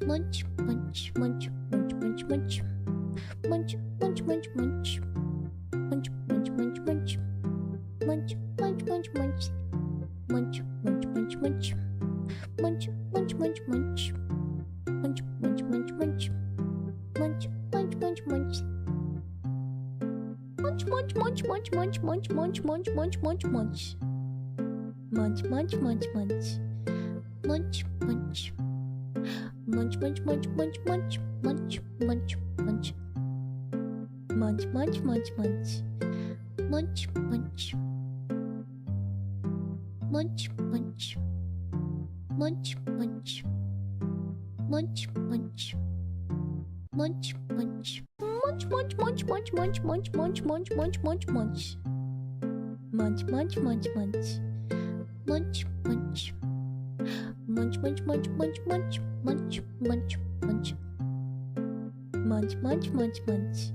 Munch, munch, munch, munch, munch, munch. Munch, munch, munch, munch. Munch, munch, munch, munch. Munch, munch, munch, munch. Munch, munch, munch, munch. Munch, munch, munch, munch. Munch, munch, munch, munch. Munch, munch, munch, munch. Munch, munch, munch, munch, munch, munch, munch, munch, munch, munch, munch. Munch, munch, munch, munch. Munch, munch. Munch, munch, munch, munch, munch, munch, munch, munch. Munch, munch, munch, munch. Munch, munch. Munch, munch. Munch, munch. Munch, munch. Munch, munch. Munch, munch, munch, munch, munch, munch, munch, munch, munch, munch, munch. Munch, munch, munch, munch. Munch, munch. Munch, munch, munch, munch, munch, munch, munch, munch. Munch, munch, munch, munch.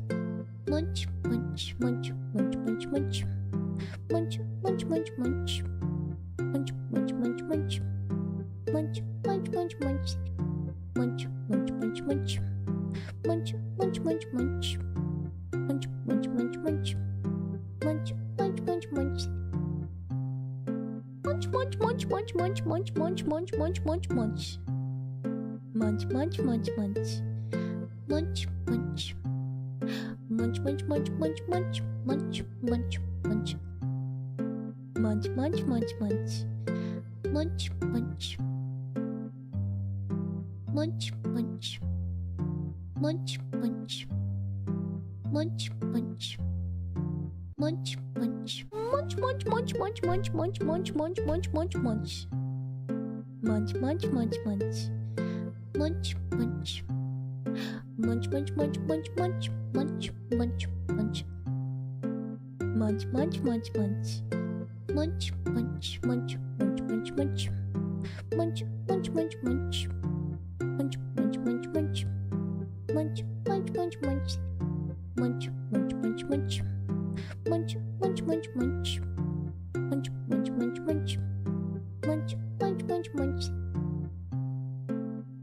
Munch, munch, munch, munch, munch, munch. Munch, munch, munch, munch. Munch, munch, munch, munch. Munch, munch, munch, munch. Munch, munch, munch, munch. Munch, munch, munch, munch. Munch, munch, munch, munch. Munch, munch, munch, munch. Munch, munch, munch, munch, munch, munch, munch, munch, munch, munch, munch. Munch, munch, munch, munch. Munch, munch. Munch, munch, munch, munch, munch, munch, munch, munch. Munch, munch, munch, munch. Munch, munch. Munch, munch. Munch, munch. Munch, munch. Munch, munch. Munch, munch, munch, munch, munch, munch, munch, munch, munch, munch, munch. Munch, munch, munch, munch. Munch, munch. Munch, munch, munch, munch, munch, munch, munch, munch. Munch, munch, munch, munch. Munch, munch, munch, munch, munch, munch. Munch, munch, munch, munch. Munch, munch, munch, munch. Munch, munch, munch, munch. Munch, munch, munch, munch. Munch, munch, munch, munch. Munch, munch, munch, munch. Munch, munch, munch, munch.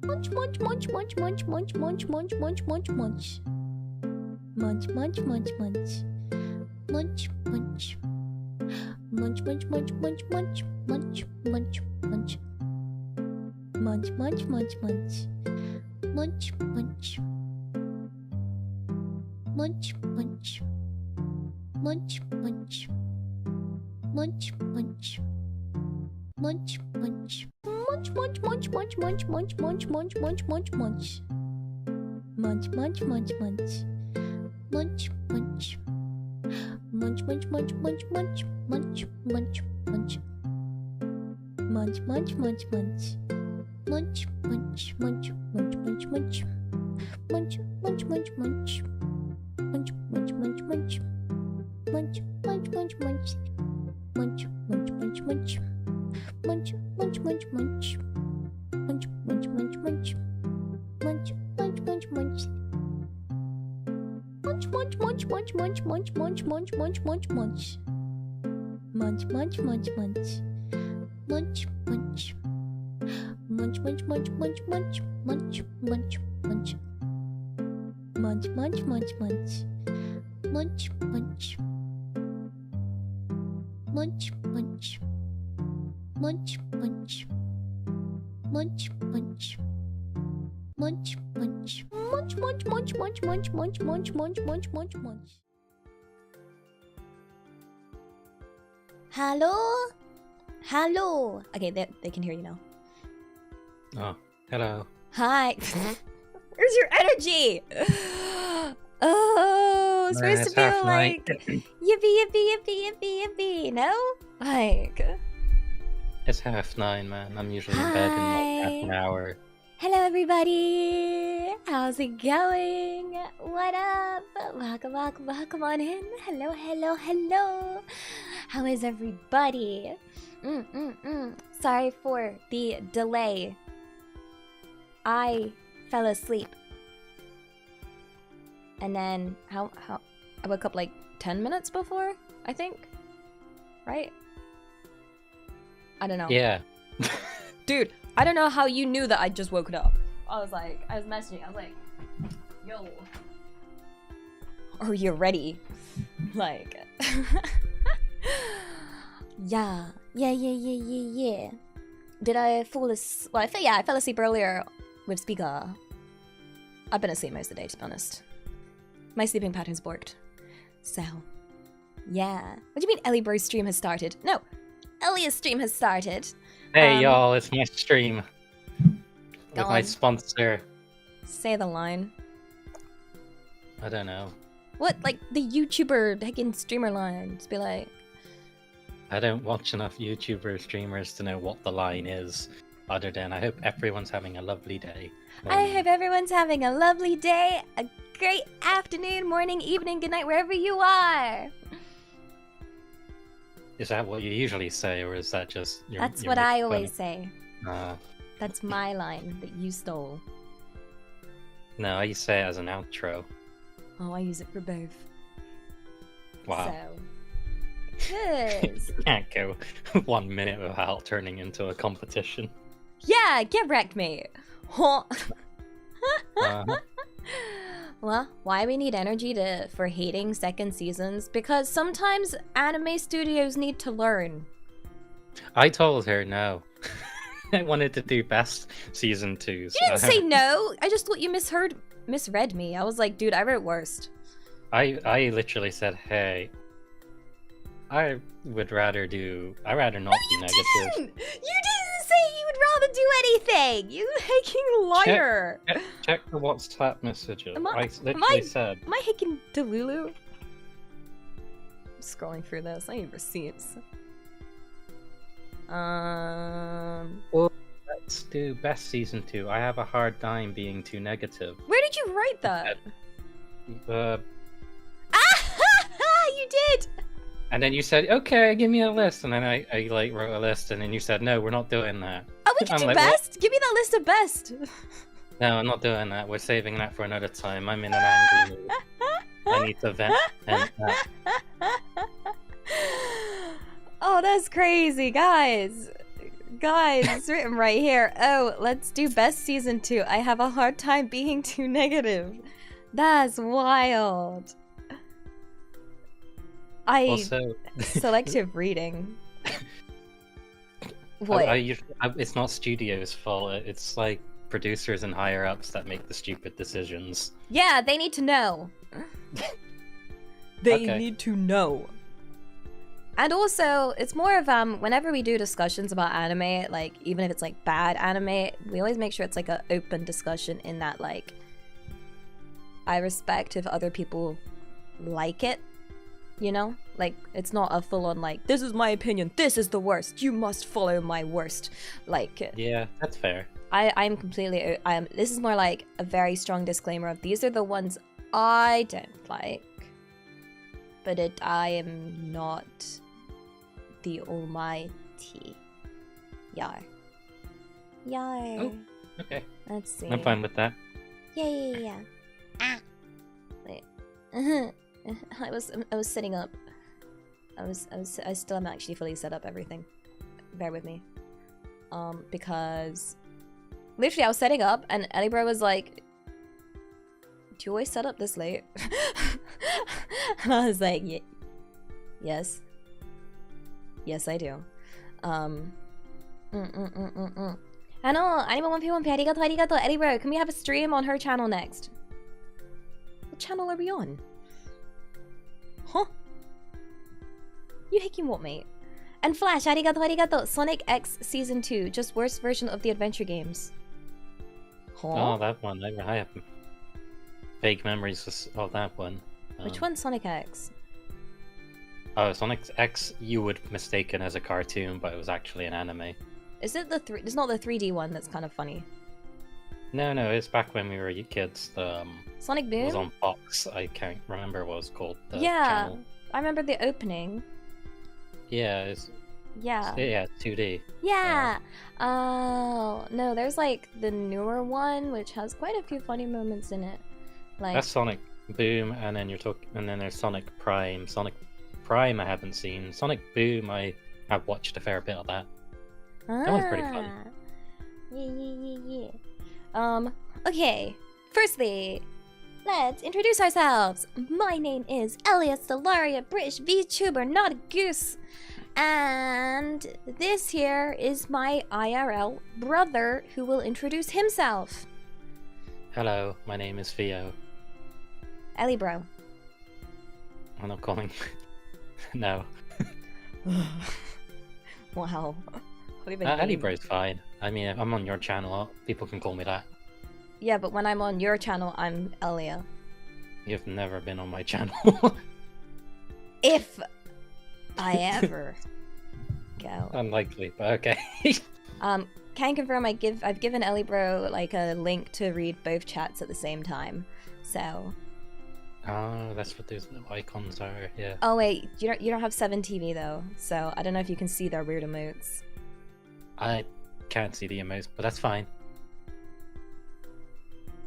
Munch, munch, munch, munch, munch, munch, munch, munch, munch, munch, munch. Munch, munch, munch, munch. Munch, munch. Munch, munch, munch, munch, munch, munch, munch, munch. Munch, munch, munch, munch. Munch, munch. Munch, munch. Munch, munch. Munch, munch. Munch, munch. Munch, munch, munch, munch, munch, munch, munch, munch, munch, munch, munch. Munch, munch, munch, munch. Munch, munch. Munch, munch, munch, munch, munch, munch, munch, munch. Munch, munch, munch, munch. Munch, munch, munch, munch, munch, munch. Munch, munch, munch, munch. Munch, munch, munch, munch. Munch, munch, munch, munch. Munch, munch, munch, munch. Munch, munch, munch, munch. Munch, munch, munch, munch. Munch, munch, munch, munch. Munch, munch, munch, munch, munch, munch, munch, munch, munch, munch, munch. Munch, munch, munch, munch. Munch, munch. Munch, munch, munch, munch, munch, munch, munch, munch. Munch, munch, munch, munch. Munch, munch. Munch, munch. Munch, munch. Munch, munch. Munch, munch. Munch, munch, munch, munch, munch, munch, munch, munch, munch, munch, munch. Hello? Hello? Okay, they can hear you now. Oh, hello. Hi. Where's your energy? Oh, it's supposed to be like yippee, yippee, yippee, yippee, yippee, no? Like... It's 9:30, man. I'm usually in bed in like half an hour. Hello, everybody. How's it going? What up? Welcome on in. Hello, hello, hello. How is everybody? Sorry for the delay. I fell asleep. And then, I woke up like 10 minutes before, I think. Right? I don't know. Yeah. Dude, I don't know how you knew that I just woke up. I was messaging. I was like, yo, are you ready? Like, yeah. Did I fall asleep? Well, I fell asleep earlier with speaker. I've been asleep most of the day, to be honest. My sleeping pattern's worked. So, yeah. What do you mean Elibro's stream has started? No, Elia's stream has started. Hey y'all, it's my stream. With my sponsor. Say the line. I don't know. What, like the YouTuber heckin' streamer line? Just be like... I don't watch enough YouTuber streamers to know what the line is, other than I hope everyone's having a lovely day. I hope everyone's having a lovely day, a great afternoon, morning, evening, good night, wherever you are. Is that what you usually say, or is that just... That's what I always say. Uh, That's my line that you stole. No, I say it as an outro. Oh, I use it for both. Wow. So... Cause... You can't go 1 minute without turning into a competition. Yeah, get wrecked, mate. Huh. Well, why we need energy for hating second seasons? Because sometimes anime studios need to learn. I told her no. I wanted to do best season 2. You didn't say no. I just thought you misread me. I was like, dude, I wrote worst. I literally said, hey, I'd rather not be negative. You didn't say you would rather do anything. You hacking liar. Check the WhatsApp messages. I said. Am I hacking Delulu? I'm scrolling through this. I need receipts. Well, let's do best season 2. I have a hard time being too negative. Where did you write that? You did. And then you said, okay, give me a list. And then I wrote a list, and then you said, no, we're not doing that. Oh, we can do best? What? Give me that list of best. No, I'm not doing that. We're saving that for another time. I'm in an angry mood. I need to vent. Oh, that's crazy, guys. Guys, it's written right here. Oh, let's do best season 2. I have a hard time being too negative. That's wild. Also, selective reading. What? It's not studio's fault. It's like producers and higher ups that make the stupid decisions. Yeah, they need to know. They need to know. And also, it's more of whenever we do discussions about anime, like even if it's like bad anime, we always make sure it's like an open discussion in that like I respect if other people like it. You know? Like, it's not a full-on, like, this is my opinion, this is the worst, you must follow my worst. Like... Yeah, that's fair. I'm completely... this is more like a very strong disclaimer of these are the ones I don't like. But I am not the almighty. Yar. Oh, okay. Let's see. I'm fine with that. Yeah. Ah! Wait. I was setting up. I still am actually fully set up everything. Bear with me. Because literally I was setting up and Elibro was like, do you always set up this late? And I was like, yes. Yes, I do. Ano, anima1p1p, arigato. Elibro, can we have a stream on her channel next? What channel are we on? Huh? You hacking what, mate? And Flash, arigato. Sonic X Season 2, just worst version of the adventure games. Huh? Oh, that one. I have vague memories of that one. Which one's Sonic X? Oh, Sonic X you would mistaken as a cartoon, but it was actually an anime. Is it it's not the 3D one that's kind of funny? No, it's back when we were kids. Sonic Boom? It was on Fox. I can't remember what it was called. Yeah, channel. I remember the opening. Yeah, yeah, 2D. Yeah. Oh no, there's like the newer one which has quite a few funny moments in it. Like that's Sonic Boom, and then there's Sonic Prime. Sonic Prime I haven't seen. Sonic Boom I have watched a fair bit of that. That one's pretty fun. Yeah. Okay. Firstly, let's introduce ourselves. My name is Elia, Stellaria, British VTuber, not a goose. And this here is my IRL brother who will introduce himself. Hello, my name is Theo. Elibro. I'm not calling. No. Wow. Elibro's fine. I mean, if I'm on your channel, people can call me that. Yeah, but when I'm on your channel, I'm Elia. You've never been on my channel. If I ever go. Unlikely, but okay. Can confirm I've given Elibro like a link to read both chats at the same time. So. Oh, that's what those little icons are. Yeah. Oh wait, you don't have 7TV though, so I don't know if you can see their weird emotes. I can't see the emotes, but that's fine.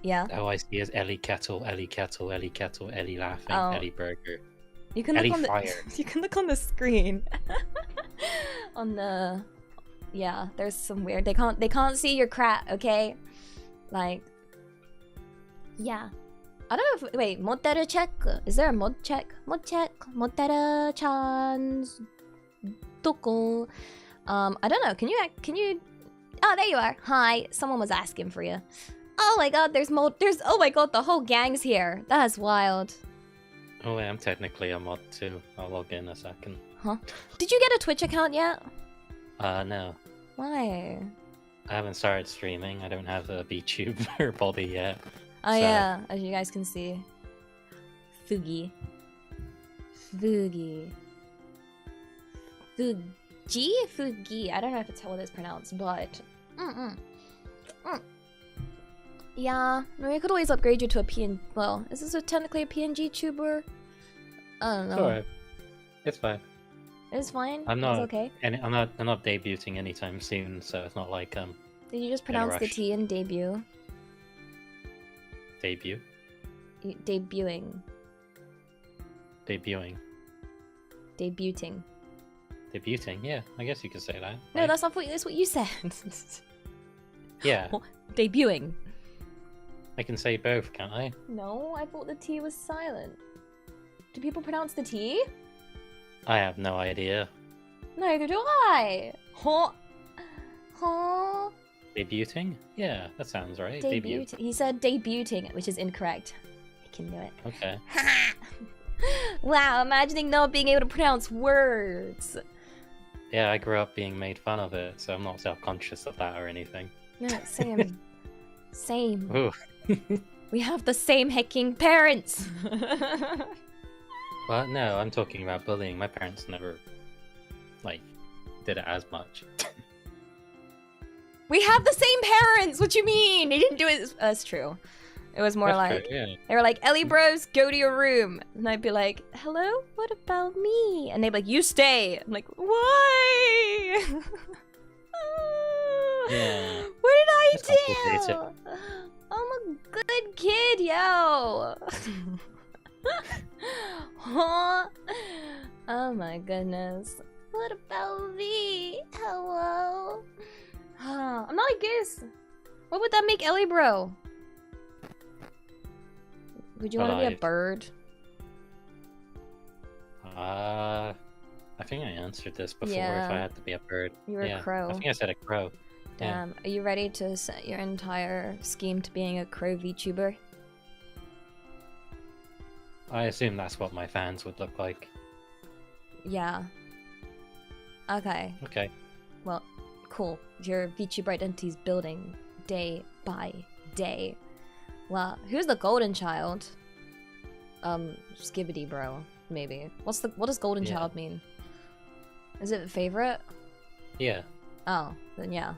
Yeah. All I see is Ellie Kettle, Ellie Kettle, Ellie Kettle, Ellie laughing, Oh. Ellie Burger. You can Ellie look on the Fire. you can look on the screen. On the yeah, there's some weird. They can't see your crap, okay? Like yeah. I don't know if wait, Moteru check. Is there a mod check? Mod check. Moteru chan's doko. I don't know. Can you Oh, there you are. Hi. Someone was asking for you. Oh my god, there's oh my god, the whole gang's here. That's wild. Oh, wait, I'm technically a mod too. I'll log in a second. Huh? Did you get a Twitch account yet? No. Why? I haven't started streaming. I don't have a VTuber body yet. Oh So- yeah, as you guys can see. Fugi. Fugi. Fugi? Fugi. I don't know if it's how it is pronounced, but... Yeah, we could always upgrade you to a PN... Well, is this technically a PNG tuber? I don't know. It's alright. It's fine. It's fine? I'm not- It's okay? And I'm not debuting anytime soon, so it's not like Did you just in a pronounce the rush. T in debut? debut. Debuting. Debuting. Debuting. Debuting, yeah, I guess you could say that. No, right? that's what you said. Yeah, Debuting. I can say both, can't I? No, I thought the T was silent. Do people pronounce the T? I have no idea. Neither do I. Huh? Huh? Debuting? Yeah, that sounds right. Debut. He said debuting, which is incorrect. I can do it. Okay. Wow, imagining not being able to pronounce words. Yeah, I grew up being made fun of it, so I'm not self-conscious of that or anything. No, same. Same. Ooh. We have the same hecking parents. Well, no, I'm talking about bullying. My parents never, like, did it as much. We have the same parents. What you mean? They didn't do it. That's true. It was more That's like true, yeah. they were like, "Ellie Bros, go to your room," and I'd be like, "Hello, what about me?" And they'd be like, "You stay." I'm like, "Why?" Yeah. What did I It's do? complicated. I'm a good kid, yo. Huh? Oh my goodness. What about me? Hello? I'm not a goose. What would that make Ellie bro? Would you want to be a Alive. bird? I think I answered this before Yeah. if I had to be a bird. You were Yeah, a crow. I think I said a crow. Yeah. Damn. Are you ready to set your entire scheme to being a crow VTuber? I assume that's what my fans would look like. Yeah. Okay. Okay. Well, cool. Your VTuber identity is building day by day. Well, who's the golden child? Skibbity bro, maybe. What does golden Yeah. child mean? Is it favorite? Yeah, Oh, then yeah.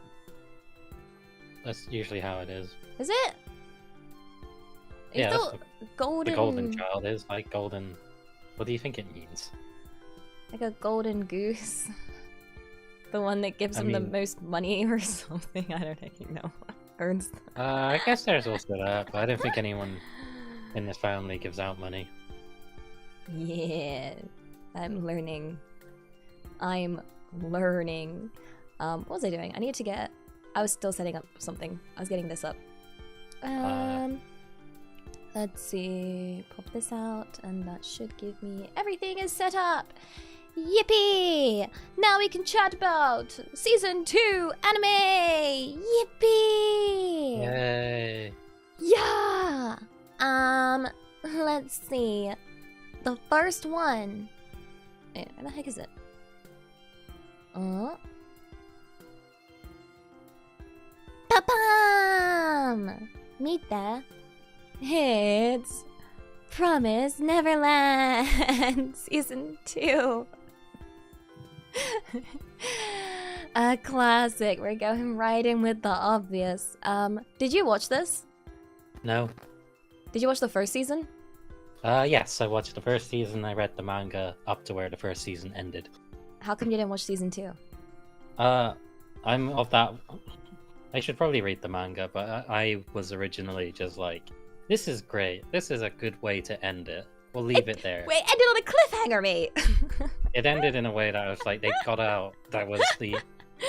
that's usually how it is. Is it? Yeah, I that's thought what golden. the golden child is, like golden... What do you think it means? Like a golden goose. The one that gives I him the mean- most money or something. I don't fucking know. Earns. I guess there's also that, but I don't think anyone in this family gives out money. Yeah, I'm learning. I'm learning. What was I doing? I was still setting up something. I was getting this up. Let's see. Pop this out, and that should give me everything is set up. Yippee! Now we can chat about season 2 anime. Yippee! Yay! Yeah. Let's see. The first one. Wait, where the heck is it? Pa-pam! Meet the. It's Promise Neverland season 2. A classic. We're going right in with the obvious. Did you watch this? No. Did you watch the first season? Yes, I watched the first season. I read the manga up to where the first season ended. How come you didn't watch season 2? I'm of that. I should probably read the manga, but I was originally just like, this is great. This is a good way to end it. We'll leave it there. Wait, ended on a cliffhanger, mate. It ended in a way that I was like, they got out. That was the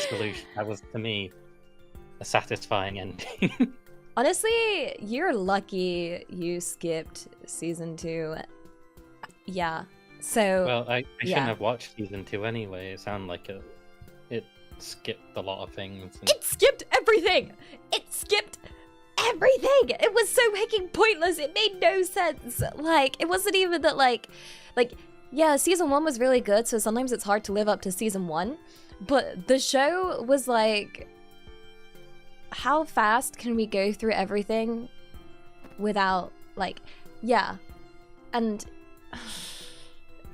solution. That was, to me, a satisfying ending. Honestly, you're lucky you skipped season 2. Yeah. So. Well, I shouldn't have watched season 2 anyway. It sounded like it skipped a lot of things. And... It skipped everything! It skipped everything! It was so fucking pointless. It made no sense. Like, it wasn't even that, like, yeah, season 1 was really good, so sometimes it's hard to live up to season 1. But the show was like, how fast can we go through everything without, like, yeah. And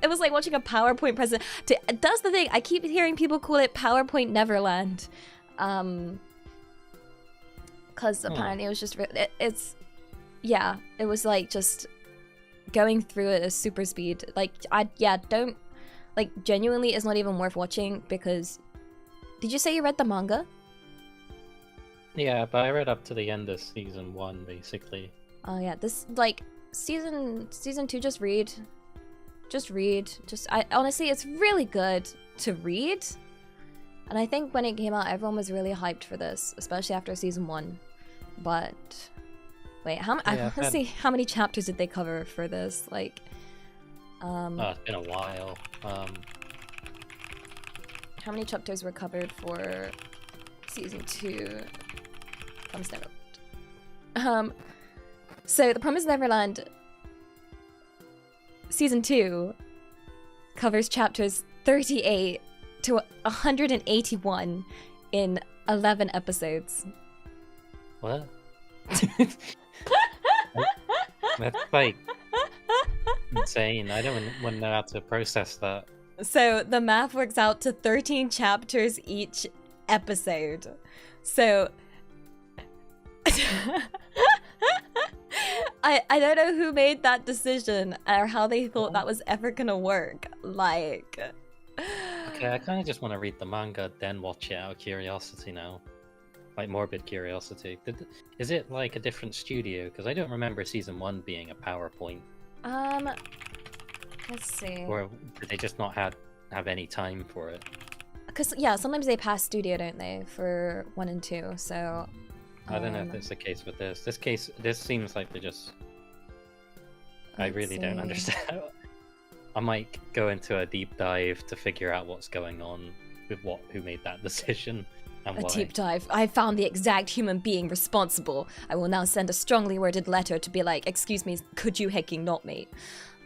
it was like watching a PowerPoint present. That's the thing. I keep hearing people call it PowerPoint Neverland. Because apparently it was just, it's, yeah, it was like just going through it at super speed. Like, don't, like, genuinely it's not even worth watching because, did you say you read the manga? Yeah, but I read up to the end of season 1, basically. Oh yeah, this, like, season 2, just read. Honestly, it's really good to read. And I think when it came out, everyone was really hyped for this, especially after season 1. But wait, let's see, how many chapters did they cover for this? Like, it's been a while. How many chapters were covered for season 2? Promise Neverland. So the Promise Neverland season 2 covers chapters 38 to 181 in 11 episodes. What? That's like insane. I don't know how to process that. So the math works out to 13 chapters each episode. So I don't know who made that decision or how they thought that was ever gonna work. Like, okay, I kind of just want to read the manga, then watch it out of curiosity now. Like, morbid curiosity. Is it like a different studio? Because I don't remember season 1 being a PowerPoint. Let's see. Or did they just not have any time for it? Because, yeah, sometimes they pass studio, don't they, for 1 and 2, so... I don't know if it's the case with this. This seems like they just... I really don't understand. I might go into a deep dive to figure out what's going on with who made that decision and why. A deep dive. I found the exact human being responsible. I will now send a strongly worded letter to be like, excuse me, could you hecking not me?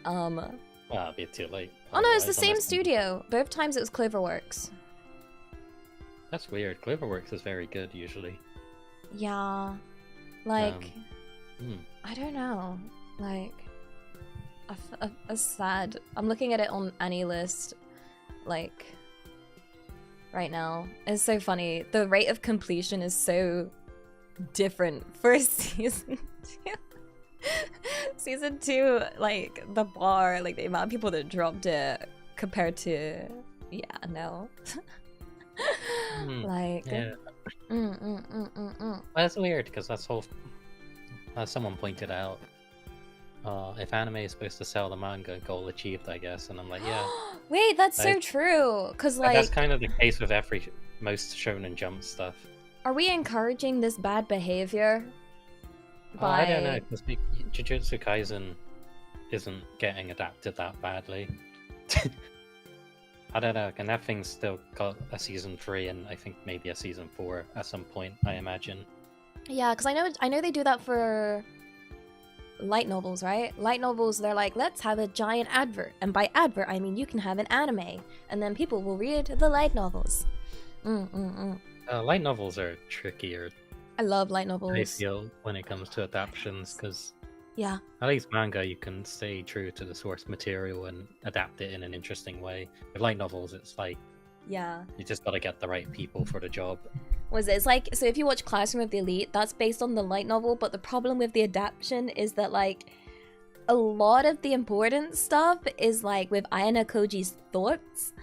Well, it'll be too late. Oh no, it's the same studio. Both times it was Cloverworks. That's weird. Cloverworks is very good usually. Yeah. Like, I don't know. Like, a sad... I'm looking at it on AniList, like, right now. It's so funny. The rate of completion is so different for season 2. Season 2, like, the bar, like, the amount of people that dropped it compared to... Yeah, no. Like... Yeah. Well, that's weird, because that's whole... As someone pointed out, if anime is supposed to sell the manga, goal achieved, I guess. And I'm like, yeah. Wait, that's so true. Because, like... That's kind of the case with most Shonen Jump stuff. Are we encouraging this bad behavior? I don't know, because Jujutsu Kaisen isn't getting adapted that badly. I don't know, and that thing's still got a season 3 and I think maybe a season 4 at some point, I imagine. Yeah, because I know they do that for light novels, right? Light novels, they're like, let's have a giant advert. And by advert, I mean you can have an anime. And then people will read the light novels. Light novels are trickier, I love light novels. I feel, when it comes to adaptations, because Yeah. at least manga, you can stay true to the source material and adapt it in an interesting way. With light novels, it's like, Yeah. you just gotta get the right people for the job. Was it? It's like, so if you watch Classroom of the Elite, that's based on the light novel, but the problem with the adaptation is that, like, a lot of the important stuff is, like, with Ayano Koji's thoughts,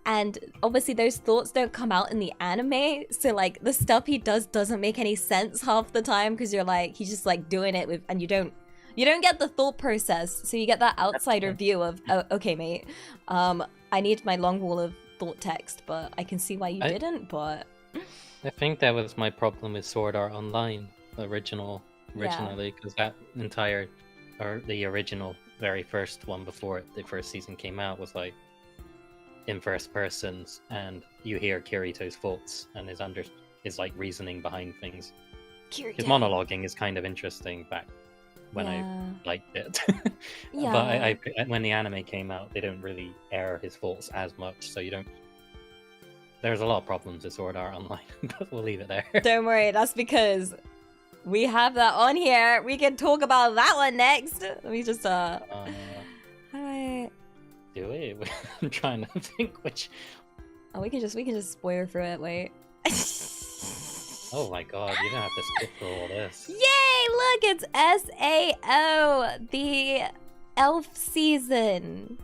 and obviously those thoughts don't come out in the anime, so, like, the stuff he does doesn't make any sense half the time, because you're like, he's just, like, doing it with, and you don't get the thought process, so you get that outsider view of, oh, okay, mate, I need my long wall of thought text, but I can see why you didn't, but... I think that was my problem with Sword Art Online originally, because that entire, or the original very first one before the first season came out was like in first persons, and you hear Kirito's thoughts and his like reasoning behind things. His monologuing is kind of interesting back when I liked it. But when the anime came out, they don't really air his thoughts as much, so you don't. There's a lot of problems with Sword Art Online, but we'll leave it there. Don't worry, that's because we have that on here. We can talk about that one next. Let me just how do I do it? I'm trying to think which. Oh, we can just spoiler through it. Wait. Oh my god, you don't have to skip through all this. Yay! Look, it's SAO, the elf season.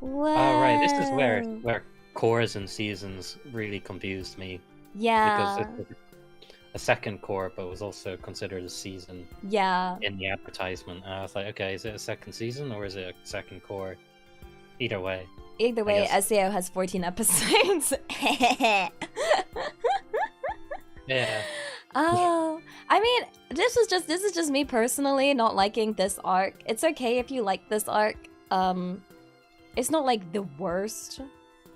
Wow. Oh right, this is where cores and seasons really confused me. Yeah. Because it was a second core, but was also considered a season. Yeah. In the advertisement, and I was like, okay, is it a second season or is it a second core? Either way. Either way, SAO has 14 episodes. Yeah. Oh, I mean, this is just me personally not liking this arc. It's okay if you like this arc. It's not like the worst.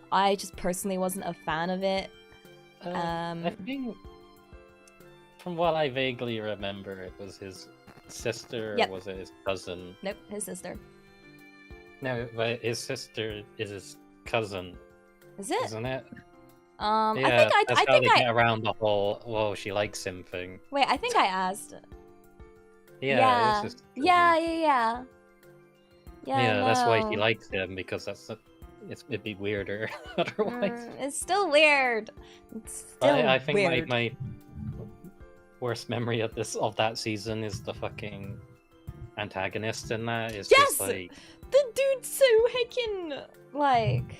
I just personally wasn't a fan of it. I think, from what I vaguely remember, it was his sister, or was it his cousin? Nope, his sister. No, but his sister is his cousin. Is it? Isn't it? Yeah, I think I get around the whole "whoa, she likes him" thing. Wait, I think I asked. Yeah. Yeah, that's why she likes him, because it'd be weirder otherwise. It's still weird. It's still I think weird. my worst memory of that season is the fucking antagonist in that. It's just like, the dude's so heckin' like.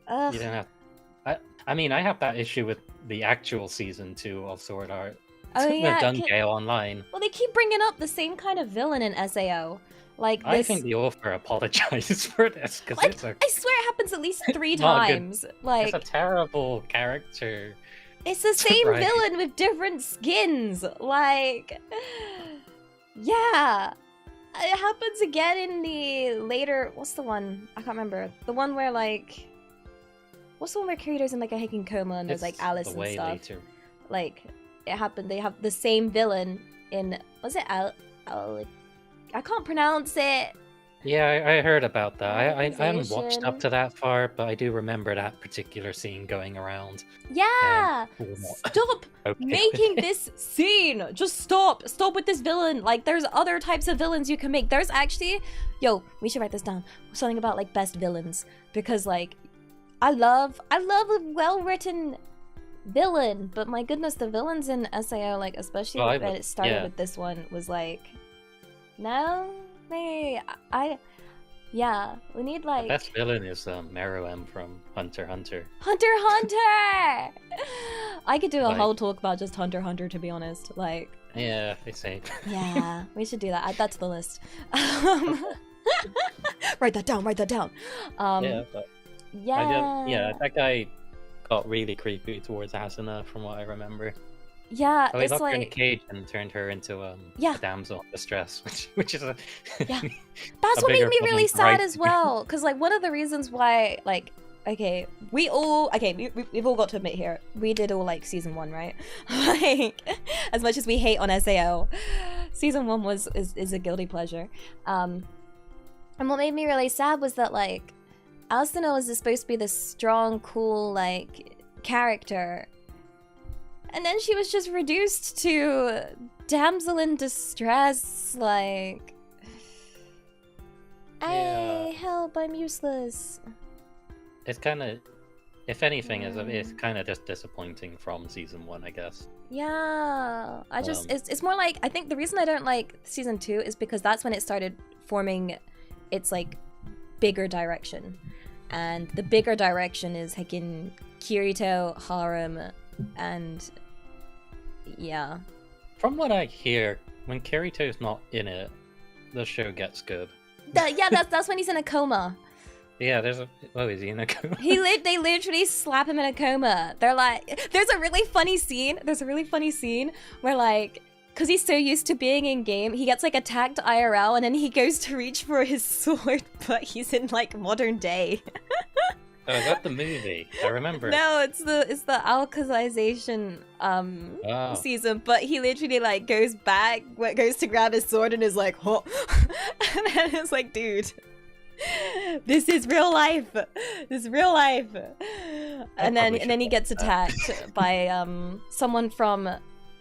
Ugh. You don't have. I mean, I have that issue with the actual season 2 of Sword Art. Oh yeah, they've done Gale Online. Well, they keep bringing up the same kind of villain in SAO. Like this... I think the author apologized for this, because I swear it happens at least 3 times. Like, it's a terrible character. It's the same villain with different skins. Like, yeah, it happens again in the later. What's the one? I can't remember. The one where like, what's the one where Kirito's in like a hacking coma and there's like Alice and stuff. Later. Like, it happened. They have the same villain in. Was it I can't pronounce it. Yeah, I heard about that. I haven't watched up to that far, but I do remember that particular scene going around. Yeah! Stop making this scene! Just stop! Stop with this villain! Like, there's other types of villains you can make. There's actually... Yo, we should write this down. Something about, like, best villains. Because, like, I love a well-written villain, but my goodness, the villains in SAO, like, especially when it started with this one, was like... No, maybe yeah, we need like. The best villain is Meruem from Hunter x Hunter. Hunter x Hunter. I could do a whole talk about just Hunter x Hunter, to be honest. Like. Yeah, they say. Yeah, we should do that. Add that to the list. Write that down. Yeah, that guy got really creepy towards Asuna, from what I remember. Yeah, Oh, he it's locked her in a like cage and turned her into a damsel in distress, which is a yeah. That's a what made bigger me problem really for sad as writing. well. Because, like, one of the reasons why, like, okay, we've all got to admit here, we did all like season 1, right? Like, as much as we hate on SAO, season 1 is a guilty pleasure. And what made me really sad was that, like, Asuna was supposed to be this strong, cool, like, character. And then she was just reduced to damsel in distress, like... Yeah. Help, I'm useless. It's kind of, if anything, it's kind of just disappointing from season 1, I guess. Yeah, I just it's more like, I think the reason I don't like season 2 is because that's when it started forming its like bigger direction, and the bigger direction is heckin' Kirito, harem, and yeah. From what I hear, when Kirito's not in it, the show gets good. Yeah, that's when he's in a coma. Yeah, there's a... Oh, is he in a coma? They literally slap him in a coma. They're like... There's a really funny scene where, like... Because he's so used to being in-game, he gets, like, attacked IRL, and then he goes to reach for his sword, but he's in, like, modern day. Oh, is that the movie? I remember. No, it's the Alkazization season, but he literally, like, goes to grab his sword and is like, huh. And then it's like, dude... This is real life. And then he gets attacked by someone from...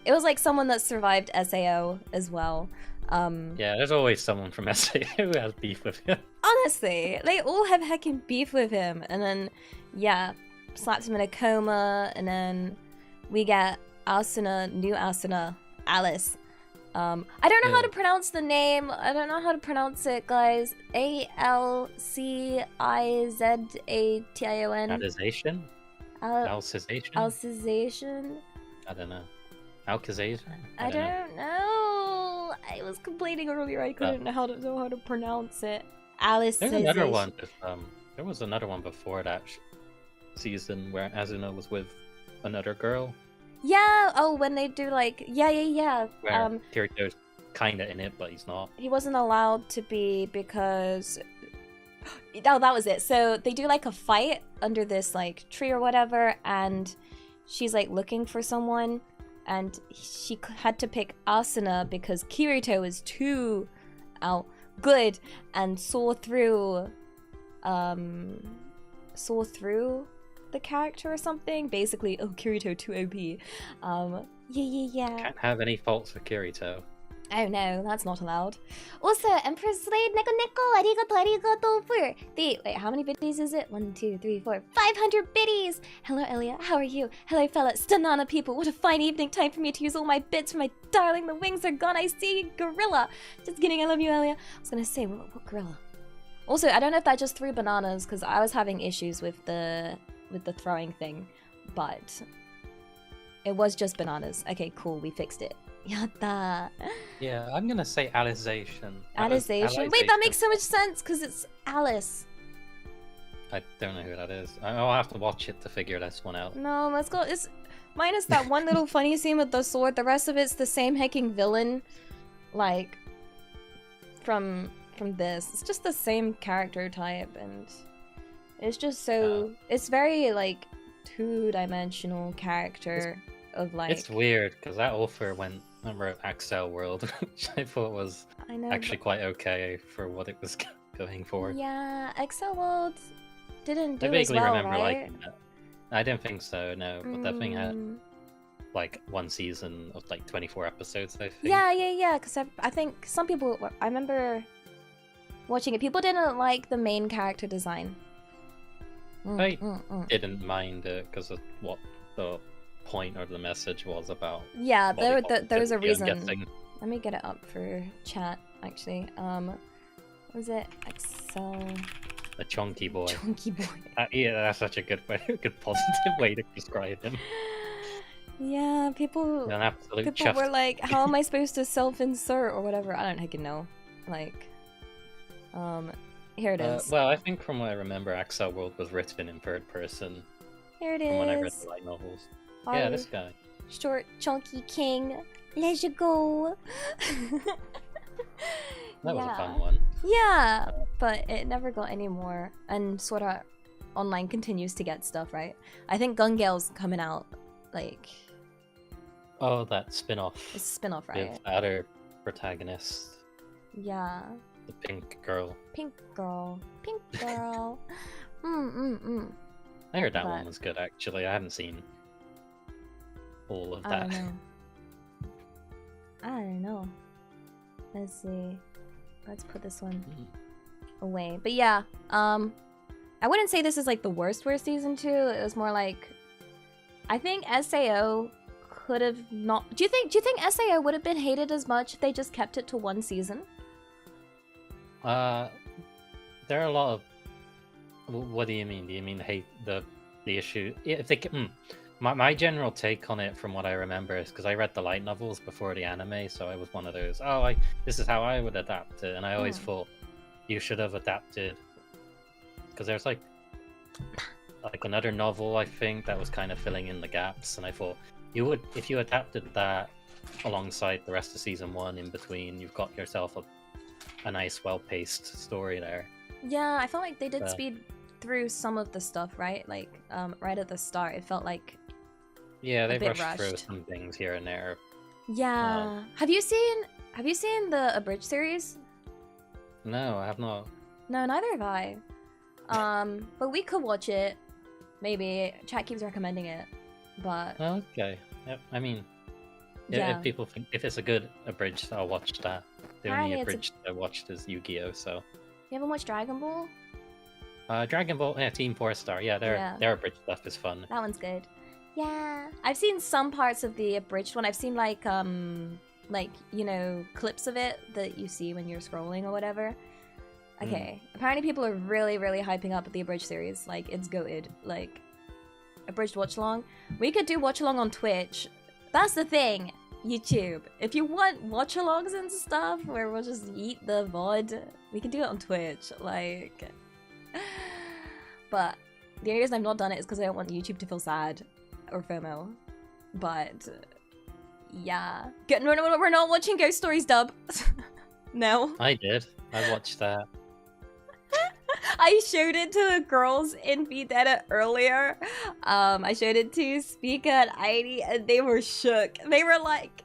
It was like someone that survived SAO as well. Yeah, there's always someone from SAO who has beef with him. Honestly, they all have heckin' beef with him. And then, yeah, slaps him in a coma. And then we get new Asuna, Alice. I don't know how to pronounce the name. I don't know how to pronounce it, guys. Alcization? Alcization? Alcization? I don't know. Alcization? I don't know. I was complaining earlier. I couldn't know how to pronounce it. Alice. There's another one. There was another one before that season where Asuna was with another girl. Yeah. Oh, when they do like yeah. Where Kirito's kinda in it, but he's not. He wasn't allowed to be because. Oh, that was it. So they do like a fight under this like tree or whatever, and she's like looking for someone. And she had to pick Asuna because Kirito is too good and saw through the character or something. Basically, Kirito too OP. Yeah. Can't have any faults for Kirito. Oh no, that's not allowed. Also, Empress Slade Neko arigato for the... Wait, how many biddies is it? 1, 2, 3, 4, 500 biddies! Hello, Elia. How are you? Hello, fellow Stanana people. What a fine evening time for me to use all my bits for my darling. The wings are gone. I see you, gorilla. Just kidding. I love you, Elia. I was gonna say, what gorilla? Also, I don't know if that just threw bananas, because I was having issues with the throwing thing, but it was just bananas. Okay, cool. We fixed it. Yatta. Yeah, I'm gonna say Alicization. Alicization? Wait, that makes so much sense because it's Alice. I don't know who that is. I'll have to watch it to figure this one out. No, let's go. It's minus that one little funny scene with the sword. The rest of it's the same hecking villain, like from this. It's just the same character type, and it's just so. It's very like two-dimensional character of like. It's weird because that author went and wrote Axel World, which I thought was actually quite okay for what it was going for. Yeah, Axel World didn't do I vaguely as well, remember right? liking it. I didn't think so, no, but that thing had like one season of like 24 episodes, I think. Yeah, because I think some people, I remember watching it, people didn't like the main character design. I didn't mind it because of what the point or the message was about. Yeah, there was a reason. Let me get it up for chat, actually. What was it? Excel. A chunky boy. Chunky boy. Yeah, that's such a good positive way to describe him. Yeah, people were like, how am I supposed to self-insert or whatever? I don't fucking know. Like, here it is. Well, I think from what I remember, Axel World was written in third person. Here it is. From when I read the light novels. Yeah, this guy. short, chunky king. Let's go. That was a fun one. Yeah, but it never got any more. And Sword Art Online continues to get stuff, right? I think Gun Gale's coming out, like... Oh, that spin-off. It's a spin-off, right? With the other protagonist. Yeah. The pink girl. Pink girl. Pink girl. I heard that one was good, actually. I haven't seen all of that. I don't know. Let's see. Let's put this one away. But yeah, I wouldn't say this is like the worst season 2. It was more like, I think SAO could have not. Do you think SAO would have been hated as much if they just kept it to 1 season? There are a lot of. What do you mean? Do you mean hate the issue? If they my general take on it, from what I remember, is because I read the light novels before the anime, so I was one of those. Oh, this is how I would adapt it, and I always thought you should have adapted, because there's like another novel I think that was kind of filling in the gaps, and I thought you would, if you adapted that alongside the rest of season 1 in between, you've got yourself a nice, well-paced story there. Yeah, I felt like they did speed through some of the stuff, right? Like, right at the start, it felt like they rushed through some things here and there. Yeah. Have you seen the Abridged series? No, I have not. No, neither have I. But we could watch it. Maybe. Chat keeps recommending it. But okay. Yep. I mean, if people think if it's a good Abridged, I'll watch that. The only Abridged I watched is Yu-Gi-Oh! So. You haven't watched Dragon Ball? Dragon Ball, Team 4-Star. Yeah, their Abridged stuff is fun. That one's good. Yeah, I've seen some parts of the Abridged one. I've seen like you know, clips of it that you see when you're scrolling or whatever. Okay, apparently people are really, really hyping up the Abridged series. Like, it's goated. Like, Abridged watch along. We could do watch along on Twitch. That's the thing. YouTube. If you want watch alongs and stuff where we'll just eat the VOD, we can do it on Twitch. Like, but the only reason I've not done it is because I don't want YouTube to feel sad or FOMO. But yeah, we're not watching Ghost Stories dub. No, I did. I watched that. I showed it to the girls in V-Dere earlier. I showed it to Speaker and Heidi, and they were shook. They were like,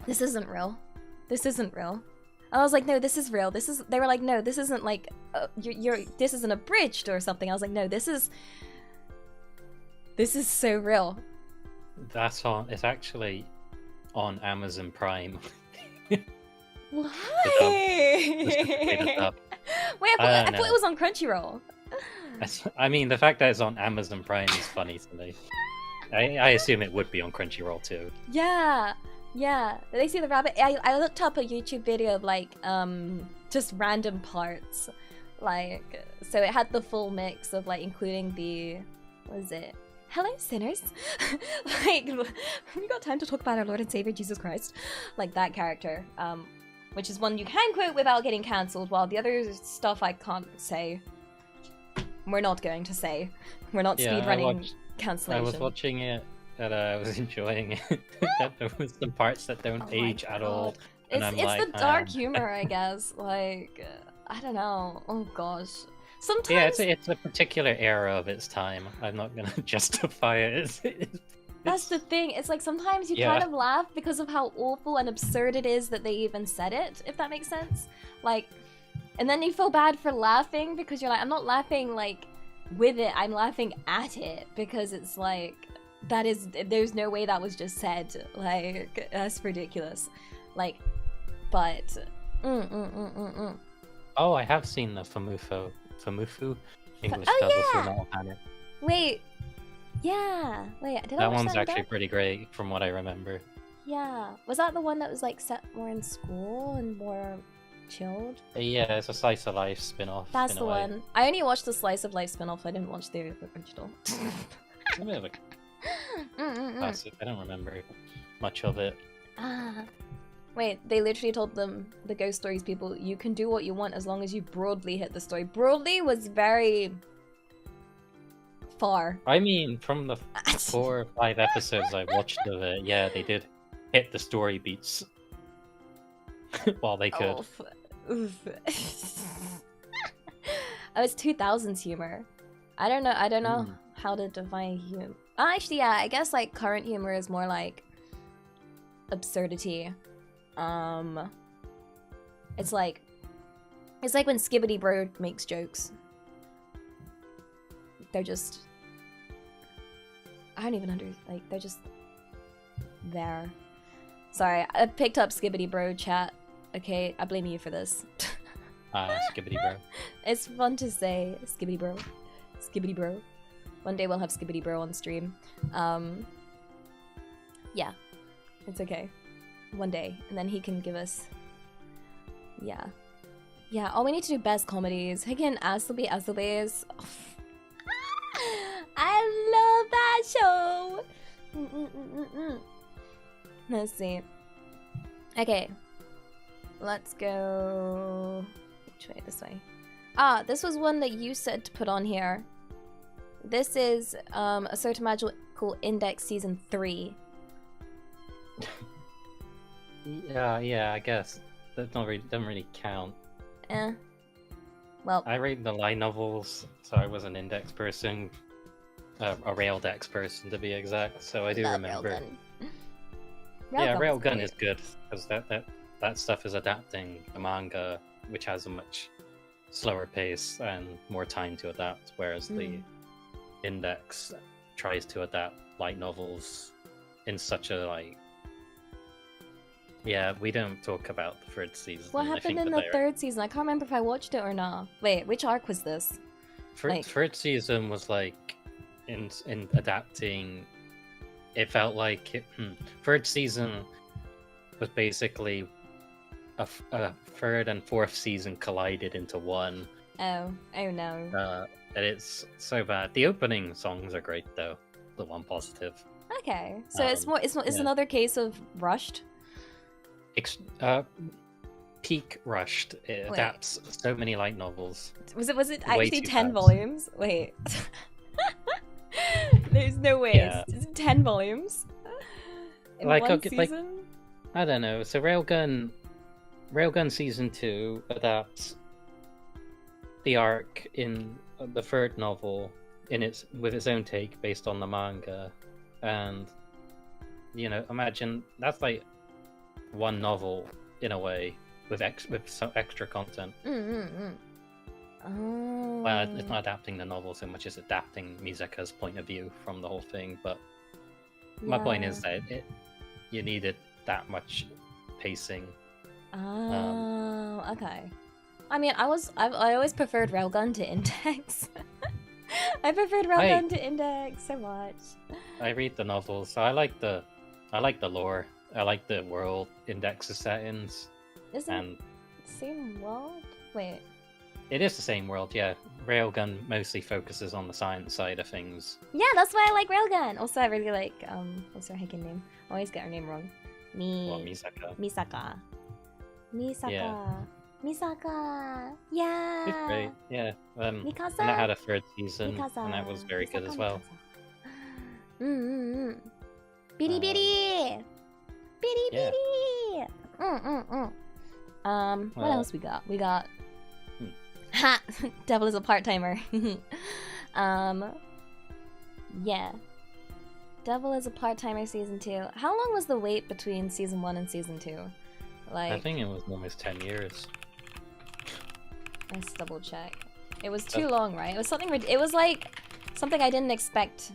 this isn't real. This isn't real. I was like, no, this is real. This is. They were like, no, this isn't like, this isn't abridged or something. I was like, no, this is so real. That's on. It's actually on Amazon Prime. Why? Wait, I thought it was on Crunchyroll. I mean, the fact that it's on Amazon Prime is funny to me. I assume it would be on Crunchyroll too. Yeah. They see the rabbit. I looked up a YouTube video of like just random parts, like, so it had the full mix of like including the, what is it? Hello, sinners. Like, we got time to talk about our Lord and Savior Jesus Christ, like that character. Which is one you can quote without getting cancelled, while the other stuff I can't say. We're not going to say. We're not speedrunning cancellation. I was watching it, and I was enjoying it. There was some parts that don't age at all. It's the dark humor, I guess. Like, I don't know. Oh gosh. Sometimes... Yeah, it's a particular era of its time. I'm not gonna justify it. That's the thing. It's like sometimes you kind of laugh because of how awful and absurd it is that they even said it, if that makes sense. Like, and then you feel bad for laughing because you're like, I'm not laughing like with it, I'm laughing at it because it's like, there's no way that was just said. Like, that's ridiculous. Like, but Oh, I have seen the Famufu English dub of Fullmetal Panic. Wait. Yeah. Wait, did I that watch one's that actually pretty great from what I remember. Yeah. Was that the one that was like set more in school and more chilled? Yeah, it's a slice of life spin-off. That's the one. I only watched the slice of life spin-off. I didn't watch the original. Classic. I don't remember much of it. Wait, they literally told them, the Ghost Stories people, you can do what you want as long as you broadly hit the story. Broadly was very far. I mean, from the 4 or 5 episodes I watched of it, yeah, they did hit the story beats while they could. Oof. Oh, it's 2000s humor. I don't know how to define humor. Actually, yeah, I guess like current humor is more like absurdity. It's like when Skibbity Bro makes jokes. They're just, I don't even they're just there. Sorry, I picked up Skibbity Bro chat. Okay, I blame you for this. Skibbity Bro. It's fun to say Skibbity Bro. Skibbity Bro. One day we'll have Skibbity Bro on stream. Yeah. It's okay. One day. And then he can give us... Yeah. Yeah, all we need to do best comedies. Again, Asobi. I love that show! Let's see. Okay. Let's go... Which way? This way. Ah, this was one that you said to put on here. This is a certain magical index season 3. Yeah, I guess that doesn't really count. Well, I read the light novels, so I was an index person, a Raildex person to be exact. So I do remember. Railgun. Railgun is good because that stuff is adapting the manga, which has a much slower pace and more time to adapt, whereas the index tries to adapt light novels in such a like. Yeah, we don't talk about the 3rd season. What happened in the 3rd season? I can't remember if I watched it or not. Wait, which arc was this? 3rd season was like in adapting. It felt like 3rd season was basically a 3rd and 4th season collided into one. Oh no. And it's so bad. The opening songs are great though. The one positive. Okay, so it's another case of rushed. Peak rushed. It adapts so many light novels. Was it actually 10 volumes? Wait. There's no way. Yeah. Is it 10 volumes? In like, one okay, season? I don't know. So Railgun season 2 adapts the arc in the 3rd novel with its own take based on the manga, and imagine that's like one novel in a way with some extra content. Oh. Well, it's not adapting the novel so much as adapting Misaka's point of view from the whole thing, but my point is that you needed that much pacing. Oh, okay. I mean, I always preferred Railgun to Index. I preferred Railgun to Index so much. I read the novels, so I like the lore. I like the world Index is set in. Isn't same world? Wait. It is the same world, yeah. Railgun mostly focuses on the science side of things. Yeah, that's why I like Railgun. Also, I really like what's her Heiken name? I always get her name wrong. Misaka. Misaka. Misaka. Yeah. It's great, yeah. Mikasa. And it had a 3rd season, Mikasa. and that was very good as well. Biri. Yeah. What else we got? We got Ha! Devil is a part-timer. Yeah. Devil is a part-timer season 2. How long was the wait between season 1 and season 2? Like, I think it was almost 10 years. Let's double check. It was too long, right? It was something. It was like something I didn't expect.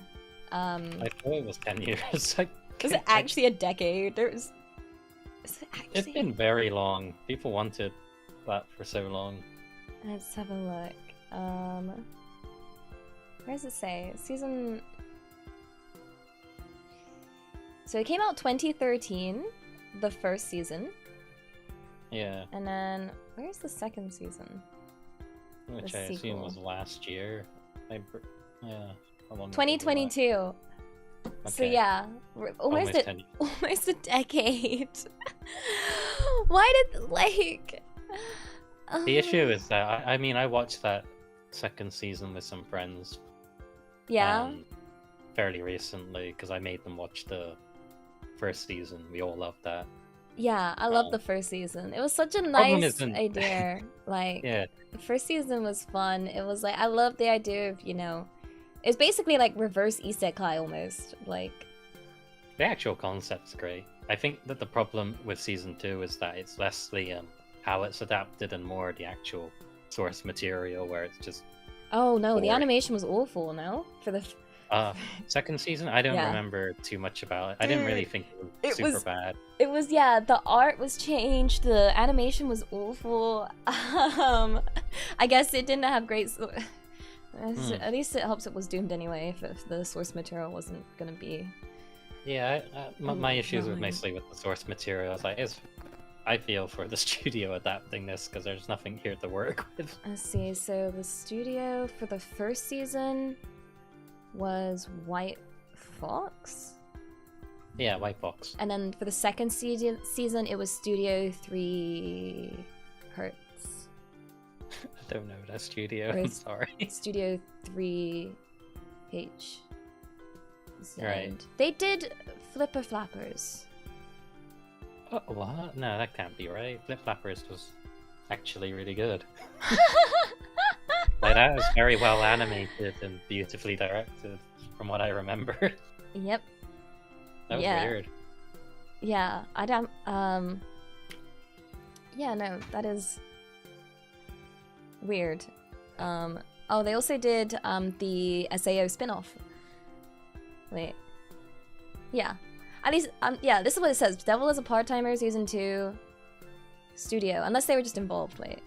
I thought it was 10 years. Was it actually a decade? Is it actually? It's been very long. People wanted that for so long. Let's have a look. Where does it say? Season. So it came out 2013, the 1st season. Yeah. And then where's the 2nd season? Which I assume was last year. Yeah. 2022. Okay. So yeah, we're almost a decade. Why did The issue is that I watched that 2nd season with some friends Yeah. Fairly recently, because I made them watch the first season. We all loved that. Yeah, I love the first season. It was such a Problem nice isn't- idea. Like, Yeah, the first season was fun. It was like, I love the idea of, it's basically like reverse isekai almost. Like, the actual concept's great. I think that the problem with season 2 is that it's less the how it's adapted and more the actual source material, where it's just oh no, the boring. animation was awful, no? For the second season. I don't Yeah. remember too much about it. I didn't really think it was super bad. It was, yeah, the art was changed, the animation was awful. I guess it didn't have great at least it helps it was doomed anyway if the source material wasn't gonna be. Yeah, my issues with Right. mostly with the source material is like I feel for the studio adapting this because there's nothing here to work with. Let's see, so the studio for the first season was White Fox, Yeah, White Fox. and then for the second season it was Studio 3 Hertz. I don't know that studio. Or I'm is- sorry. Studio 3H. Right. They did Flipper Flappers. Oh, what? No, that can't be right. Flip Flappers was actually really good. Like, that was very well animated and beautifully directed, from what I remember. Yep. That was Yeah. weird. Yeah, I don't. Yeah, no, that is weird. Oh, they also did the SAO spin-off. Wait. Yeah. At least, yeah, this is what it says. Devil is a Part-Timer, Season 2, Studio. Unless they were just involved, wait.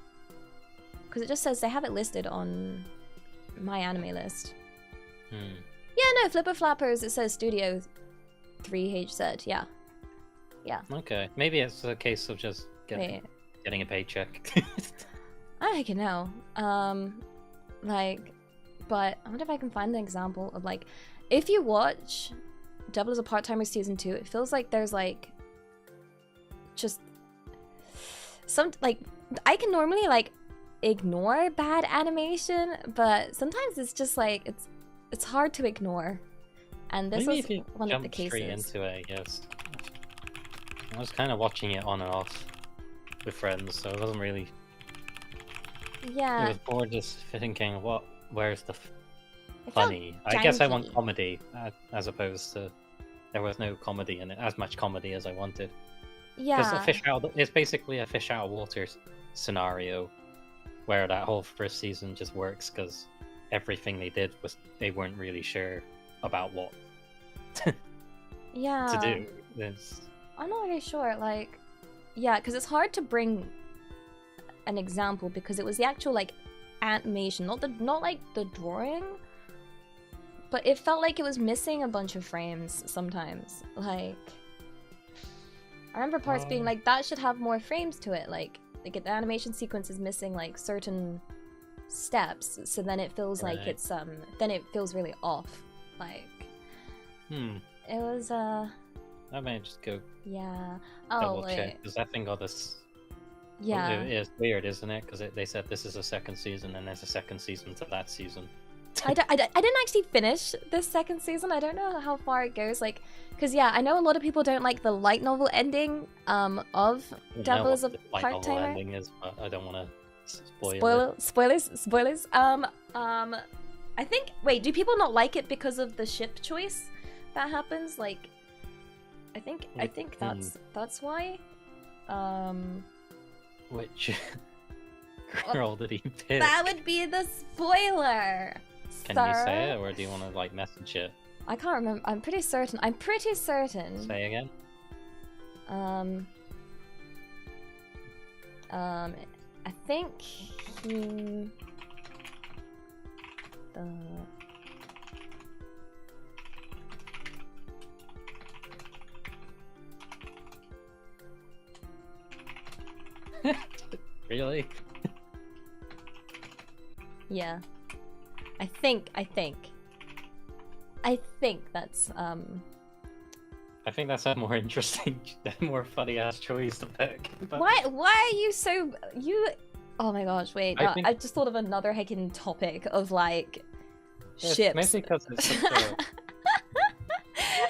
Because it just says they have it listed on my anime list. Hmm. Yeah, no, Flipper Flappers, it says Studio 3HZ, yeah. Yeah. Okay, maybe it's a case of just Wait. getting a paycheck. I can know. Like, but I wonder if I can find an example of, like, if you watch Devil is a Part-Timer Season 2, it feels like there's, like, just some, like, I can normally, like, ignore bad animation, but sometimes it's just, like, it's hard to ignore. And this Maybe was if you one of the jump straight cases. into it, yes. I was kind of watching it on and off with friends, so it wasn't really. It Yeah. was more just thinking, where's the it felt funny? I guess I want janky. comedy, as opposed to there was no comedy in it, as much comedy as I wanted. Yeah. It's basically a fish out of water scenario, where that whole first season just works because everything they did was they weren't really sure about what Yeah. to do. It's, I'm not really sure, like, yeah, because it's hard to bring an example because it was the actual, like, animation, not like the drawing, but it felt like it was missing a bunch of frames sometimes. Like, I remember parts being like, that should have more frames to it, like the animation sequence is missing, like, certain steps, so then it feels like Right. it's, then it feels really off. Like, it was, I might just go yeah. Oh, double wait. check because that thing got this. Yeah. It is weird, isn't it? Because they said this is a second season, and there's a second season to that season. I didn't actually finish this second season. I don't know how far it goes. Like, because, yeah, I know a lot of people don't like the light novel ending of I don't Devil know is a what the final Part-Timer. ending is, but I don't want to spoil it. Spoilers. I think, wait, do people not like it because of the ship choice that happens? Like, I think that's why. Which girl did he pick? That would be the spoiler. Can you say sir. it, or do you want to like message it? I can't remember. I'm pretty certain. Say again. I think he. Really? Yeah. I think that's I think that's a more interesting, more funny ass choice to pick. But why are you so you oh my gosh, wait, I no, think- I just thought of another heckin' topic of like It's ships. mostly because it's such a...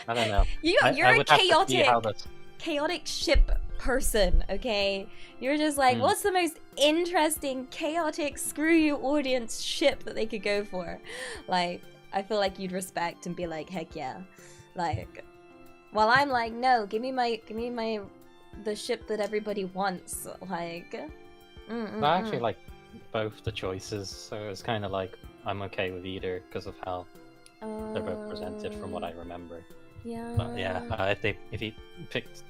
I don't know. You're I a would have to see how chaotic ship person, okay? You're just like, what's the most interesting, chaotic, screw you audience ship that they could go for? Like, I feel like you'd respect and be like, heck yeah. Like, while I'm like, no, give me the ship that everybody wants. Like, I actually like both the choices, so it's kind of like I'm okay with either because of how they're both presented from what I remember. Yeah. But yeah, if he picked,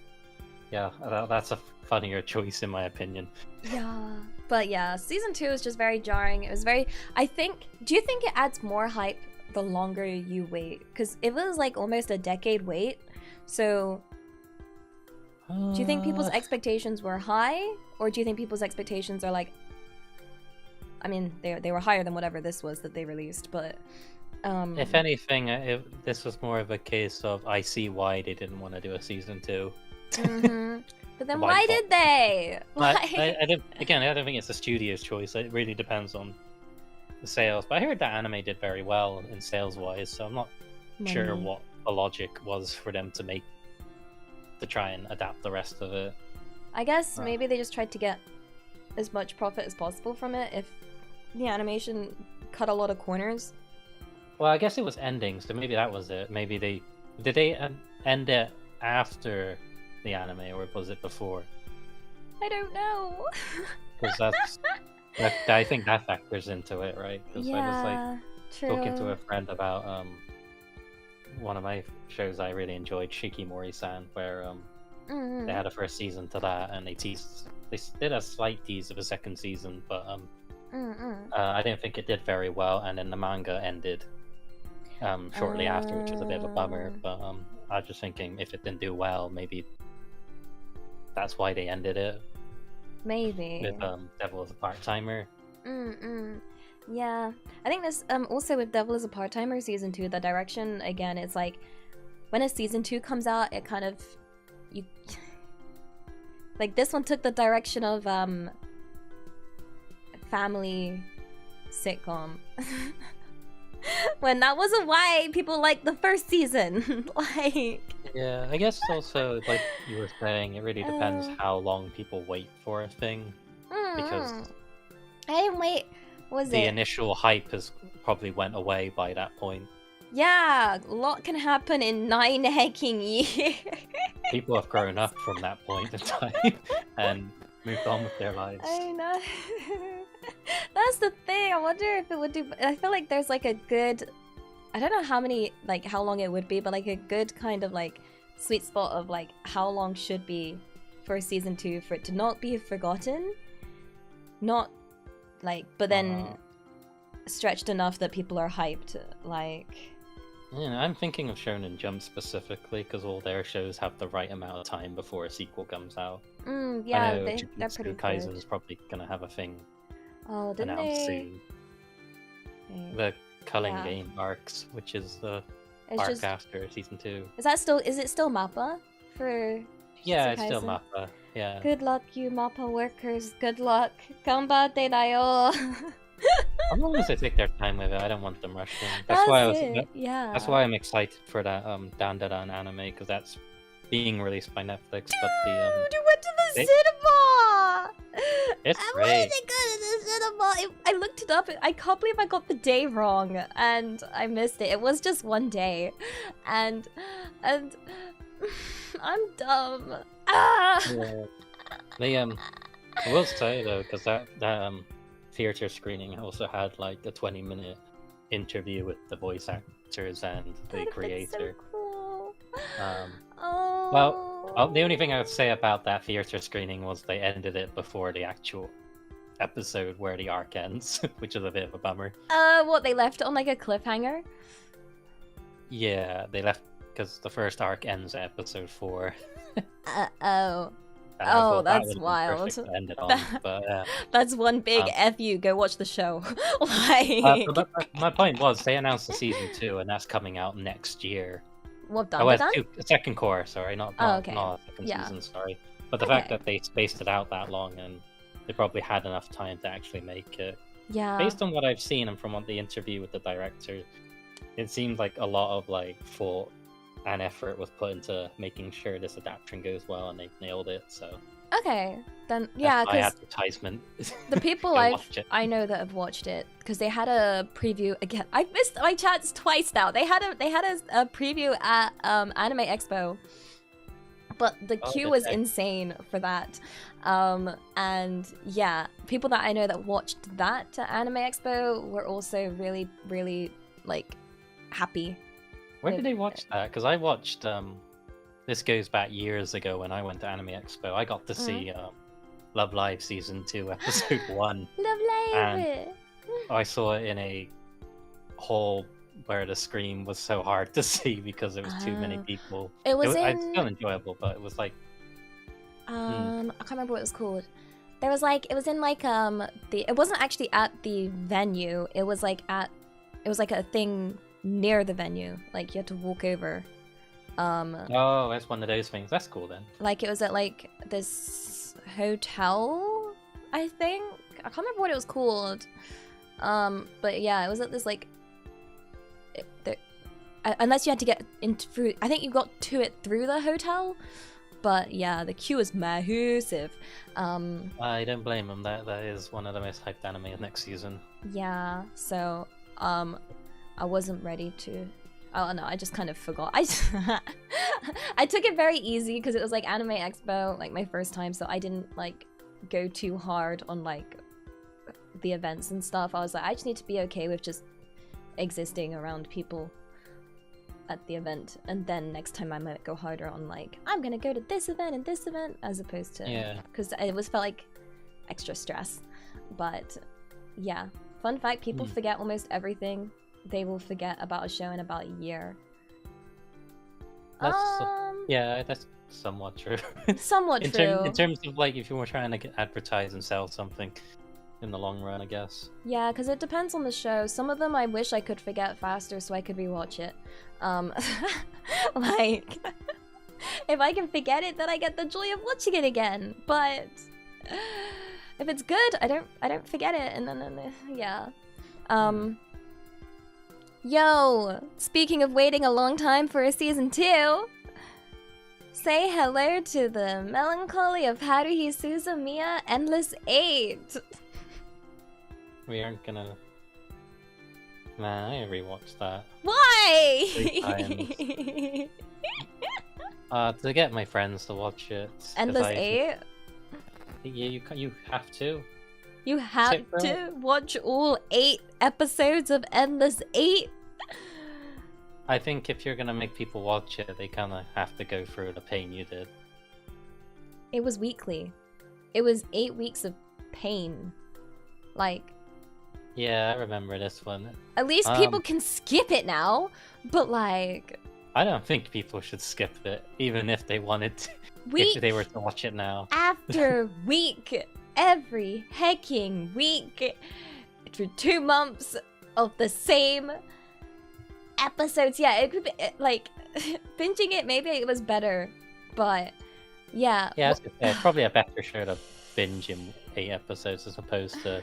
yeah, that's a funnier choice in my opinion. Yeah, but yeah, season 2 is just very jarring. It was very. Do you think it adds more hype the longer you wait? Because it was like almost a decade wait. So, do you think people's expectations were high, or do you think people's expectations are like? I mean, they were higher than whatever this was that they released, but. If anything, this was more of a case of I see why they didn't want to do a season 2. But then why did they? I don't think it's the studio's choice. It really depends on the sales. But I heard that anime did very well in sales-wise, so I'm not sure what the logic was for them to try and adapt the rest of it. I guess maybe they just tried to get as much profit as possible from it if the animation cut a lot of corners. Well, I guess it was ending, so maybe that was it. Maybe did they end it after the anime, or was it before? I don't know. Because I think that factors into it, right? Because I was like talking to a friend about one of my shows I really enjoyed, Shikimori-san, where they had a first season to that, and they did a slight tease of a second season, but I didn't think it did very well, and then the manga ended shortly after, which was a bit of a bummer. But I was just thinking, if it didn't do well, maybe that's why they ended it. Maybe. With Devil as a Part-Timer. Yeah. I think this also with Devil as a Part-Timer season 2, the direction again, it's like when a season 2 comes out, it kind of like this one took the direction of family sitcom. When that wasn't why people liked the first season. Like, yeah, I guess also, like you were saying, it really depends how long people wait for a thing. Because I didn't wait. The initial hype has probably went away by that point. Yeah, a lot can happen in 9 hecking years. People have grown up from that point in time and moved on with their lives. I know. That's the thing. I wonder if it would do. I feel like there's like a good. I don't know how long it would be, but like a good kind of like sweet spot of like how long should be for season 2 for it to not be forgotten, not like, but then stretched enough that people are hyped. Like, yeah, I'm thinking of Shonen Jump specifically because all their shows have the right amount of time before a sequel comes out. Yeah, I know they're pretty Kaisen good. is probably gonna have a thing didn't announced they? soon. The Culling Game arcs, which is the arc after season 2. Is it still Mappa for? Yeah, it's still Mappa. Yeah. Good luck, you Mappa workers. Good luck. Ganbatte da yo. As long as they take their time with it, I don't want them rushing. That's why I'm excited for that Dandadan anime, because that's being released by Netflix. But you went to the cinema. It's great. Why did they go to the cinema? I looked it up. I can't believe I got the day wrong, and I missed it. It was just one day, and I'm dumb. Yeah. They I will say though, because that theater screening also had like a 20-minute interview with the voice actors and the creator. So cool. Well, the only thing I would say about that theater screening was they ended it before the actual episode where the arc ends, which is a bit of a bummer. What, they left it on like a cliffhanger? Yeah, they left because the first arc ends at episode 4. That's wild. That's one big F you, go watch the show. Like... my point was, they announced the season 2, and that's coming out next year. What, done? Second core, sorry, not a second season, sorry. But the fact that they spaced it out that long, and they probably had enough time to actually make it. Yeah. based on what I've seen and from what the interview with the director, it seemed like a lot of like thought and effort was put into making sure this adaptation goes well, and they've nailed it. So Okay, then yeah, that's my because advertisement. the people Go watch it. I know that have watched it, because they had a preview again. I've missed my chats twice now. They had a preview at Anime Expo, but the queue was insane for that. And yeah, people that I know that watched that at Anime Expo were also really, really like happy. Where did they watch that? Because I watched. This goes back years ago when I went to Anime Expo. I got to see Love Live Season 2, Episode 1. Love Live! And I saw it in a hall where the screen was so hard to see because there was too many people. It was It's still enjoyable, but it was like... I can't remember what it was called. There was like... It was in like, It wasn't actually at the venue. It was like a thing near the venue. Like, you had to walk over. Oh, that's one of those things. That's cool then. Like it was at like this hotel, I think. I can't remember what it was called. But yeah, it was at this like. Unless you had to get into through, I think you got to it through the hotel. But yeah, the queue is massive. I don't blame them. That is one of the most hyped anime of next season. Yeah. So I wasn't ready to. Oh no, I just kind of forgot. I took it very easy because it was like Anime Expo, like my first time, so I didn't like go too hard on like the events and stuff. I was like, I just need to be okay with just existing around people at the event, and then next time I might go harder on like I'm gonna go to this event and this event, as opposed to because it felt like extra stress. But yeah, fun fact: people forget almost everything. They will forget about a show in about a year. Yeah, that's somewhat true. Somewhat true. In terms of like if you were trying to advertise and sell something in the long run, I guess. Yeah, because it depends on the show. Some of them I wish I could forget faster so I could rewatch it. Like, if I can forget it, then I get the joy of watching it again. But if it's good, I don't forget it, and then yeah. Yo, speaking of waiting a long time for a season 2, say hello to the melancholy of Haruhi Suzumiya Endless 8. We aren't gonna... Nah, I rewatched that. Why? 3 times. To get my friends to watch it. Endless 8? Yeah, you have to. You have to watch all 8 episodes of Endless 8? I think if you're gonna make people watch it, they kind of have to go through the pain you did. It was weekly. It was 8 weeks of pain. Like... Yeah, I remember this one. At least people can skip it now, but like... I don't think people should skip it, even if they wanted to. If they were to watch it now. After week, every hecking week, for 2 months of the same episodes. Yeah, it could be like binging it. Maybe it was better, but yeah. Yeah, it's probably a better show to binge in 8 episodes as opposed to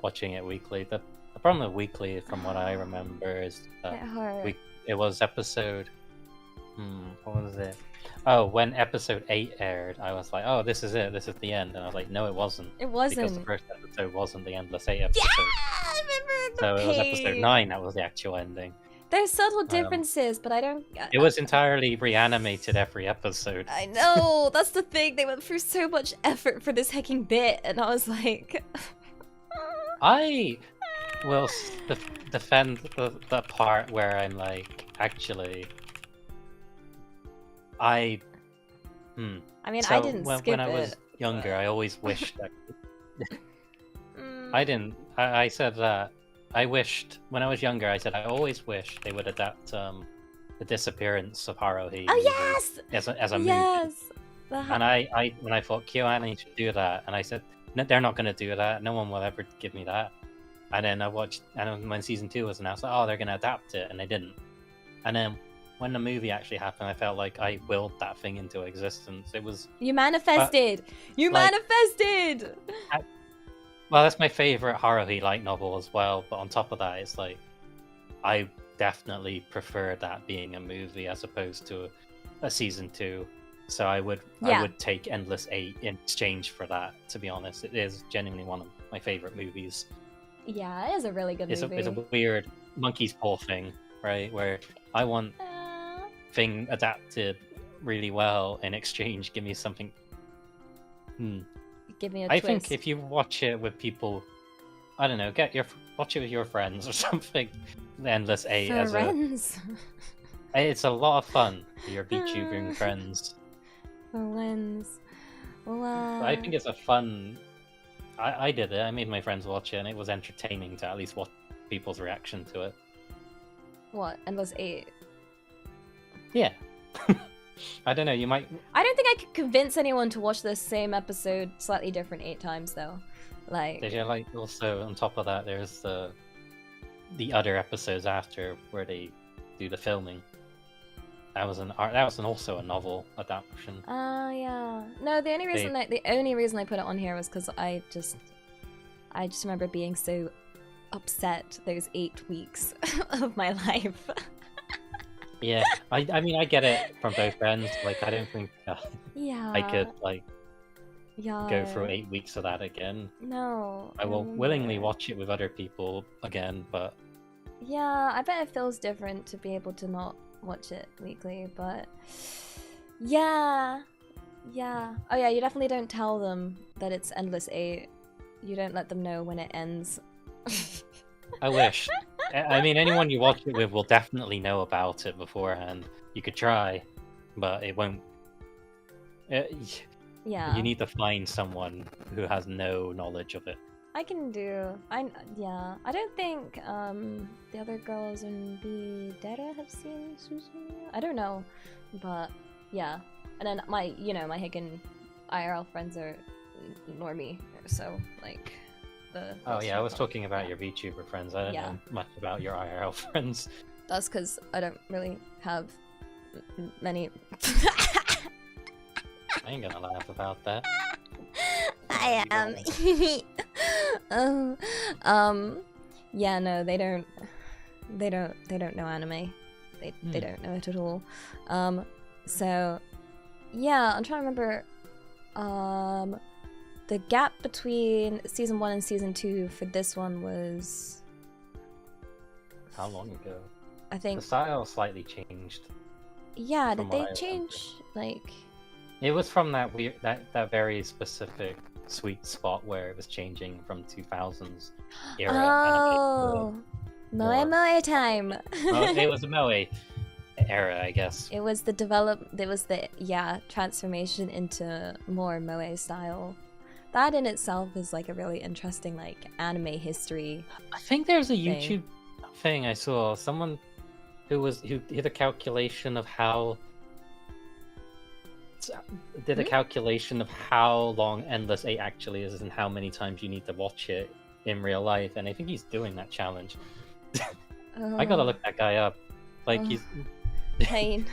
watching it weekly. The problem with weekly, from what I remember, is it was episode. What was it? Oh, when episode 8 aired, I was like, "Oh, this is it. This is the end." And I was like, "No, it wasn't. It wasn't because the first episode wasn't the Endless 8 episode. Yeah, I remember the So pain. it was episode 9 that was the actual ending. There's subtle differences, but I don't. It was entirely reanimated every episode. I know, that's the thing. They went through so much effort for this hecking bit, and I was like, I will defend the part where I'm like, actually, I mean, I didn't skip when I was younger, I always wished that... I didn't. I said that I wished when I was younger. I said I always wished they would adapt the disappearance of Haruhi. Oh yes, as a movie. Yes. And I when I thought KyoAni should do that, and I said no, they're not going to do that. No one will ever give me that. And then I watched, and when season 2 was announced, like, oh, they're going to adapt it, and they didn't. And then when the movie actually happened, I felt like I willed that thing into existence. It was you manifested. You like, manifested. Well, that's my favorite Haruhi light novel as well. But on top of that, it's like I definitely prefer that being a movie as opposed to a season 2. So I would take Endless 8 in exchange for that. To be honest, it is genuinely one of my favorite movies. Yeah, it is a really good movie. It's a weird monkey's paw thing, right? Where I want thing adapted really well in exchange. Give me something. Give me a I twist. think if you watch it with people, I don't know, watch it with your friends or something. Endless 8 friends. It's a lot of fun for your VTubing friends. Friends. Wow. I think it's a fun. I did it. I made my friends watch it, and it was entertaining to at least watch people's reaction to it. What? Endless 8? Yeah. I don't know. You might. I don't think I could convince anyone to watch the same episode slightly different 8 times, though. Like. Yeah, like also on top of that, there's the other episodes after where they do the filming. That was also a novel adaptation. Yeah. No, the only reason I put it on here was because I just remember being so upset those 8 weeks of my life. Yeah, I mean I get it from both ends. Like I don't think I could go through 8 weeks of that again. No. I will willingly watch it with other people again, but yeah, I bet it feels different to be able to not watch it weekly, but yeah. Oh yeah, you definitely don't tell them that it's Endless 8. You don't let them know when it ends. I wish. I mean, anyone you watch it with will definitely know about it beforehand. You could try, but it won't. Yeah. You need to find someone who has no knowledge of it. I can do. I don't think the other girls in V-Dere have seen Suzumiya. I don't know, but yeah. And then my Hicken IRL friends are normie, so like the. Oh yeah, I was talking about your VTuber friends. I don't know much about your IRL friends. That's because I don't really have many. I ain't gonna laugh about that. I am. Yeah, no, they don't know anime. They don't know it at all. So yeah, I'm trying to remember the gap between season 1 and season 2 for this one was how long ago? I think the style slightly changed. Yeah, did they change like it was from that weird that very specific sweet spot where it was changing from 2000s era. Oh, Moe time. It was a Moe era, I guess. It was the transformation into more Moe style. That in itself is like a really interesting like anime history. I think there's a YouTube thing I saw. Someone who did a calculation of how long Endless 8 actually is and how many times you need to watch it in real life, and I think he's doing that challenge. I gotta look that guy up. Like he's pain.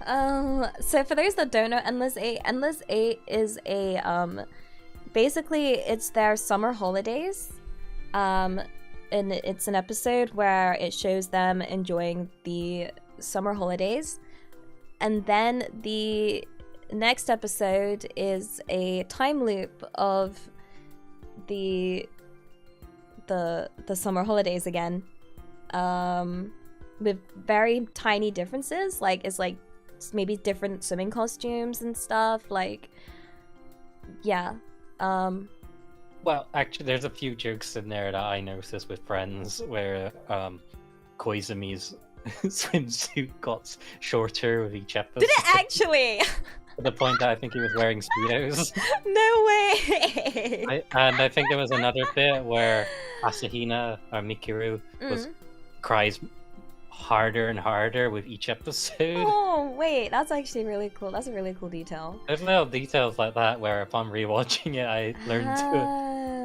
So for those that don't know, Endless 8 is a basically it's their summer holidays. And it's an episode where it shows them enjoying the summer holidays, and then the next episode is a time loop of the summer holidays again, with very tiny differences. Like it's like maybe different swimming costumes and stuff. Like yeah. Well, actually, there's a few jokes in there that I noticed with friends where Koizumi's swimsuit got shorter with each episode. Did it actually? To the point that I think he was wearing Speedos. No way! And I think there was another bit where Asahina, or Mikiru, cries harder and harder with each episode. Oh, wait, that's actually really cool. That's a really cool detail. There's little details like that where upon rewatching it, I learned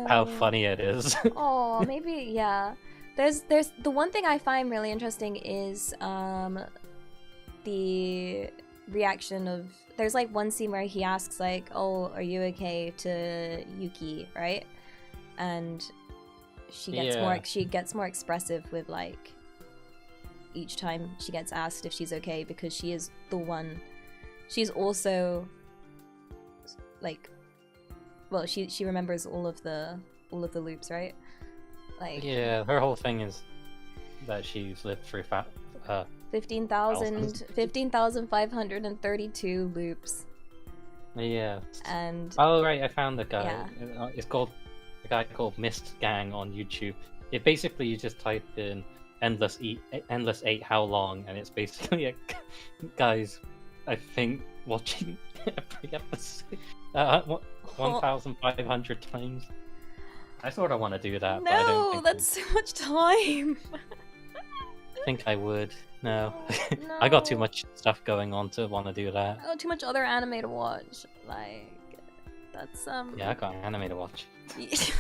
how funny it is. Oh, maybe, yeah. There's the one thing I find really interesting is the reaction of, there's like one scene where he asks like, oh, are you okay, to Yuki, right? and she gets more expressive with like each time she gets asked if she's okay, because she is the one. She's also like, well, she remembers all of the loops, right? Like, yeah, her whole thing is that she's lived through 15,532 loops. Yeah. And oh right, I found the guy. Yeah. It's called a guy called Mist Gang on YouTube. It basically, you just type in endless 8 how long, and it's basically guys, I think, watching every episode 1,500 times. I sort of want to do that. No, but I don't think that's so much time. I think I would. No. No. I got too much stuff going on to want to do that. Oh, too much other anime to watch. Like, that's Yeah, I got an anime to watch. Yuki's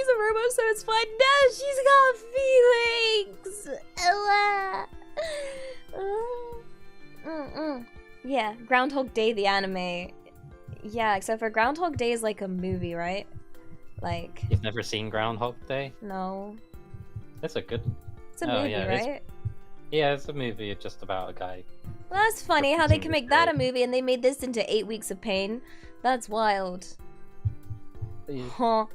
a robot, so it's fine. No, she's got feelings. Yeah, Groundhog Day, the anime. Yeah, except for Groundhog Day is like a movie, right? Like, You've never seen Groundhog Day? no, That's a good. it's a Oh, movie, yeah, right? Yeah, it's a movie just about a guy. Well, that's funny how they Repeating can the make that a story. movie and they made this into 8 weeks of pain. That's wild. Huh.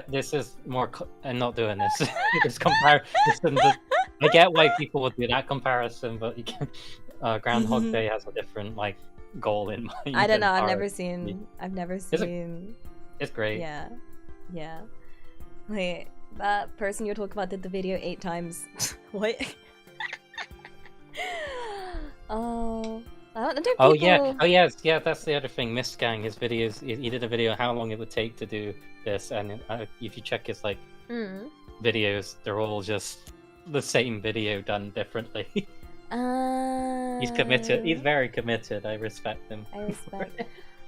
This is more. I'm not doing this. This comparison. I get why people would do that comparison, but you can. Groundhog Day has a different like goal in mind. I don't know. and I've never art. seen. It's great. Yeah, yeah. Wait, that person you're talking about did the video 8 times. What? Oh, don't people... Oh yeah. Oh yes. Yeah. That's the other thing. Mist Gang. His videos. He did a video on how long it would take to do this, and if you check his like Mm. videos, they're all just the same video done differently. He's committed. He's very committed. I respect him. I respect.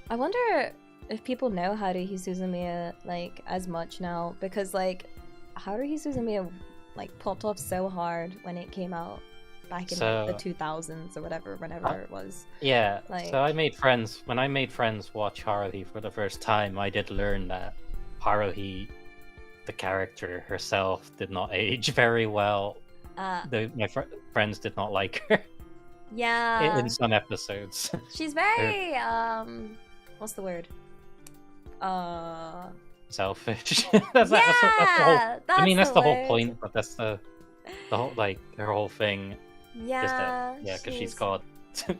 I wonder if people know Haruhi Suzumiya like as much now, because like Haruhi Suzumiya like popped off so hard when it came out back in like, the 2000s or whenever it was. Yeah. Like- So I made friends. When I made friends watch Haruhi for the first time, I did learn that Haruhi, the character herself, did not age very well. My friends did not like her Yeah, in some episodes. she's very what's the word? Selfish. that's the whole. I mean, that's the whole word. point. But that's the whole like her whole thing. Yeah, Is that, yeah, because she's God,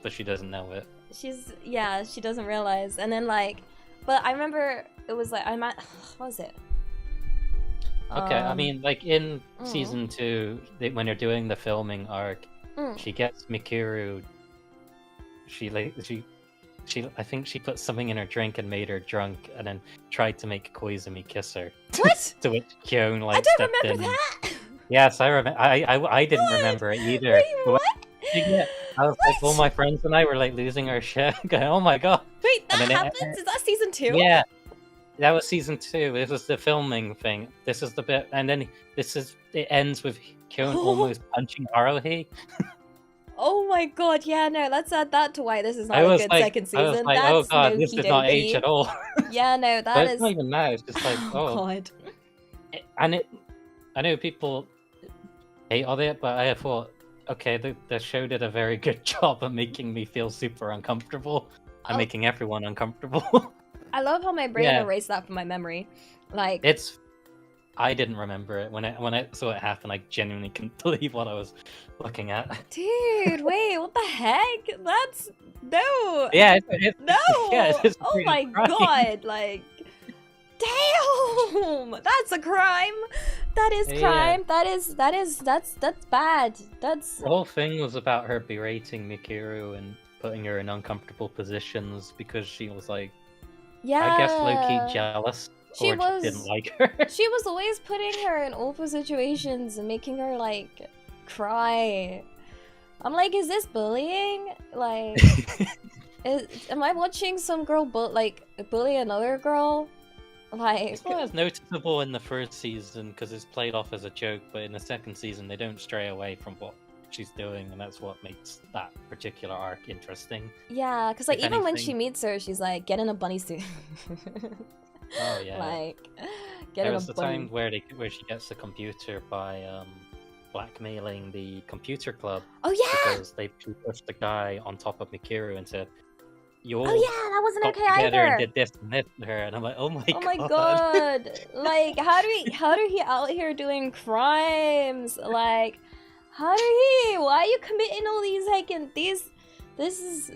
but she doesn't know it. She doesn't realize. And then like, but I remember it was like what was it? Okay, I mean, like in mm. season 2, when they're doing the filming arc, Mm. she gets Mikuru. I think she put something in her drink and made her drunk, and then tried to make Koizumi kiss her. What? To which Kyon like I don't stepped remember in. that. Yes, I remember. I didn't What? remember it either. Wait, But what? yeah, I was like, all What? my friends and I were like losing our shit. Going, oh my god. Wait, And that then happens? Is that season 2? Yeah, that was season 2. This was the filming thing. This is the bit, and then it ends with Kyon almost punching Haruhi. Oh my god, yeah, no, let's add that to why this is not I a was good like, second season. I was like, That's oh god, this Loki did not age Doki. at all. Yeah, no, But that it's is. not even now. It's just like, oh, god. and I know people hate on it, but I thought, okay, the show did a very good job of making me feel super uncomfortable and Oh. making everyone uncomfortable. I love how my brain Yeah. erased that from my memory. Like, I didn't remember it when I saw it happen. I genuinely couldn't believe what I was looking at. dude, wait, what the heck? That's no. Yeah, No. yeah, it's Oh pretty my crying. god, like, damn, that's a crime. That is Yeah. crime. That's bad. That's The whole thing was about her berating Mikuru and putting her in uncomfortable positions because she was like, yeah. I guess low-key jealous. She Or just didn't was- like her. She was always putting her in awful situations and making her like cry. I'm like, is this bullying? Like, am I watching some girl bully another girl? Like, It's not as noticeable in the first season because it's played off as a joke, but in the second season they don't stray away from what she's doing, and that's what makes that particular arc interesting. yeah, because like If even when anything. she meets her, she's like, get in a bunny suit. Oh yeah. Like, There getting a was the bunny. time where she gets the computer by blackmailing the computer club Oh yeah! because they pushed the guy on top of Mikiru and said, "You Oh all yeah, that wasn't got okay together and either. did this and this to her," and I'm like, "Oh my Oh my god!" god! Like, how do he out here doing crimes? Like, how do he? Why are you committing all these this is,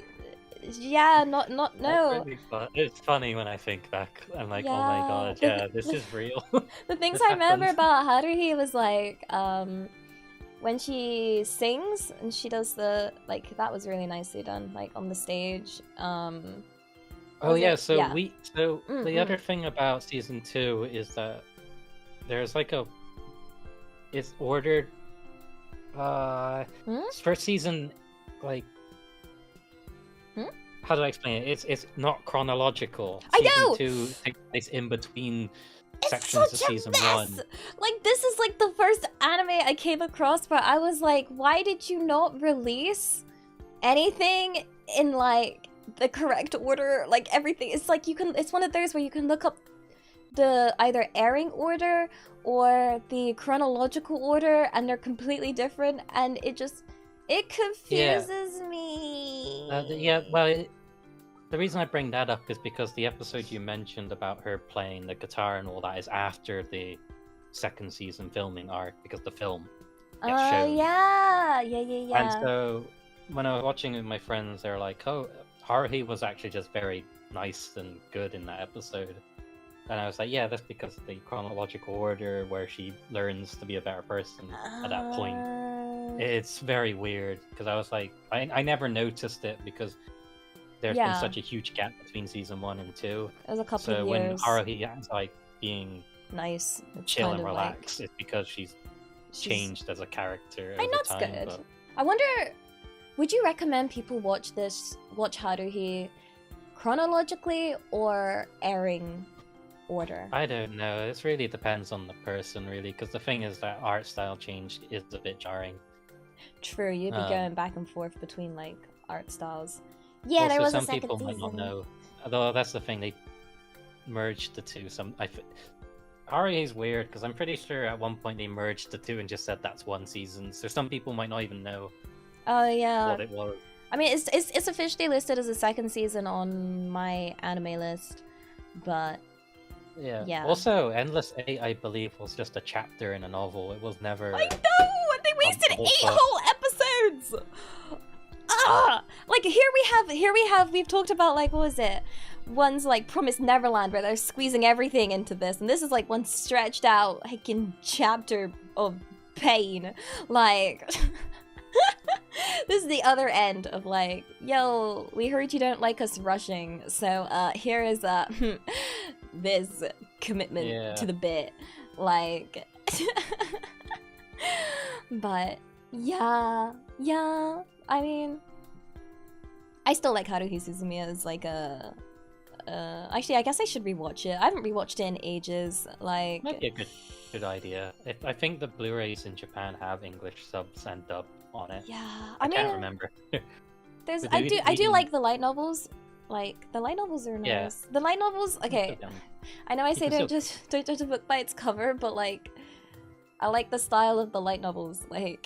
yeah, not That's no. really fun. It's funny when I think back. I'm like, oh my Yeah, god, yeah, this is real. the things This I remember happened. about Haruhi was like, when she sings and she does the, like, that was really nicely done, like on the stage. Oh Was yeah, it? so Yeah. the other thing about season 2 is that there's like it's ordered Hmm? for season, like, Hmm? how do I explain it? It's not chronological. I Season know! 2 takes place in between It's sections of such a season mess! 1. Like, this is like the first anime I came across where I was like, why did you not release anything in like the correct order? Like, everything. It's like it's one of those where you can look up the either airing order or the chronological order and they're completely different, and it confuses me. The reason I bring that up is because the episode you mentioned about her playing the guitar and all that is after the second season filming arc, because the film gets shown. Yeah. And so when I was watching it with my friends, they were like, "Oh, Haruhi was actually just very nice and good in that episode." And I was like, "Yeah, that's because of the chronological order where she learns to be a better person at that point." It's very weird because I was like, I never noticed it because there's been such a huge gap between season 1 and 2. It was a couple So of when years. Haruhi is like being Nice, it's chill kind and of relaxed, like, it's because she's changed as a character I mean, over that's time. good. But I wonder, would you recommend people watch Haruhi chronologically or airing order? I don't know. It really depends on the person, really, because the thing is that art style change is a bit jarring. True, you'd be going back and forth between like art styles. Yeah, there was some a second people season. might not know. Although that's the thing, they merged the two. Haruhi is weird because I'm pretty sure at one point they merged the two and just said that's one season. So some people might not even know. Oh yeah. What it was. I mean, it's officially listed as a second season on my anime list, but yeah. Also, Endless 8, I believe, was just a chapter in a novel. It was never. I know! They wasted 8 whole episodes! Like, we've talked about, like, what was it? One's like Promised Neverland, where they're squeezing everything into this, and this is like one stretched out, like, in chapter of pain. Like, this is the other end of like, yo, we heard you don't like us rushing, so here is this commitment to the bit, like. But yeah, I mean, I still like Haruhi Suzumiya as like a actually, I guess I should rewatch it. I haven't rewatched it in ages. Like, might be a good idea. I think the Blu-rays in Japan have English subs and dub on it. Yeah, I can't remember. I do like the light novels. Like, the light novels are nice. Yeah. The light novels, okay. I know I say don't judge a book by its cover, but like, I like the style of the light novels. Like,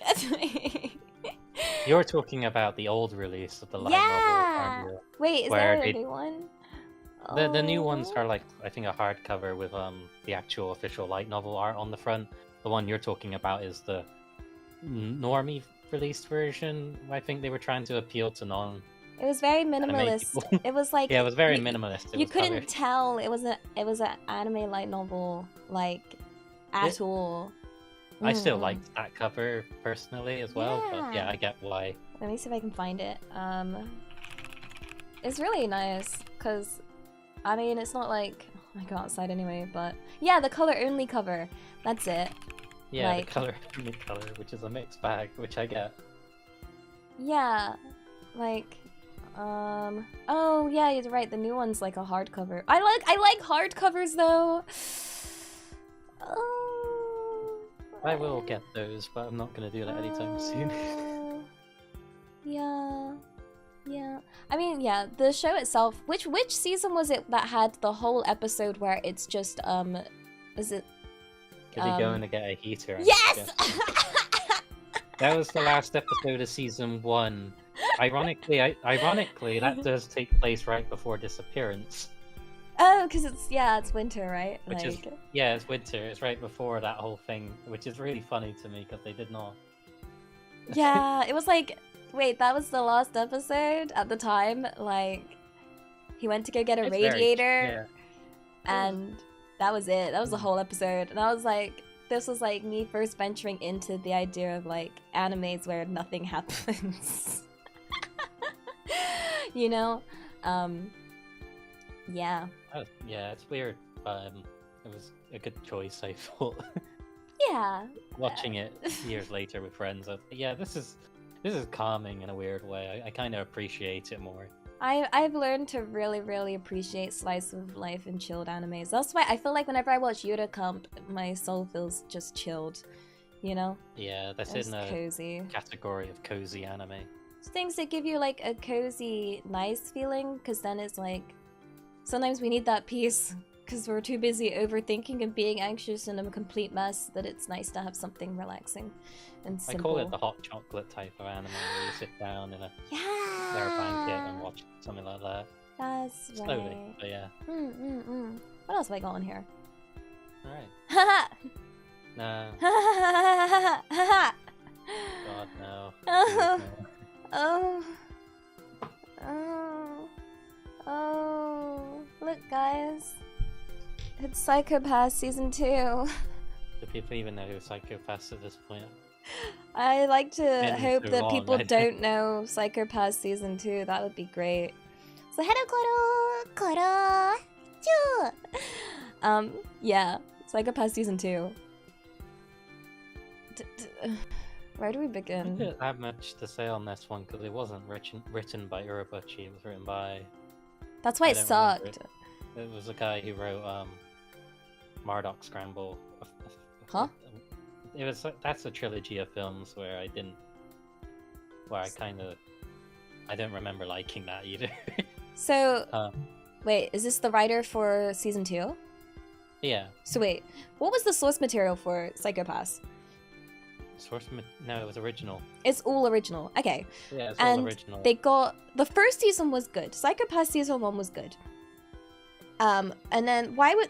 you're talking about the old release of the light novel, aren't you? Wait, is there a new one? The new ones are like, I think, a hardcover with the actual official light novel art on the front. The one you're talking about is the normie released version. I think they were trying to appeal to non. It was very minimalist. It was like, yeah, it was very minimalist. You couldn't tell it was an anime light novel, like, at all. I still liked that cover personally as well, but yeah, I get why. Let me see if I can find it. It's really nice because, I mean, it's not like, I go outside anyway, but yeah, the color only cover. That's it. Yeah, like, the color only color, which is a mixed bag, which I get. Yeah, like, oh yeah, you're right. The new one's like a hardcover. I like hardcovers though. I will get those, but I'm not gonna do that anytime soon. Yeah. Yeah, I mean, yeah, the show itself. Which season was it that had the whole episode where it's just is it? Is he going to get a heater? and Yes. That was the last episode of season 1. Ironically, that does take place right before disappearance. Oh, because it's winter, right? Which is it's winter. It's right before that whole thing, which is really funny to me because they did not. Yeah, it was like, wait, that was the last episode at the time. Like, he went to go get a radiator, and that was it. That was the whole episode, and I was like, this was like me first venturing into the idea of like animes where nothing happens. You know? Yeah. Yeah, it's weird, but it was a good choice, I thought. Yeah. Watching it years later with friends, yeah, this is calming in a weird way. I kind of appreciate it more. I've learned to really, really appreciate slice of life and chilled animes. That's why I feel like whenever I watch Yura Camp, my soul feels just chilled, you know? Yeah, that's it's in the cozy category of cozy anime. Things that give you like a cozy, nice feeling, because then it's like sometimes we need that peace because we're too busy overthinking and being anxious and a complete mess that it's nice to have something relaxing and simple. I call it the hot chocolate type of anime where you sit down in a blanket and watch something like that. That's slowly, right. but yeah. What else have I got on here? Alright. No. God, no. Oh. Please, no. Oh, look guys. It's Psycho-Pass Season 2. Do people even know who Psycho-Pass at this point? I like to hope so that long, people I don't know Psycho-Pass Season 2. That would be great. So hello Koro! Choo! Yeah. Psycho-Pass Season 2. Where do we I begin? didn't have much to say on this one because it wasn't written by Urabuchi. It was written by... That's why I it don't remember sucked. It was a guy who wrote Marduk Scramble. Huh? It was that's a trilogy of films where I don't remember liking that either. So, wait, is this the writer for Season 2? Yeah. So wait, what was the source material for Psycho-Pass? No, it was original. It's all original. Okay. Yeah, it's and all original. They got the first season was good. Psycho-Pass Season 1 was good. And then why would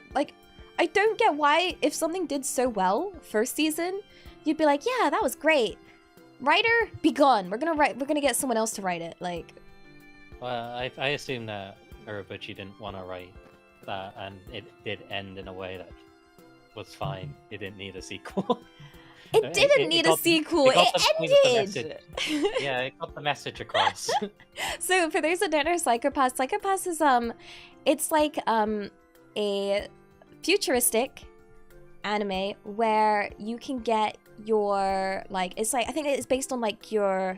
I don't get why if something did so well first season, you'd be like, yeah, that was great. Writer, be gone. We're gonna get someone else to write it. Like, well, I assume that Urabuchi didn't want to write that, and it did end in a way that was fine. It didn't need a sequel. It didn't need a sequel. It ended. Yeah, it got the message across. So for those that don't know Psycho-Pass is it's like a futuristic anime where you can get your I think it's based on like your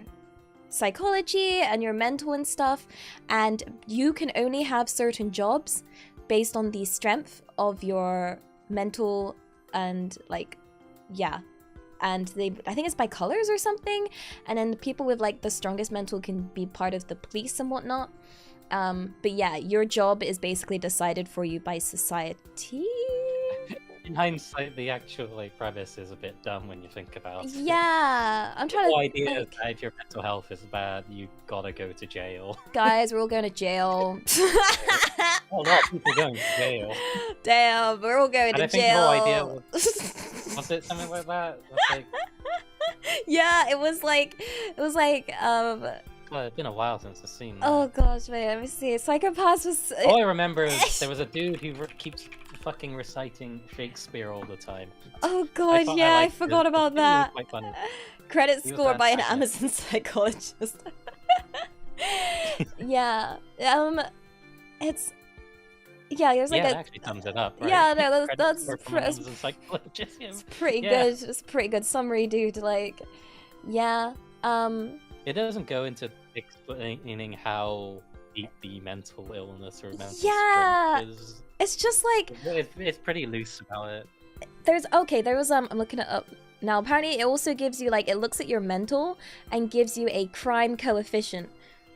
psychology and your mental and stuff, and you can only have certain jobs based on the strength of your mental and and I think it's by colors or something, and then the people with like the strongest mental can be part of the police and whatnot. But yeah, your job is basically decided for you by society. In hindsight, the actual premise is a bit dumb when you think about it. Yeah, I'm trying the to idea is that if your mental health is bad, you gotta go to jail. Guys, we're all going to jail. A lot of people going to jail. Damn, we're all going to jail. I think the whole idea was it something like that? Yeah, it was like Well, it's been a while since I've seen that. oh gosh, wait, let me see. Psycho-Pass was. All I remember is there was a dude who keeps fucking reciting Shakespeare all the time. Oh god, I forgot about that. Quite funny. Credit score by an fantastic. Amazon psychologist. Yeah, it's there's like yeah, a it actually sums it up, right? yeah, no, Credit that's score from Amazon psychologist. it's pretty good. It's a pretty good summary, dude. Like, yeah, It doesn't go into explaining how deep the mental illness or mental Yeah. strength is. it's just like It's pretty loose about it. there was I'm looking it up now. Apparently, it also gives you it looks at your mental and gives you a crime coefficient,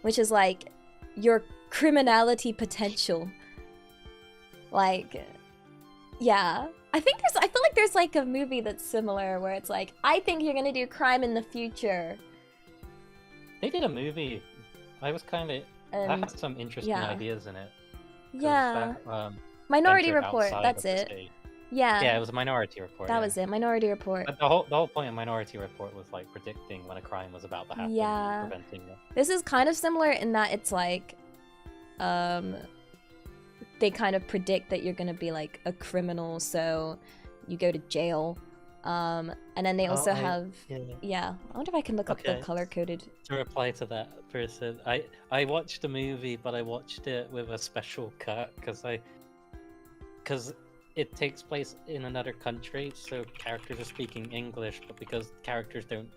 which is like your criminality potential. Like, yeah. I feel like there's like a movie that's similar where it's like, I think you're gonna do crime in the future. They did a movie. I was kind of. That had some interesting ideas in it. Yeah. That, Minority ventured Report, outside that's of the it. state. Yeah. Yeah, it was a Minority Report. That was it, Minority Report. But the whole point of Minority Report was like predicting when a crime was about to happen and preventing it. This is kind of similar in that it's like, they kind of predict that you're gonna be like a criminal, so you go to jail. And then they also have I wonder if I can look up the color coded. To reply to that person, I watched the movie, but I watched it with a special cut because it takes place in another country, so characters are speaking English, but because characters don't,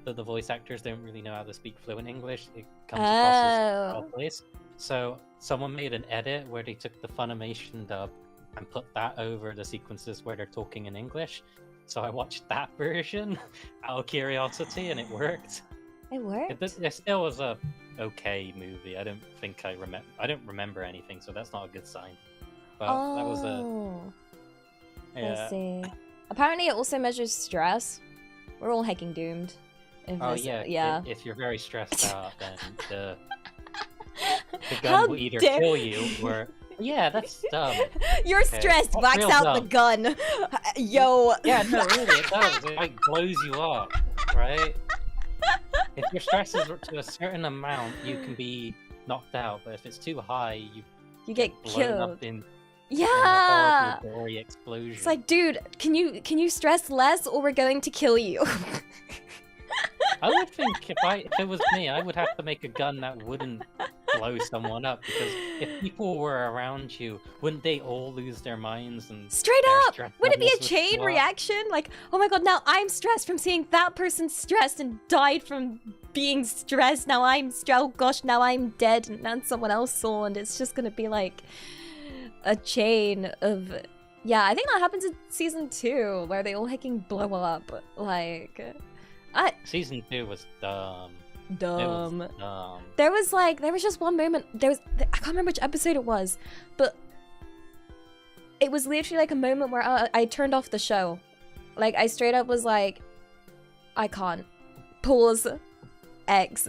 the voice actors don't really know how to speak fluent English, it comes across as out of place. So someone made an edit where they took the Funimation dub and put that over the sequences where they're talking in English. So I watched that version out of curiosity, and it worked. It worked? It still was a okay movie. I don't think I don't remember anything, so that's not a good sign. But that was I see. Apparently it also measures stress. We're all hecking doomed. If you're very stressed out, then the gun will either kill you or... Yeah, that's dumb. You're stressed, wax out dumb. The gun. Yo. Yeah, no, really, it does. It like blows you up, right? If your stress is to a certain amount, you can be knocked out, but if it's too high, you get killed. Up in a horrible, gory explosion. It's like, dude, can you stress less, or we're going to kill you? I would think if it was me, I would have to make a gun that wouldn't blow someone up, because if people were around you, wouldn't they all lose their minds and straight up? Would it be a chain reaction? Like, oh my god, now I'm stressed from seeing that person stressed and died from being stressed. Now I'm stressed. Oh gosh, now I'm dead, and then someone else saw, and it's just gonna be like a chain of. Yeah, I think that happens in season 2, where they all hecking blow up. Like. Season 2 was dumb. Dumb. It was dumb. There was just one moment. I can't remember which episode it was, but it was literally like a moment where I turned off the show. Like, I straight up was like, I can't. Pause. X.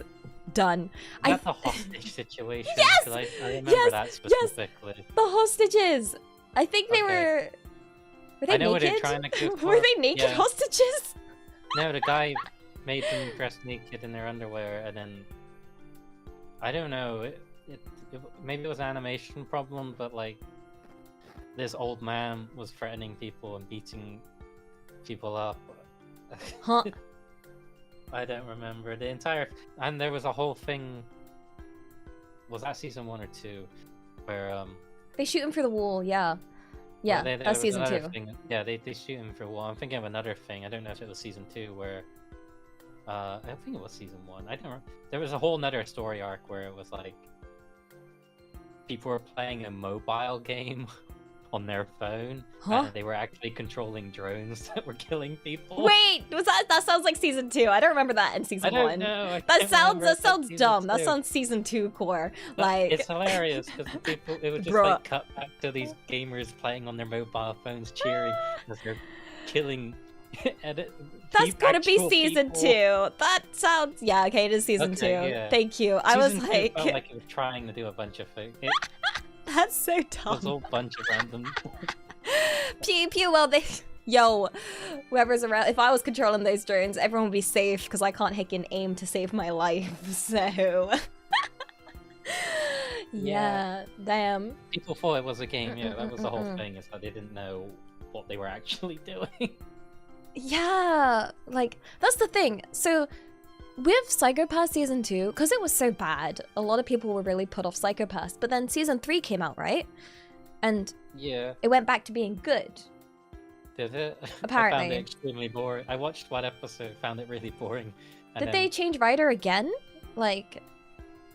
Done. That's a hostage situation. Yes! I remember that specifically. Yes! The hostages. I think they were they naked? What they're trying to go for. Were they naked hostages? No, the guy made them dress naked in their underwear, and then I don't know. Maybe it was an animation problem, but like this old man was threatening people and beating people up. Huh? I don't remember the entire. And there was a whole thing. Was that season 1 or 2, where they shoot him through the wall? Yeah. Yeah, that's season 2. Thing. Yeah, they shoot him for a while. I'm thinking of another thing. I don't know if it was season 2 where... I think it was season 1. I don't remember. There was a whole nother story arc where it was like... people were playing a mobile game on their phone. Huh? And they were actually controlling drones that were killing people. Wait! Was that sounds like season 2. I don't remember that in season 1. No, that sounds dumb. That sounds season 2 core. But like it's hilarious because people it would just like cut back to these gamers playing on their mobile phones, cheering as they're killing. That's gotta be season 2. That sounds okay. It is season 2. Yeah. Thank you. I was like, felt like it was trying to do a bunch of things. That's so dumb. It was all a bunch of random. Pew pew. Well, whoever's around. If I was controlling those drones, everyone would be safe because I can't heckin' aim to save my life. So. Yeah. Damn. People thought it was a game. Yeah, that was the whole thing. Is that they didn't know what they were actually doing. Yeah, like that's the thing. So with Psychopath season 2, because it was so bad, a lot of people were really put off Psychopath. But then season 3 came out, right? And it went back to being good. Did it? Apparently. I found it extremely boring. I watched one episode, found it really boring. Did they change writer again? Like,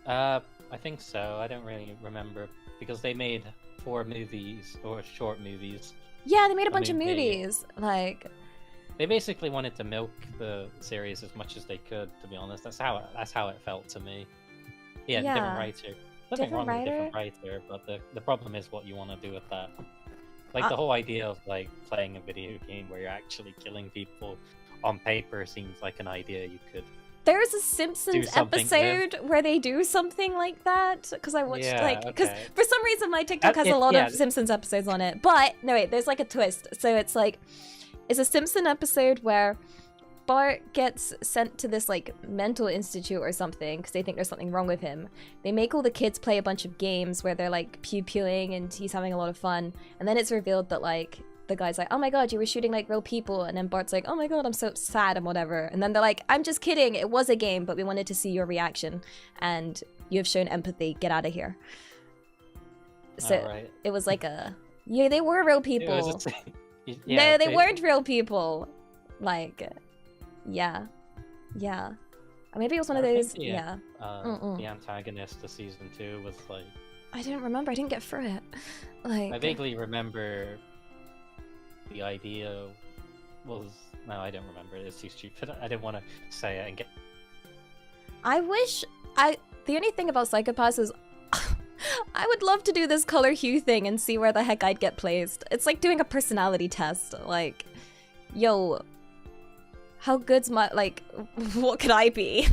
I think so. I don't really remember because they made 4 movies or short movies. Yeah, they made a bunch of movies. Like. They basically wanted to milk the series as much as they could, to be honest. That's how it felt to me. Yeah, Yeah. different writer. Nothing Different wrong with different writer, but the problem is what you want to do with that. Like the whole idea of like playing a video game where you're actually killing people on paper seems like an idea you could. There's a Simpsons something with. episode where they do something like that because I watched because okay. for some reason my TikTok has a lot of Simpsons episodes on it. But no, wait, there's like a twist. So it's like it's a Simpson episode where Bart gets sent to this like mental institute or something because they think there's something wrong with him. They make all the kids play a bunch of games where they're like pew-pewing and he's having a lot of fun. And then it's revealed that like the guy's like, oh my god, you were shooting like real people. And then Bart's like, oh my god, I'm so sad and whatever. And then they're like, I'm just kidding. It was a game, but we wanted to see your reaction. And you have shown empathy. Get out of here. So it was like yeah, they were real people. No, they weren't real people. Like, yeah. Or maybe it was one of those, the antagonist of season 2 was like... I didn't remember. I didn't get through it. Like, I vaguely remember the idea was... No, I don't remember. It's too stupid. I didn't want to say it and get... I wish... The only thing about Psychopaths is... I would love to do this color hue thing and see where the heck I'd get placed. It's like doing a personality test. Like, yo... How good's my, like, what could I be?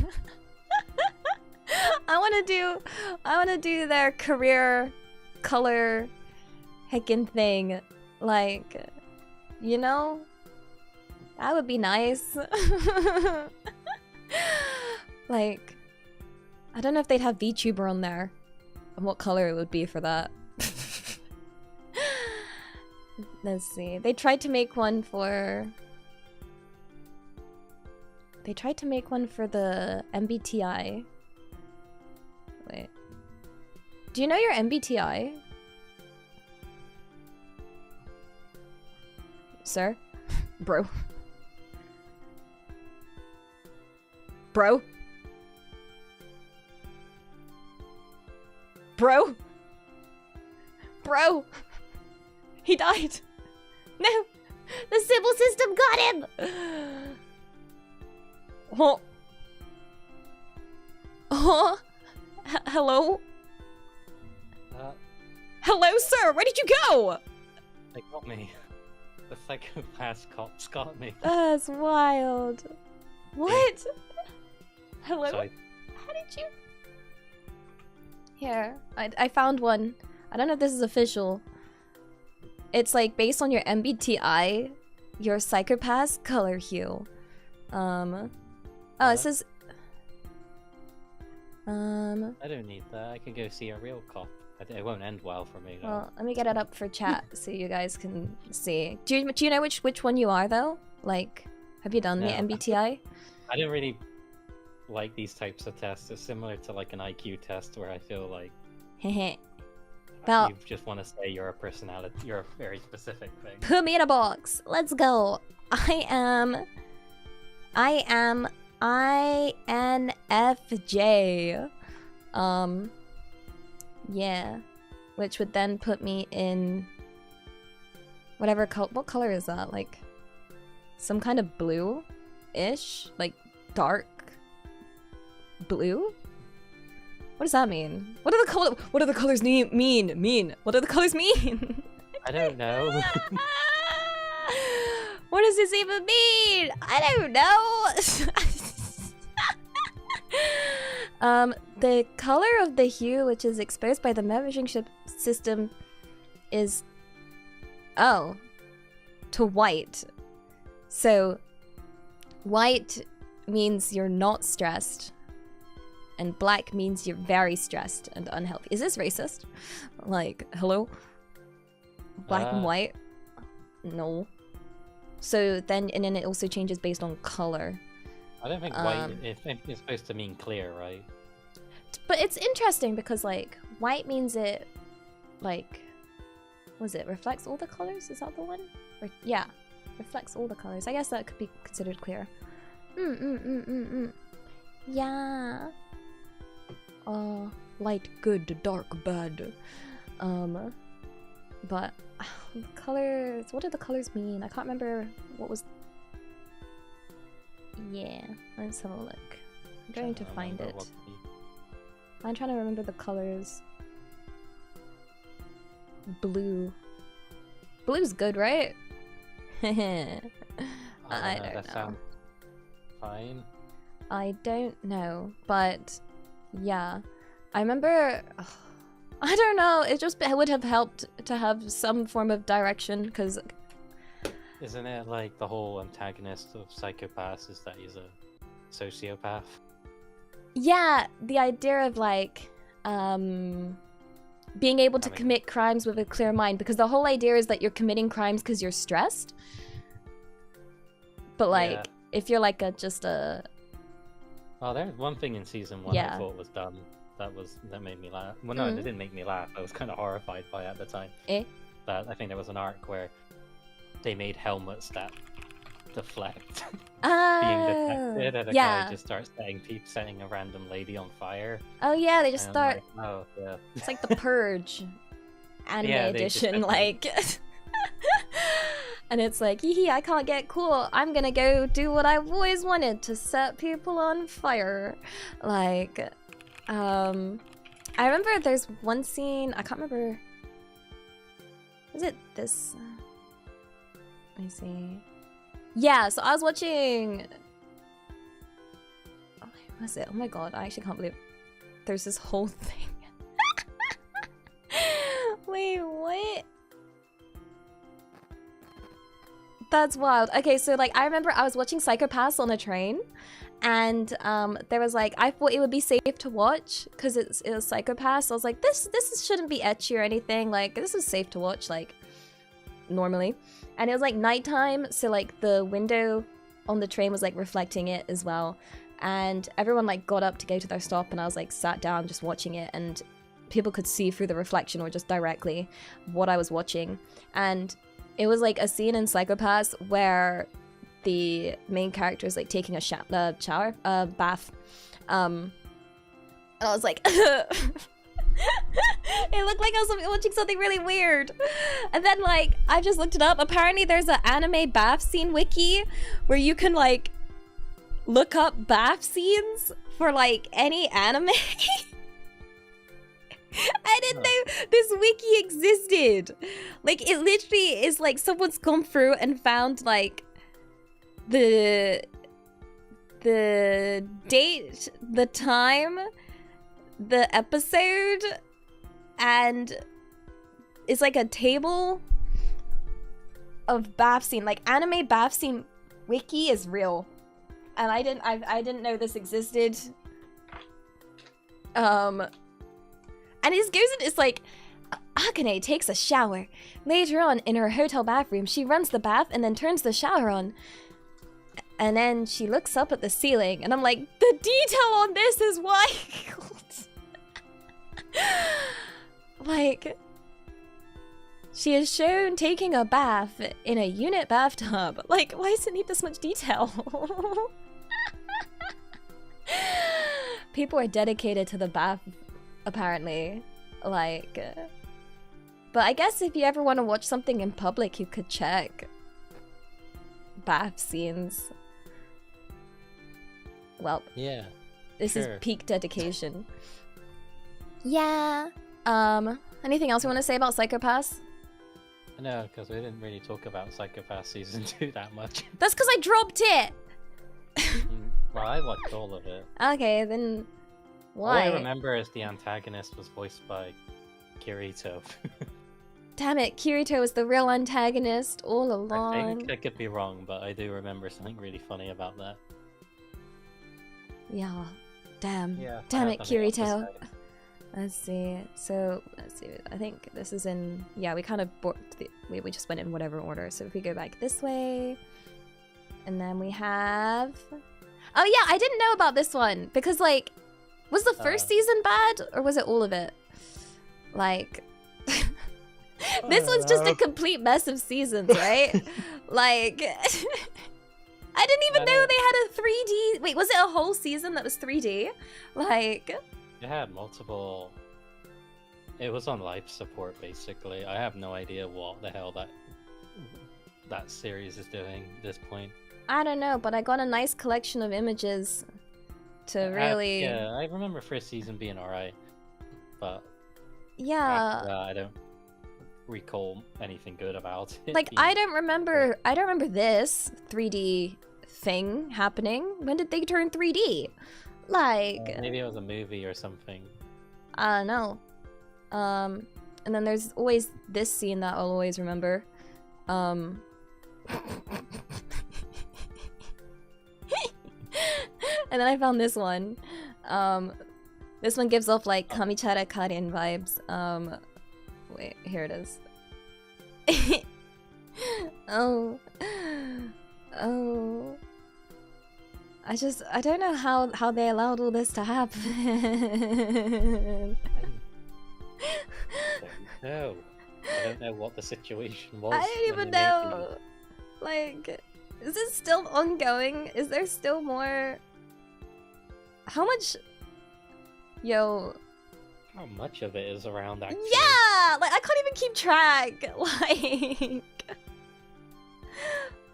I want to do their career color heckin' thing. Like, you know? That would be nice. Like, I don't know if they'd have VTuber on there and what color it would be for that. Let's see. They tried to make one for the MBTI. Wait. Do you know your MBTI? Sir? Bro. Bro? Bro? Bro! He died! No! The Sybil system got him! Oh. Oh. Hello? Hello, sir! Where did you go? They got me. The Psychopath cops got me. That's wild. What? Hello? Sorry. How did you... Here. I found one. I don't know if this is official. It's like based on your MBTI, your Psychopath's color hue. Oh, it says... I don't need that. I can go see a real cop. It won't end well for me, though. Well, let me get it up for chat so you guys can see. Do you know which one you are, though? Like, have you done the MBTI? I don't really like these types of tests. It's similar to like an IQ test where I feel like well, you just want to say you're a personality, you're a very specific thing. Put me in a box. Let's go. I am INFJ. Yeah, which would then put me in whatever color. What color is that? Like some kind of blue-ish, like dark blue. What does that mean? What do the colors mean? What do the colors mean? I don't know. What does this even mean? I don't know. The color of the hue which is exposed by the measuring system is to white. So white means you're not stressed, and black means you're very stressed and unhealthy. Is this racist? Like, hello? Black and white? No. So then, and then it also changes based on color. I don't think white is supposed to mean clear, right? But it's interesting because, like, white means it, like, was it reflects all the colors? Is that the one? Yeah, reflects all the colors. I guess that could be considered clear. Yeah. Light good, dark bad. But colors. What do the colors mean? I can't remember what was. Yeah, let's have a look. I'm going to find it. I'm trying to remember the colors. Blue. Blue's good, right? I don't that know. sounds fine. I don't know, but yeah. I remember... I don't know, it would have helped to have some form of direction, because... Isn't it like the whole antagonist of Psychopaths is that he's a sociopath? Yeah, the idea of like, being able to commit crimes with a clear mind, because the whole idea is that you're committing crimes because you're stressed. But like, Yeah. if you're like just a... Oh, there's one thing in season 1 Yeah. I thought was done that made me laugh. Well, no, it didn't make me laugh. I was kind of horrified by it at the time. But I think there was an arc where they made helmets that deflect being detected, and a guy just starts setting a random lady on fire. Oh yeah, they just And start... I'm like, oh, yeah. It's like the Purge anime Yeah, they just edition, like... And it's like, hee I can't get cool. I'm gonna go do what I've always wanted, to set people on fire. Like, I remember there's one scene, I can't remember. Was it this? Let me see. Yeah, so I was watching... Oh, what was it? Oh my god, I actually can't believe there's this whole thing. Wait, what? That's wild. Okay, so like I remember I was watching Psychopaths on a train, and there was like, I thought it would be safe to watch because it was Psychopaths. So I was like, this shouldn't be ecchi or anything. Like this is safe to watch like normally. And it was like nighttime, so like the window on the train was like reflecting it as well. And everyone like got up to go to their stop, and I was like sat down just watching it, and people could see through the reflection or just directly what I was watching. And it was like a scene in Psychopaths where the main character is like taking a bath. And I was like, it looked like I was watching something really weird. And then like, I just looked it up. Apparently there's an anime bath scene wiki where you can like look up bath scenes for like any anime. I didn't know this wiki existed. Like, it literally is like someone's gone through and found like the date, the time, the episode, and it's like a table of bath scene. Like, anime bath scene wiki is real, and I didn't know this existed. And it goes in, it's like, Akane takes a shower. Later on, in her hotel bathroom, she runs the bath and then turns the shower on. And then she looks up at the ceiling, and I'm like, the detail on this is wild. Like, she is shown taking a bath in a unit bathtub. Like, why does it need this much detail? People are dedicated to the bath, apparently. Like, but I guess if you ever want to watch something in public, you could check bath scenes. Well, yeah, this is peak dedication. Yeah. Anything else you want to say about Psychopaths? No, because we didn't really talk about Psychopath season 2 that much. That's because I dropped it. Well, I watched all of it. Okay, then why? All I remember is the antagonist was voiced by Kirito. Damn it, Kirito was the real antagonist all along. I think I could be wrong, but I do remember something really funny about that. Yeah. Damn. Yeah, Damn it, Kirito. Let's see. So, let's see. I think this is in... Yeah, we kind of... We just went in whatever order. So if we go back this way... And then we have... Oh yeah, I didn't know about this one. Because, like... Was the first season bad? Or was it all of it? Like... This one's just a complete mess of seasons, right? Like... I didn't even know they had a 3D... Wait, was it a whole season that was 3D? Like... It had multiple... It was on life support, basically. I have no idea what the hell that series is doing at this point. I don't know, but I got a nice collection of images to really. Yeah, I remember first season being alright, but Yeah. after that, I don't recall anything good about it. Like I don't remember this 3D thing happening. When did they turn 3D? Like maybe it was a movie or something. I don't know. And then there's always this scene that I'll always remember. And then I found this one. This one gives off like Kamichara Karen vibes. Wait, here it is. Oh. I don't know how they allowed all this to happen. No, I don't know what the situation was. I don't even know. Like, is it still ongoing? Is there still more? How much? Yo. How much of it is around actually? Yeah, like I can't even keep track. Like,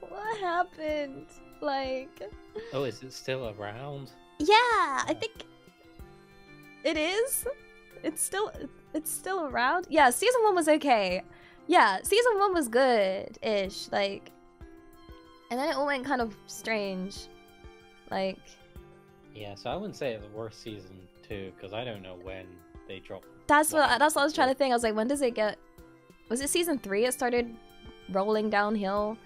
what happened? Like. Oh, is it still around? Yeah, I think it is. It's still around. Yeah, season 1 was okay. Yeah, season 1 was good-ish. Like, and then it all went kind of strange. Like. Yeah, so I wouldn't say it's worse season 2 because I don't know when they dropped. That's what I was trying to think. I was like, when does it get? Was it season 3? It started rolling downhill.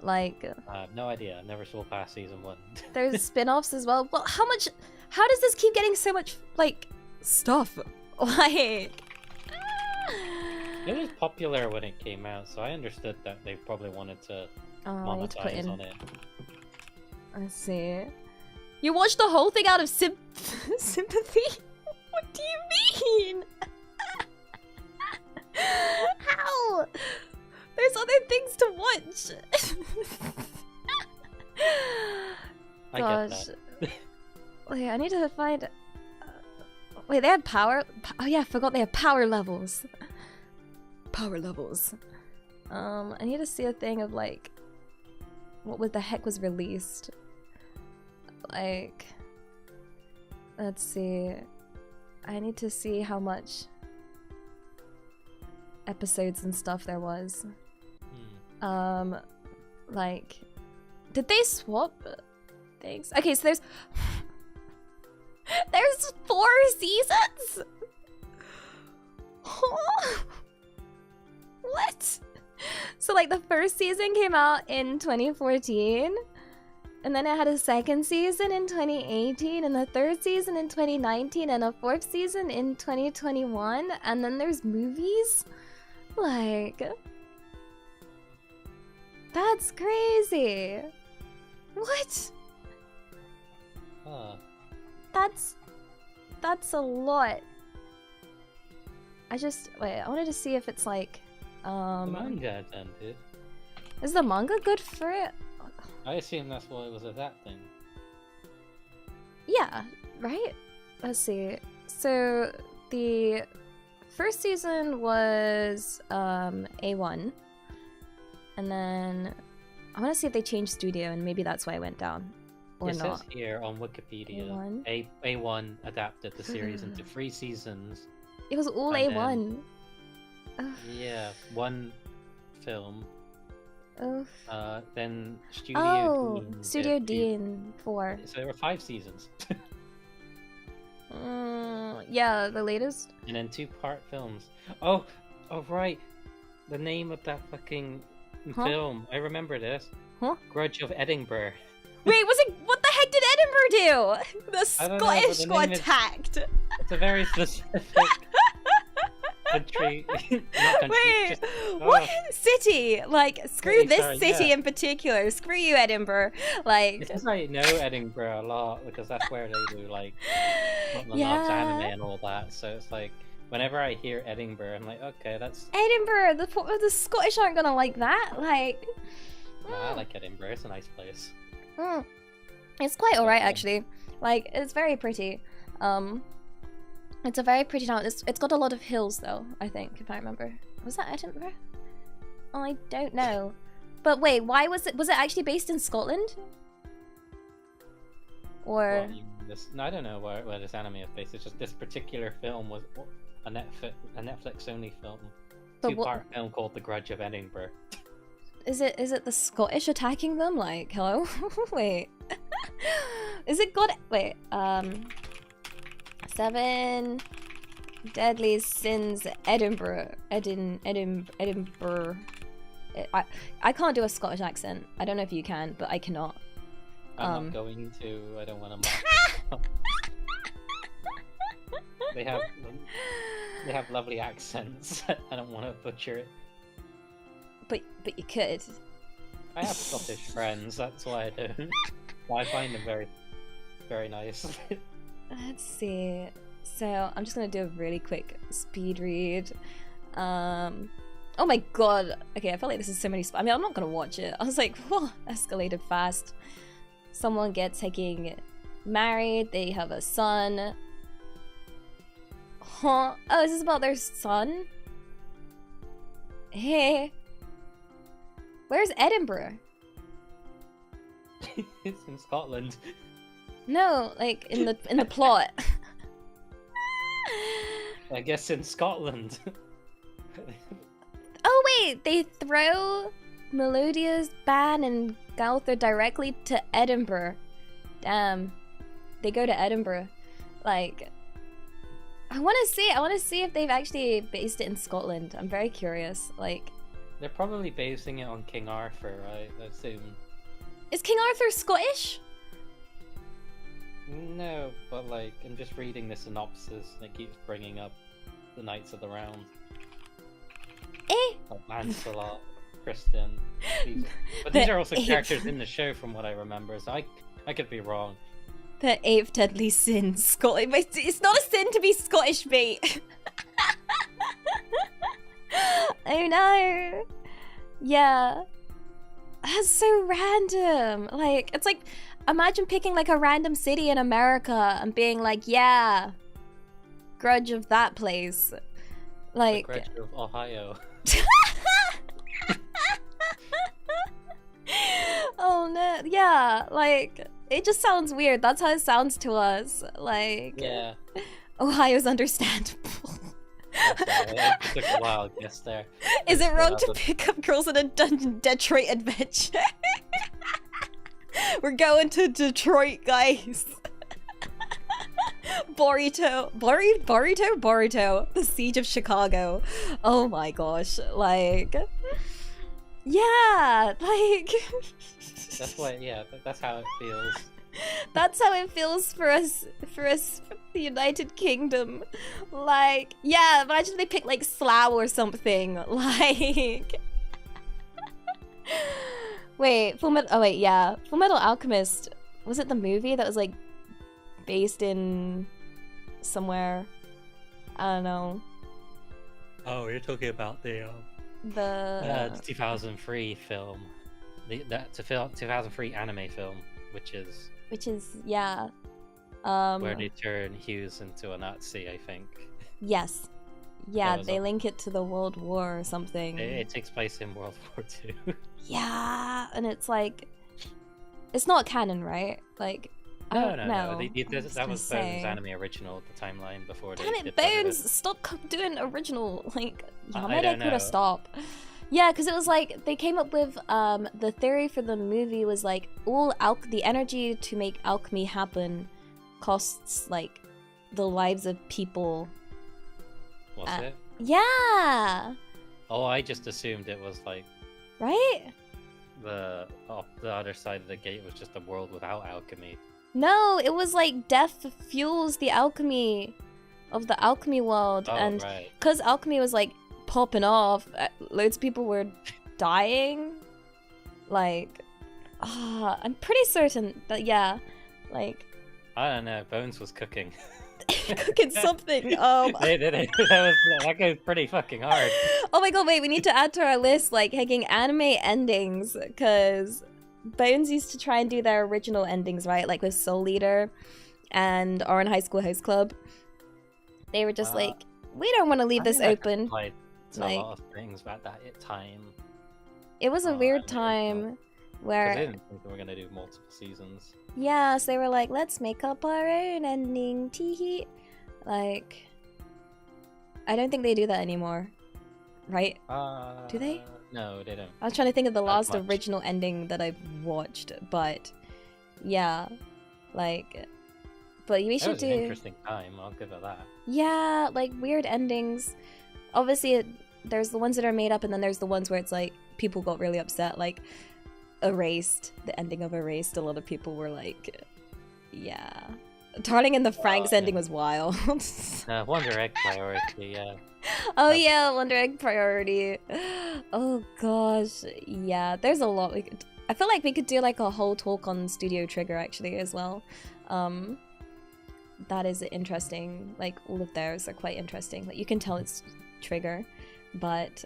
Like. I have no idea. I never saw past season 1. There's spin-offs as well. Well, how does this keep getting so much like stuff? Like. It was popular when it came out, so I understood that they probably wanted to monetize on it. Let's see. You watched the whole thing out of sympathy? What do you mean? How? There's other things to watch. I get that. Wait, I need to find. Wait, they had power. Oh yeah, I forgot they have power levels. Power levels. I need to see a thing of like, what the heck was released. Like, let's see. I need to see how much episodes and stuff there was. Like, did they swap things? Okay, so there's 4 seasons? What? So like the first season came out in 2014, and then it had a second season in 2018, and a third season in 2019, and a 4th season in 2021, and then there's movies? Like, that's crazy. What? Huh. That's a lot. I wanted to see if it's like The manga ended. Is the manga good for it? I assume that's why it was adapting. Yeah, right? Let's see. So the first season was A1. And then I want to see if they changed studio and maybe that's why it went down. Or it not. says here on Wikipedia, A1? A1 adapted the series into 3 seasons. It was all And A1. Yeah, 1 film. Oh. Then Studio D. Studio did D in 4. So there were 5 seasons. Yeah, the latest. And then 2-part films. Oh, right. The name of that fucking film. I remember this. Huh? Grudge of Edinburgh. Wait, what the heck did Edinburgh do? The I don't know, but Scottish the got name is- attacked. It's a very specific country. Not country. Wait, just, what city? Like, screw Really this sorry, city yeah. in particular. Screw you, Edinburgh. Like, It's just I know Edinburgh a lot because that's where they do like loves anime and all that. So it's like whenever I hear Edinburgh, I'm like, okay, that's. Edinburgh. The Scottish aren't gonna like that. Like, Nah, I like Edinburgh. It's a nice place. it's quite alright Yeah. actually. Like, it's very pretty. It's a very pretty town. It's got a lot of hills though. I think, if I remember. Was that Edinburgh? I don't know. But wait, why was it? Was it actually based in Scotland? Or What, you this. No, I don't know where this anime is based. It's just this particular film was a Netflix only film, two-part film called The Grudge of Edinburgh. Is it the Scottish attacking them? Like, hello? Wait. Is it God? Wait. 7 Deadly Sins Edinburgh. Edinburgh. I can't do a Scottish accent. I don't know if you can, but I cannot. I'm not going to. I don't want to. They have lovely accents. I don't want to butcher it. But you could. I have Scottish friends. That's why I don't. I find them very, very nice. Let's see. So I'm just gonna do a really quick speed read. Oh my god. Okay, I feel like this is so many. I mean, I'm not gonna watch it. I was like, whoa, escalated fast. Someone gets married. They have a son. Huh? Oh, is this about their son? Hey. Where's Edinburgh? It's in Scotland. No, like in the plot. I guess in Scotland. Oh wait, they throw Melodia's ban and Gowther directly to Edinburgh. Damn, they go to Edinburgh. Like, I want to see if they've actually based it in Scotland. I'm very curious. Like, they're probably basing it on King Arthur, right? I assume. Is King Arthur Scottish? No, but like, I'm just reading the synopsis and it keeps bringing up the Knights of the Round. Like Lancelot, Kristen. But these are also characters in the show from what I remember, so I could be wrong. The 8th deadly sin, Scotland. It's not a sin to be Scottish, mate. Oh no. Yeah. That's so random. Like, it's like, imagine picking like a random city in America and being like, yeah, Grudge of that place. Like, the Grudge of Ohio. Oh no, yeah, like, it just sounds weird. That's how it sounds to us. Like, yeah. Ohio's understandable. It took a while to guess there. Is it wrong to pick up girls in a Detroit adventure? We're going to Detroit, guys. Boruto. The Siege of Chicago. Oh my gosh. Like, yeah, like. That's why, yeah, that's how it feels. That's how it feels for us, the United Kingdom. Like, yeah, imagine they pick like Slough or something. Like, wait, oh wait, yeah, Full Metal Alchemist. Was it the movie that was like based in somewhere? I don't know. Oh, you're talking about the 2003 film, the 2003 anime film, which is yeah. Where they turn Hughes into a Nazi, I think. Yes. Yeah, they link it to the World War or something. It takes place in World War II. Yeah, and it's like, it's not canon, right? Like, no. That was Bones' anime original, the timeline before. Damn it, Bones! Stop doing original. Like, Yamada could have stopped. Yeah, because it was like, they came up with, the theory for the movie was like, the energy to make alchemy happen costs, like, the lives of people. Was it? Yeah! Oh, I just assumed it was like... Right? The other side of the gate was just a world without alchemy. No, it was like death fuels the alchemy of the alchemy world. Oh, and right. because alchemy was like popping off, loads of people were dying. Like, I'm pretty certain that, yeah, like... I don't know, Bones was cooking. Cooking something. That goes pretty fucking hard. Oh my god, wait, we need to add to our list, like, hanging anime endings, because Bones used to try and do their original endings, right? Like with Soul Eater and Oran High School Host Club. They were just like, we don't want to leave this open. Like, a lot of things about that time. It was a weird time. Because they where didn't think they were gonna do multiple seasons. yeah, so they were like, let's make up our own ending, teehee. Like, I don't think they do that anymore, right? Do they? No, they don't. I was trying to think of the As last much. original ending that I've watched, but yeah, like, but we That should was do. an interesting time. I'll give it that. Yeah, like weird endings. Obviously, there's the ones that are made up, and then there's the ones where it's like people got really upset, like Erased. The ending of Erased, a lot of people were like, yeah. Darling in the Franks yeah. ending was wild. Wonder Egg Priority, yeah. Oh yeah, Wonder Egg Priority. Oh gosh, yeah. There's a lot we could. I feel like we could do like a whole talk on Studio Trigger actually as well. That is interesting. Like all of theirs are quite interesting. Like you can tell it's Trigger, but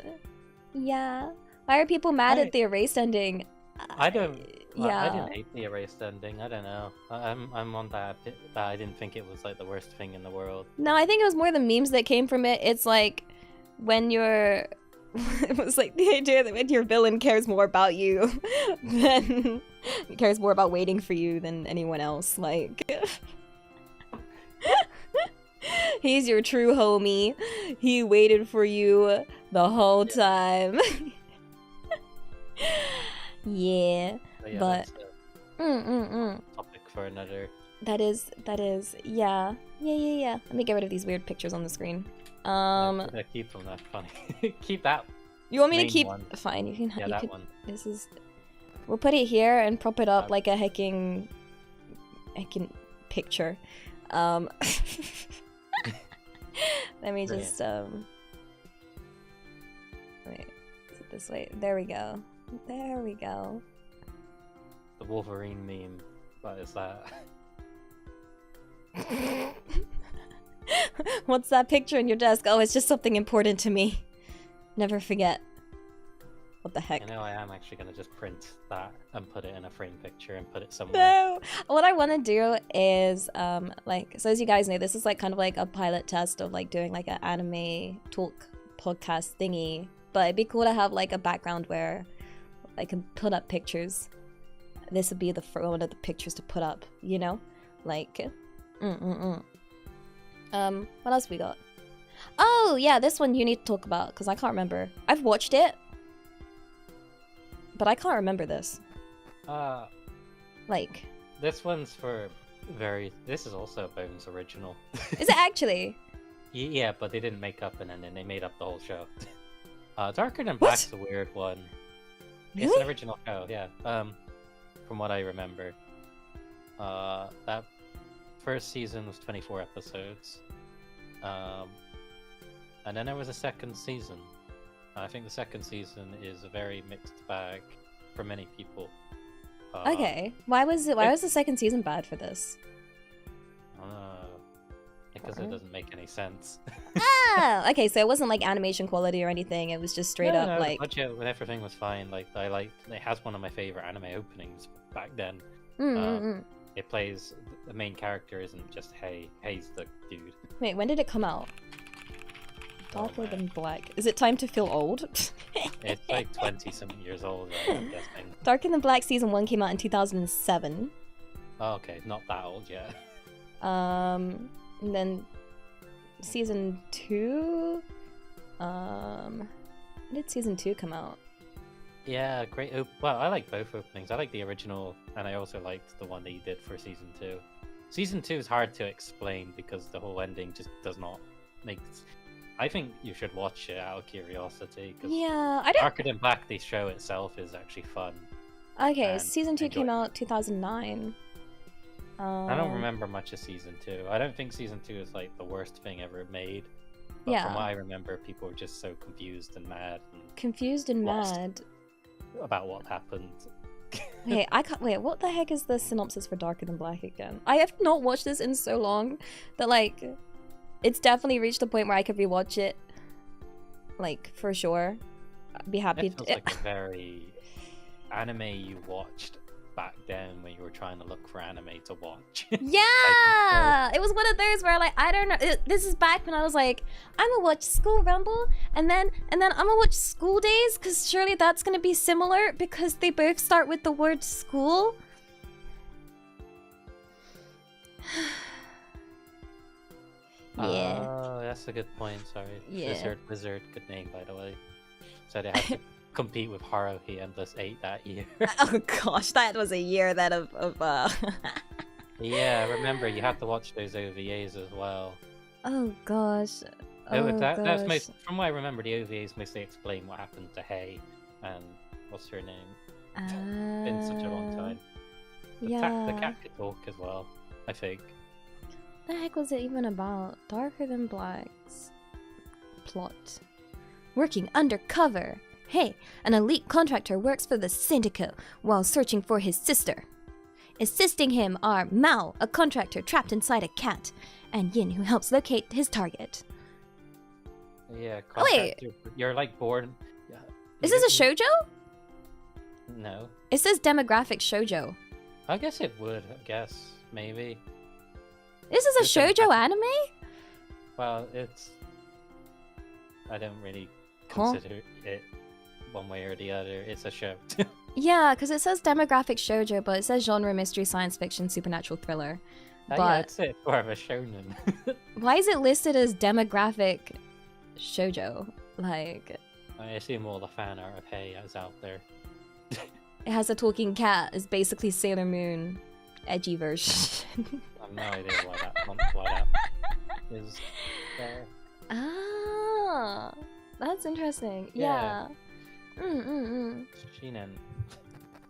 yeah. Why are people mad at the Erased ending? I don't. Yeah. I didn't hate the Erased ending. I don't know. I'm on that. I didn't think it was like the worst thing in the world. No, I think it was more the memes that came from it. It's like when you're. It was like the idea that when your villain cares more about you than cares more about waiting for you than anyone else. Like he's your true homie. He waited for you the whole time. Yeah, But yeah, but that's a topic for another. that is yeah. Let me get rid of these weird pictures on the screen. Keep them. That's funny. Keep that. You want me to main keep? one. Fine, you can. Yeah, you that can, one. This is. We'll put it here and prop it up like a hecking picture. Let me just wait. Is it this way? There we go. There we go. The Wolverine meme. What is that? What's that picture in your desk? Oh, it's just something important to me. Never forget. What the heck? I know I am actually gonna just print that and put it in a frame picture and put it somewhere. No. What I want to do is like, so as you guys know, this is like kind of like a pilot test of like doing like an anime talk podcast thingy, but it'd be cool to have like a background where I can put up pictures. This would be the one of the pictures to put up, you know, like what else we got? Oh yeah, this one you need to talk about because I can't remember. I've watched it, but I can't remember this. Like, This one's for this is also Bones original. is it actually? Yeah, but they didn't make up an ending, they made up the whole show. Darker Than Black's a weird one. It's Really? an original show, yeah. From what I remember. That first season was 24 episodes. And then there was a second season. I think the second season is a very mixed bag for many people. Okay. Why was the second season bad for this? Because it doesn't make any sense. Oh, okay. So it wasn't like animation quality or anything. It was just straight up like. The budget and everything was fine. Like it has one of my favorite anime openings back then. It plays the main character isn't just Hei's the dude. Wait, when did it come out? Darker Than Black. Is it time to feel old? It's like 20-something years old, right, I'm guessing. Darker Than Black season 1 came out in 2007. Oh, okay, not that old yet. And then season 2. When did season 2 come out? Yeah, great. Well, I like both openings. I like the original, and I also liked the one that you did for season 2. Season 2 is hard to explain because the whole ending just does not make. I think you should watch it out of curiosity. Cause Yeah, I don't. Darker Than Black, the show itself, is actually fun. Okay, and season 2 came enjoy- out 2009. I don't remember much of season 2. I don't think season 2 is like the worst thing ever made. But Yeah. from what I remember, people were just so confused and mad and Confused and Lost. mad. about what happened. Okay, I can't wait. What the heck is the synopsis for Darker Than Black again? I have not watched this in so long that like, it's definitely reached a point where I could rewatch it. Like for sure, I'd be happy. It feels like a very anime you watched back then when you were trying to look for anime to watch. Yeah, it was one of those where like I don't know. This is back when I was like, I'm gonna watch School Rumble, and then I'm gonna watch School Days, because surely that's gonna be similar because they both start with the word school. Yeah. Oh, that's a good point. Sorry. Yeah. Wizard, good name by the way. So they had to compete with Haruhi Endless 8 that year. Oh gosh, that was a year that of Yeah, remember you have to watch those OVAs as well. Oh gosh. That's most, from what I remember, the OVAs mostly explain what happened to Hay and what's her name. It's been such a long time. The cat could talk as well, I think. The heck was it even about? Darker Than Black's plot. Working undercover. Hey, an elite contractor works for the Syndicate while searching for his sister. Assisting him are Mao, a contractor trapped inside a cat, and Yin, who helps locate his target. Yeah, Oh, wait. You're like born. Is this a shoujo? No. It says demographic shoujo. I guess it would, maybe. This is a shoujo anime? Well, I don't really consider it one way or the other. It's a show. Yeah, because it says demographic shoujo, but it says genre mystery, science fiction, supernatural thriller. But yeah, it's more of a shonen. why is it listed as demographic shoujo? Like, I assume all the fan art of Hay is out there. it has a talking cat. It's basically Sailor Moon, edgy version. I have no idea why that is there. Ah, that's interesting. Yeah. Shinen.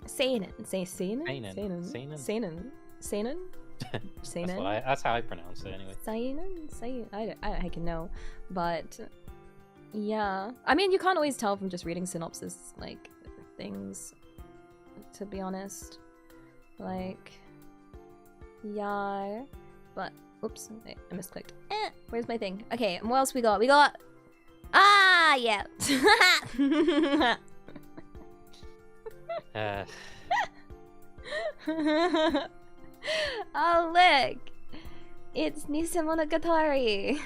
Seinen. Say seinen. Seinen. That's how I pronounce it anyway. Seinen. I can know, but yeah. I mean, you can't always tell from just reading synopsis like things. To be honest, like. Yeah, but oops, wait, I misclicked. Where's my thing? Okay, and what else we got? We got yeah. Oh look, it's Nisemonogatari.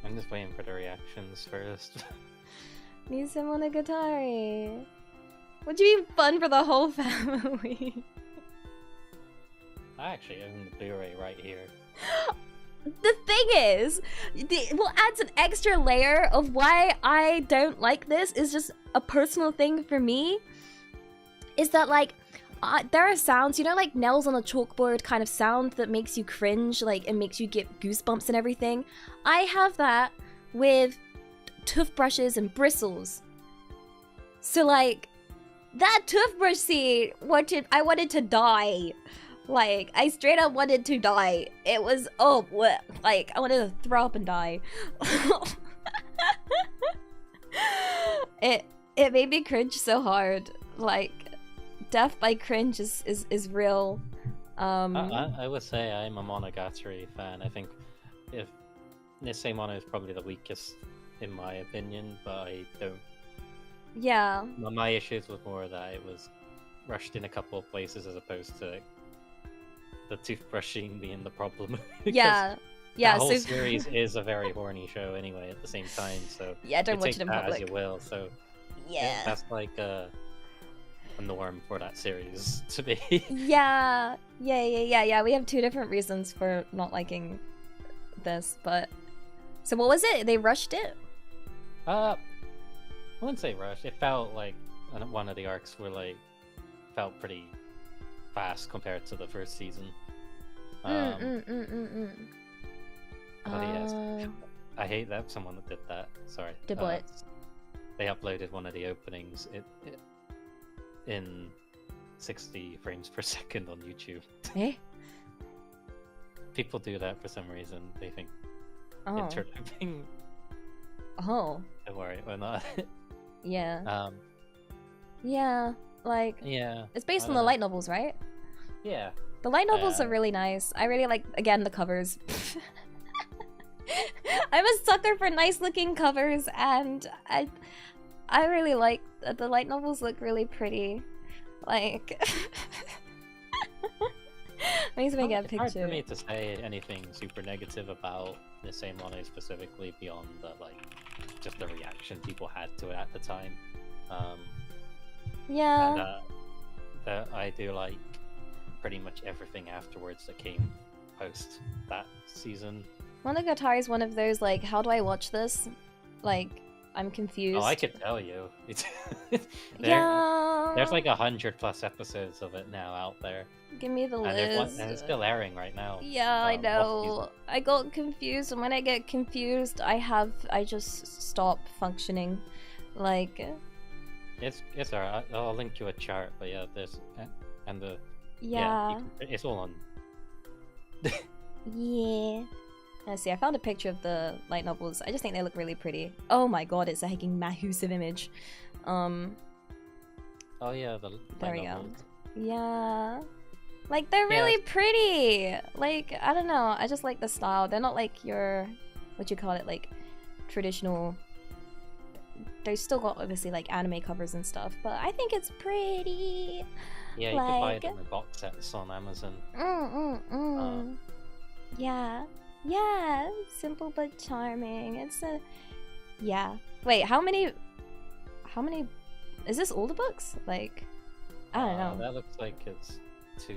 I'm just waiting for the reactions first. Nisemonogatari. Would you be fun for the whole family? I actually own the Blu-ray right here. The thing is, what adds an extra layer of why I don't like this is just a personal thing for me. Is that like, there are sounds, you know, like nails on a chalkboard kind of sound that makes you cringe, like it makes you get goosebumps and everything. I have that with toothbrushes and bristles. So like, that toothbrush scene, I wanted to die. Like, I straight up wanted to die. It was, like, I wanted to throw up and die. It made me cringe so hard. Like, death by cringe is real. I would say I'm a Monogatari fan. I think if Nisemono is probably the weakest in my opinion, but I don't. Yeah. My issues was more that it was rushed in a couple of places as opposed to the toothbrushing being the problem. Yeah. The whole series is a very horny show anyway at the same time, so yeah, don't watch it in public. As you will, so yeah, that's like a norm for that series to be. Yeah. We have two different reasons for not liking this, but so what was it? They rushed it? I wouldn't say rushed. It felt like one of the arcs felt pretty fast compared to the first season. Yes. I hate that someone did that. Sorry. Did what? They uploaded one of the openings in 60 frames per second on YouTube. Eh? People do that for some reason. They think interlooping. Oh. Don't worry, we're not. Yeah. Yeah, like. Yeah. It's based on the light novels, right? Yeah. The light novels are really nice. I really like, again, the covers. I'm a sucker for nice looking covers, and I really like the light novels. Look really pretty. Like Makes me get a It's hard picture. for me to say anything super negative about the same one specifically beyond the just the reaction people had to it at the time. Yeah. And I do like pretty much everything afterwards that came post that season. Monogatari is one of those like, how do I watch this? Like, I'm confused. Oh, I could tell you. Yeah. There's like 100+ episodes of it now out there. Give me the list. And it's still airing right now. Yeah, I know. I got confused, and when I get confused, I just stop functioning. Like, it's alright. I'll link you a chart, but yeah, there's and the yeah, it's all on. yeah. Let's see. I found a picture of the light novels. I just think they look really pretty. Oh my god, it's a hecking massive image. Oh yeah, there we go. novels. Yeah. Like, they're really pretty! Like, I don't know, I just like the style. They're not like your, what you call it, like, traditional... They've still got, obviously, like, anime covers and stuff, but I think it's pretty! Yeah, you can buy them in box sets on Amazon. Yeah. Yeah, simple but charming. It's a... Yeah. Wait, how many... Is this all the books? Like, I don't know. That looks like it's 2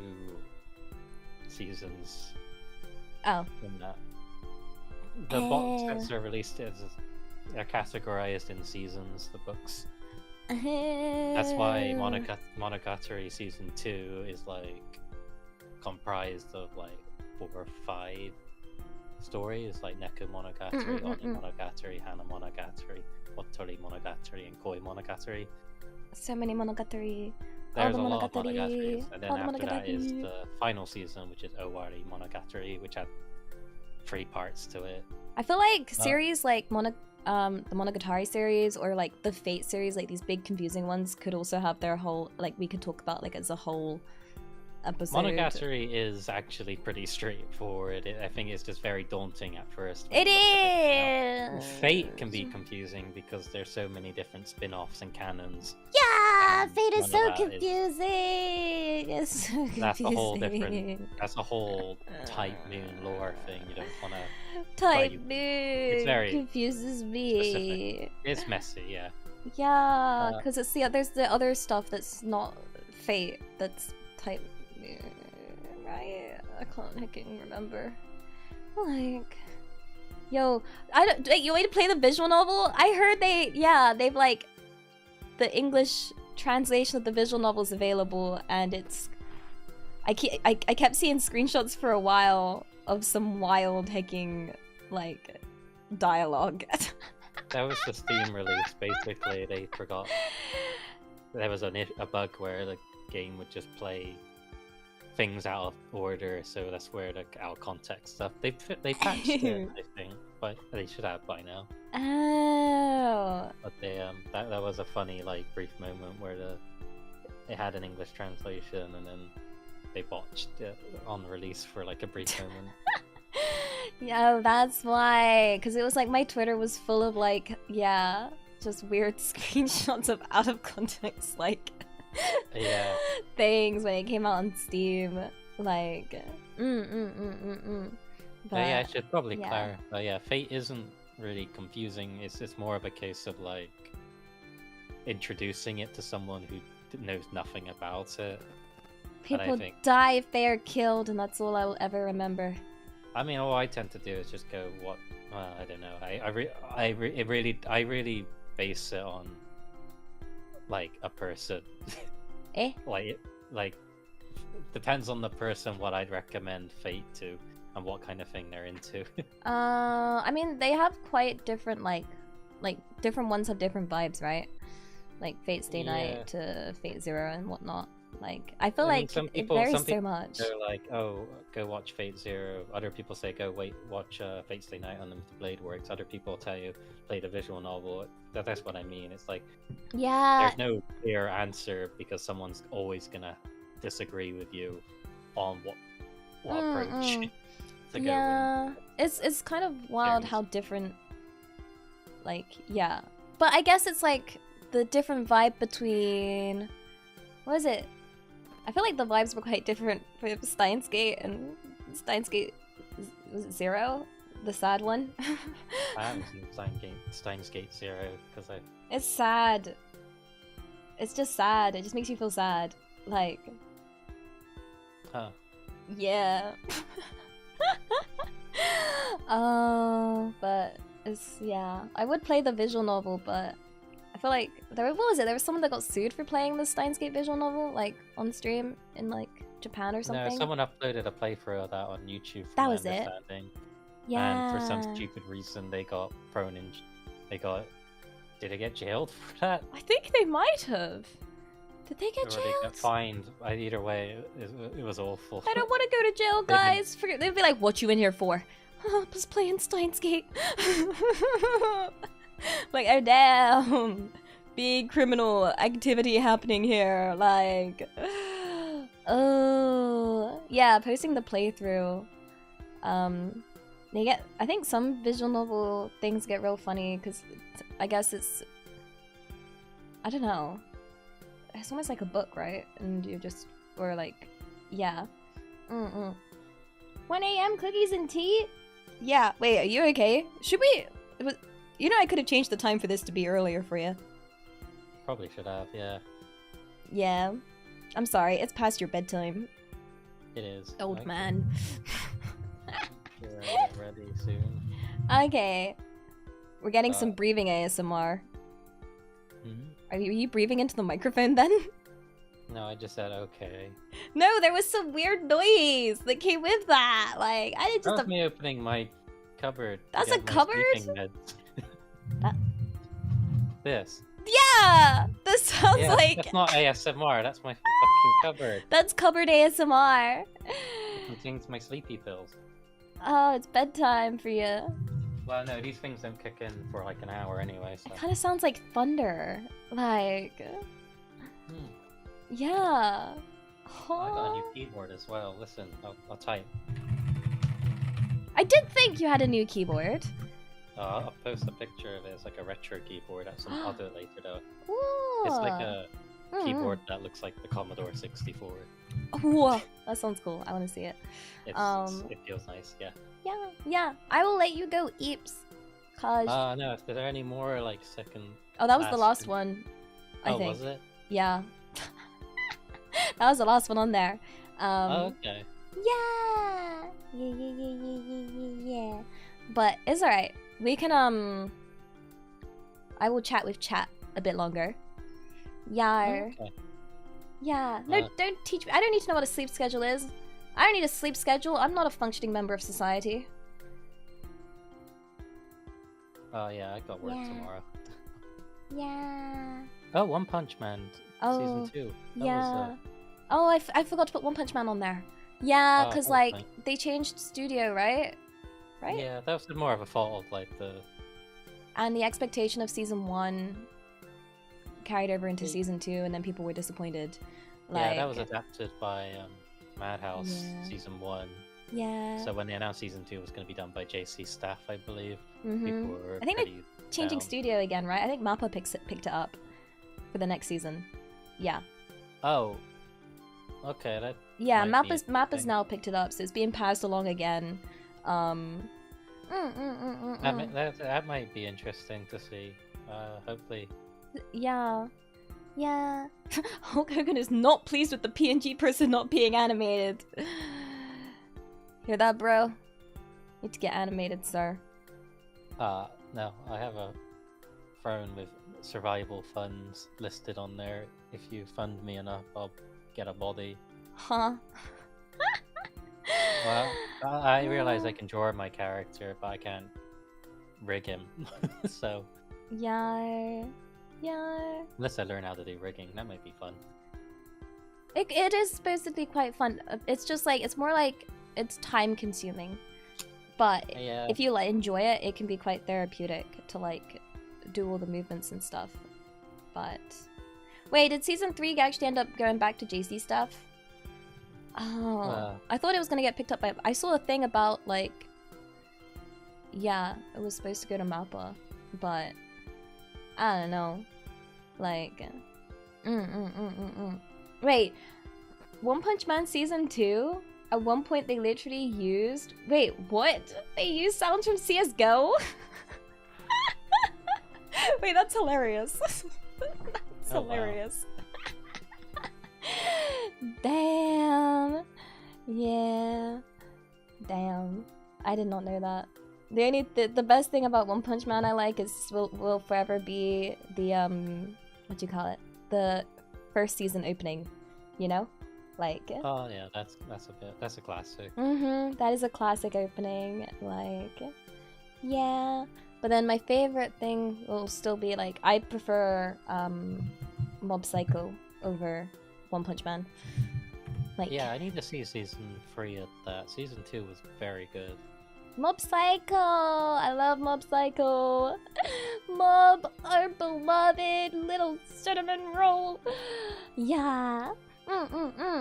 seasons. Oh. In that. The box sets are released they're categorized in seasons, the books. That's why Monogatari season 2 is like comprised of like 4 or 5 stories, like Neko Monogatari, Oni Monogatari, Hana Monogatari, Otori Monogatari, and Koi Monogatari. So many Monogatari. There's a lot of Monogataris, and then after that is the final season, which is Owari Monogatari, which had 3 parts to it. I feel like series like the Monogatari series or like the Fate series, like these big confusing ones, could also have their whole, like, we could talk about like as a whole episode. Monogatari is actually pretty straightforward. I think it's just very daunting at first. It is! Fate can be confusing because there's so many different spin-offs and canons. Yeah! Fate is so confusing! It's so confusing. That's a whole different... That's a whole Type Moon lore thing. You don't want to... Type Moon it's very confuses me. Specific. It's messy, yeah. Yeah, because it's there's the other stuff that's not Fate, that's Type Moon, right? I can't hecking remember. Like, yo, you want to play the visual novel? I heard they've like the English translation of the visual novel is available, and it's I kept seeing screenshots for a while of some wild hecking like dialogue. That was the Steam release. Basically, they forgot there was a bug where the game would just play things out of order, so that's where the out of context stuff. They patched it, I think, but they should have by now. Oh. But they that was a funny like brief moment where they had an English translation and then they botched it on release for like a brief moment. Yeah, that's why. Because it was like my Twitter was full of like, yeah, just weird screenshots of out of context like things when it came out on Steam. Like, But yeah, I should probably clarify. Yeah, Fate isn't really confusing. It's more of a case of like introducing it to someone who knows nothing about it. People die if they are killed, and that's all I will ever remember. I mean, all I tend to do is just go, what? I don't know. I really base it on like a person. like depends on the person what I'd recommend Fate to and what kind of thing they're into. I mean, they have quite different like different ones have different vibes, right? Like Fate Stay Night to Fate Zero and whatnot. Like, I feel like it varies so much. They're like, oh, go watch Fate Zero. Other people say, go watch Fate Stay Night Unlimited Blade Works. Other people tell you, play the visual novel. That's what I mean. It's like, there's no clear answer because someone's always gonna disagree with you on what approach to go with. It's kind of wild how different, like, but I guess it's like the different vibe between, what is it? I feel like the vibes were quite different for Steins Gate and Steins Gate. Was it 0? The sad one? I haven't seen Steins Gate 0 because I. It's sad. It's just sad. It just makes you feel sad. Like. Huh. Yeah. But it's, yeah. I would play the visual novel, but I feel like what was it? There was someone that got sued for playing the Steins Gate visual novel, like on stream in like Japan or something. No, someone uploaded a playthrough of that on YouTube. That From was my it. understanding. Yeah. And for some stupid reason, they got thrown in. Did they get jailed for that? I think they might have. Did they get Or they jailed? got fined. Either way, it was awful. I don't want to go to jail, guys. They'd be like, "What you in here for?" Just playing Steins Gate. Like, oh damn, big criminal activity happening here. Like, oh yeah, posting the playthrough. They get. I think some visual novel things get real funny because I guess it's. I don't know. It's almost like a book, right? And you just or like, yeah. 1 a.m. cookies and tea. Yeah. Wait, are you okay? Should we? You know, I could have changed the time for this to be earlier for you. Probably should have, yeah. Yeah. I'm sorry. It's past your bedtime. It is. Old Okay. man. We're get ready soon. Okay. We're getting some breathing ASMR. Are you breathing into the microphone then? No, I just said okay. No, there was some weird noise that came with that. Like, I didn't That just. was me opening my cupboard. to That's get a my cupboard? sleeping meds. That- This. Yeah! This sounds Yeah, like. that's not ASMR. That's my fucking cupboard. That's cupboard ASMR. It contains my sleepy pills. Oh, it's bedtime for you. Well, no, these things don't kick in for like an hour anyway. So. It kind of sounds like thunder. Like. Hmm. Yeah. I got a new keyboard as well. Listen, I'll type. I did think you had a new keyboard. I'll post a picture of it. It's like a retro keyboard at some other later though. Ooh. It's like a keyboard that looks like the Commodore 64. Whoa, that sounds cool. I want to see it. It feels nice, yeah. Yeah. I will let you go, Eeps. Cause. No, if there any more like second. Oh, that was the last one. I think. Was it? Yeah. That was the last one on there. Okay. Yeah. But it's alright. We can I will chat with chat a bit longer. Yeah. Okay. Yeah. No, don't teach me. I don't need to know what a sleep schedule is. I don't need a sleep schedule. I'm not a functioning member of society. Oh yeah, I got work tomorrow. Yeah. Oh, One Punch Man season 2. That was, Oh, I forgot to put One Punch Man on there. Yeah, because that was like nice. they changed studio, right? Right? Yeah, that was more of a fault of like the. And the expectation of season 1 carried over into season 2, and then people were disappointed. Like, Yeah, that was adapted by Madhouse season 1. Yeah. So when they announced season 2 was going to be done by JC Staff, I believe. Mhm. People were I think they're pretty changing down. studio again, right? I think Mappa picked it up for the next season. Yeah. Oh. Okay, that. Yeah, might be Mappa's interesting. now picked it up, so it's being passed along again. That might be interesting to see. Hopefully. Yeah. Hulk Hogan is not pleased with the PNG person not being animated. Hear that, bro? Need to get animated, sir. No, I have a phone with survival funds listed on there. If you fund me enough, I'll get a body. Huh? Well, I realize I can draw my character, but I can't rig him. So, Yeah. unless I learn how to do rigging, that might be fun. It is supposed to be quite fun. It's just like, it's more like, it's time consuming. But Yeah. if you like enjoy it, it can be quite therapeutic to like do all the movements and stuff. But wait, did season 3 actually end up going back to JC stuff? Oh, I thought it was gonna get picked up by. I saw a thing about like, yeah, it was supposed to go to Mappa, but I don't know. Like, Wait, One Punch Man Season 2, at one point they literally used... Wait, what? They used sounds from CSGO? Wait, that's hilarious. That's hilarious. Wow. Damn. Yeah. Damn. I did not know that. The best thing about One Punch Man I like is will forever be the what do you call it? The first season opening, you know? Like oh yeah, that's a classic. That is a classic opening. Like yeah. But then my favorite thing will still be like I prefer Mob Psycho over One Punch Man. Like yeah, I need to see season 3 of that. Season 2 was very good. Mob Psycho! I love Mob Psycho! Mob, our beloved little cinnamon roll! Yeah! Oh,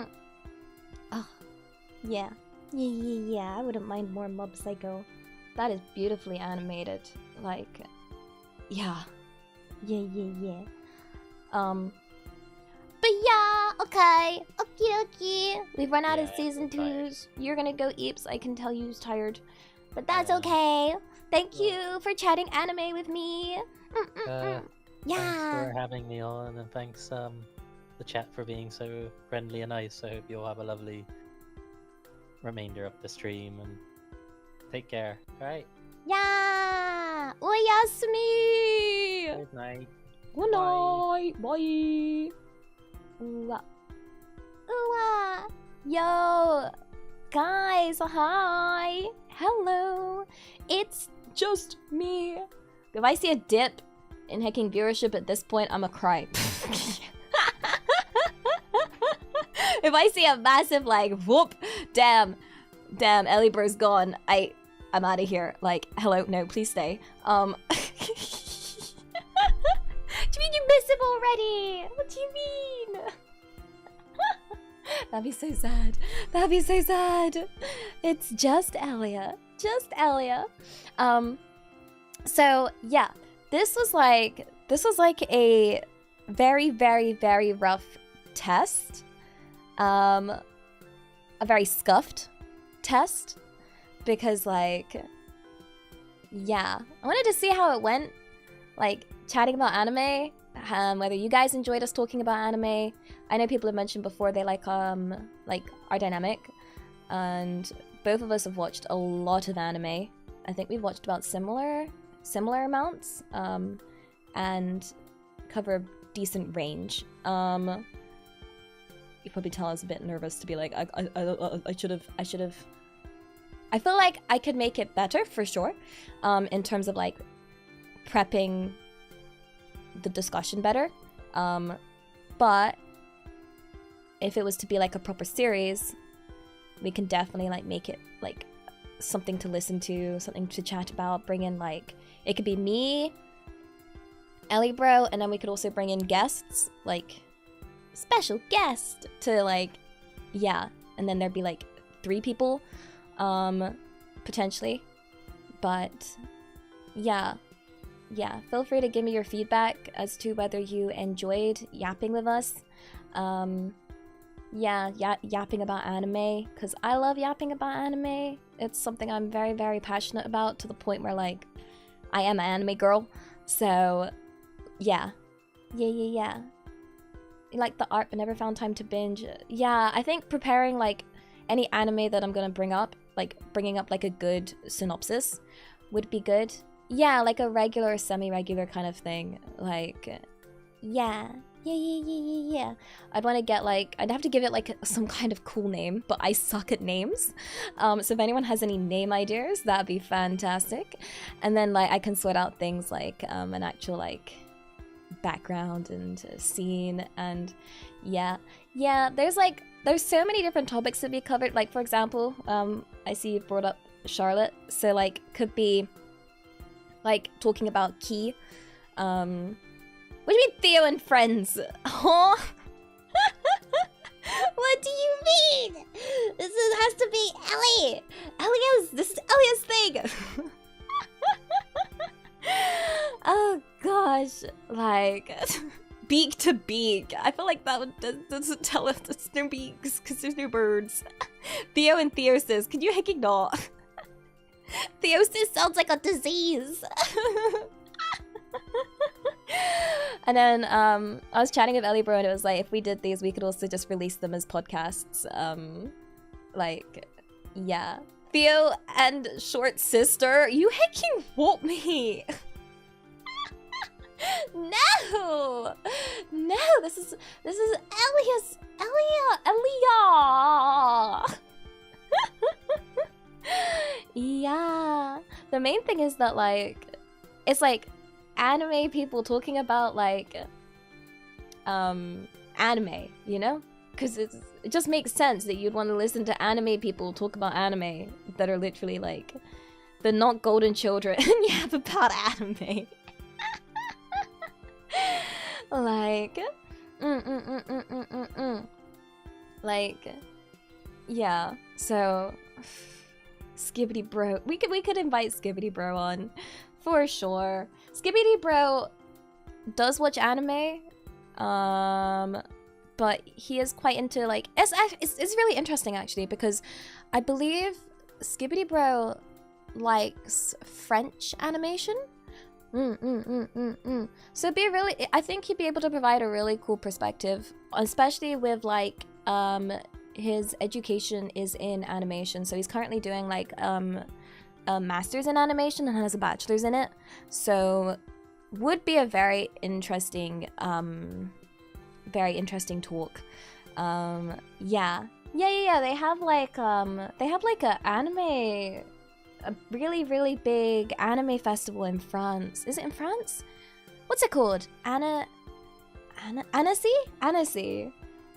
yeah. Yeah, I wouldn't mind more Mob Psycho. That is beautifully animated. Like, yeah. Yeah. But yeah, okay. Okie dokie. We've run out of season 2s. You're gonna go eeps. I can tell you're tired. But that's okay. Thank you for chatting anime with me. Yeah. Thanks for having me on, and thanks the chat for being so friendly and nice. I hope you'll have a lovely remainder of the stream, and take care. Alright. Yeah. Oyasumi. Good night. Good night. Bye. Ooh. Yo. Guys, hi. Hello. It's just me. If I see a dip in hacking viewership at this point, I'ma cry. If I see a massive like whoop, damn, Elibro's gone. I'm out of here. Like, hello, no, please stay. Do you mean you miss him already? What do you mean? That'd be so sad. That'd be so sad. It's just Elia. Just Elia. So yeah, this was like a very, very, very rough test. A very scuffed test. Because like, yeah, I wanted to see how it went. Like chatting about anime. Whether you guys enjoyed us talking about anime. I know people have mentioned before they like our dynamic, and both of us have watched a lot of anime. I think we've watched about similar amounts, and cover a decent range. You probably tell I was a bit nervous to be like, I should have. I feel like I could make it better for sure, in terms of like prepping the discussion better. But if it was to be like a proper series, we can definitely like make it like something to listen to, something to chat about, bring in like, it could be me, Elibro, and then we could also bring in guests, like special guest to like, yeah, and then there'd be like 3 people, potentially. But yeah, feel free to give me your feedback as to whether you enjoyed yapping with us. Yapping about anime, because I love yapping about anime. It's something I'm very, very passionate about, to the point where like I am an anime girl. So yeah. You like the art but never found time to binge. Yeah, I think preparing like any anime that I'm gonna bring up, like bringing up like a good synopsis would be good. Yeah, like a regular, semi-regular kind of thing. Like, yeah. I'd want to get like, I'd have to give it like some kind of cool name, but I suck at names. So if anyone has any name ideas, that'd be fantastic. And then like I can sort out things like an actual like background and scene, and yeah. There's so many different topics to be covered. Like for example, I see you brought up Charlotte, so like could be like talking about Key. What do you mean Theo and friends? Huh? What do you mean? This has to be Ellie. This is Elia's thing. Oh gosh, like beak to beak. I feel like that doesn't tell us there's no beaks because there's no birds. Theo and Theosis, can you hecking not? Theosis sounds like a disease. And then I was chatting with Elibro and it was like, if we did these, we could also just release them as podcasts. Like, yeah. Theo and short sister, you hecking whoop me. No, this is Elia. Yeah, the main thing is that like it's like anime people talking about like anime, you know, because it just makes sense that you'd want to listen to anime people talk about anime that are literally like they're not golden children and you have about anime. Like, like, yeah. So, Skibbity Bro, we could invite Skibbity Bro on, for sure. Skibbity Bro does watch anime, but he is quite into like it's really interesting actually because I believe Skibbity Bro likes French animation. So it'd be really, I think he'd be able to provide a really cool perspective, especially with like his education is in animation. So he's currently doing like a master's in animation and has a bachelor's in it. So would be a very interesting talk. Yeah. They have like a anime, a really big anime festival in France. Is it in France? What's it called? Annecy?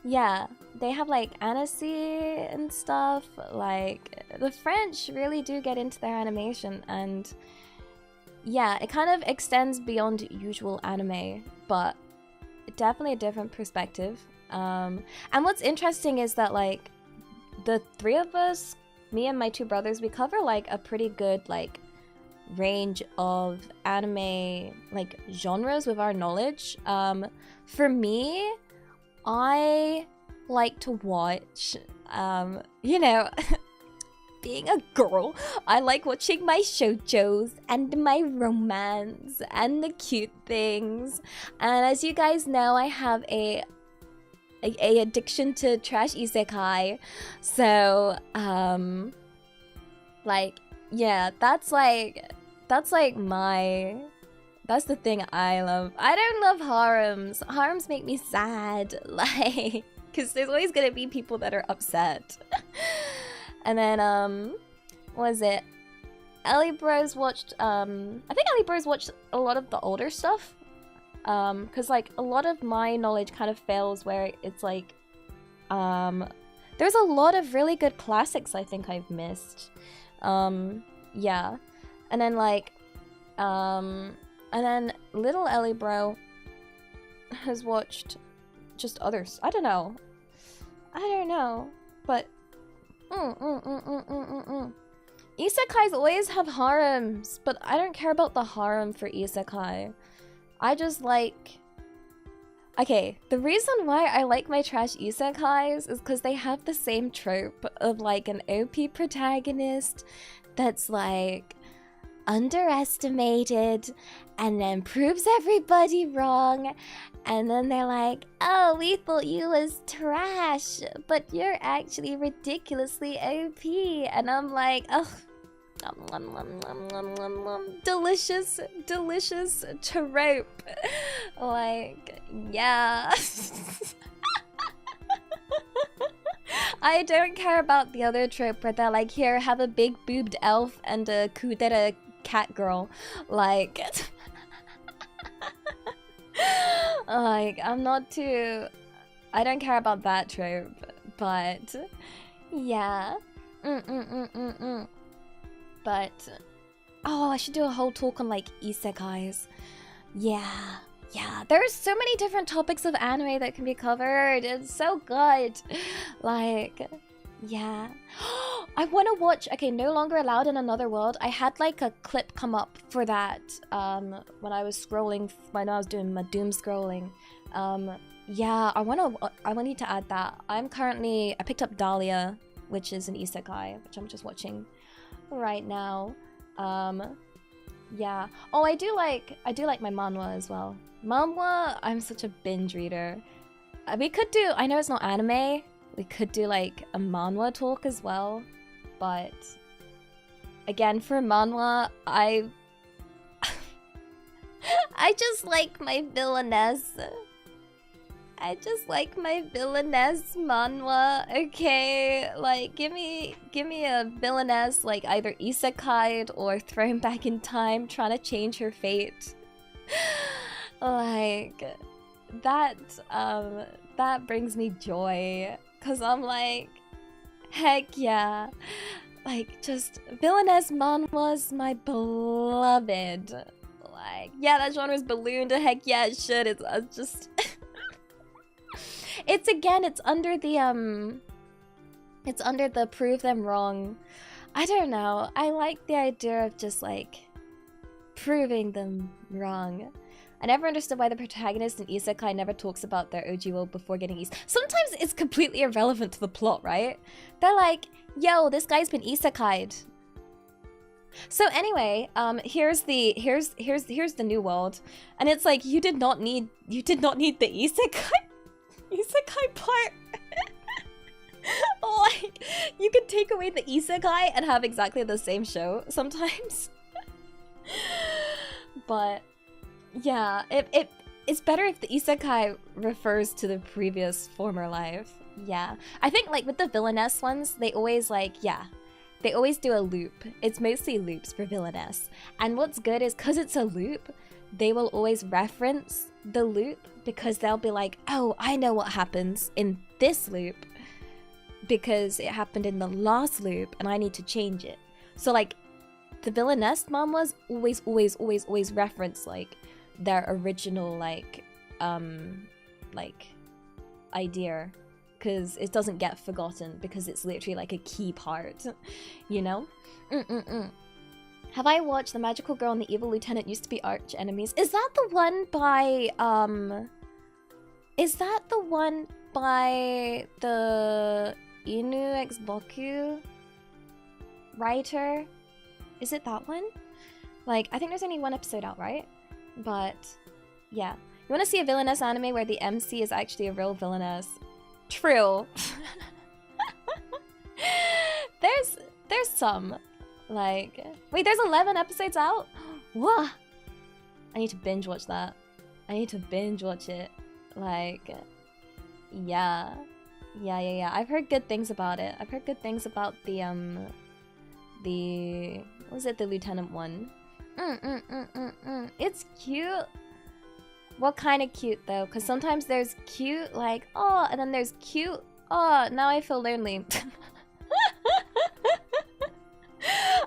Yeah, they have like Annecy and stuff. Like the French really do get into their animation, and yeah, it kind of extends beyond usual anime, but definitely a different perspective. And what's interesting is that like the three of us, me and my two brothers, we cover like a pretty good like range of anime like genres with our knowledge. For me, I like to watch you know, being a girl, I like watching my shoujos and my romance and the cute things. And as you guys know, I have a addiction to trash isekai. So like yeah, that's the thing I love. I don't love harems. Harems make me sad, like, because there's always gonna be people that are upset. And then what is it? Elibro's watched I think Elibro's watched a lot of the older stuff. Because like a lot of my knowledge kind of fails where it's like there's a lot of really good classics I think I've missed. Yeah. And then like and then little Elibro has watched just others. I don't know, but isekais always have harems, but I don't care about the harem for isekai. I just like... Okay, the reason why I like my trash isekais is because they have the same trope of like an OP protagonist that's like underestimated and then proves everybody wrong, and then they're like, oh, we thought you was trash, but you're actually ridiculously OP. And I'm like, oh, delicious trope. Like, yeah. I don't care about the other trope where they're like, here, have a big boobed elf and a kudera cat girl. Like, like, I'm not too... I don't care about that trope, but yeah. But, oh, I should do a whole talk on like isekais. Yeah, there's so many different topics of anime that can be covered. It's so good. Like, yeah. I want to watch, okay, No Longer Allowed in Another World. I had like a clip come up for that when I was scrolling, when I was doing my doom scrolling. Yeah, I need to add that. I picked up Dahlia, which is an isekai, which I'm just watching right now. Yeah. Oh, I do like my manhwa as well. Manhwa, I'm such a binge reader. We could do, I know it's not anime, we could do like a manhwa talk as well, but again, for manhwa, I just like my villainess. I just like my villainess manhwa, okay? Like, give me a villainess, like, either isekai'd or thrown back in time, trying to change her fate. Like, that brings me joy, cause I'm like, heck yeah. Like, just, villainess manhwa's my beloved. Like, yeah, that genre's ballooned, heck yeah, it should, it's just... It's under the prove them wrong. I don't know. I like the idea of just like proving them wrong. I never understood why the protagonist in isekai never talks about their OG world before getting Sometimes it's completely irrelevant to the plot, right? They're like, yo, this guy's been isekai'd. So anyway, here's the new world, and it's like you did not need the isekai part. Like, you could take away the isekai and have exactly the same show sometimes. But yeah, it's better if the isekai refers to the previous former life. Yeah, I think like with the villainess ones, they always they always do a loop. It's mostly loops for villainess. And what's good is because it's a loop, they will always reference the loop because they'll be like, oh, I know what happens in this loop because it happened in the last loop and I need to change it. So like the villainess manhwas always reference like their original like idea, because it doesn't get forgotten because it's literally like a key part, you know? Have I watched The Magical Girl and the Evil Lieutenant Used to Be Arch Enemies? Is that the one by the Inu X Boku writer? Is it that one? Like, I think there's only one episode out, right? But yeah. You want to see a villainess anime where the MC is actually a real villainess? True. There's some. Like, wait, there's 11 episodes out? Whoa! I need to binge watch that. I need to binge watch it. Like, yeah. I've heard good things about it. I've heard good things about the what was it, the lieutenant one? It's cute. What kind of cute though? Because sometimes there's cute, like, oh, and then there's cute, oh, now I feel lonely.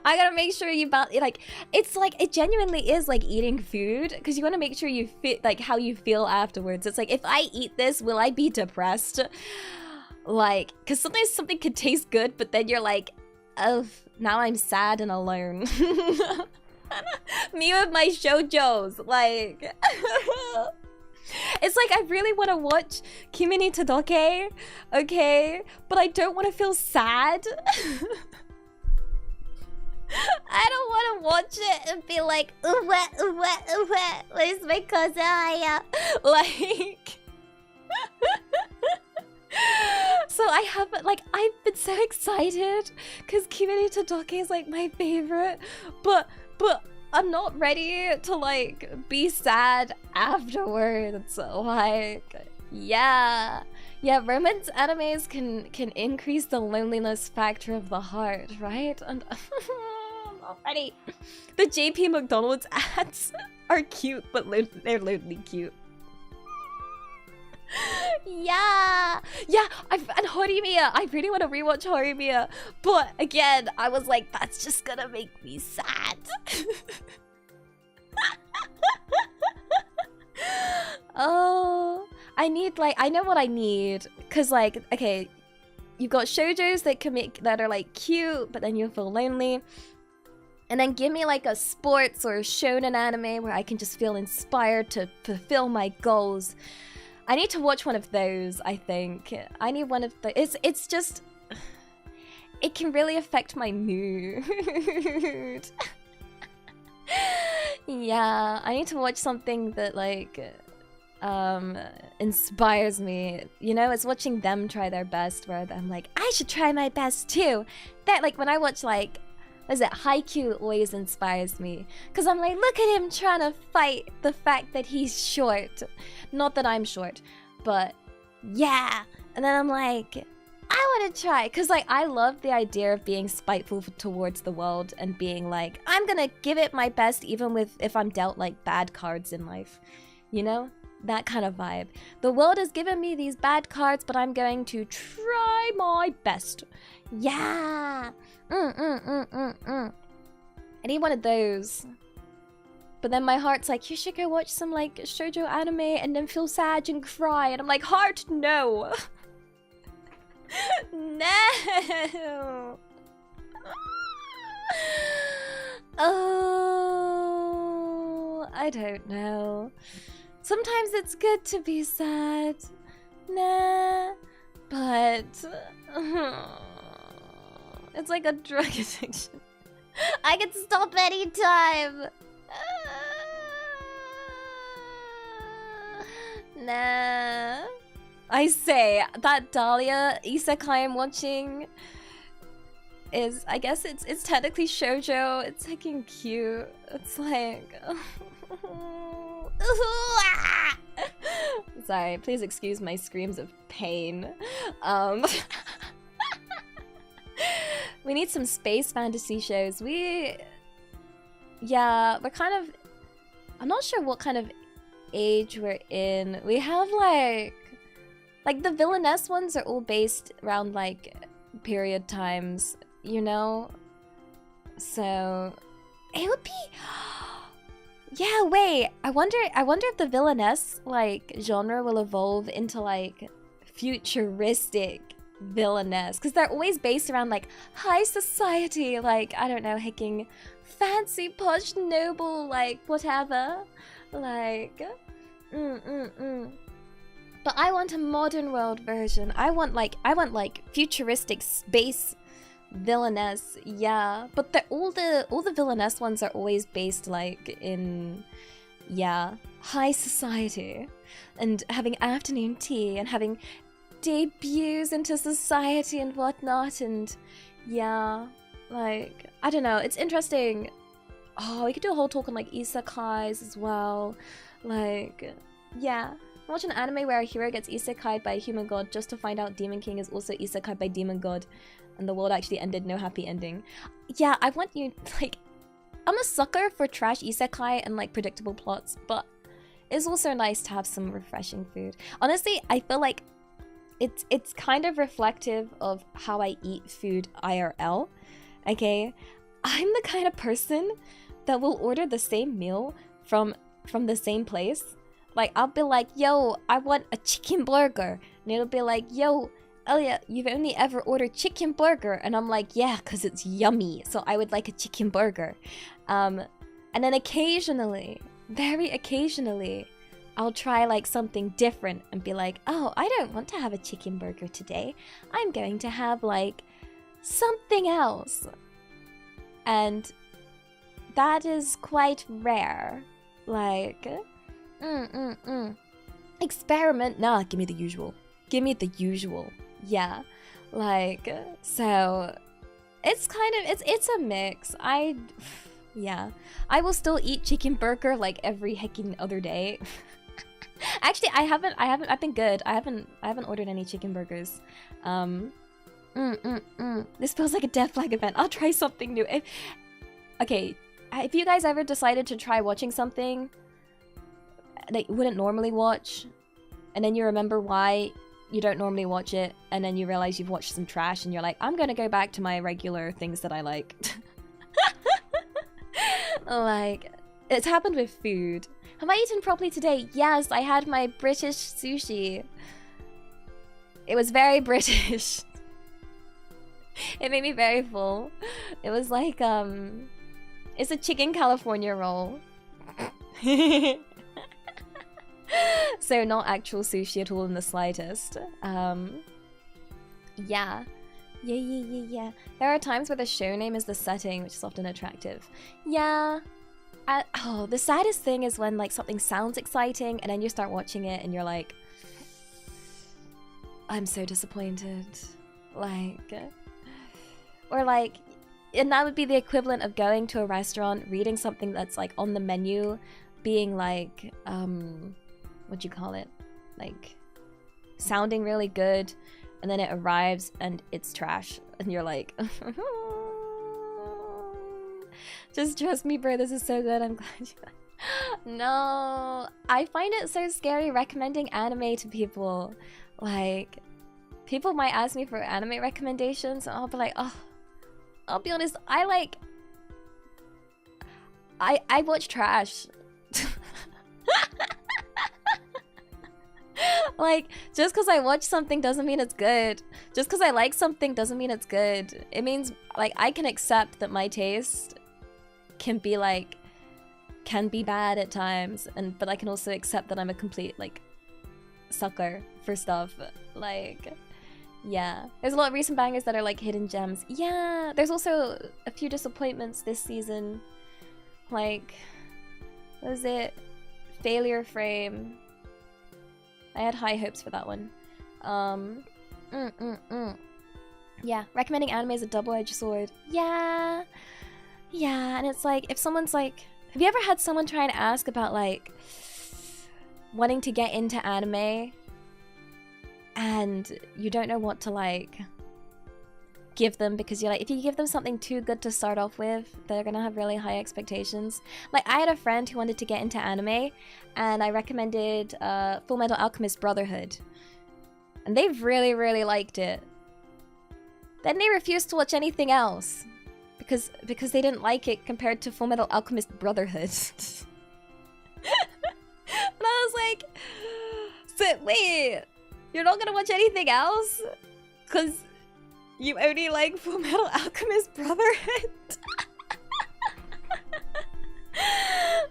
I gotta make sure you like, it's like, it genuinely is like eating food, because you want to make sure you fit like how you feel afterwards. It's like, if I eat this, will I be depressed? Like, because sometimes something could taste good, but then you're like, oh, now I'm sad and alone. Me with my shoujos, like. It's like, I really want to watch Kimi ni Todoke, okay? But I don't want to feel sad. I don't want to watch it and be like, where's my cousin? Like. So I haven't, like, I've been so excited because Kimi ni Todoke is like my favorite, but I'm not ready to like be sad afterwards. Like, yeah, romance animes can increase the loneliness factor of the heart, right? And I'm not ready. The JP McDonald's ads are cute, but they're lonely cute. Yeah, and Horimiya. I really want to rewatch Horimiya, but again, I was like, that's just gonna make me sad. Oh, I need, like, I know what I need, cause like, okay, you've got shoujos that are like cute, but then you feel lonely. And then give me like a sports or a shonen anime where I can just feel inspired to fulfill my goals. I need to watch one of those, I think. I need one of the... It's just... It can really affect my mood. Yeah, I need to watch something that, like, inspires me. You know, it's watching them try their best where I'm like, I should try my best too. That, like, when I watch, like, what is it, Haikyuu always inspires me. Because I'm like, look at him trying to fight the fact that he's short. Not that I'm short, but yeah. And then I'm like, I want to try. Because, like, I love the idea of being spiteful towards the world and being like, I'm going to give it my best even if I'm dealt, like, bad cards in life. You know? That kind of vibe. The world has given me these bad cards, but I'm going to try my best. Yeah. I need one of those. But then my heart's like, you should go watch some, like, shoujo anime and then feel sad and cry. And I'm like, heart, no. No. Oh, I don't know. Sometimes it's good to be sad. Nah. But it's like a drug addiction. I can stop anytime. Nah. I say that Dahlia isekai I'm watching is, I guess it's technically shoujo. It's fucking cute. It's like sorry, please excuse my screams of pain. We need some space fantasy shows. Yeah, we're kind of, I'm not sure what kind of age we're in. We have like the villainess ones are all based around like period times, you know? So it would be yeah, wait. I wonder if the villainess like genre will evolve into like futuristic villainess, because they're always based around like high society, like I don't know, hicking fancy posh noble, like whatever, like But I want a modern world version. I want like futuristic space villainess, yeah. But all the villainess ones are always based like in, yeah, high society, and having afternoon tea and having debuts into society and whatnot, and yeah, like I don't know, it's interesting. Oh, we could do a whole talk on like isekais as well, like yeah. Watch an anime where a hero gets isekai'd by a human god just to find out Demon King is also isekai'd by Demon God, and the world actually ended, no happy ending. Yeah, I want you, like, I'm a sucker for trash isekai and like predictable plots, but it's also nice to have some refreshing food. Honestly, I feel like it's kind of reflective of how I eat food IRL. Okay, I'm the kind of person that will order the same meal from the same place. Like, I'll be like, yo, I want a chicken burger. And it'll be like, yo, Elia, you've only ever ordered chicken burger. And I'm like, yeah, because it's yummy. So I would like a chicken burger. And then occasionally, very occasionally, I'll try like something different and be like, oh, I don't want to have a chicken burger today. I'm going to have like something else. And that is quite rare. Like... Experiment? Nah, give me the usual. Give me the usual. Yeah. Like, so it's kind of, it's a mix. Yeah. I will still eat chicken burger like every hecking other day. Actually, I've been good. I haven't ordered any chicken burgers. This feels like a death flag event. I'll try something new. Okay, if you guys ever decided to try watching something that you wouldn't normally watch, and then you remember why you don't normally watch it, and then you realize you've watched some trash, and you're like, I'm gonna go back to my regular things that I like. Like, it's happened with food. Have I eaten properly today? Yes, I had my British sushi. It was very British. It made me very full. It was like, it's a chicken California roll. So not actual sushi at all in the slightest. Yeah. Yeah. There are times where the show name is the setting, which is often attractive. Yeah. The saddest thing is when like something sounds exciting and then you start watching it and you're like, I'm so disappointed. Like, or like, and that would be the equivalent of going to a restaurant, reading something that's like on the menu, being like, what do you call it? Like, sounding really good, and then it arrives and it's trash, and you're like, just trust me, bro, this is so good, I'm glad you... No, I find it so scary recommending anime to people. Like, people might ask me for anime recommendations, and I'll be like, oh, I'll be honest, I watch trash. Like, just because I watch something doesn't mean it's good. Just because I like something doesn't mean it's good. It means, like, I can accept that my taste can be, like, can be bad at times, but I can also accept that I'm a complete, like, sucker for stuff. Like, yeah. There's a lot of recent bangers that are, like, hidden gems. Yeah, there's also a few disappointments this season. Like, what was it? Failure Frame. I had high hopes for that one. Yeah, recommending anime is a double-edged sword. Yeah, and it's like, if someone's like, have you ever had someone try and ask about like wanting to get into anime and you don't know what to like give them, because you're like, if you give them something too good to start off with, they're gonna have really high expectations. Like, I had a friend who wanted to get into anime, and I recommended Full Metal Alchemist Brotherhood, and they really, really liked it. Then they refused to watch anything else because they didn't like it compared to Full Metal Alchemist Brotherhood. And I was like, so wait, you're not gonna watch anything else? Because you only like Full Metal Alchemist Brotherhood?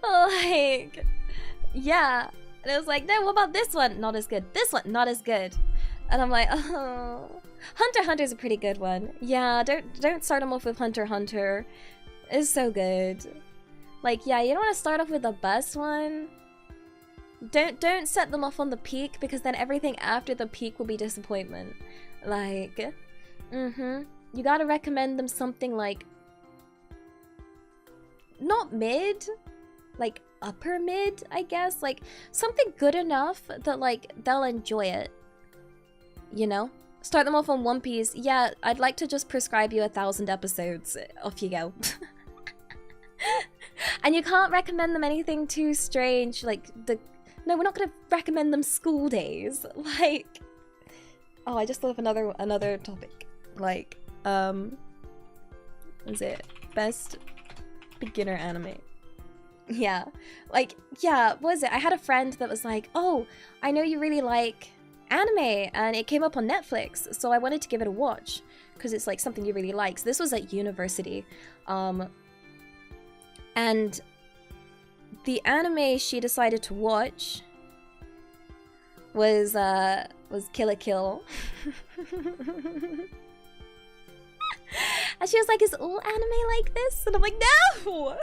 Like, yeah. And it was like, no, what about this one? Not as good. This one, not as good. And I'm like, oh. Hunter x Hunter's a pretty good one. Yeah, don't start them off with Hunter x Hunter. It's so good. Like, yeah, you don't want to start off with the best one. Don't set them off on the peak, because then everything after the peak will be disappointment. Like, you gotta recommend them something like, not mid, like upper mid, I guess. Like, something good enough that like they'll enjoy it. You know? Start them off on One Piece. Yeah, I'd like to just prescribe you 1,000 episodes. Off you go. And you can't recommend them anything too strange, like no, we're not gonna recommend them School Days. Like, oh, I just thought of another topic. Like, what is it? Best beginner anime. Yeah, like, yeah, what was it? I had a friend that was like, oh, I know you really like anime, and it came up on Netflix, so I wanted to give it a watch, because it's like something you really like. So this was at university, and the anime she decided to watch was Kill la Kill. And she was like, is all anime like this? And I'm like, no!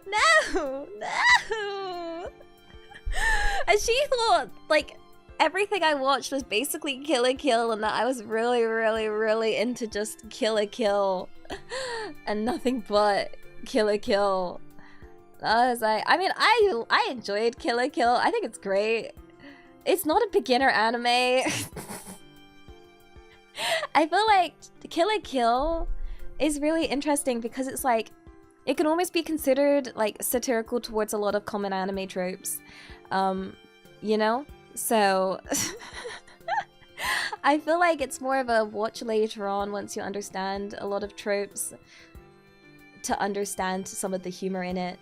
No! And she thought, like, everything I watched was basically Kill la Kill, and that I was really, really, really into just Kill la Kill. And nothing but Kill la Kill. I was like, I mean, I enjoyed Kill la Kill. I think it's great. It's not a beginner anime. I feel like Kill la Kill is really interesting because it's like, it can almost be considered like satirical towards a lot of common anime tropes. You know? So I feel like it's more of a watch later on once you understand a lot of tropes to understand some of the humor in it.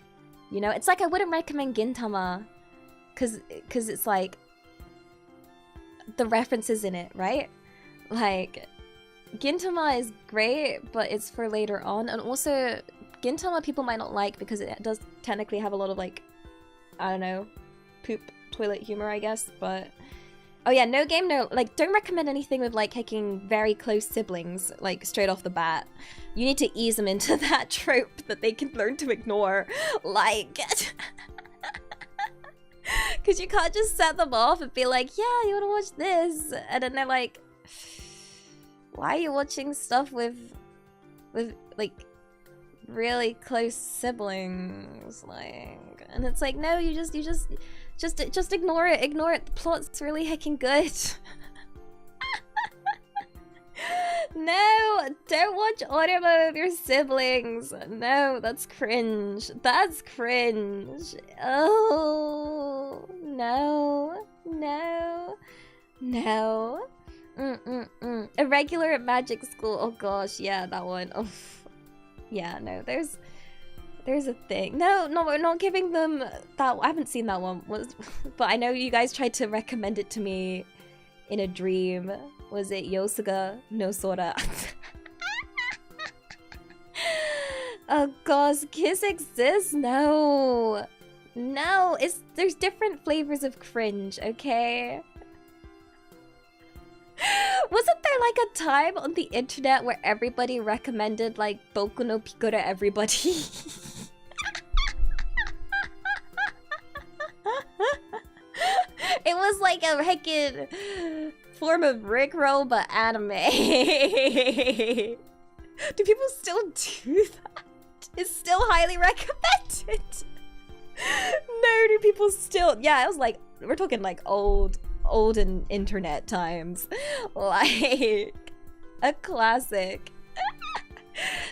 You know, it's like I wouldn't recommend Gintama because it's like the references in it, right? Like, Gintama is great, but it's for later on. And also, Gintama people might not like because it does technically have a lot of like I don't know, poop toilet humor, I guess, but oh yeah, no game, no, like, don't recommend anything with like taking very close siblings, like straight off the bat. You need to ease them into that trope that they can learn to ignore, like, because you can't just set them off and be like, yeah, you want to watch this, and then they're like, why are you watching stuff with like really close siblings, like, and it's like, no, you just ignore it, the plot's really heckin' good. No, don't watch Onimo with your siblings. No, that's cringe. That's cringe. Oh, no. Irregular at magic school. Oh gosh, yeah, that one. Oh, yeah, no, there's a thing. No, we're not giving them that. I haven't seen that one, but I know you guys tried to recommend it to me in a dream. Was it Yosuga no Sora? Oh gosh, Kiss exists? No, there's different flavors of cringe, okay? Wasn't there like a time on the internet where everybody recommended like Boku no Pico to everybody? It was like a heckin' form of Rickroll but anime. Do people still do that? It's still highly recommended. No, do people still? Yeah, it was like, we're talking like old in internet times. Like a classic.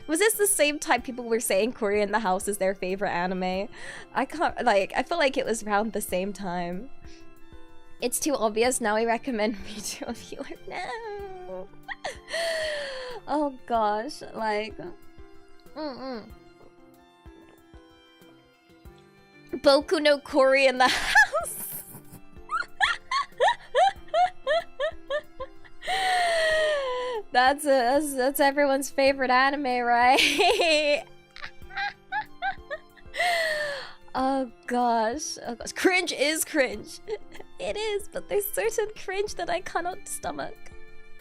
Was this the same time people were saying Cory in the House is their favorite anime? I feel like it was around the same time. It's too obvious, now I recommend me to a viewer. No. Oh gosh, like Boku no Cory in the House. That's everyone's favorite anime, right? Oh gosh. Cringe is cringe. It is, but there's certain cringe that I cannot stomach.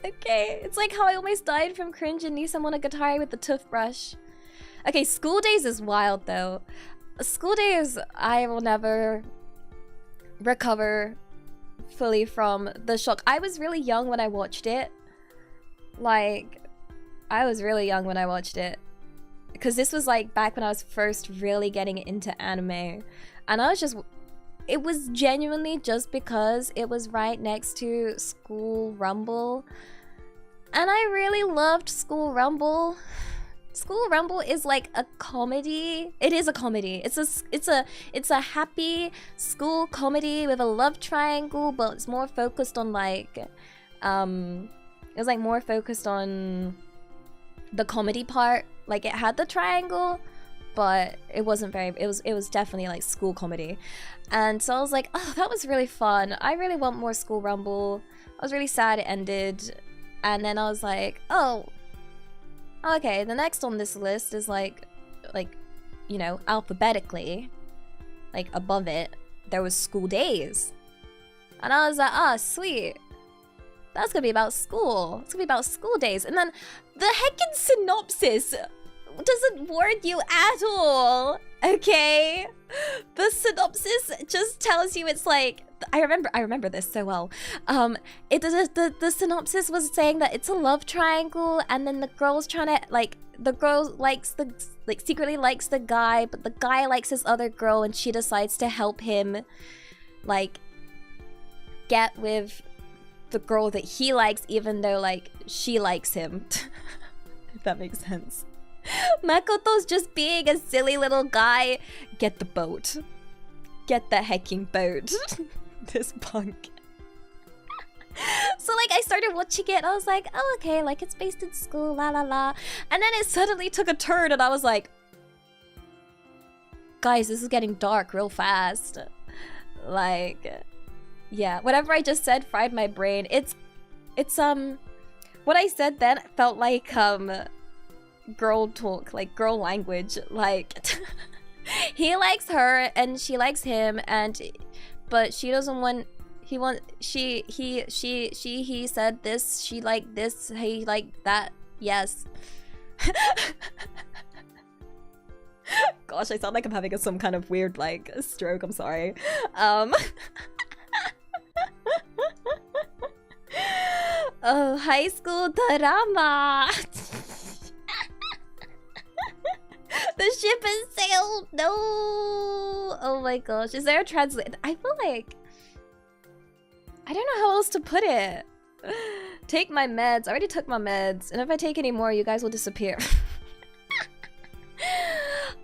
Okay, it's like how I almost died from cringe in Nissan Monogatari with the toothbrush. Okay, School Days is wild though. School Days, I will never recover fully from the shock. I was really young when I watched it. Like, I was really young when I watched it. Because this was like back when I was first really getting into anime. And I was just... It was genuinely just because it was right next to School Rumble. And I really loved School Rumble. School Rumble is like a comedy. It is a comedy. It's a happy school comedy with a love triangle, but it's more focused on like it was like more focused on the comedy part. Like it had the triangle, but it wasn't very, it was definitely like school comedy. And so I was like, oh, that was really fun. I really want more School Rumble. I was really sad it ended. And then I was like, oh, okay, the next on this list is like, you know, alphabetically, like above it, there was School Days. And I was like, ah, sweet. That's gonna be about school. It's gonna be about school days. And then the heckin' synopsis doesn't warn you at all, okay? The synopsis just tells you it's like, I remember this so well. The synopsis was saying that it's a love triangle, and then the girl's trying to, like, the girl secretly likes the guy, but the guy likes this other girl, and she decides to help him, like, get with the girl that he likes, even though, like, she likes him. If that makes sense. Makoto's just being a silly little guy. Get the boat. Get the hecking boat. This punk. So, like, I started watching it, and I was like, oh, okay, like, it's based in school, la la la. And then it suddenly took a turn, and I was like, guys, this is getting dark real fast. Like, yeah, whatever I just said fried my brain. It's what I said then felt like, girl talk, like girl language. Like, He likes her and she likes him, but she doesn't want. He said this. She liked this. He liked that. Yes. Gosh, I sound like I'm having some kind of weird like stroke. I'm sorry. Oh, high school drama. The ship has sailed. No. Oh my gosh. Is there a translate? I feel like I don't know how else to put it. Take my meds. I already took my meds, and if I take any more, you guys will disappear.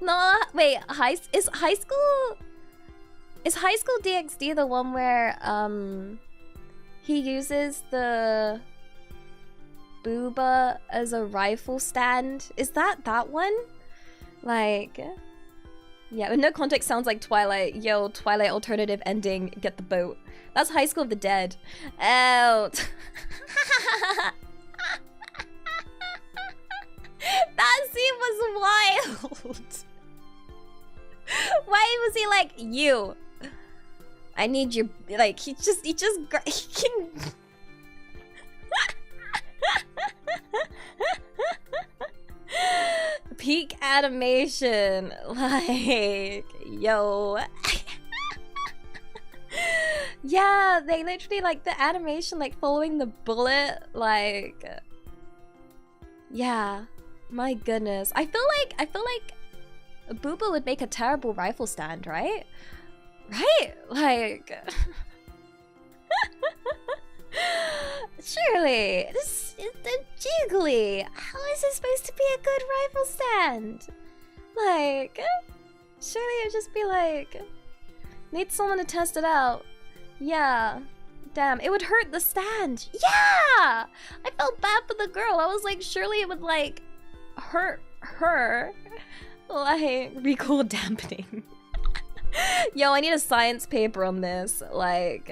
No, wait. Is high school DxD the one where he uses the booba as a rifle stand? Is that one? Like, yeah, with no context sounds like Twilight. Yo, Twilight alternative ending. Get the boat. That's High School of the Dead. Out. That scene was wild. Why was he like, you? I need your, like, he can... Peak animation, like, yo. Yeah, they literally, like, the animation, like, following the bullet, like, yeah, my goodness. I feel like Booba would make a terrible rifle stand, right? Right? Like, surely, this is the jiggly. How is this supposed to be a good rifle stand? Like, surely it'd just be like, need someone to test it out. Yeah. Damn, it would hurt the stand. Yeah! I felt bad for the girl. I was like, surely it would, like, hurt her. Like, recoil dampening. Yo, I need a science paper on this. Like,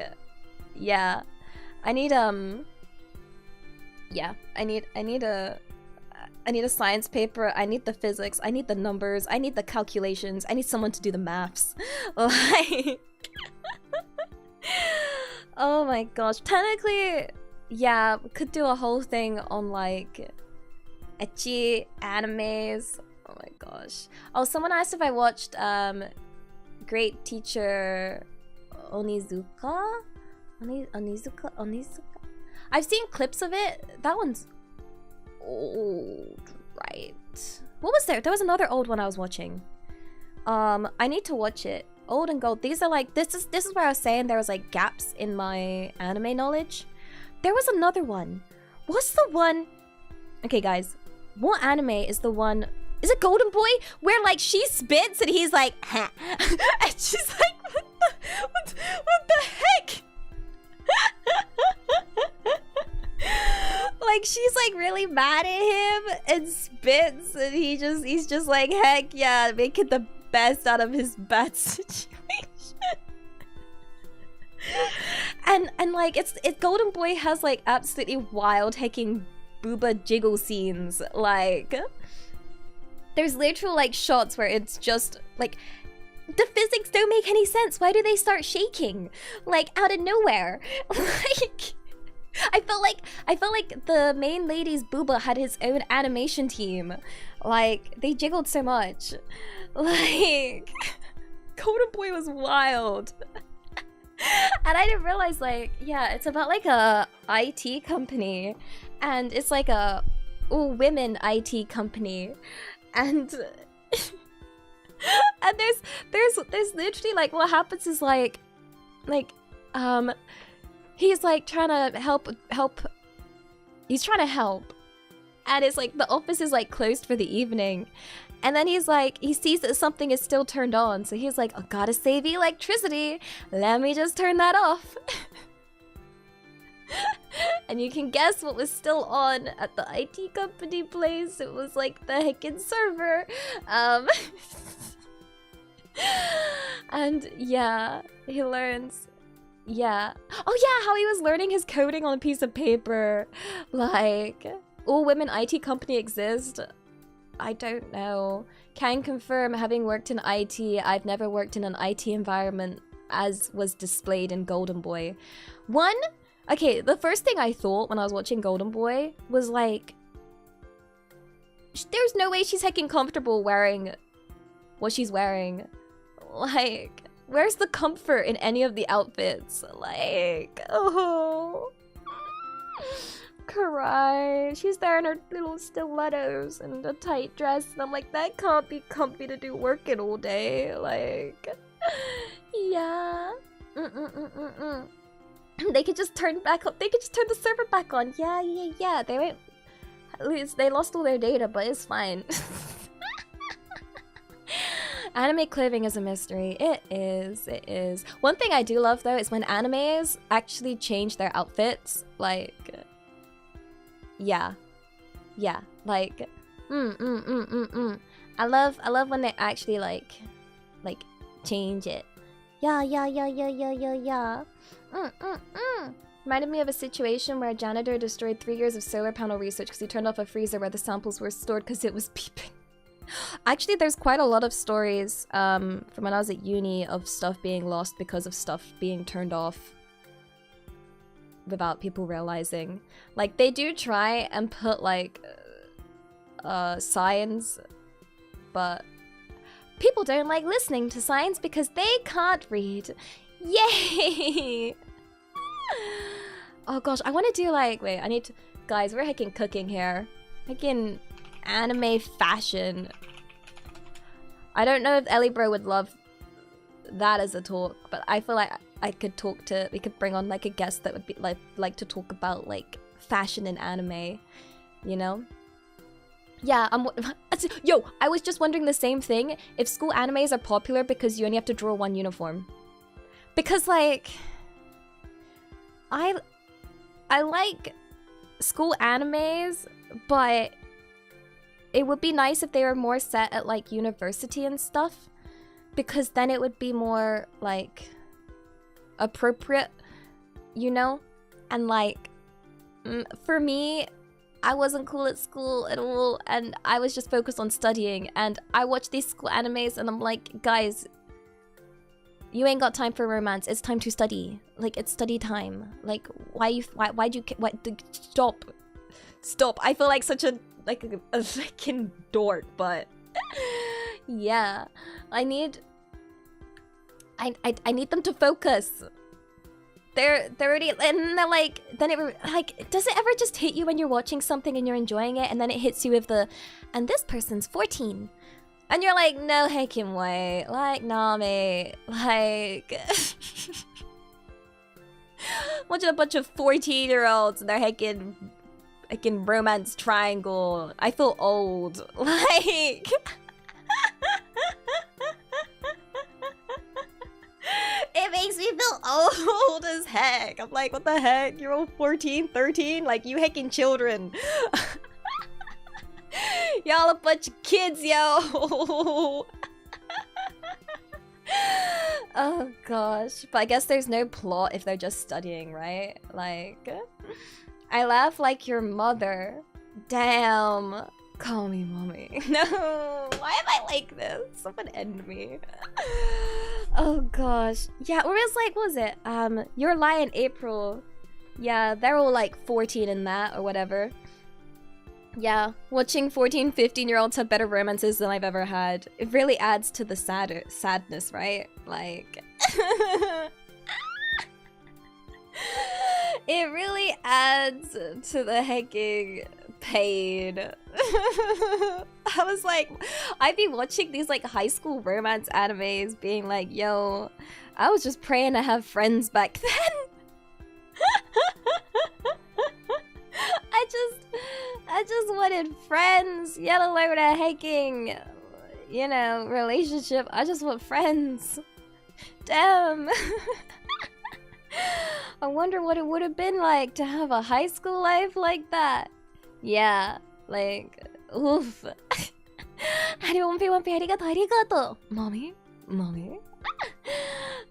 yeah. I need yeah, I need a science paper. I need the physics. I need the numbers. I need the calculations. I need someone to do the maths. Like, oh my gosh. Technically, yeah, we could do a whole thing on like ecchi animes. Oh my gosh. Oh, someone asked if I watched Great Teacher Onizuka? Onizuka? I've seen clips of it. That one's old, right? What was there? There was another old one I was watching. I need to watch it. Old and gold. These are like, this is where I was saying there was like gaps in my anime knowledge. There was another one. What's the one? Okay, guys. What anime is the one? Is it Golden Boy? Where like she spits and he's like, ha. And she's like, what the heck? Like she's like really mad at him and spits and he's just like, heck yeah, making the best out of his bad situation. and like it's Golden Boy has like absolutely wild hacking booba jiggle scenes. Like there's literal like shots where it's just like the physics don't make any sense. Why do they start shaking like out of nowhere? Like I felt like the main lady's booba had his own animation team. Like they jiggled so much. Like Golden Boy was wild. And I didn't realize, like, yeah, it's about like a IT company, and it's like a all-women IT company, and and there's literally like what happens is like he's like trying to help. He's trying to help, and it's like the office is like closed for the evening. And then he's like, he sees that something is still turned on. So he's like, I gotta save electricity. Let me just turn that off. And you can guess what was still on at the IT company place. It was like the heckin' server. And yeah, he learns. Yeah. Oh yeah, how he was learning his coding on a piece of paper. Like, all women IT company exist. I don't know. Can confirm, having worked in IT, I've never worked in an IT environment as was displayed in Golden Boy. Okay, the first thing I thought when I was watching Golden Boy was like, there's no way she's heckin' comfortable wearing what she's wearing. Like, where's the comfort in any of the outfits? Like, oh. Cry. She's there in her little stilettos and a tight dress, and I'm like, that can't be comfy to do working all day. Like, yeah. They could just turn back up. They could just turn the server back on. Yeah. They won't. At least they lost all their data, but it's fine. Anime clothing is a mystery. It is. One thing I do love though is when animes actually change their outfits. Like, yeah, like, I love when they actually like change it. Yeah. Reminded me of a situation where a janitor destroyed 3 years of solar panel research because he turned off a freezer where the samples were stored because it was beeping. Actually, there's quite a lot of stories from when I was at uni of stuff being lost because of stuff being turned off without people realizing. Like, they do try and put like signs, but people don't like listening to signs because they can't read. Yay! Oh gosh, I want to do like, wait, I need to, guys, we're heckin' cooking here. Heckin' anime fashion. I don't know if Elibro would love that as a talk, but I feel like I could talk to, we could bring on like a guest that would be like to talk about like fashion and anime, you know? Yeah, yo, I was just wondering the same thing. If school animes are popular because you only have to draw one uniform. Because like, I like school animes, but it would be nice if they were more set at like university and stuff, because then it would be more like appropriate, you know? And like, for me, I wasn't cool at school at all, and I was just focused on studying, and I watched these school animes and I'm like, guys, you ain't got time for romance. It's time to study. Like, it's study time. Like, stop. I feel like such a freaking dork, but yeah, I need them to focus. They're already, and they're like, then it like, does it ever just hit you when you're watching something and you're enjoying it, and then it hits you with the, and this person's 14. And you're like, no heckin' way. Like, nah, mate. Like, watching a bunch of 14-year-olds and their heckin' romance triangle. I feel old. Like, it makes me feel old as heck. I'm like, what the heck? You're all 14, 13? Like, you heckin' children. Y'all a bunch of kids, yo. Oh gosh, but I guess there's no plot if they're just studying, right? Like, I laugh like your mother. Damn. Call me mommy. No, why am I like this? Someone end me. Oh gosh. Yeah, or it's like, what was it? Your Lie in April. Yeah, they're all like 14 in that or whatever. Yeah, watching 14, 15-year-olds have better romances than I've ever had. It really adds to the sadness, right? Like, it really adds to the hecking pain. I was like, I'd be watching these like high school romance animes being like, yo, I was just praying to have friends back then. I just wanted friends, yet alone a hecking, you know, relationship. I just want friends. Damn. I wonder what it would have been like to have a high school life like that. Yeah, like, oof. arigato. Mommy?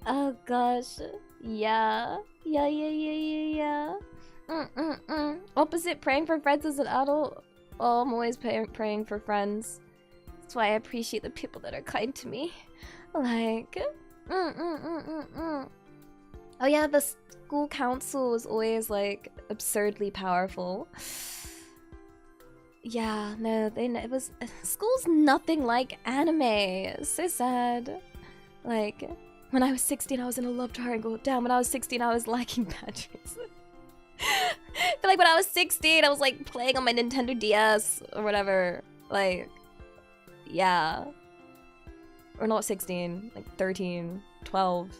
Oh gosh. Yeah. Yeah. Opposite, praying for friends as an adult. Oh, I'm always praying for friends. That's why I appreciate the people that are kind to me. Like, Oh yeah, the school council was always like absurdly powerful. Yeah, no, it was school's nothing like anime. It's so sad. Like, when I was 16, I was in a love triangle. Damn, when I was 16, I was liking batteries. But like when I was 16, I was like playing on my Nintendo DS or whatever. Like, yeah. Or not 16, like 13, 12,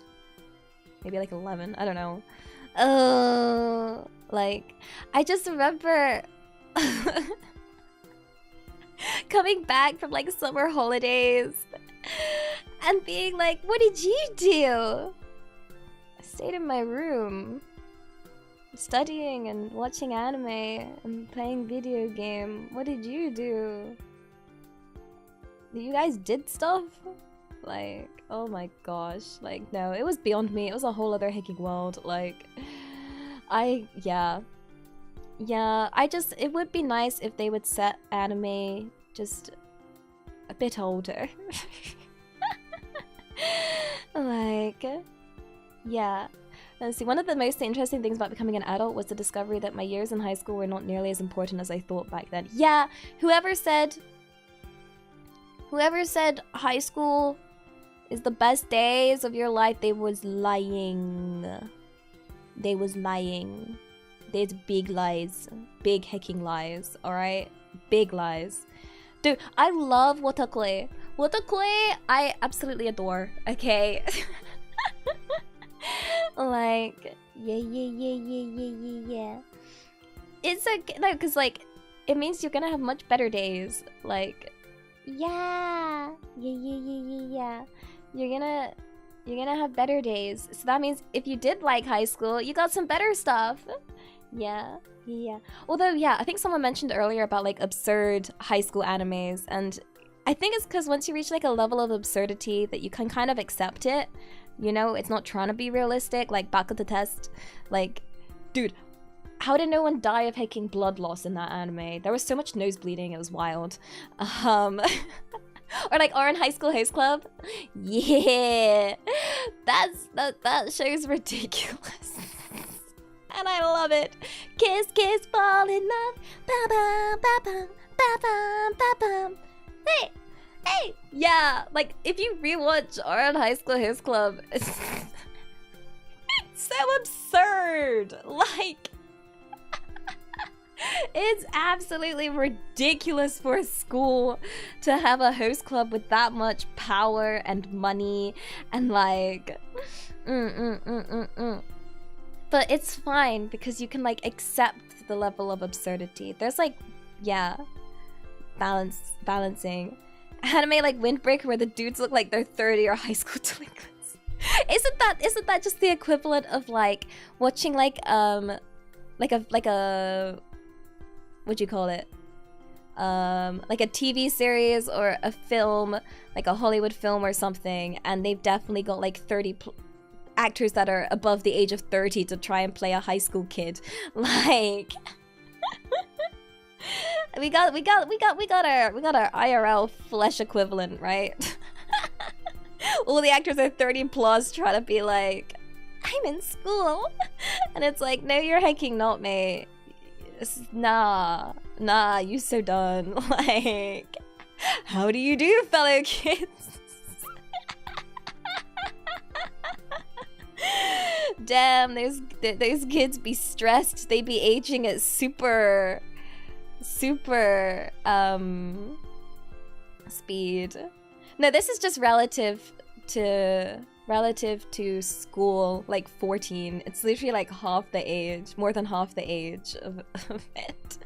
maybe like 11, I don't know. Like, I just remember coming back from like summer holidays and being like, what did you do? I stayed in my room studying and watching anime and playing video game. What did you do? You guys did stuff? Like, oh my gosh. Like, no, it was beyond me. It was a whole other hacking world. Like, yeah, it would be nice if they would set anime just a bit older. Like, yeah. Let's see, one of the most interesting things about becoming an adult was the discovery that my years in high school were not nearly as important as I thought back then. Yeah, whoever said high school is the best days of your life, they was lying. They was lying. There's big lies. Big hacking lies, alright? Big lies. Dude, I love Wotakoi. Wotakoi, I absolutely adore, okay? Like, yeah. It's like, no, because like, it means you're gonna have much better days. Like, yeah. You're gonna have better days. So that means if you did like high school, you got some better stuff. Yeah. Although, yeah, I think someone mentioned earlier about like absurd high school animes, and I think it's because once you reach like a level of absurdity that you can kind of accept it. You know, it's not trying to be realistic, like back at the test. Like, dude, how did no one die of hacking blood loss in that anime? There was so much nose bleeding, it was wild. Or like Oran High School Host Club. Yeah, that show's ridiculous. And I love it. Kiss, kiss, fall in love. Ba-bum, ba-bum, ba-bum, ba-bum. Hey! Yeah, like, if you rewatch Oran High School Host Club, it's so absurd! Like, it's absolutely ridiculous for a school to have a host club with that much power and money and like, But it's fine because you can like accept the level of absurdity. There's like, yeah, balancing. Anime like Windbreaker where the dudes look like they're 30 or high school delinquents. Isn't that just the equivalent of like watching like a what'd you call it? Like a TV series or a film, like a Hollywood film or something, and they've definitely got like 30 actors that are above the age of 30 to try and play a high school kid. Like we got our IRL flesh equivalent, right? All the actors are 30 plus trying to be like, I'm in school. And it's like, no, you're hacking, not me. Nah, you so done. Like, how do you do, fellow kids? Damn, those kids be stressed. They be aging at super speed. No, this is just relative to school, like 14. It's literally like half the age, more than half the age of it.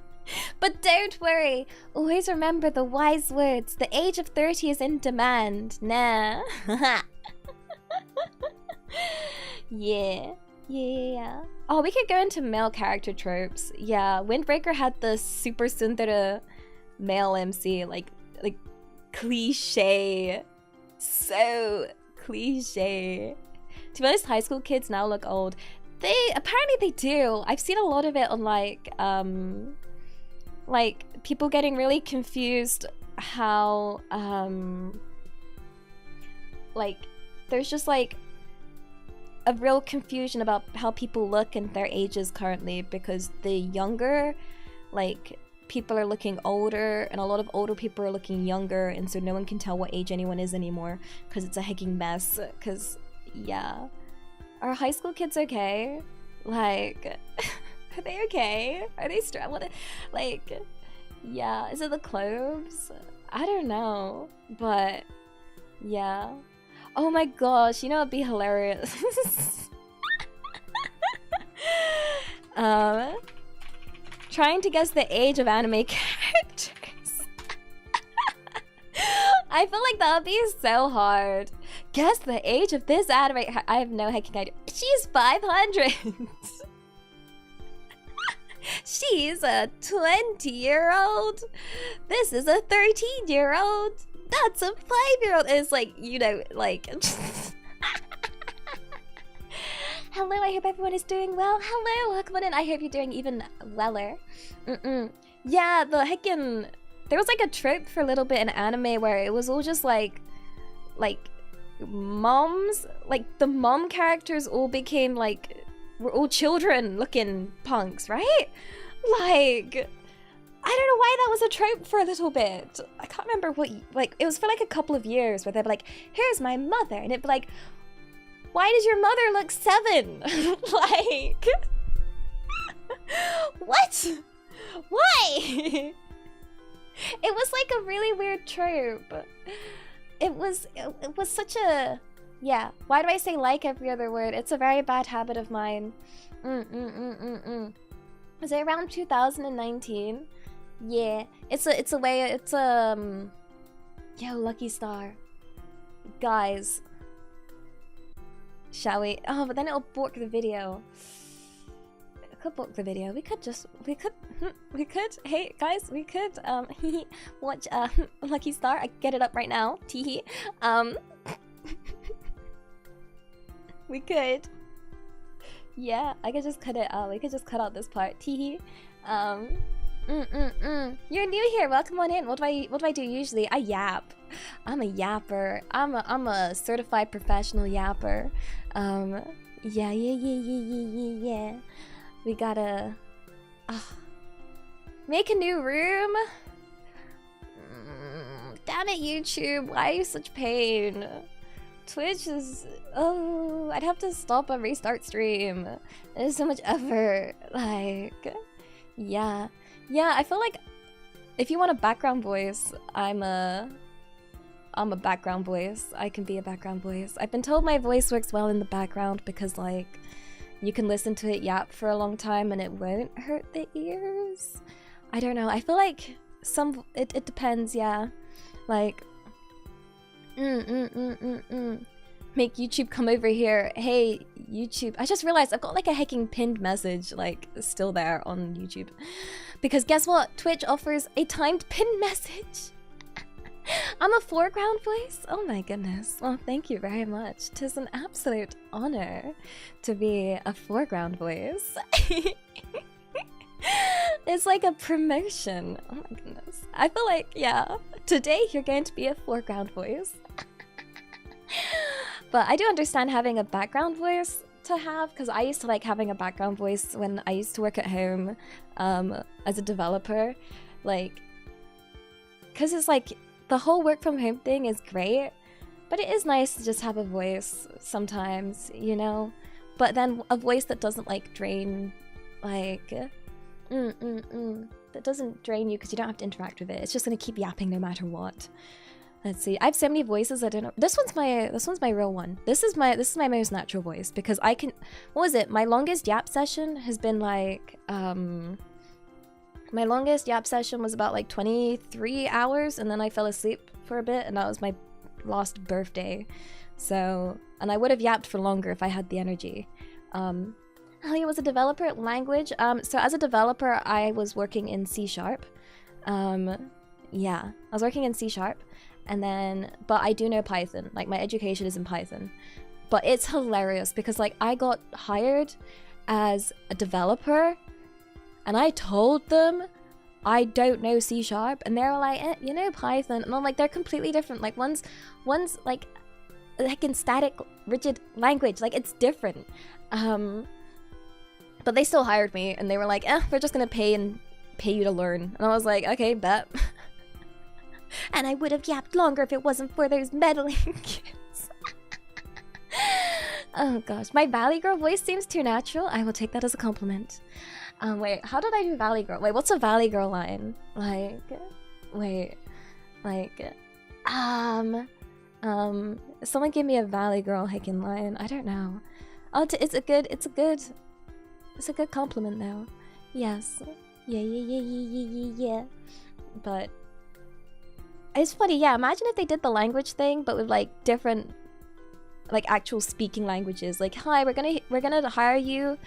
But don't worry, always remember the wise words. The age of 30 is in demand. Nah. Yeah. Oh, we could go into male character tropes. Yeah, Windbreaker had the super tsundere male MC, like cliche. So cliche. To be honest, high school kids now look old. Apparently they do. I've seen a lot of it on like like people getting really confused how like there's just like a real confusion about how people look and their ages currently, because the younger like people are looking older and a lot of older people are looking younger, and so no one can tell what age anyone is anymore because it's a hecking mess. Because yeah, are high school kids okay? Like are they okay? Are they like yeah, is it the clothes? I don't know, but yeah. Oh my gosh, you know what'd be hilarious? Trying to guess the age of anime characters. I feel like that would be so hard. Guess the age of this anime. I have no hecking idea. She's 500. She's a 20-year-old. This is a 13-year-old. That's a 5-year-old. It's like, you know, like... Hello, I hope everyone is doing well. Hello, welcome on in. I hope you're doing even weller. Yeah, the heckin'... There was like a trope for a little bit in anime where it was all just like moms. Like the mom characters all became like... We're all children-looking punks, right? Like... I don't know why that was a trope for a little bit. I can't remember what, like, it was for like a couple of years where they'd be like, here's my mother. And it'd be like, why does your mother look 7? Like, what? Why? It was like a really weird trope. It was such a, yeah. Why do I say like every other word? It's a very bad habit of mine. Was it around 2019? Yeah, yo, Lucky Star. Guys. Shall we? Oh, but then it'll bork the video. It could bork the video. We could, hey, guys, we could, watch, Lucky Star. I get it up right now. Teehee. We could. Yeah, I could just cut it out. We could just cut out this part. Teehee. You're new here. Welcome on in. What do I do usually? I yap. I'm a yapper. I'm a certified professional yapper. Yeah. We gotta make a new room. Damn it, YouTube. Why are you such pain? Twitch is... Oh, I'd have to stop and restart stream. There's so much effort. Like... Yeah. Yeah, I feel like if you want a background voice, I'm a background voice. I can be a background voice. I've been told my voice works well in the background because, like, you can listen to it yap for a long time and it won't hurt the ears. I don't know. I feel like it depends, yeah. Like, make YouTube come over here. Hey, YouTube. I just realized I've got like a hecking pinned message, like, still there on YouTube. Because guess what? Twitch offers a timed pinned message. I'm a foreground voice? Oh my goodness. Well, thank you very much. 'Tis an absolute honor to be a foreground voice. It's like a promotion. Oh my goodness. I feel like, yeah, today you're going to be a foreground voice. But I do understand having a background voice to have, because I used to like having a background voice when I used to work at home as a developer. Like, because it's like the whole work from home thing is great, but it is nice to just have a voice sometimes, you know? But then a voice that doesn't like drain, like, that doesn't drain you because you don't have to interact with it. It's just gonna keep yapping no matter what. Let's see. I have so many voices. I don't know. This one's my real one. This is my most natural voice because I can. What was it? My longest yap session has been like my longest yap session was about like 23 hours, and then I fell asleep for a bit, and that was my last birthday. So, and I would have yapped for longer if I had the energy. Elia was a developer at language. So as a developer, I was working in C#. Yeah, I was working in C#. And then, but I do know Python. Like, my education is in Python. But it's hilarious because, like, I got hired as a developer and I told them I don't know C#, and they're like, you know Python, and I'm like, they're completely different. Like one's like in static, rigid language, like it's different. But they still hired me, and they were like, we're just gonna pay you to learn. And I was like, okay, bet. And I would have yapped longer if it wasn't for those meddling kids. Oh gosh, my Valley Girl voice seems too natural. I will take that as a compliment. Wait, how did I do Valley Girl? Wait, what's a Valley Girl line? Someone give me a Valley Girl hickin' line. I don't know. Oh, it's a good compliment though. Yes. Yeah. But it's funny, yeah. Imagine if they did the language thing, but with like different, like actual speaking languages. Like, hi, we're gonna hire you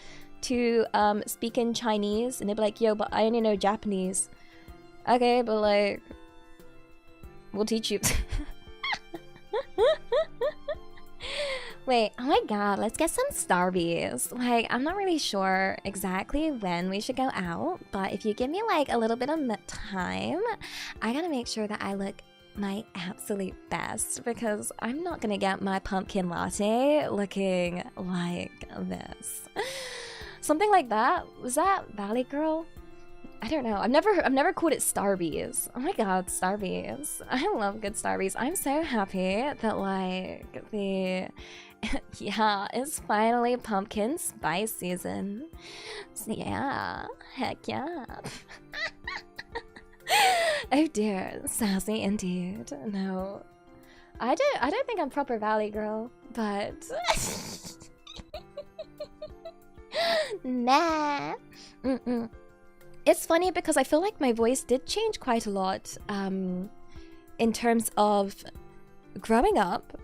to speak in Chinese, and they'd be like, yo, but I only know Japanese. Okay, but like, we'll teach you. Wait, oh my god, let's get some Starbies. Like, I'm not really sure exactly when we should go out, but if you give me like a little bit of time, I gotta make sure that I look my absolute best, because I'm not gonna get my pumpkin latte looking like this. Something like that. Was that Valley Girl? I don't know. I've never called it Starbies. Oh my god, Starbies. I love good Starbies. I'm so happy that like yeah, it's finally pumpkin spice season. So yeah, heck yeah. Oh dear, sassy indeed. No, I don't think I'm proper Valley Girl, but nah. It's funny because I feel like my voice did change quite a lot in terms of growing up.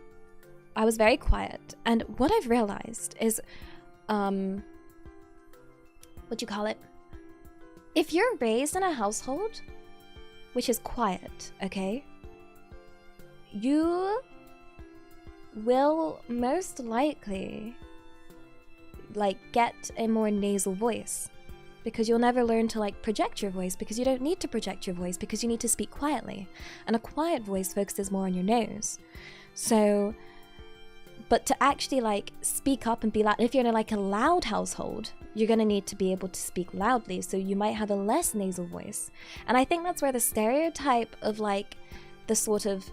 I was very quiet, and what I've realized is what you call it, if you're raised in a household which is quiet, okay, you will most likely like get a more nasal voice, because you'll never learn to like project your voice, because you don't need to project your voice, because you need to speak quietly, and a quiet voice focuses more on your nose. So, but to actually like speak up and be loud, if you're in like a loud household, you're gonna need to be able to speak loudly, so you might have a less nasal voice. And I think that's where the stereotype of like the sort of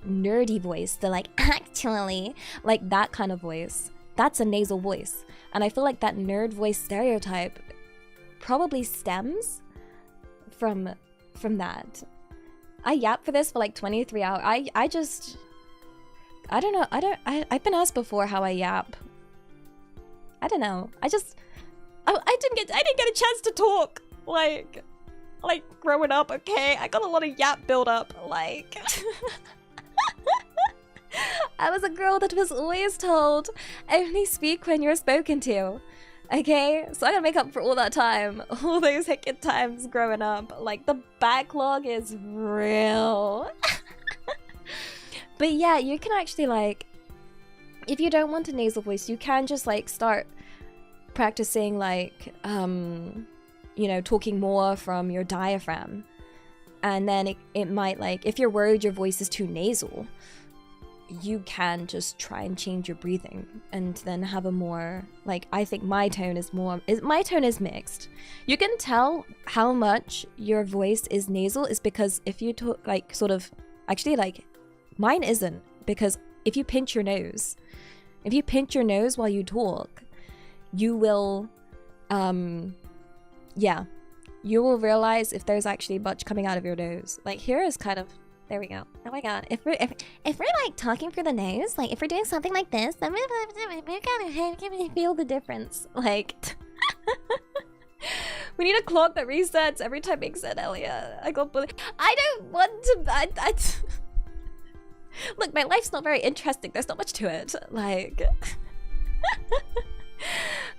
nerdy voice, the like actually like that kind of voice, that's a nasal voice. And I feel like that nerd voice stereotype probably stems from that. I yap for this for like 23 hours. I don't know. I've been asked before how I yap. I don't know. I didn't get a chance to talk like growing up. Okay, I got a lot of yap build up. Like, I was a girl that was always told only speak when you're spoken to. Okay, so I gotta make up for all that time, all those heckin' times growing up. Like, the backlog is real. But yeah, you can actually like, if you don't want a nasal voice, you can just like start practicing like, you know, talking more from your diaphragm. And then it might like, if you're worried your voice is too nasal, you can just try and change your breathing and then have a more like, I think my tone is mixed. You can tell how much your voice is nasal is because if you talk like sort of, actually like mine isn't, because if you pinch your nose while you talk, you will you will realize if there's actually much coming out of your nose. Like here is kind of, there we go. Oh my god. If we're like talking through the nose, like if we're doing something like this, then we're gonna feel the difference. Like we need a clock that resets every time Big said Elia. I don't want to. Look, my life's not very interesting. There's not much to it. Like,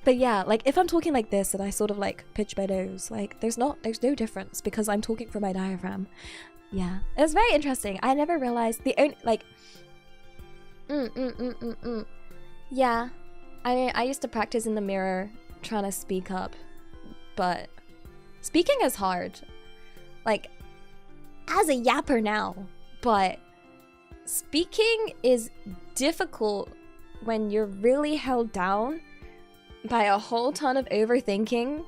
but yeah, like if I'm talking like this and I sort of like pitch my nose, like there's no difference because I'm talking from my diaphragm. Yeah, it's very interesting. I never realized the only like. Yeah, I mean, I used to practice in the mirror trying to speak up, but speaking is hard. like, as a yapper now, but speaking is difficult when you're really held down by a whole ton of overthinking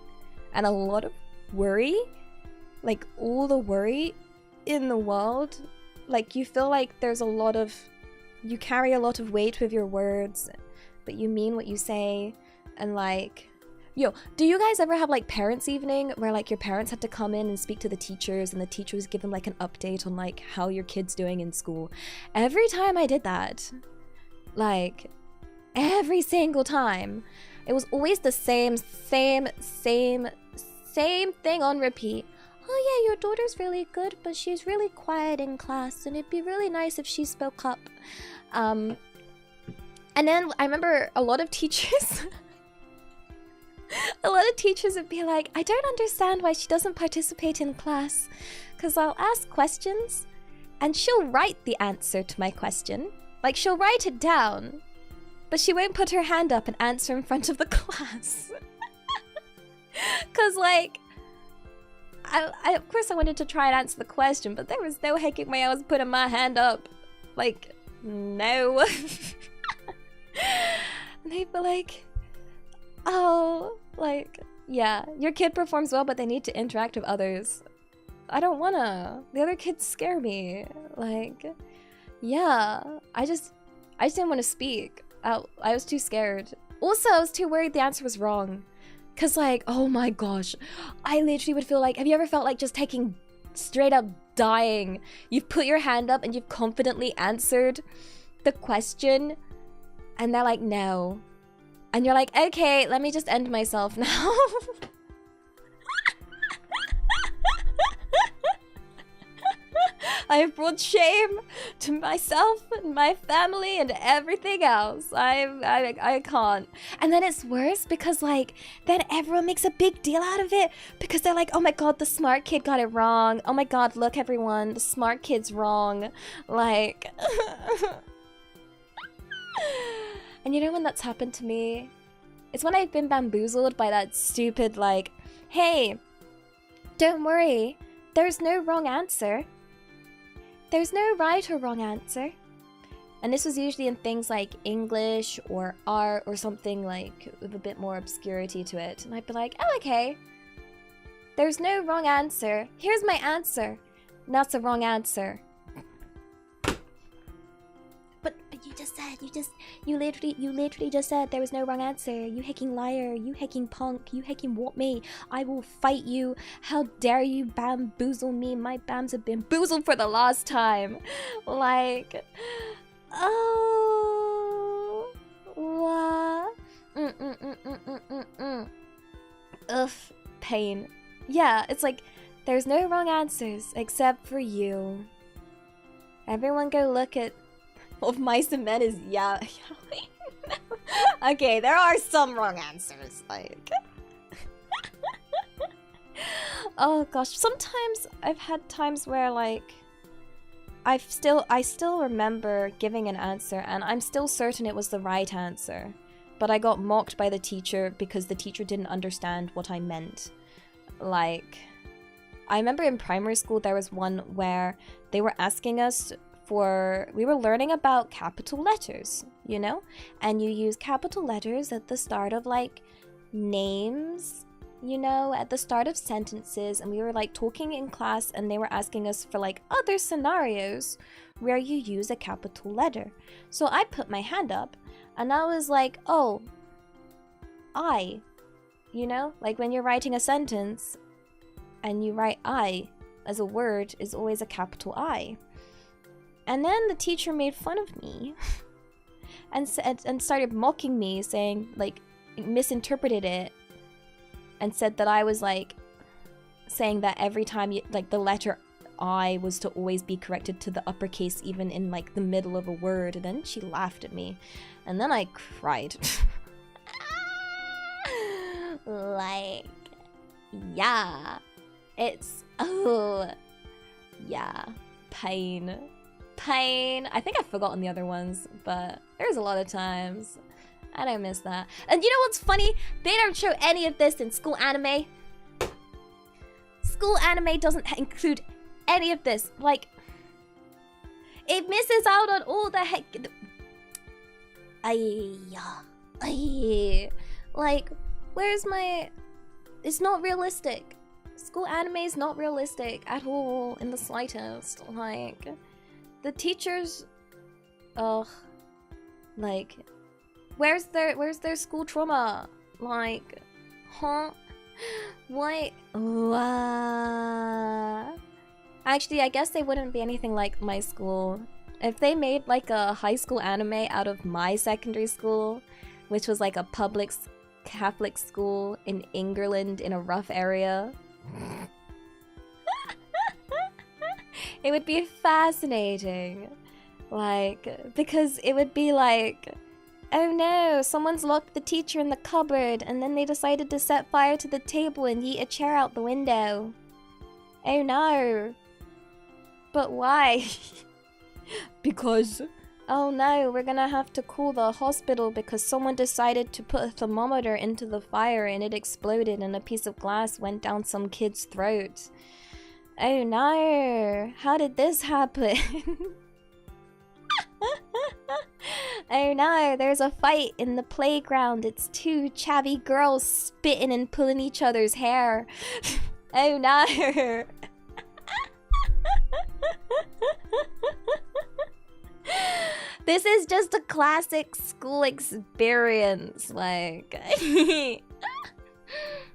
and a lot of worry. Like, all the worry in the world. Like, you feel like there's a lot of... You carry a lot of weight with your words, but you mean what you say. And like... Yo, do you guys ever have like parents' evening where like your parents had to come in and speak to the teachers and the teachers give them like an update on like how your kid's doing in school? Every time I did that, like every single time, it was always the same thing on repeat. Oh yeah, your daughter's really good, but she's really quiet in class and it'd be really nice if she spoke up. And then I remember a lot of teachers would be like, I don't understand why she doesn't participate in class, because I'll ask questions and she'll write the answer to my question. Like, she'll write it down, but she won't put her hand up and answer in front of the class. Because like, I of course I wanted to try and answer the question, but there was no hecking way I was putting my hand up. Like, no. And they'd be like, oh, like, yeah, your kid performs well, but they need to interact with others. I don't wanna. The other kids scare me. Like, yeah, I just didn't want to speak. I was too scared. Also, I was too worried the answer was wrong. Cause like, oh my gosh, I literally would feel like, have you ever felt like just taking straight up dying? You've put your hand up and you've confidently answered the question and they're like, no. And you're like, okay, let me just end myself now. I have brought shame to myself and my family and everything else. I can't. And then it's worse because like, then everyone makes a big deal out of it because they're like, oh my god, the smart kid got it wrong. Oh my god, look everyone, the smart kid's wrong. Like... And you know when that's happened to me? It's when I've been bamboozled by that stupid like, hey, don't worry, there's no wrong answer. There's no right or wrong answer. And this was usually in things like English or art or something like with a bit more obscurity to it. And I'd be like, oh, okay. There's no wrong answer. Here's my answer. And that's the wrong answer. But you just said, you literally just said there was no wrong answer. You hacking liar, you hacking punk, you hacking what me. I will fight you. How dare you bamboozle me? My bams have been boozled for the last time. Like, oh, what? Ugh, pain. Yeah, it's like, there's no wrong answers except for you. Everyone go look at of mice and men is yeah. Okay, there are some wrong answers, like. Oh gosh, sometimes I've had times where like I still remember giving an answer and I'm still certain it was the right answer, but I got mocked by the teacher because the teacher didn't understand what I meant. Like, I remember in primary school there was one where they were asking us we were learning about capital letters, you know? And you use capital letters at the start of like names, you know, at the start of sentences. And we were like talking in class and they were asking us for like other scenarios where you use a capital letter. So I put my hand up and I was like, oh, I, you know, like when you're writing a sentence and you write I as a word is always a capital I. And then the teacher made fun of me and started mocking me, saying, like, misinterpreted it and said that I was, like, saying that every time, like, the letter I was to always be corrected to the uppercase even in, like, the middle of a word. And then she laughed at me. And then I cried. Like, yeah. It's, oh, yeah, pain. I think I've forgotten the other ones, but there's a lot of times. I don't miss that. And you know what's funny? They don't show any of this in school anime. school anime doesn't include any of this. Like, it misses out on all the heck. Like, where's my? It's not realistic. School anime is not realistic at all in the slightest. Like, the teachers, ugh, like, where's their school trauma? Like, huh? What? Actually, I guess they wouldn't be anything like my school. If they made like a high school anime out of my secondary school, which was like a public Catholic school in England in a rough area, it would be fascinating. Like, because it would be like, oh no, someone's locked the teacher in the cupboard and then they decided to set fire to the table and yeet a chair out the window. Oh no. But why? Because, oh no, we're gonna have to call the hospital because someone decided to put a thermometer into the fire and it exploded and a piece of glass went down some kid's throat. Oh no, how did this happen? Oh no, there's a fight in the playground. It's two chavvy girls spitting and pulling each other's hair. Oh no. This is just a classic school experience, like.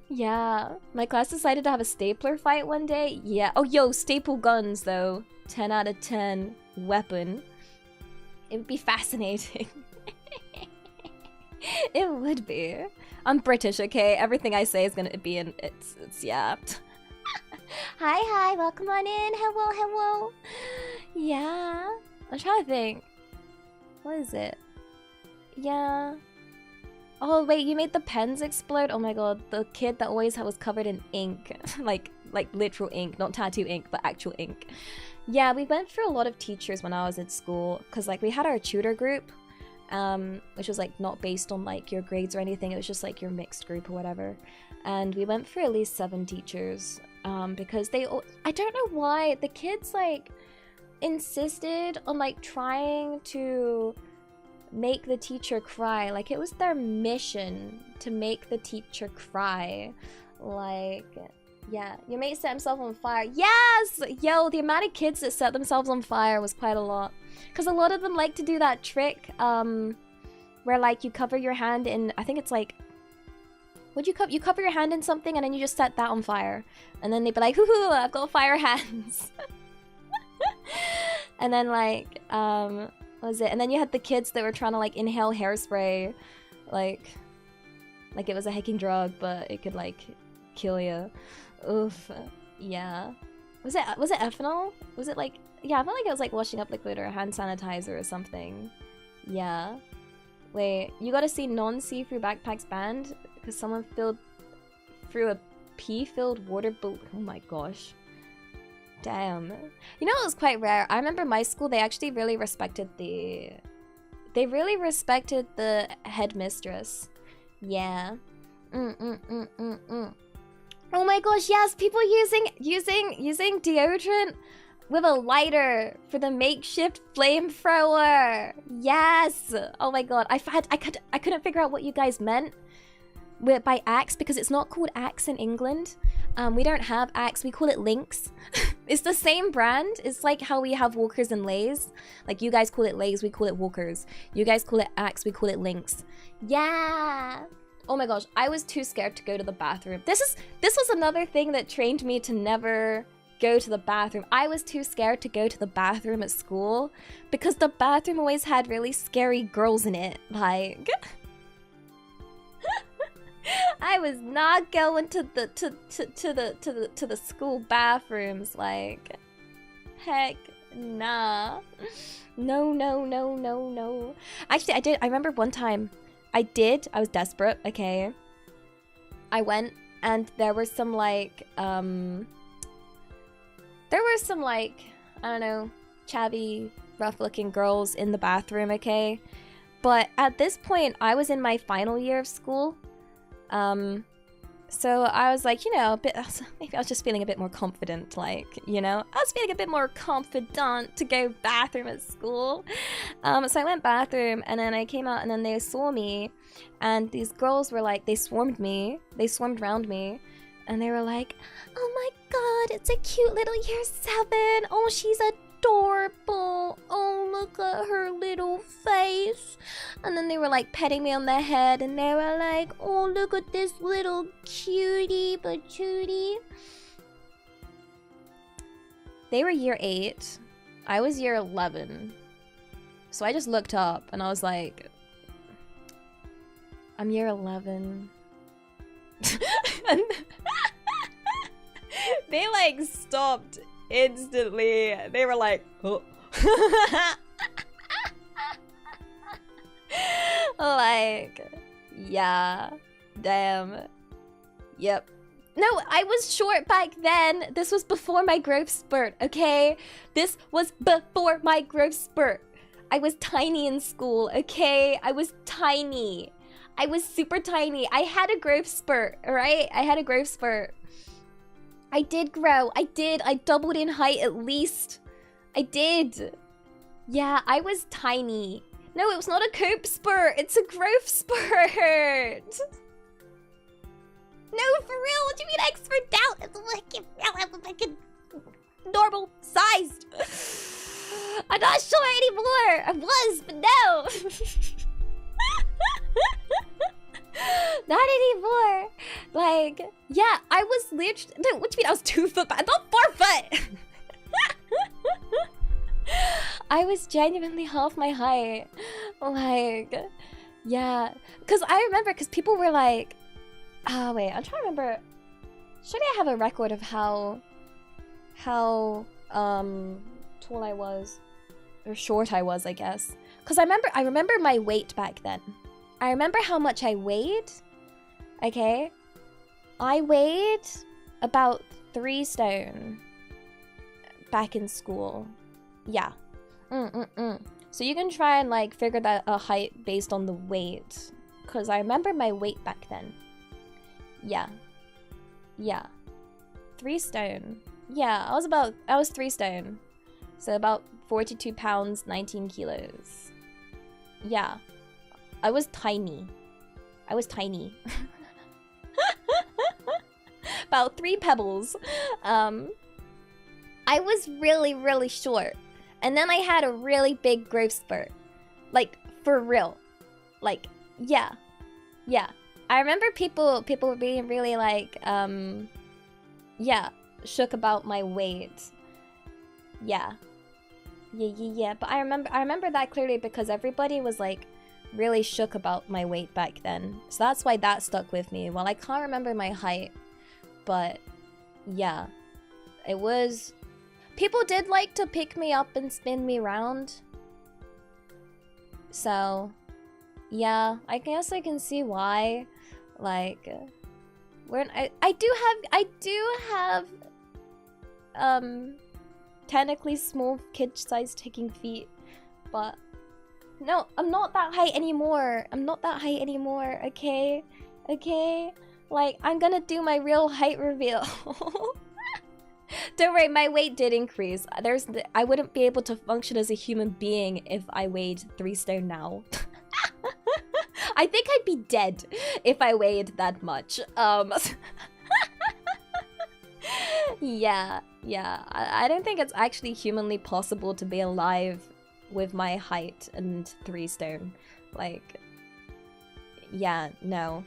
Yeah, my class decided to have a stapler fight one day. Yeah, oh yo, staple guns though. 10 out of 10 weapon. It would be fascinating. It would be. I'm British, okay? Everything I say is gonna be in, it's yeah. Hi, welcome on in. Hello. Yeah. I'm trying to think. What is it? Yeah. Oh, wait, you made the pens explode? Oh my god, the kid that always was covered in ink. like literal ink, not tattoo ink, but actual ink. Yeah, we went through a lot of teachers when I was at school, because like we had our tutor group, which was like not based on like your grades or anything, it was just like your mixed group or whatever. And we went through at least 7 teachers, because they, I don't know why, the kids like insisted on like trying to make the teacher cry. Like it was their mission to make the teacher cry. Like, yeah, your mate set himself on fire. Yes! Yo, the amount of kids that set themselves on fire was quite a lot. Because a lot of them like to do that trick, where like you cover your hand in, I think it's like, you cover your hand in something and then you just set that on fire. And then they'd be like, hoo-hoo, I've got fire hands. And then like, what was it? And then you had the kids that were trying to like inhale hairspray. Like it was a hacking drug, but it could like kill you. Oof. Yeah. Was it ethanol? Was it like, yeah, I felt like it was like washing up liquid or hand sanitizer or something. Yeah. Wait, you gotta see non-see-through backpacks banned because someone threw a pee-filled water balloon. Oh my gosh. Damn. You know, it was quite rare. I remember my school, they actually really respected the headmistress. Yeah. Oh my gosh, yes, people using deodorant with a lighter for the makeshift flamethrower. Yes. Oh my god, I couldn't figure out what you guys meant by Axe because it's not called Axe in England. We don't have Axe, we call it Lynx. It's the same brand. It's like how we have Walkers and Lays. Like you guys call it Lays, we call it Walkers. You guys call it Axe, we call it Lynx. Yeah. Oh my gosh, I was too scared to go to the bathroom. This was another thing that trained me to never go to the bathroom. I was too scared to go to the bathroom at school because the bathroom always had really scary girls in it. Like I was not going to the school bathrooms. Like heck nah. No. Actually, I remember one time I was desperate, okay. I went and there were some like, I don't know, chavvy, rough-looking girls in the bathroom, okay? But at this point, I was in my final year of school. So I was like, you know, maybe I was just feeling a bit more confident, like, you know, I was feeling a bit more confident to go bathroom at school. So I went bathroom, and then I came out, and then they saw me, and these girls were like, they swarmed around me, and they were like, oh my god, it's a cute little year 7. Oh, she's adorable. Oh, look at her little face. And then they were like petting me on the head, and they were like, oh, look at this little cutie patootie. They were year 8. I was year 11. So I just looked up and I was like, I'm year 11. And they like stopped instantly. They were like, oh. Like, yeah, damn, yep. No, I was short back then. This was before my growth spurt, okay? This was before my growth spurt. I was tiny in school, okay? I was tiny. I was super tiny. I had a growth spurt, alright? I had a growth spurt. I did grow. I did. I doubled in height at least. I did. Yeah, I was tiny. No, it was not a cope spurt. It's a growth spurt. No, for real. What do you mean expert doubt? It's like normal sized. I'm not sure anymore. I was, but no. Not anymore. Like, yeah, I was literally. No, what do you mean I was 2 foot? I'm not 4 foot. I was genuinely half my height. Like, yeah. Because I remember, because people were like, oh, wait, I'm trying to remember. Should I have a record of how tall I was? Or short I was, I guess. Because I remember my weight back then. I remember how much I weighed. Okay? I weighed about 3 stone back in school. Yeah. So you can try and like figure that a height based on the weight. Because I remember my weight back then. Yeah. Yeah. 3 stone. Yeah, I was 3 stone. So about 42 pounds, 19 kilos. Yeah. I was tiny. I was tiny. About 3 pebbles. I was really, really short. And then I had a really big growth spurt. Like, for real. Like, yeah. Yeah. I remember people being really like, yeah, shook about my weight. Yeah. Yeah. But I remember that clearly because everybody was like really shook about my weight back then. So that's why that stuck with me. Well, I can't remember my height, but yeah. It was... People did like to pick me up and spin me around. So, yeah, I guess I can see why. Like, I do have technically small kid-sized ticking feet, but no, I'm not that height anymore. Okay? Okay? Like, I'm gonna do my real height reveal. Don't worry, my weight did increase. I wouldn't be able to function as a human being if I weighed 3 stone now. I think I'd be dead if I weighed that much. Yeah. I don't think it's actually humanly possible to be alive with my height and 3 stone. Like, yeah, no.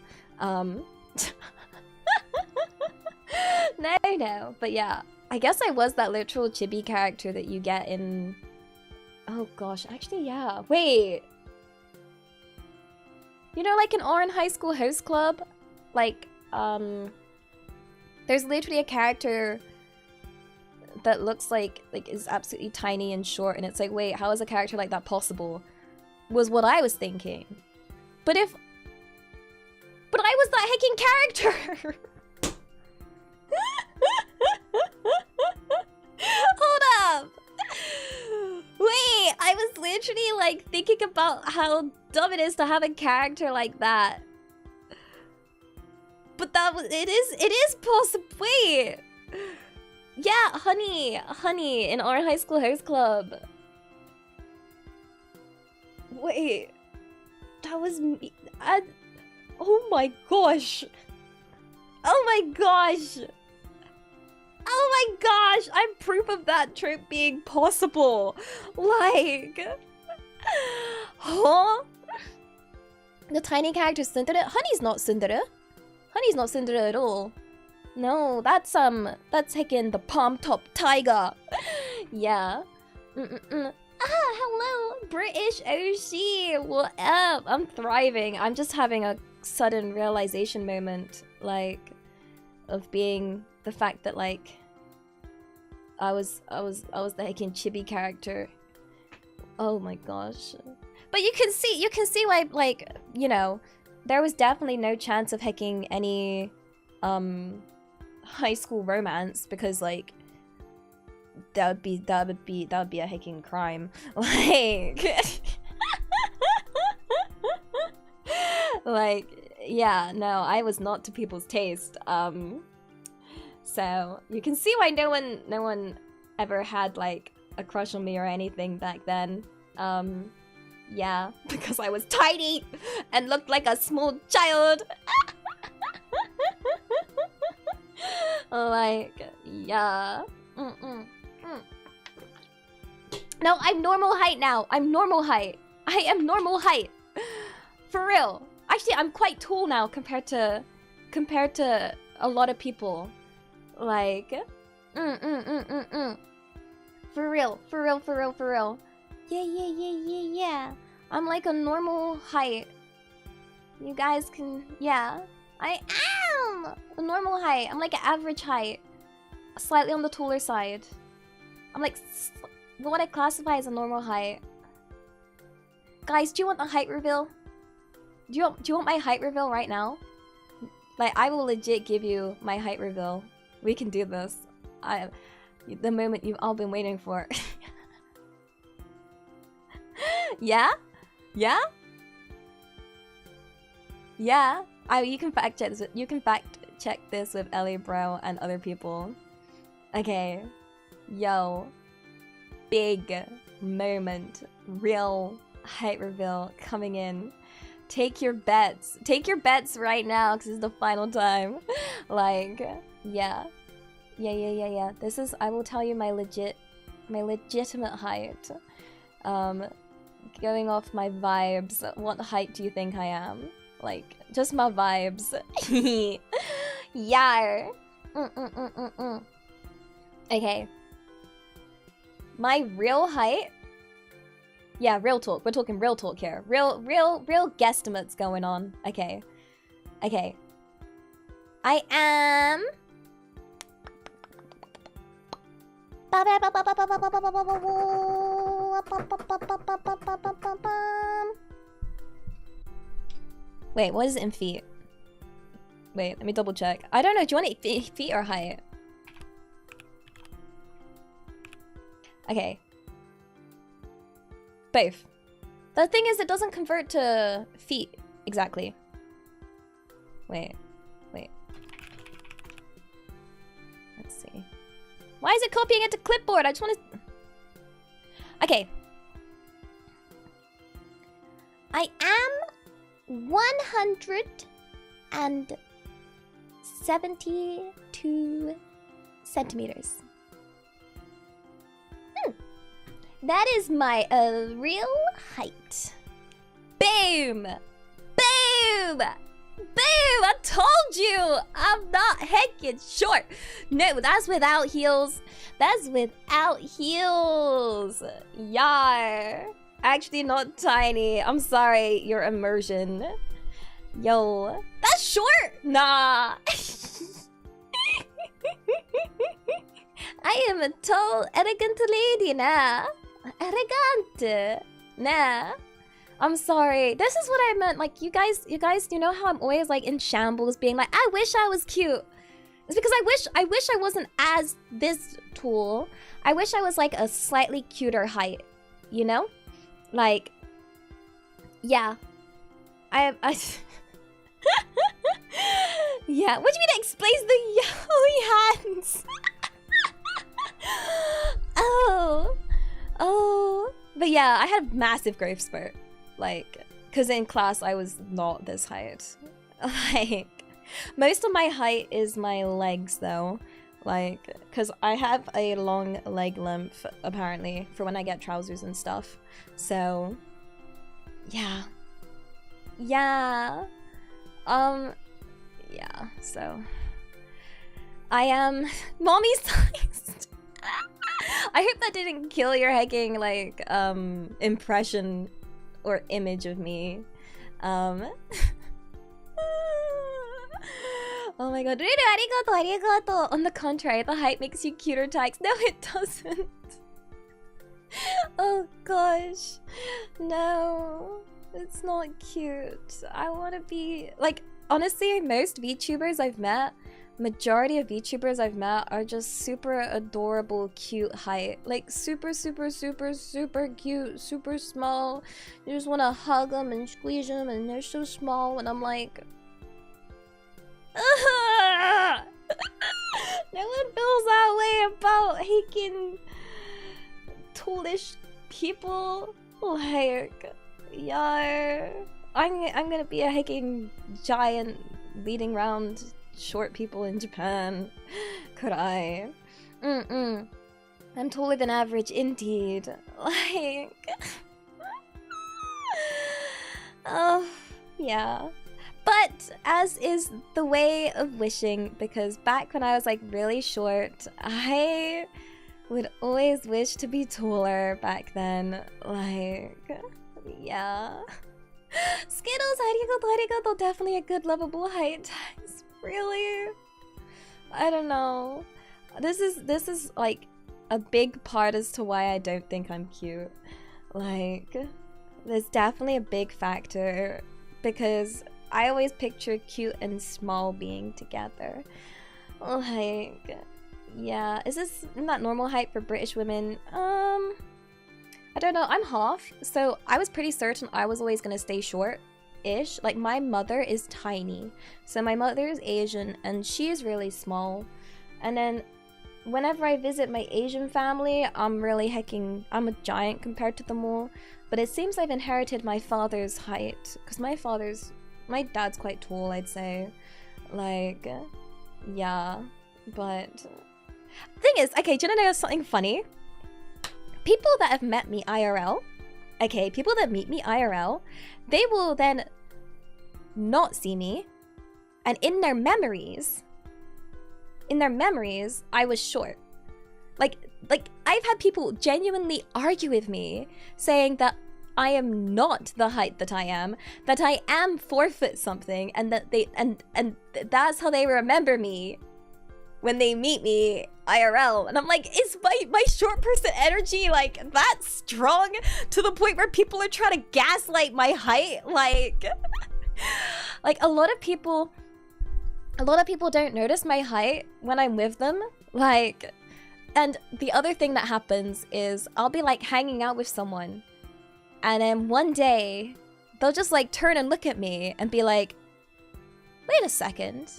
No. But yeah, I guess I was that literal chibi character that you get in... Oh gosh, actually, yeah. Wait. You know, like in Oran High School Host Club? Like, there's literally a character that looks like is absolutely tiny and short, and it's like, wait, how is a character like that possible? Was what I was thinking. But I was that hecking character! Hold up! Wait, I was literally like thinking about how dumb it is to have a character like that. But that was, it is possible. Wait. Yeah, honey in our high school host club. Wait. That was me. Oh my gosh. Oh my gosh. Oh my gosh. I'm proof of that trip being possible. Like. Huh? The tiny character Tsundere? Honey's not Tsundere. Honey's not Tsundere at all. No, that's taking the palm top tiger. Yeah. Hello, British OC. What up? I'm thriving. I'm just having a sudden realization moment, like, of being the fact that like I was the heckin' chibi character. Oh my gosh. But you can see why, like, you know, there was definitely no chance of hecking any high school romance, because like that would be a hecking crime. Like like, yeah, no, I was not to people's taste. So you can see why no one ever had like a crush on me or anything back then. Yeah, because I was tiny and looked like a small child. Like, yeah. No, I'm normal height now. I'm normal height. I am normal height. For real. Actually, I'm quite tall now compared to a lot of people. Like, For real. Yeah. I'm like a normal height. You guys can, yeah. I am a normal height. I'm like an average height. Slightly on the taller side. I'm like what I classify as a normal height. Guys, do you want a height reveal? Do you want my height reveal right now? Like, I will legit give you my height reveal. We can do this. The moment you've all been waiting for. Yeah? Yeah? Yeah? You can fact check this. You can fact check this with Elibro and other people. Okay. Yo. Big moment. Real height reveal coming in. Take your bets. Take your bets right now, because it's the final time. Like, yeah. Yeah. This is, I will tell you my legitimate height. Going off my vibes, what height do you think I am? Like, just my vibes. Yar. Okay. My real height? Yeah, real talk. We're talking real talk here. Real guesstimates going on. Okay. I am... Wait, what is it in feet? Wait, let me double check. I don't know, do you want it feet or height? Okay. Both. The thing is, it doesn't convert to feet exactly. Wait. Let's see. Why is it copying it to clipboard? I just want to... Okay. I am 172 centimeters. That is my real height. Boom! I told you! I'm not heckin' short. No, that's without heels. Yar. Actually not tiny. I'm sorry, your immersion. Yo, that's short! Nah. I am a tall, elegant lady, nah. Elegant. Nah. I'm sorry. This is what I meant. Like, you guys, you know how I'm always like in shambles being like, I wish I was cute. It's because I wish I wasn't as this tall. I wish I was like a slightly cuter height, you know? Like, yeah. Yeah, what do you mean it explains the yaoi hands? Oh. But yeah, I had a massive growth spurt. Like, because in class I was not this height. Like, most of my height is my legs though. Like, because I have a long leg length, apparently, for when I get trousers and stuff. So, yeah. Yeah. Yeah, so... I am mommy sized. I hope that didn't kill your hecking, like, impression or image of me. Oh my god. Arigato, arigato. On the contrary, the height makes you cuter, Tykes. No, it doesn't. Oh gosh. No. It's not cute. I want to be... Like, honestly, most VTubers I've met, majority of VTubers I've met are just super adorable, cute height. Like, super, super, super, super cute, super small. You just want to hug them and squeeze them, and they're so small, and I'm like... No one feels that way about hiking tallish people. Like, yeah, I'm gonna be a hiking giant leading around short people in Japan. Could I? I'm taller than average indeed. Like, oh yeah. But as is the way of wishing, because back when I was like really short, I would always wish to be taller back then. Like, yeah. Skittles, arigato, definitely a good lovable height. Really? I don't know. This is like a big part as to why I don't think I'm cute. Like, there's definitely a big factor because I always picture cute and small being together. Like, yeah. Isn't that normal height for British women? I don't know. I'm half, so I was pretty certain I was always gonna stay short-ish. Like, my mother is tiny. So my mother is Asian, and she is really small. And then whenever I visit my Asian family, I'm a giant compared to them all. But it seems I've inherited my father's height, because my dad's quite tall, I'd say. Like, yeah. But thing is, okay, do you know something funny? People that have met me IRL, people that meet me IRL, they will then not see me, and in their memories, I was short. Like I've had people genuinely argue with me, saying that I am not the height that I am 4 foot something, and that that's how they remember me when they meet me IRL. And I'm like, is my short person energy like that strong to the point where people are trying to gaslight my height? Like, like a lot of people don't notice my height when I'm with them. Like, and the other thing that happens is I'll be like hanging out with someone, and then one day they'll just like turn and look at me and be like, wait a second,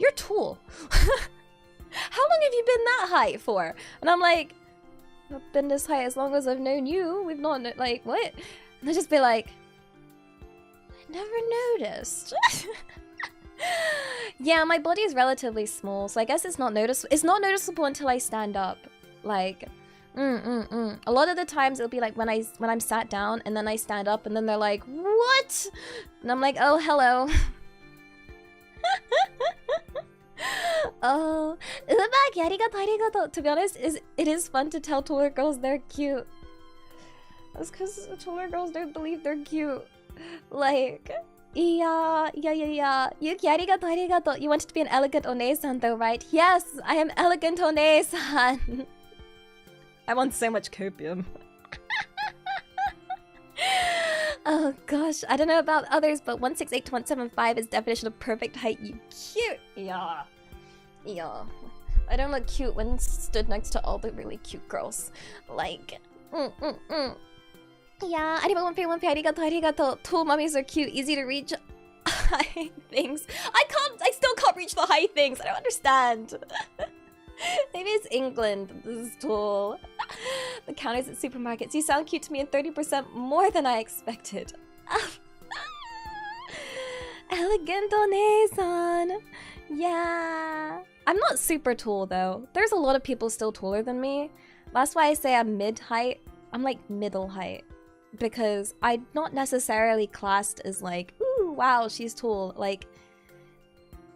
you're tall. How long have you been that height for? And I'm like, I've been this height as long as I've known you. We've not, like, what? And they'll just be like, I never noticed. Yeah, my body is relatively small, so I guess it's not noticeable until I stand up. Like, a lot of the times it'll be like when I'm sat down and then I stand up and then they're like, what? And I'm like, oh, hello. Oh, arigato. To be honest, it is fun to tell taller girls they're cute. That's because taller girls don't believe they're cute. Like, yeah. Yuki, arigato. You wanted to be an elegant One-san though, right? Yes, I am elegant One-san. I want so much copium. Oh gosh, I don't know about others, but 168 to 175 is definition of perfect height. You cute. Yeah. I don't look cute when stood next to all the really cute girls. Like, Yeah, arigato. Tall mummies are cute, easy to reach. high things. I still can't reach the high things. I don't understand. Maybe it's England. This is tall. The counters at supermarkets. You sound cute to me and 30% more than I expected. Elegant onesan. Yeah. I'm not super tall though. There's a lot of people still taller than me. That's why I say I'm mid-height. I'm like middle height. Because I'm not necessarily classed as like, ooh, wow, she's tall. Like,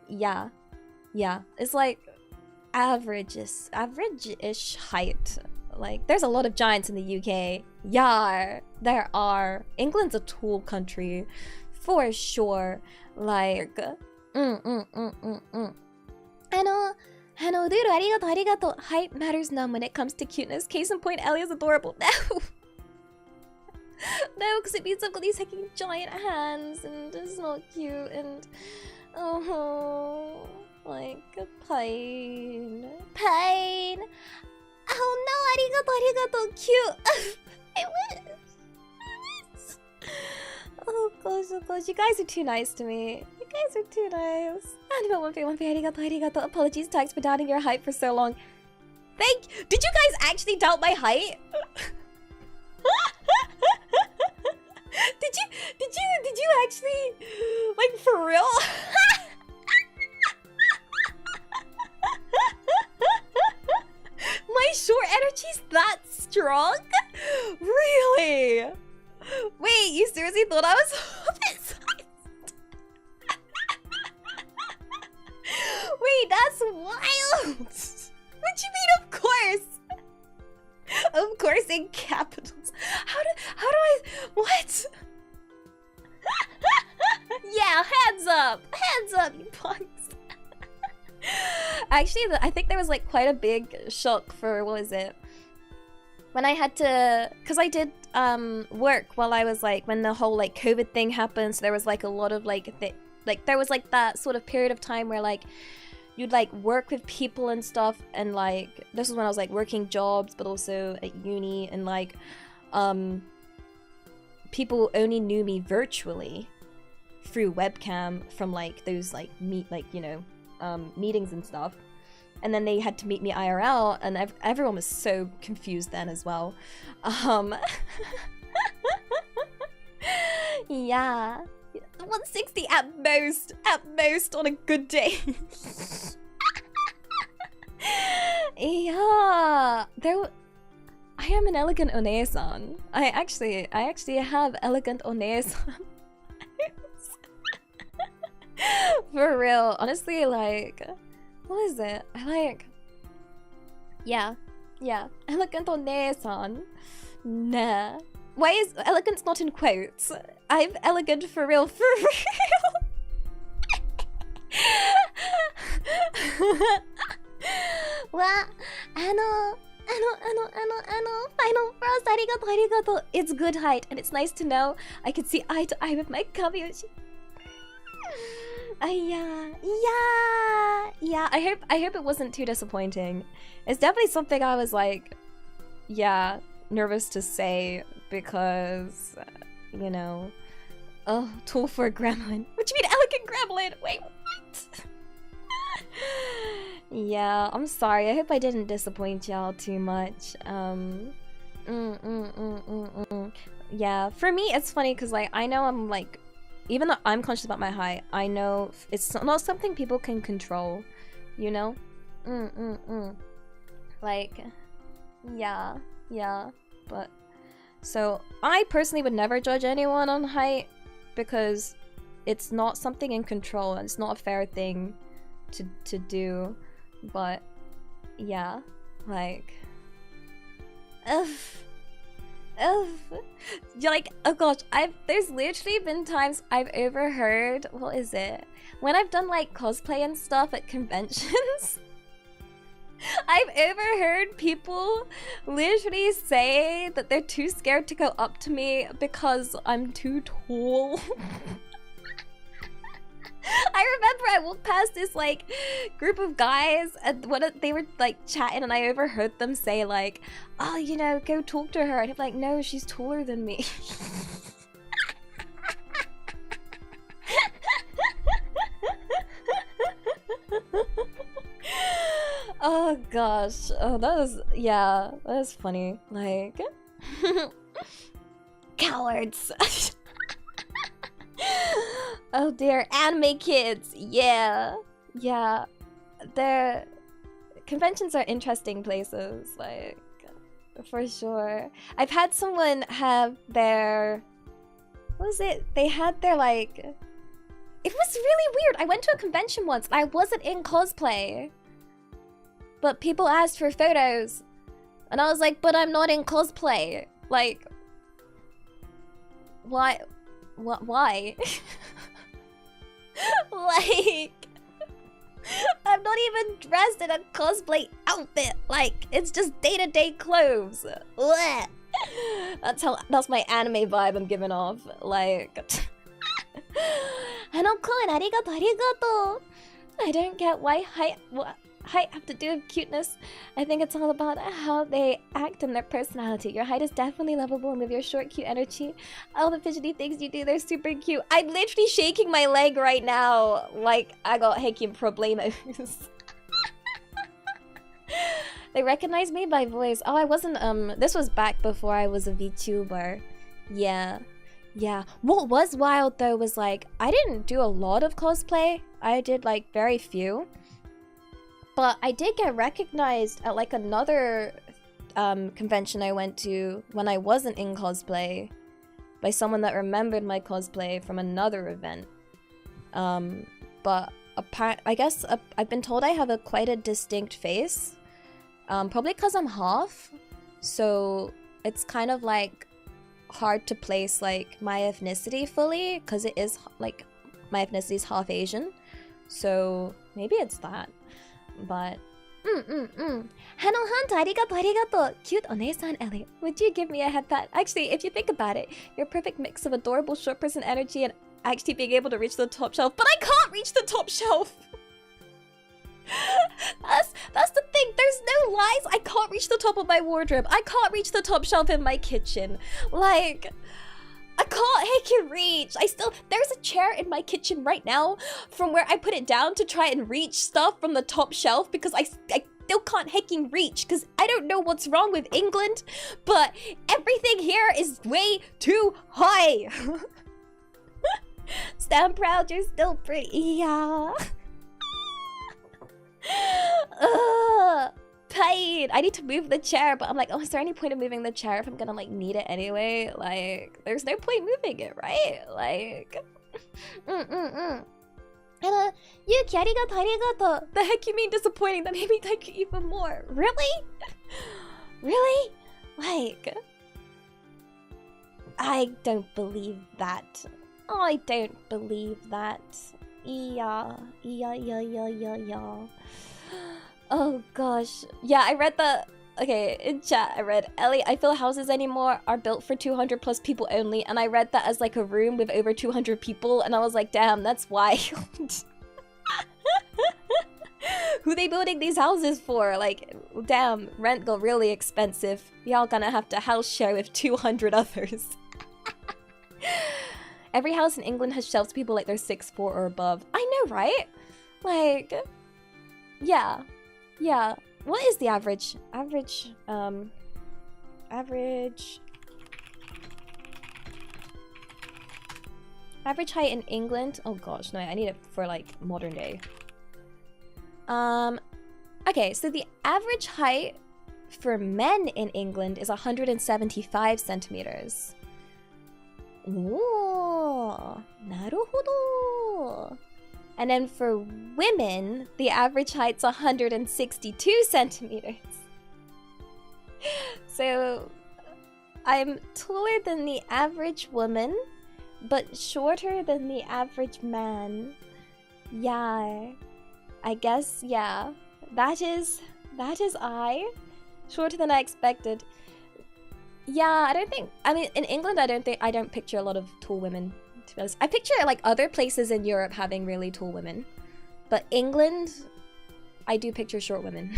yeah. Yeah. It's like average-ish height. Like, there's a lot of giants in the UK. Yeah, there are. England's a tall country. For sure. Like, Hello, dude, arigato. Height matters none when it comes to cuteness. Case in point, Elia's adorable. No! No, because it means I've got these hecking giant hands, and it's not cute, and... Oh, like, pain. Pain! Oh no, arigato, cute! I wish! Oh gosh, you guys are too nice to me. You guys are too nice. Arigato. Apologies, Tax, for doubting your height for so long. Did you guys actually doubt my height? Did you actually, like, for real? My short energy's that strong? Really? Wait, you seriously thought I was oversized? Wait, that's wild! What you mean, of course? Of course, in capitals. How do I... What? Yeah, hands up! Hands up, you punks! Actually, I think there was like quite a big shock for, what was it? When I had to... Because I did work while I was like... When the whole like COVID thing happened, so there was like a lot of like... there was like that sort of period of time where like... You'd like work with people and stuff, and like... This was when I was like working jobs, but also at uni, and like... People only knew me virtually through webcam from like those like meetings and stuff, and then they had to meet me IRL, and everyone was so confused then as well. Yeah, 160 at most on a good day. Yeah, I am an elegant onesan. I actually have elegant onesan. For real, honestly, like, what is it? Yeah, elegant onesan. Nah. Why is elegance not in quotes? I'm elegant for real, Well, final frost, arigato. It's good height, and it's nice to know I can see eye to eye with my Kabiyoshi. Yeah. I hope it wasn't too disappointing. It's definitely something I was like, yeah, nervous to say because, you know, oh, tall for a gremlin. What do you mean elegant gremlin? Wait, what? Yeah, I'm sorry. I hope I didn't disappoint y'all too much. Yeah, for me, it's funny because like I know I'm like, even though I'm conscious about my height, I know it's not something people can control, you know? Like, yeah, but... So, I personally would never judge anyone on height because it's not something in control and it's not a fair thing to do, but yeah, like... Like, oh gosh, there's literally been times I've overheard, what is it? When I've done like cosplay and stuff at conventions, I've overheard people literally say that they're too scared to go up to me because I'm too tall. I remember I walked past this like group of guys and they were like chatting, and I overheard them say like, oh, you know, go talk to her, and I'm like, no, she's taller than me. Oh gosh. Oh, that was, yeah, that was funny. Like, cowards. Oh dear, anime kids. Yeah, yeah. Their conventions are interesting places, like, for sure. I've had someone have their, what was it? They had their, like, it was really weird. I went to a convention once and I wasn't in cosplay, but people asked for photos and I was like, but I'm not in cosplay. Like, why? Why? Like, I'm not even dressed in a cosplay outfit. Like, it's just day-to-day clothes. Blech. That's my anime vibe I'm giving off. Like, I don't get why height have to do with cuteness. I think it's all about how they act and their personality. Your height is definitely lovable, and with your short, cute energy, all the fidgety things you do, they're super cute. I'm literally shaking my leg right now, like I got hiking problemos. They recognize me by voice. Oh, I wasn't, this was back before I was a VTuber. Yeah. Yeah. What was wild though was like, I didn't do a lot of cosplay. I did like very few. But I did get recognized at like another convention I went to when I wasn't in cosplay by someone that remembered my cosplay from another event. But I guess I've been told I have quite a distinct face. Probably because I'm half. So it's kind of like hard to place like my ethnicity fully, because it is like my ethnicity is half Asian. So maybe it's that. But Hanohan, arigato. Cute onesan Ellie. Would you give me a head pat? Actually, if you think about it, you're a perfect mix of adorable short person energy and actually being able to reach the top shelf. But I can't reach the top shelf. That's the thing. There's no lies. I can't reach the top of my wardrobe. I can't reach the top shelf in my kitchen. Like, I can't reach. There's a chair in my kitchen right now from where I put it down to try and reach stuff from the top shelf, because I still can't hecking reach, because I don't know what's wrong with England, but everything here is way too high. Stand proud, you're still pretty. Yeah. Pain. I need to move the chair, but I'm like, oh, is there any point of moving the chair if I'm gonna like need it anyway? Like, there's no point moving it, right? Like, And Yuki, arigato. The heck you mean disappointing? That made me like you even more. Really? Really? Like, I don't believe that. I don't believe that. Yeah. Oh gosh. Yeah, I read that. Okay, in chat I read, Ellie, I feel houses anymore are built for 200 plus people only, and I read that as like a room with over 200 people, and I was like, damn, that's wild. Who they building these houses for? Like, damn, rent got really expensive. Y'all gonna have to house share with 200 others. Every house in England has shelves people like they're 6'4" or above. I know, right? Like, yeah. What is the average? Average height in England? Oh gosh, no, I need it for like modern day. Okay, so the average height for men in England is 175 centimeters. Ooh, naruhodo. And then for women, the average height's 162 centimeters. So I'm taller than the average woman, but shorter than the average man. Yeah, I guess, yeah. That is I. Shorter than I expected. Yeah, I mean, in England, I don't picture a lot of tall women. I picture like other places in Europe having really tall women, but England, I do picture short women.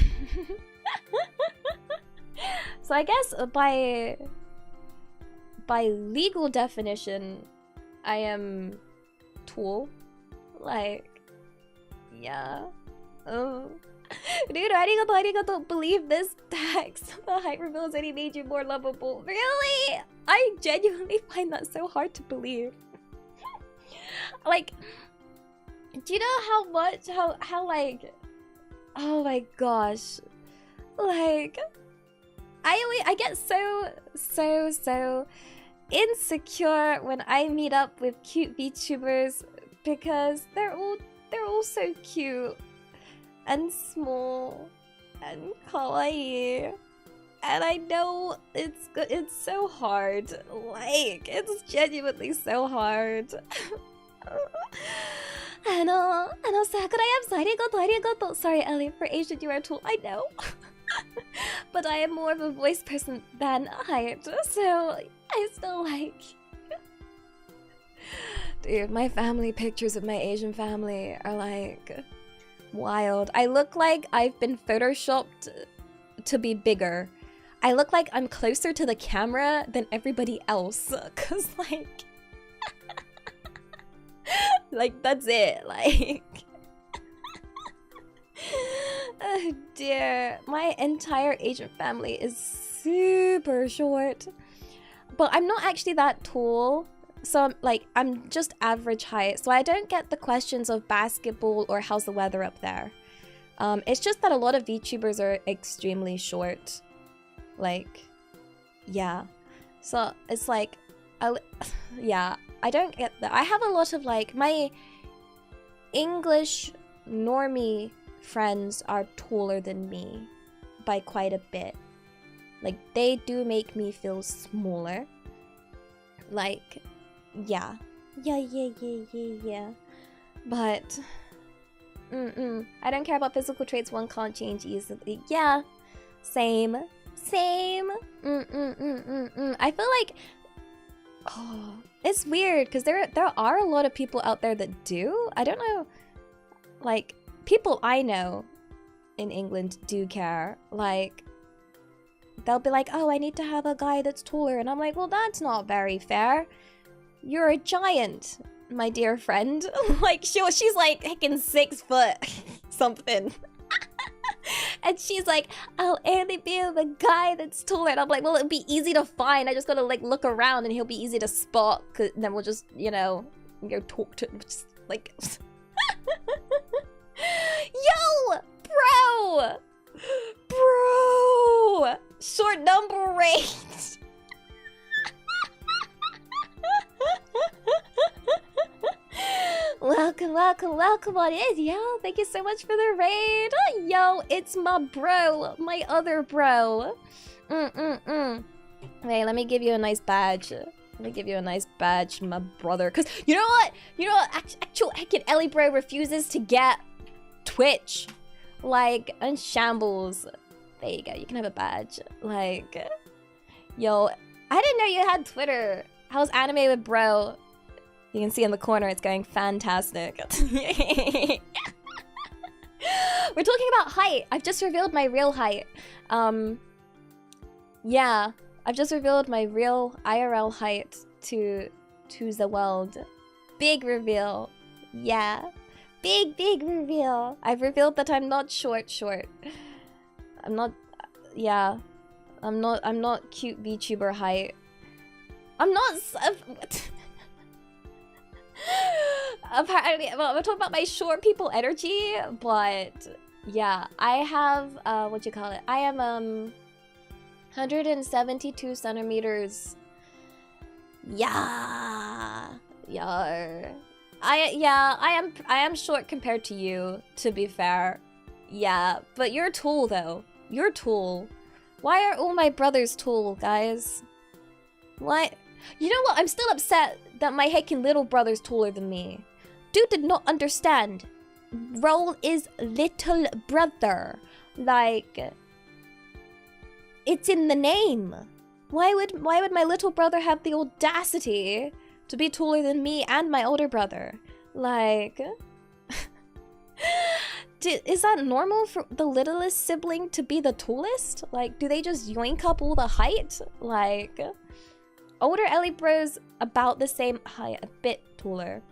So I guess by legal definition, I am tall. Like, yeah. Dude, arigato, believe this text. The height reveal has only made you more lovable. Really? I genuinely find that so hard to believe. Like, do you know how much, how like, oh my gosh. Like, I get so insecure when I meet up with cute VTubers because they're all so cute and small and kawaii, and I know it's so hard. Like, it's genuinely so hard. and also arigato. Sorry, Ellie, for Asian you are a tool. I know. But I am more of a voice person than height, so I still like. Dude, my family pictures of my Asian family are like wild. I look like I've been photoshopped to be bigger. I look like I'm closer to the camera than everybody else, cause like that's it. Like, oh dear, my entire Asian family is super short, but I'm not actually that tall. So I'm just average height, so I don't get the questions of basketball or how's the weather up there. It's just that a lot of VTubers are extremely short. Like, yeah. So it's like, yeah, I don't get that. I have a lot of like, my English normie friends are taller than me by quite a bit. Like, they do make me feel smaller. Like, yeah. But I don't care about physical traits one can't change easily. Yeah, same. I feel like, oh, it's weird because there are a lot of people out there that do. I don't know, like, people I know in England do care. Like, they'll be like, oh, I need to have a guy that's taller, and I'm like, well, that's not very fair. You're a giant, my dear friend. Like, she's like hicking 6 foot something. And she's like, I'll only be with a guy that's taller. And I'm like, well, it'll be easy to find. I just gotta like look around and he'll be easy to spot. Cause then we'll just, you know, go talk to him. Just like, yo, bro, short number range. Welcome on in, yo. Thank you so much for the raid. Yo, it's my bro, my other bro. Wait, let me give you a nice badge. My brother. Cause you know what? Actual heckin' Elibro refuses to get Twitch. Like, and shambles. There you go, you can have a badge. Like, yo, I didn't know you had Twitter. How's anime with bro? You can see in the corner, it's going fantastic. We're talking about height. I've just revealed my real height. Yeah, I've just revealed my real IRL height to the world. Big reveal. Yeah, big reveal. I've revealed that I'm not short. I'm not. Yeah, I'm not cute VTuber height. I'm not. Apparently, well, we're talking about my short people energy, but yeah, I have what you call it? I am 172 centimeters. Yeah. I am short compared to you, to be fair. Yeah, but you're tall though. You're tall. Why are all my brothers tall, guys? Why? You know what? I'm still upset that my heckin' little brother's taller than me. Dude did not understand. Role is little brother. Like, it's in the name. Why would my little brother have the audacity to be taller than me and my older brother? Like, is that normal for the littlest sibling to be the tallest? Like, do they just yoink up all the height? Like, older Elibro's about the same height, a bit taller.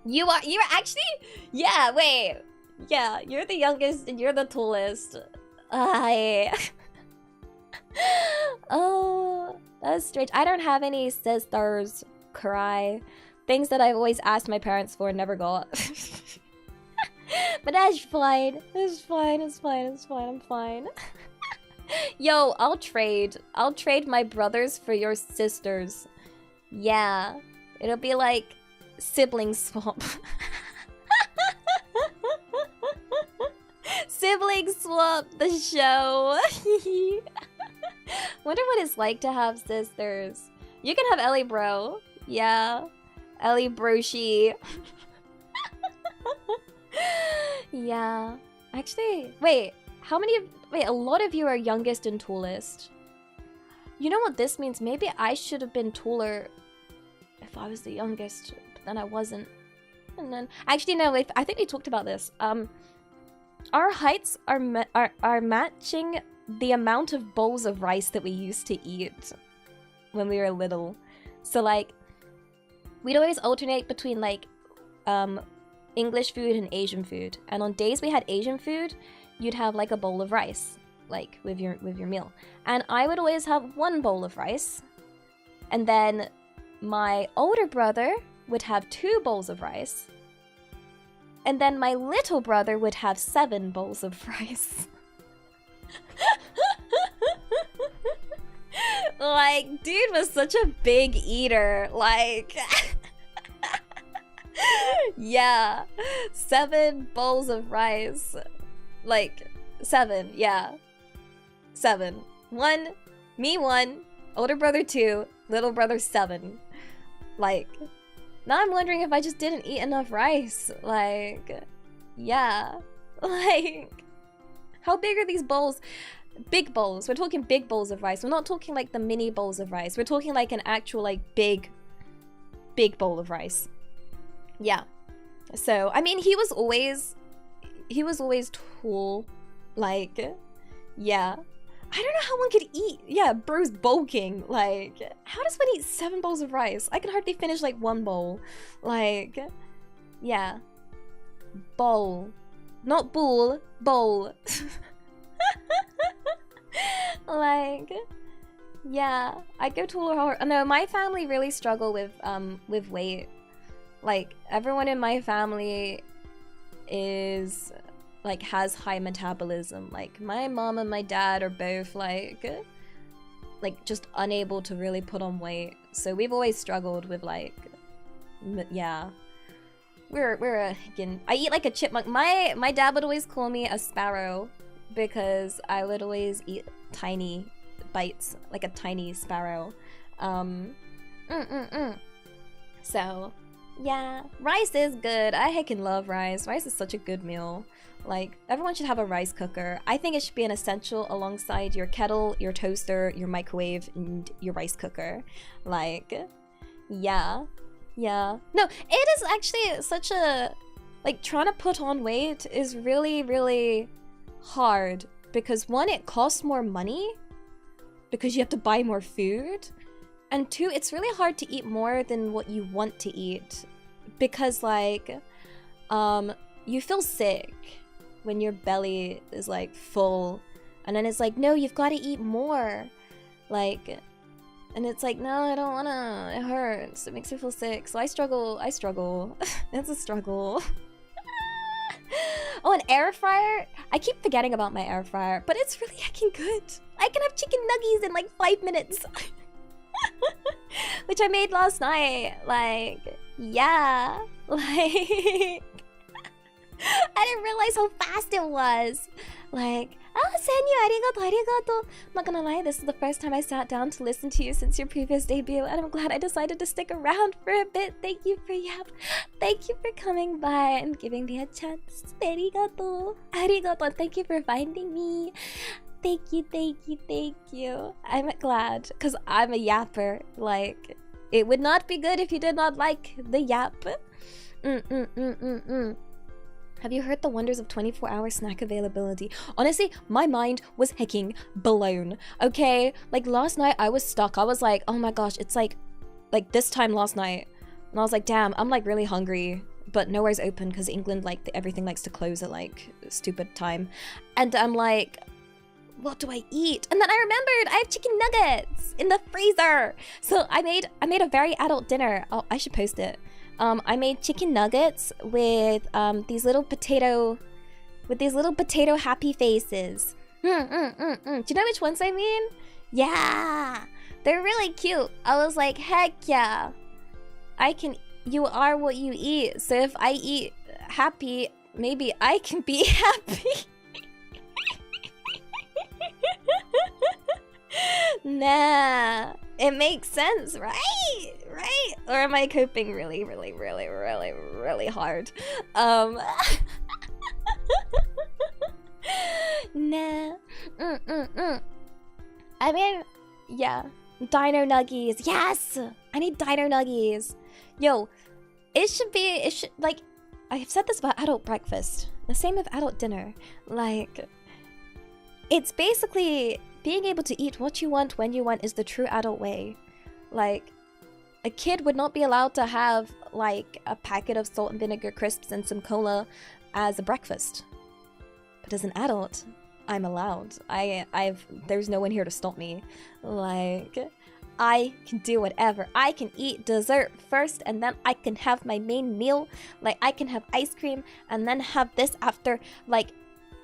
You're actually? Yeah, wait. Yeah, you're the youngest and you're the tallest. I. Oh, that's strange. I don't have any sisters. Cry. Things that I've always asked my parents for and never got. But that's fine. It's fine. It's fine. It's fine. I'm fine. Yo, I'll trade. I'll trade my brothers for your sisters. Yeah. It'll be like sibling swap. Sibling swap the show. Wonder what it's like to have sisters. You can have Elibro. Yeah. Elibroshi. Yeah. Actually, wait. How many of... Wait, a lot of you are youngest and tallest. You know what this means? Maybe I should have been taller if I was the youngest, but then I wasn't. And then... Actually, no, wait. I think we talked about this. Our heights are matching the amount of bowls of rice that we used to eat when we were little. So, like, we'd always alternate between, like, English food and Asian food. And on days we had Asian food, you'd have, like, a bowl of rice, like, with your meal. And I would always have one bowl of rice. And then my older brother would have 2 bowls of rice. And then my little brother would have 7 bowls of rice. Like, dude was such a big eater. Like, yeah, 7 bowls of rice. Like, 7, yeah. 7. 1, me 1, older brother 2, little brother 7. Like, now I'm wondering if I just didn't eat enough rice. Like, yeah. Like, how big are these bowls? Big bowls. We're talking big bowls of rice. We're not talking like the mini bowls of rice. We're talking like an actual like big bowl of rice. Yeah. So, I mean, he was always tall. Like, yeah. I don't know how one could eat. Yeah, bro's bulking. Like, how does one eat 7 bowls of rice? I can hardly finish like 1 bowl. Like, yeah. Bowl. Not bowl. Bowl. Like, yeah. I go to a... No, my family really struggle with weight. Like, everyone in my family is... like, has high metabolism. Like, my mom and my dad are both, like, just unable to really put on weight. So we've always struggled with, like, yeah. I eat like a chipmunk. My dad would always call me a sparrow because I would always eat tiny bites, like a tiny sparrow. So, yeah. Rice is good. I heckin' love rice. Rice is such a good meal. Like, everyone should have a rice cooker. I think it should be an essential alongside your kettle, your toaster, your microwave, and your rice cooker. Like, yeah. Yeah. No, it is actually such a... Like, trying to put on weight is really, really hard. Because, 1, it costs more money. Because you have to buy more food. And 2, it's really hard to eat more than what you want to eat. Because, like, you feel sick when your belly is, like, full. And then it's like, no, you've got to eat more. Like, and it's like, no, I don't wanna. It hurts. It makes me feel sick. So I struggle. It's a struggle. Oh, an air fryer? I keep forgetting about my air fryer, but it's really heckin' good. I can have chicken nuggies in, like, 5 minutes. Which I made last night. Like, yeah. Like, I didn't realize how fast it was. Like, oh, Senyu, arigato. I'm not gonna lie, this is the first time I sat down to listen to you since your previous debut, and I'm glad I decided to stick around for a bit. Thank you for Thank you for coming by and giving me a chance. Arigato. Thank you for finding me. Thank you. I'm glad, because I'm a yapper. Like, it would not be good if you did not like the yap. Have you heard the wonders of 24-hour snack availability? Honestly, my mind was hecking blown, okay? Like, last night, I was stuck. I was like, oh my gosh, it's like this time last night. And I was like, damn, I'm, like, really hungry. but nowhere's open because England, like, everything likes to close at, like, stupid time. And I'm like, what do I eat? And then I remembered I have chicken nuggets in the freezer. So I made a very adult dinner. Oh, I should post it. I made chicken nuggets with these little potato happy faces. Do you know which ones I mean? Yeah, they're really cute. I was like, heck yeah, you are what you eat. So if I eat happy, maybe I can be happy. Nah, it makes sense, right? Right? Or am I coping really, really, really, really, really hard? Nah. I mean, yeah. Dino nuggies. Yes! I need dino nuggies. Yo, it should, like, I've said this about adult breakfast. The same with adult dinner. Like, it's basically being able to eat what you want when you want is the true adult way. Like, a kid would not be allowed to have, like, a packet of salt and vinegar crisps and some cola as a breakfast. But as an adult, I'm allowed. There's no one here to stop me. Like, I can do whatever. I can eat dessert first and then I can have my main meal. Like, I can have ice cream and then have this after. Like,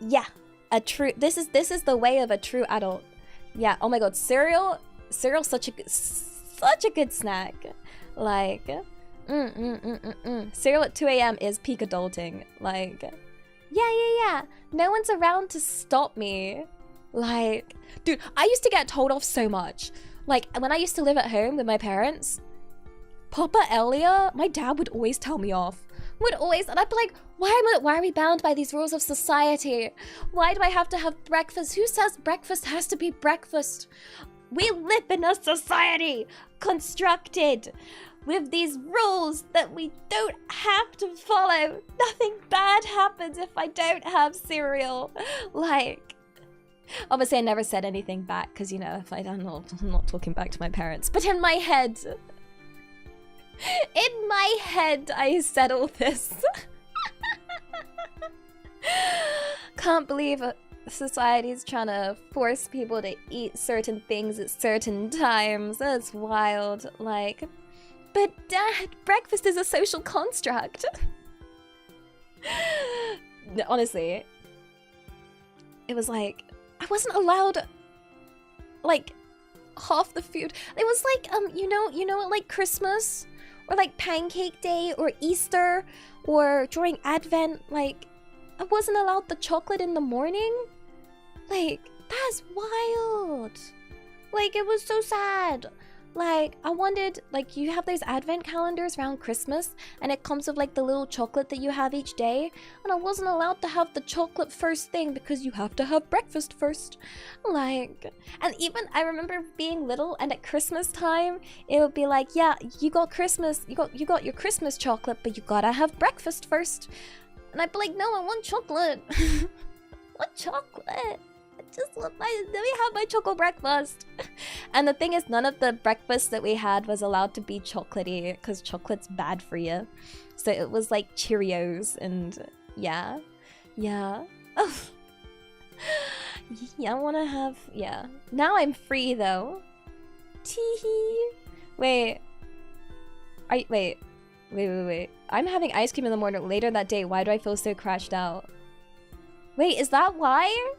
yeah. This is the way of a true adult. Yeah, oh my god, cereal's such a good snack. Like, cereal at 2 a.m. is peak adulting. Like, yeah. No one's around to stop me. Like, dude, I used to get told off so much. Like, when I used to live at home with my parents, Papa Elia, my dad would always tell me off. And I'd be like, why are we bound by these rules of society? Why do I have to have breakfast? Who says breakfast has to be breakfast? We live in a society constructed with these rules that we don't have to follow. Nothing bad happens if I don't have cereal. Like, obviously I never said anything back because, you know, I'm not talking back to my parents. But in my head, I said all this. Can't believe society's trying to force people to eat certain things at certain times. That's wild. Like, but Dad, breakfast is a social construct. Honestly, it was like, I wasn't allowed, like, half the food. It was like, you know, like Christmas, or like Pancake Day, or Easter, or during Advent, like, I wasn't allowed the chocolate in the morning. Like, that's wild. Like, it was so sad. Like, I wanted, like, you have those advent calendars around Christmas, and it comes with, like, the little chocolate that you have each day, and I wasn't allowed to have the chocolate first thing because you have to have breakfast first. Like, and even, I remember being little, and at Christmas time, it would be like, yeah, you got your Christmas chocolate, but you gotta have breakfast first. And I'd be like, no, I want chocolate. What chocolate? Let me have my chocolate breakfast. And the thing is, none of the breakfasts that we had was allowed to be chocolatey because chocolate's bad for you. So it was like Cheerios and yeah. Oh. Yeah, I want to have, yeah. Now I'm free though. Teehee. Wait. I'm having ice cream in the morning later that day. Why do I feel so crashed out? Wait, is that why?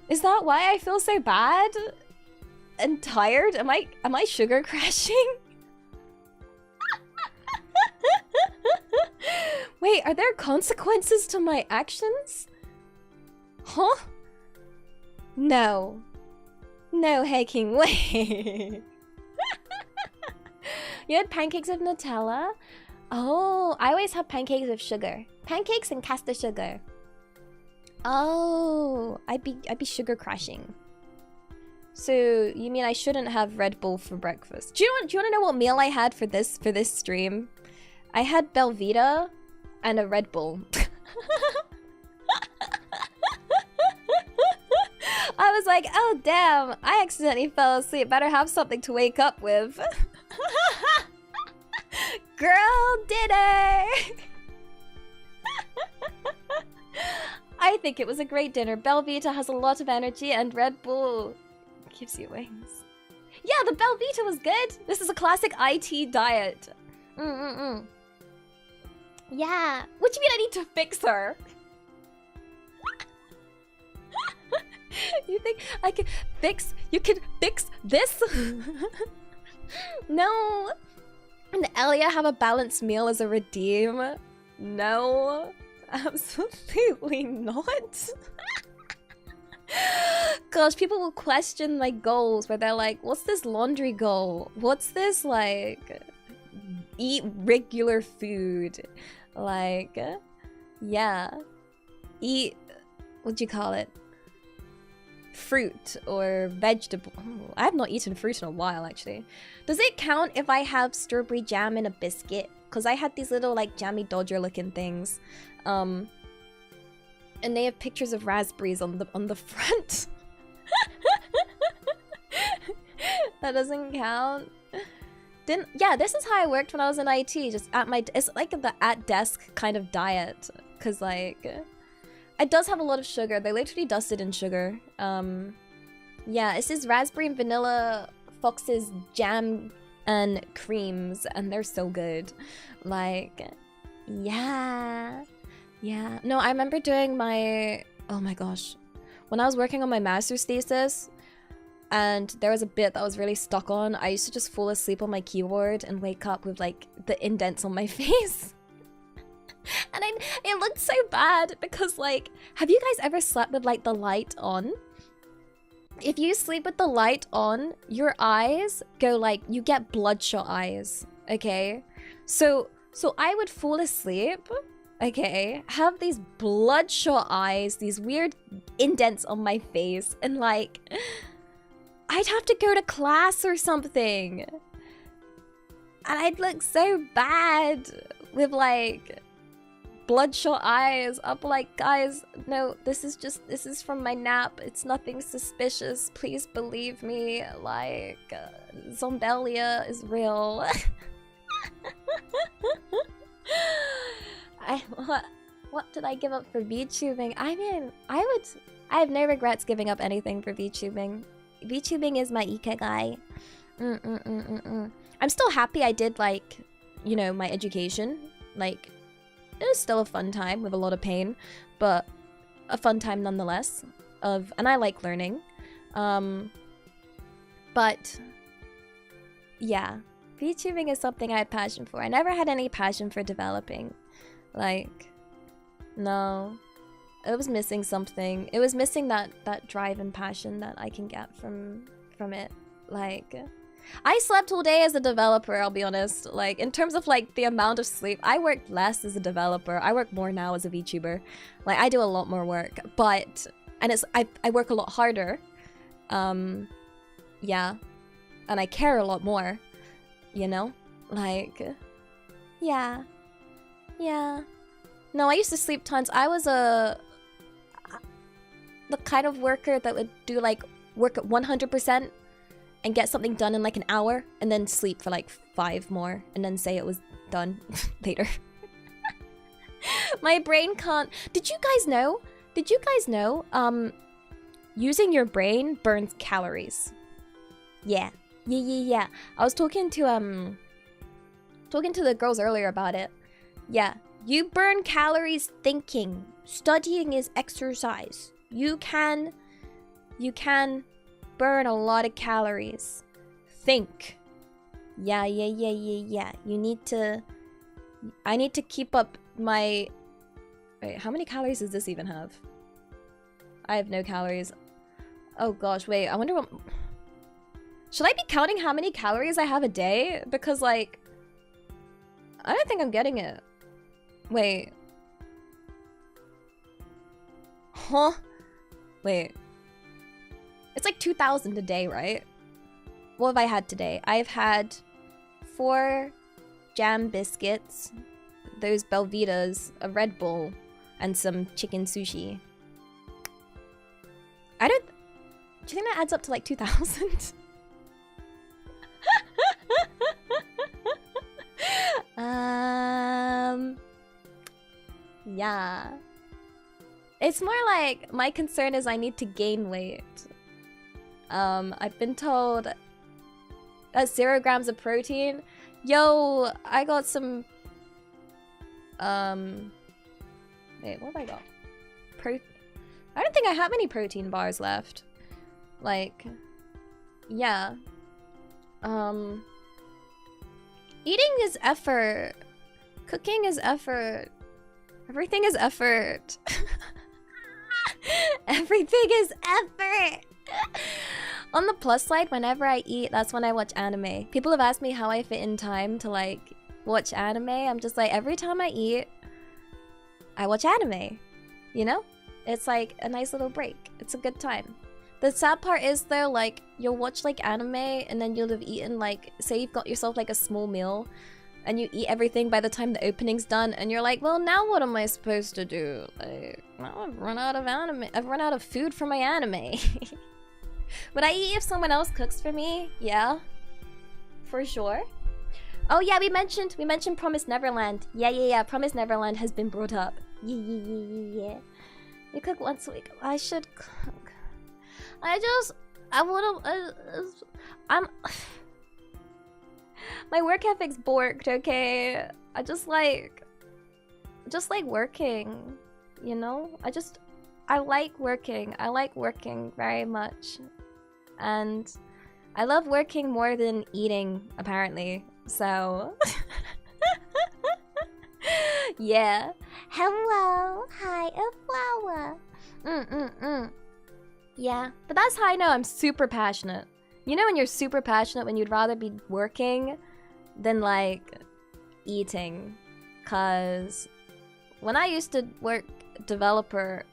Is that why I feel so bad and tired? Am I sugar crashing? Wait, are there consequences to my actions? Huh? No. No hacking way. You had pancakes with Nutella? Oh, I always have pancakes with sugar. Pancakes and caster sugar. Oh, I'd be sugar crashing. So you mean I shouldn't have Red Bull for breakfast? Do you want to know what meal I had for this stream? I had Belvita and a Red Bull. I was like, oh damn, I accidentally fell asleep. Better have something to wake up with. Girl dinner. I think it was a great dinner. Belvita has a lot of energy and Red Bull gives you wings. Yeah, the Belvita was good. This is a classic IT diet. Yeah. What do you mean I need to fix her? You think I can fix? You can fix this? No. And Elia have a balanced meal as a redeem? No. Absolutely not. Gosh, people will question my goals where they're like, what's this laundry goal? What's this, like, eat regular food? Like, yeah. Eat, what do you call it? Fruit or vegetable. Oh, I have not eaten fruit in a while, actually. Does it count if I have strawberry jam in a biscuit? Because I had these little, like, jammy dodger looking things. And they have pictures of raspberries on the front. That doesn't count. Yeah, this is how I worked when I was in IT. Just at my, it's like the at desk kind of diet. Cause like, it does have a lot of sugar. They literally dusted in sugar. Yeah, this is raspberry and vanilla Fox's jam and creams, and they're so good. Like, yeah. Yeah. No, I remember doing my, oh my gosh. When I was working on my master's thesis, and there was a bit that I was really stuck on, I used to just fall asleep on my keyboard and wake up with like the indents on my face. And it looked so bad because like, have you guys ever slept with like the light on? If you sleep with the light on, your eyes go like, you get bloodshot eyes, okay? So I would fall asleep, okay, have these bloodshot eyes, these weird indents on my face, and like, I'd have to go to class or something. And I'd look so bad with like bloodshot eyes. I'll be like, guys, no, this is from my nap. It's nothing suspicious. Please believe me. Like, Zombelia is real. What did I give up for VTubing? I mean, I have no regrets giving up anything for VTubing. VTubing is my ikigai. I'm still happy I did, like, you know, my education. Like, it was still a fun time with a lot of pain, but a fun time nonetheless. And I like learning. But yeah, VTubing is something I had passion for. I never had any passion for developing. Like, no. It was missing something. It was missing that drive and passion that I can get from it. Like, I slept all day as a developer, I'll be honest. Like, in terms of like the amount of sleep, I worked less as a developer. I work more now as a VTuber. Like, I do a lot more work, but I work a lot harder. Yeah. And I care a lot more, you know? Like, yeah. Yeah. No, I used to sleep tons. I was the kind of worker that would do like work at 100% and get something done in like an hour and then sleep for like 5 more and then say it was done later. My brain can't. Did you guys know? Using your brain burns calories. Yeah. I was talking to the girls earlier about it. Yeah. You burn calories thinking. Studying is exercise. You can burn a lot of calories. Think. Yeah. You need to... I need to keep up my... Wait, how many calories does this even have? I have no calories. Oh gosh, wait, I wonder what... Should I be counting how many calories I have a day? Because, like... I don't think I'm getting it. Wait. Huh? Wait. It's like 2,000 a day, right? What have I had today? I've had 4 jam biscuits, those Belvitas, a Red Bull, and some chicken sushi. Do you think that adds up to like 2,000? Yeah. It's more like my concern is I need to gain weight. I've been told that 0 grams of protein. Yo, I got some. Wait, what have I got? I don't think I have any protein bars left. Like, yeah. Eating is effort. Cooking is effort. Everything is effort. Everything is effort. On the plus side, whenever I eat, that's when I watch anime. People have asked me how I fit in time to like watch anime. I'm just like, every time I eat, I watch anime. You know? It's like a nice little break. It's a good time. The sad part is though, like, you'll watch like anime and then you'll have eaten like, say you've got yourself like a small meal and you eat everything by the time the opening's done and you're like, well, now what am I supposed to do? Like, now I've run out of anime. I've run out of food for my anime. Would I eat if someone else cooks for me? Yeah. For sure. Oh yeah, we mentioned Promised Neverland. Yeah. Promised Neverland has been brought up. Yeah. You cook once a week. I should cook. I'm my work ethic's borked, okay? I just like working, you know? I like working. I like working very much. And I love working more than eating, apparently. So yeah. Hello. Hi, a flower. Yeah, but that's how I know I'm super passionate. You know when you're super passionate when you'd rather be working than like eating? Cause when I used to work developer,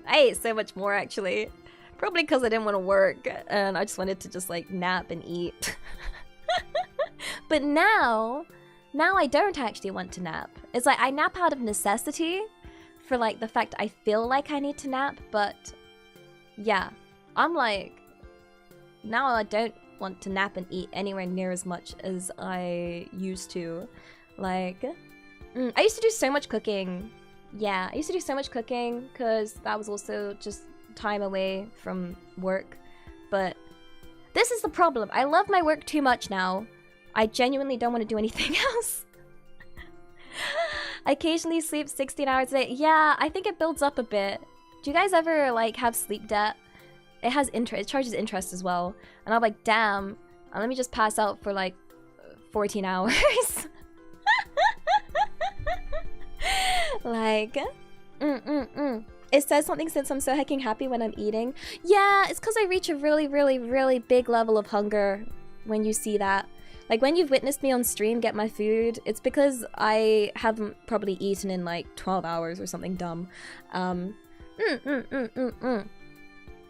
I ate so much more actually. Probably because I didn't want to work and I just wanted to just like nap and eat. But now I don't actually want to nap. It's like I nap out of necessity for like the fact I feel like I need to nap, but yeah, I'm like, now I don't want to nap and eat anywhere near as much as I used to. Like, I used to do so much cooking. Yeah, I used to do so much cooking because that was also just time away from work. But this is the problem. I love my work too much now. I genuinely don't want to do anything else. I occasionally sleep 16 hours a day. Yeah, I think it builds up a bit. Do you guys ever like have sleep debt? It has interest. It charges interest as well. And I'm like, damn. Let me just pass out for like 14 hours. Like, It says something since I'm so hecking happy when I'm eating. Yeah, it's because I reach a really, really, really big level of hunger when you see that. Like, when you've witnessed me on stream get my food, it's because I haven't probably eaten in like 12 hours or something dumb.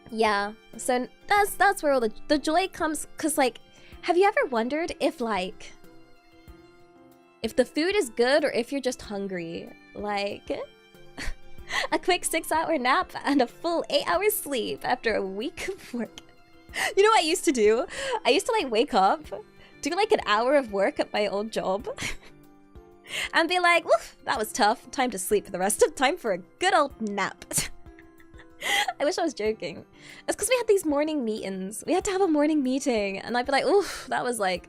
Yeah, so that's where all the joy comes, because like, have you ever wondered if like, if the food is good or if you're just hungry? Like, a quick 6-hour nap and a full 8 hours sleep after a week of work. You know what I used to do? I used to like wake up, do like an hour of work at my old job, and be like, "Oof, that was tough. Time to sleep for the rest of time for a good old nap." I wish I was joking. It's because we had these morning meetings. We had to have a morning meeting, and I'd be like, "Oof, that was like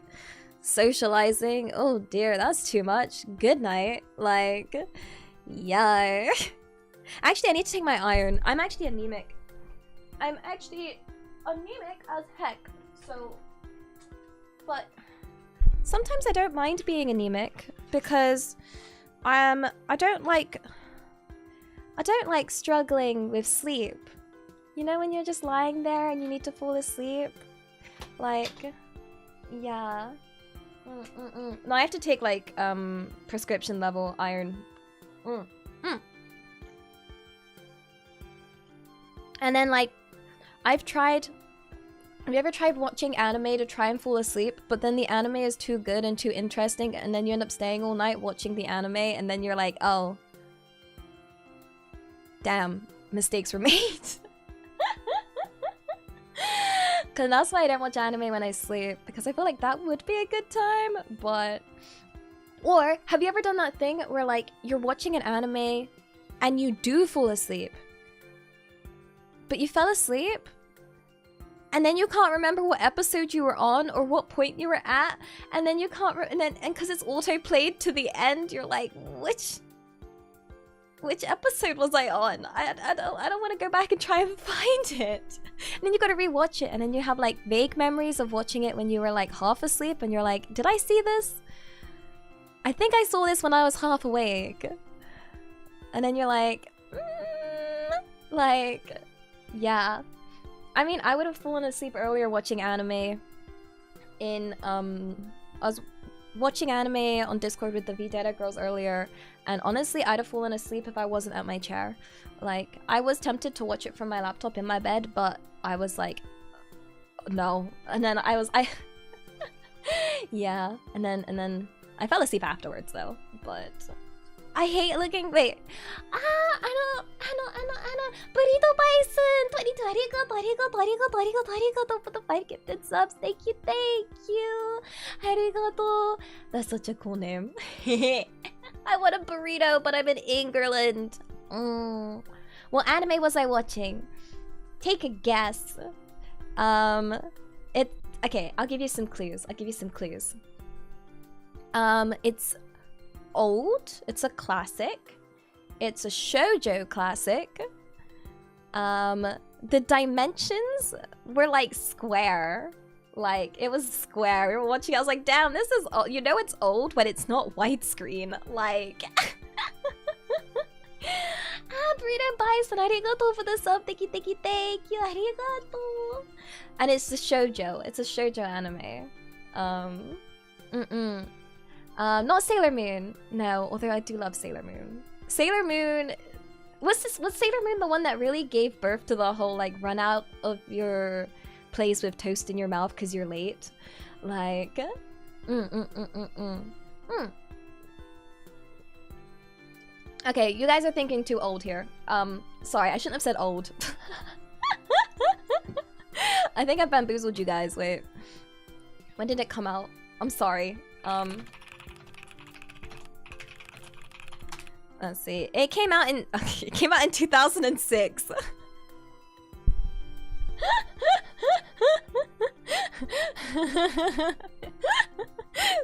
socializing. Oh dear, that's too much. Good night." Like, yeah. Actually, I need to take my iron. I'm actually anemic. I'm actually anemic as heck. So, but sometimes I don't mind being anemic because I don't like struggling with sleep. You know, when you're just lying there and you need to fall asleep? Like, yeah. No, I have to take like prescription level iron. And then like, have you ever tried watching anime to try and fall asleep, but then the anime is too good and too interesting, and then you end up staying all night watching the anime, and then you're like, oh, damn, mistakes were made. Cause that's why I don't watch anime when I sleep, because I feel like that would be a good time, but... Or, have you ever done that thing where like, you're watching an anime, and you do fall asleep. But you fell asleep, and then you can't remember what episode you were on or what point you were at, and then you can't and because it's auto-played to the end, you're like, which episode was I on? I don't want to go back and try and find it. And then you got to rewatch it, and then you have like vague memories of watching it when you were like half asleep, and you're like, did I see this? I think I saw this when I was half awake. And then you're like, like, yeah. I mean, I would have fallen asleep earlier watching anime in, I was watching anime on Discord with the V-Dere girls earlier, and honestly, I'd have fallen asleep if I wasn't at my chair. Like, I was tempted to watch it from my laptop in my bed, but I was like, no. And then yeah, and then I fell asleep afterwards though, but I hate looking. Wait. Burrito Bison! 22 arigato for the 5 gifted subs. Thank you. Arigato. That's such a cool name. I want a burrito, but I'm in England. What anime was I watching? Take a guess. Okay, I'll give you some clues. It's old. It's a classic. It's a shoujo classic. The dimensions were like square. Like, it was square. We were watching, I was like, damn, this is old. You know it's old when it's not widescreen. Like... Burrito Bison, arigato for the sub. Thank you. Arigato. And it's a shoujo. It's a shoujo anime. Not Sailor Moon. No, although I do love Sailor Moon. Sailor Moon... Was Sailor Moon the one that really gave birth to the whole, like, run out of your place with toast in your mouth because you're late? Like... Okay, you guys are thinking too old here. Sorry, I shouldn't have said old. I think I bamboozled you guys. Wait. When did it come out? I'm sorry. Let's see. It came out in 2006.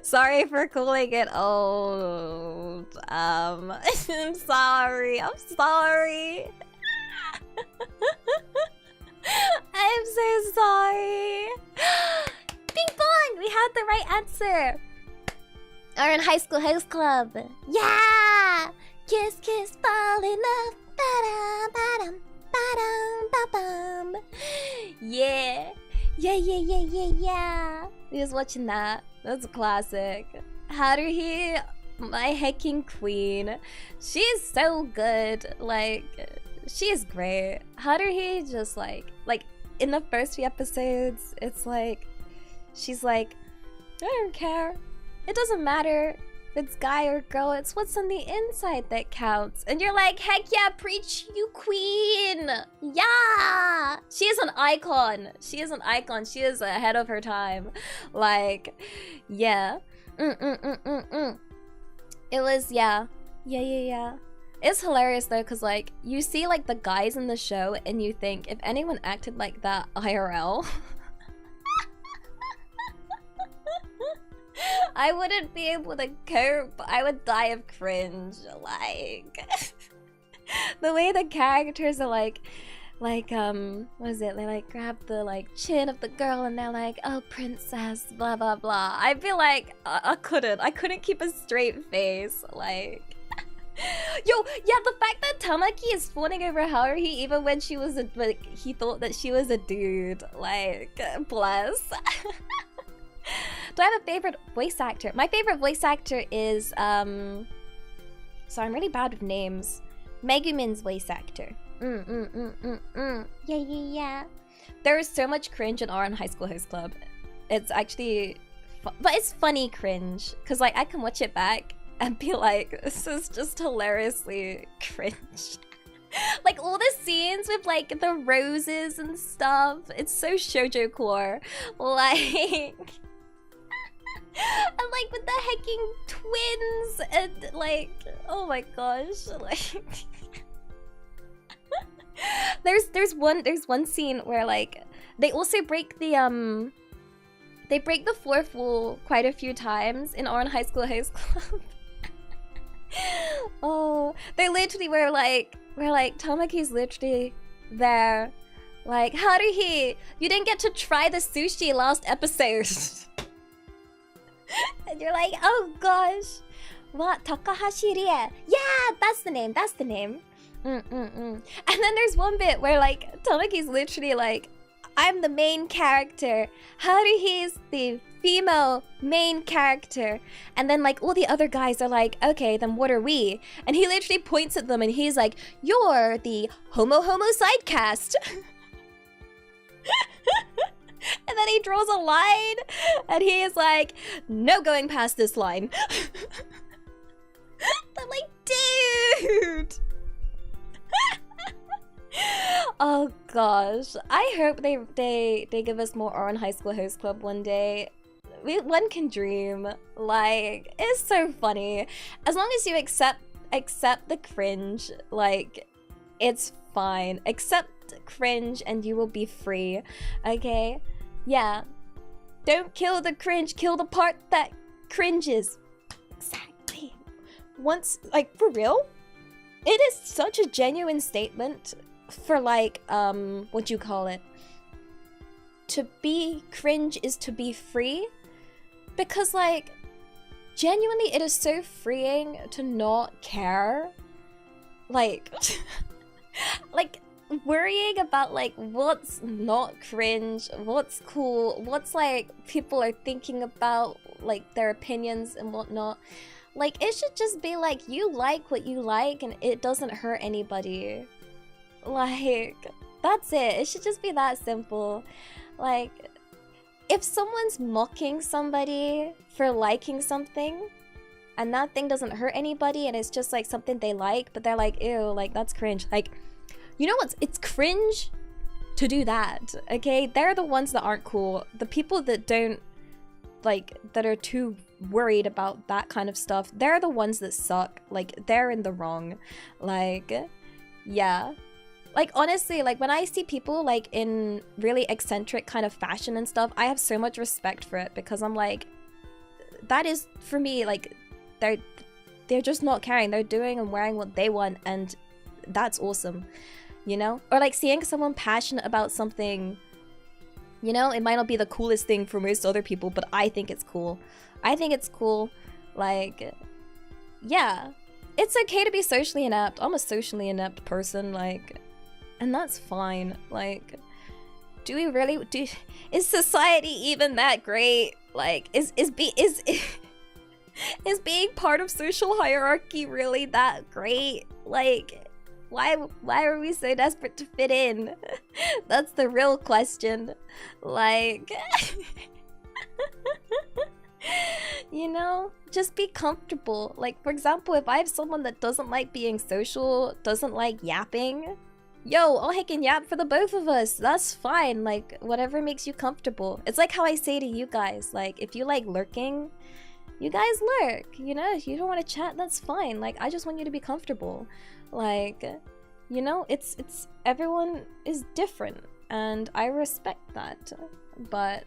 Sorry for calling it old. I'm sorry. I'm so sorry. Bing bong! We had the right answer. Are in High School Host Club. Yeah! Kiss, kiss, fall in love. Ba-dum, ba-dum, ba-dum, ba-bum. Yeah. Yeah. We was watching that. That's a classic. Haruhi, my hecking queen. She is so good. Like, she is great. Haruhi just like in the first few episodes, it's like, she's like, I don't care. It doesn't matter if it's guy or girl, it's what's on the inside that counts. And you're like, heck yeah, preach, you queen! Yeah! She is an icon. She is ahead of her time. Like, yeah. It was, yeah. It's hilarious though, because like, you see like the guys in the show and you think, if anyone acted like that IRL... I wouldn't be able to cope. I would die of cringe. Like the way the characters are like what is it? They like grab the like chin of the girl and they're like, oh princess, blah blah blah. I'd be like, I couldn't keep a straight face. Like yo, yeah, the fact that Tamaki is fawning over Haruhi even when she was he thought that she was a dude. Like, bless. Do I have a favorite voice actor? My favorite voice actor is, so I'm really bad with names. Megumin's voice actor. Yeah. There is so much cringe in our High School Host Club. It's actually, but it's funny cringe. Cause like, I can watch it back and be like, this is just hilariously cringe. Like all the scenes with like the roses and stuff. It's so shoujo core. Like... and like with the hecking twins and like, oh my gosh, like There's one scene where like they also break the fourth wall quite a few times in Oran High School Host Club. Oh, they literally were like Tamaki's literally there, like, Haruhi, you didn't get to try the sushi last episode. And you're like, oh gosh, what, Takahashi Rie? Yeah, that's the name. And then there's one bit where like Tamaki's literally like, I'm the main character, Haruhi's the female main character, and then like all the other guys are like, okay, then what are we? And he literally points at them and he's like, you're the homo sidecast. And then he draws a line and he is like, no going past this line. I'm like, dude. Oh gosh, I hope they give us more Oran High School Host Club one day. One can dream. Like, it's so funny. As long as you accept the cringe, like, it's fine. Accept cringe and you will be free. Okay? Yeah. Don't kill the cringe, kill the part that cringes. Exactly. Once, like, for real? It is such a genuine statement for like, what you call it? To be cringe is to be free. Because like, genuinely it is so freeing to not care. Like, like worrying about like what's not cringe, what's cool, what's like people are thinking about, like their opinions and whatnot. Like, it should just be like, you like what you like and it doesn't hurt anybody. Like, that's it. It should just be that simple. Like, if someone's mocking somebody for liking something and that thing doesn't hurt anybody and it's just like something they like, but they're like, ew, like that's cringe. Like, you know what's, it's cringe to do that, okay? They're the ones that aren't cool. The people that don't, like, that are too worried about that kind of stuff, they're the ones that suck. Like, they're in the wrong. Like, yeah. Like, honestly, like, when I see people, like, in really eccentric kind of fashion and stuff, I have so much respect for it because I'm like, that is, for me, like, they're just not caring. They're doing and wearing what they want, and that's awesome, you know? Or, like, seeing someone passionate about something, you know? It might not be the coolest thing for most other people, but I think it's cool. I think it's cool. Like, yeah. It's okay to be socially inept. I'm a socially inept person, like, and that's fine. Like, do we really is society even that great? Like, is being part of social hierarchy really that great? Like, why are we so desperate to fit in? That's the real question. Like, you know, just be comfortable. Like, for example, if I have someone that doesn't like being social, doesn't like yapping, yo, I'll heck and yap for the both of us. That's fine. Like, whatever makes you comfortable. It's like how I say to you guys, like, if you like lurking, you guys lurk. You know, if you don't want to chat, that's fine. Like, I just want you to be comfortable. Like, you know, it's everyone is different, and I respect that. But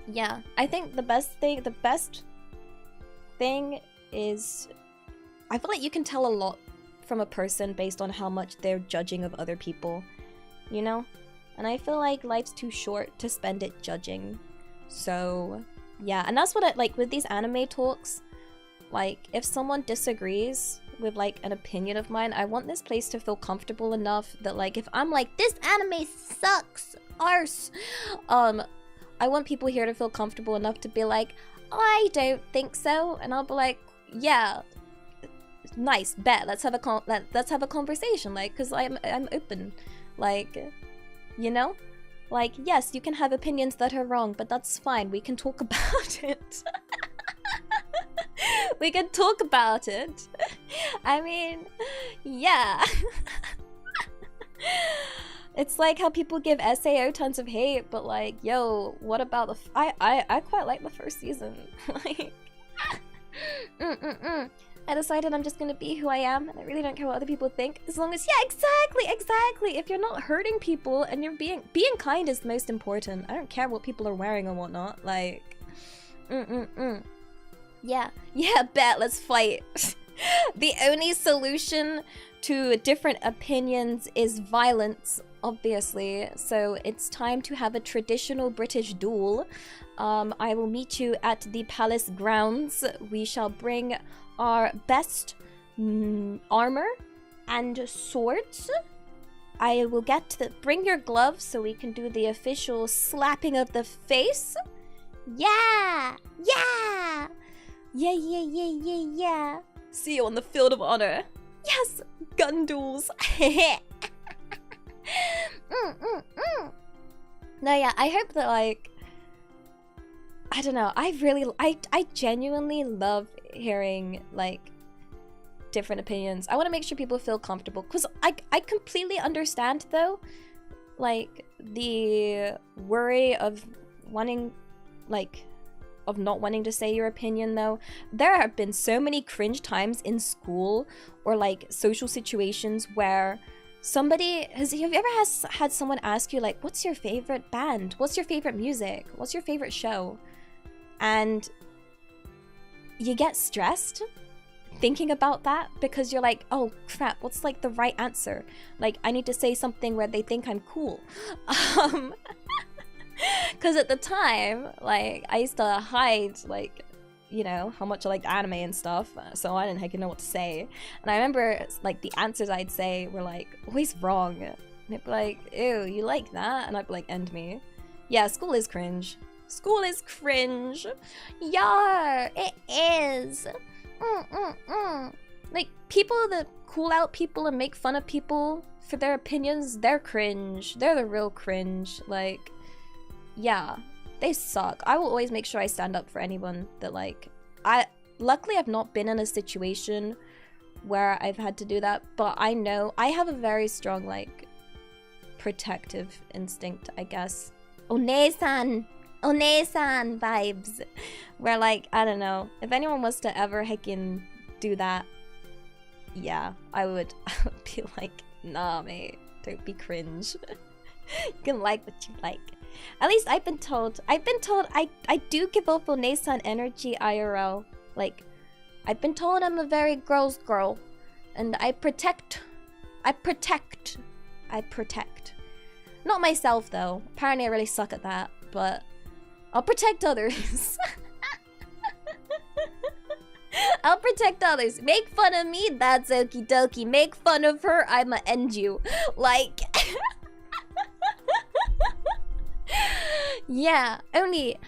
yeah, I think the best thing is, I feel like you can tell a lot from a person based on how much they're judging of other people, you know? And I feel like life's too short to spend it judging. So yeah, and that's what I like with these anime talks. Like, if someone disagrees with like an opinion of mine, I want this place to feel comfortable enough that, like, if I'm like, this anime sucks, arse, I want people here to feel comfortable enough to be like, I don't think so, and I'll be like, yeah, nice, bet, let's have a conversation, like, because I'm open, like, you know, like, yes, you can have opinions that are wrong, but that's fine, we can talk about it. We can talk about it. I mean, yeah. It's like how people give SAO tons of hate, but like, yo, what about the I quite like the first season. Like, I decided I'm just gonna be who I am, and I really don't care what other people think. As long as, yeah, exactly. If you're not hurting people and you're being kind is the most important. I don't care what people are wearing and whatnot. Like, Yeah, bet. Let's fight. The only solution to different opinions is violence, obviously. So it's time to have a traditional British duel. I will meet you at the palace grounds. We shall bring our best armor and swords. I will bring your gloves so we can do the official slapping of the face. Yeah. See you on the field of honor. Yes, gun duels. No, yeah, I hope that, like, I don't know, I genuinely love hearing, like, different opinions. I want to make sure people feel comfortable, because I completely understand, though, like, the worry of wanting, like, of not wanting to say your opinion, though. There have been so many cringe times in school or, like, social situations where somebody have you ever had someone ask you, like, what's your favorite band? What's your favorite music? What's your favorite show? And you get stressed thinking about that because you're like, oh crap, what's, like, the right answer? Like, I need to say something where they think I'm cool. Because at the time, like, I used to hide, like, you know, how much I liked anime and stuff, so I didn't heck know what to say. And I remember, like, the answers I'd say were, like, always wrong. And they'd be like, ew, you like that? And I'd be like, end me. Yeah, school is cringe. School is cringe. Yeah, it is. Like, people that call out people and make fun of people for their opinions, they're cringe. They're the real cringe. Like, yeah, they suck. I will always make sure I stand up for anyone that, like, luckily I've not been in a situation where I've had to do that, but I know I have a very strong, like, protective instinct, I guess. Onesan vibes. Where, like, I don't know, if anyone was to ever heckin' do that, yeah, I would be like, nah, mate, don't be cringe. You can like what you like. At least I've been told I do give off Onesan energy IRL. Like, I've been told I'm a very girl's girl. And I protect. Not myself, though. Apparently I really suck at that. But I'll protect others. I'll protect others. Make fun of me, that's okie dokie. Make fun of her, I'ma end you. Like... Yeah, only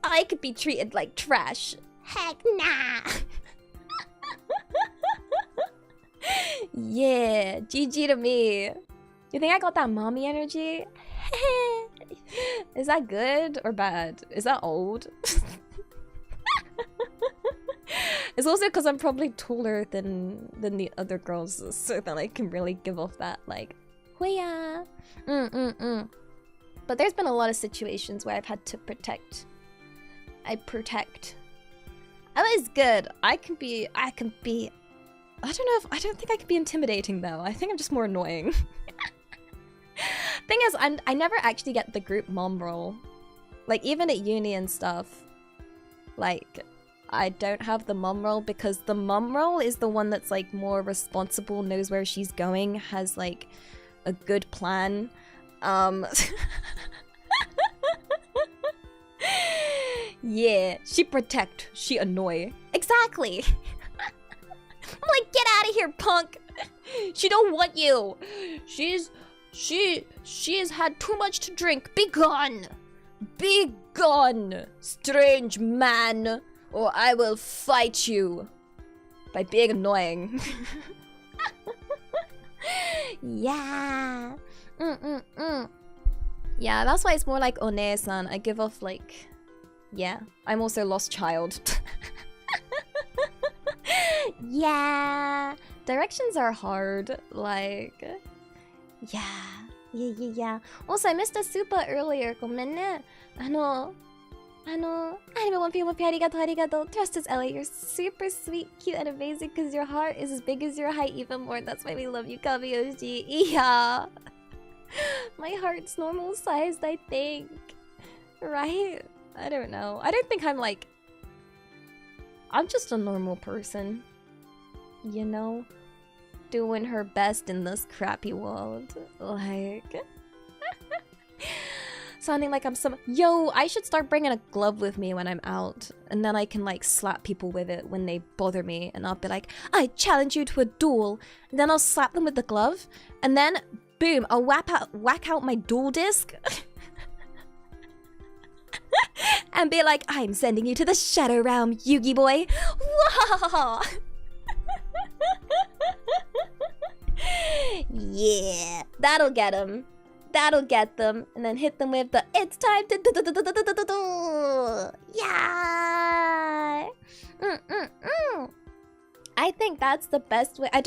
I could be treated like trash. Heck nah. Yeah, GG to me. You think I got that mommy energy? Is that good or bad? Is that old? It's also because I'm probably taller than the other girls, so that I can really give off that, like, hoo-ya. But there's been a lot of situations where I've had to protect. I protect. That is good. I can be, I don't think I can be intimidating, though. I think I'm just more annoying. Thing is, I never actually get the group mom role. Like, even at uni and stuff, like, I don't have the mom role because the mom role is the one that's, like, more responsible, knows where she's going, has, like, a good plan. Yeah, she protect, she annoy. Exactly. I'm like, get out of here, punk. She don't want you. She has had too much to drink. Be gone. Be gone, strange man, or I will fight you by being annoying. Yeah. Yeah, that's why it's more like One-san. I give off, like, yeah, I'm also lost child. Yeah, directions are hard, like, yeah. Also, I missed a super earlier. ごめんね。anime one people arigato. Trust us, Elia. You're super sweet, cute, and amazing because your heart is as big as your height, even more. That's why we love you, Kabiyoshi. Yeah. My heart's normal sized, I think. Right? I don't know. I don't think I'm like... I'm just a normal person. You know? Doing her best in this crappy world. Like... Sounding like I'm some... Yo, I should start bringing a glove with me when I'm out. And then I can like slap people with it when they bother me. And I'll be like, I challenge you to a duel. And then I'll slap them with the glove. And then, boom, I'll whack out my duel disc. And be like, I'm sending you to the Shadow Realm, Yugi boy. Whoa! Yeah, that'll get him. That'll get them, and then hit them with the it's time to yeah. I think that's the best way. I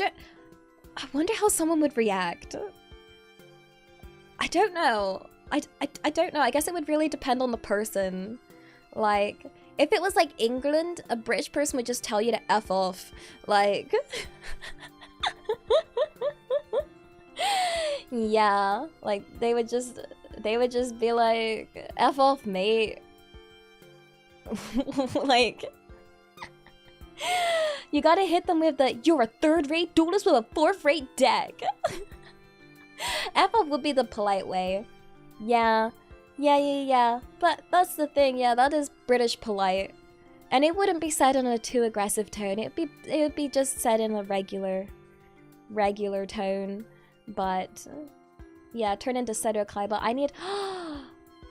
wonder how someone would react. I don't know. I don't know. I guess it would really depend on the person. Like, if it was like England, a British person would just tell you to F off. Like... Yeah, like they would just be like, F off, mate. Like, you gotta hit them with the, you're a third-rate duelist with a fourth-rate deck. F off would be the polite way. Yeah. But that's the thing, yeah, that is British polite. And it wouldn't be said in a too aggressive tone. It would be just said in a regular tone. But yeah, turn into Seto Kaiba. I need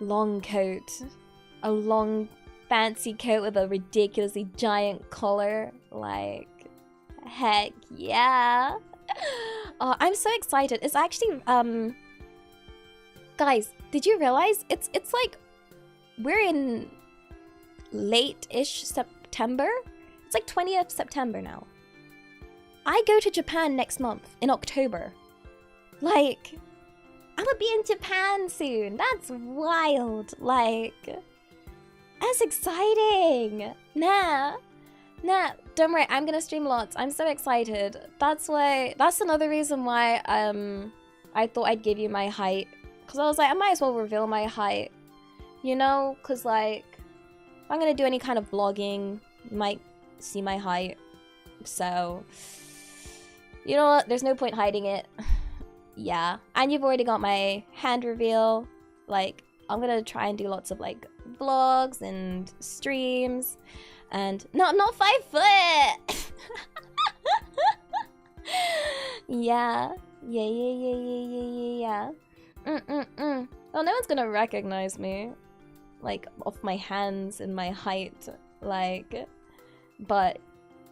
long coat. A long fancy coat with a ridiculously giant collar. Like, heck yeah. Oh, I'm so excited. It's actually guys, did you realize it's like we're in late-ish September? It's like 20th September now. I go to Japan next month in October. Like, I'm gonna be in Japan soon. That's wild. Like, that's exciting. Nah, don't worry. I'm gonna stream lots. I'm so excited. That's another reason why I thought I'd give you my height. Cause I was like, I might as well reveal my height. You know? Cause like, if I'm gonna do any kind of vlogging, you might see my height. So, you know what? There's no point hiding it. Yeah, and you've already got my hand reveal. Like, I'm gonna try and do lots of like vlogs and streams. And no, I'm not 5 foot. Yeah. Well, no one's gonna recognize me, like, off my hands and my height, like, but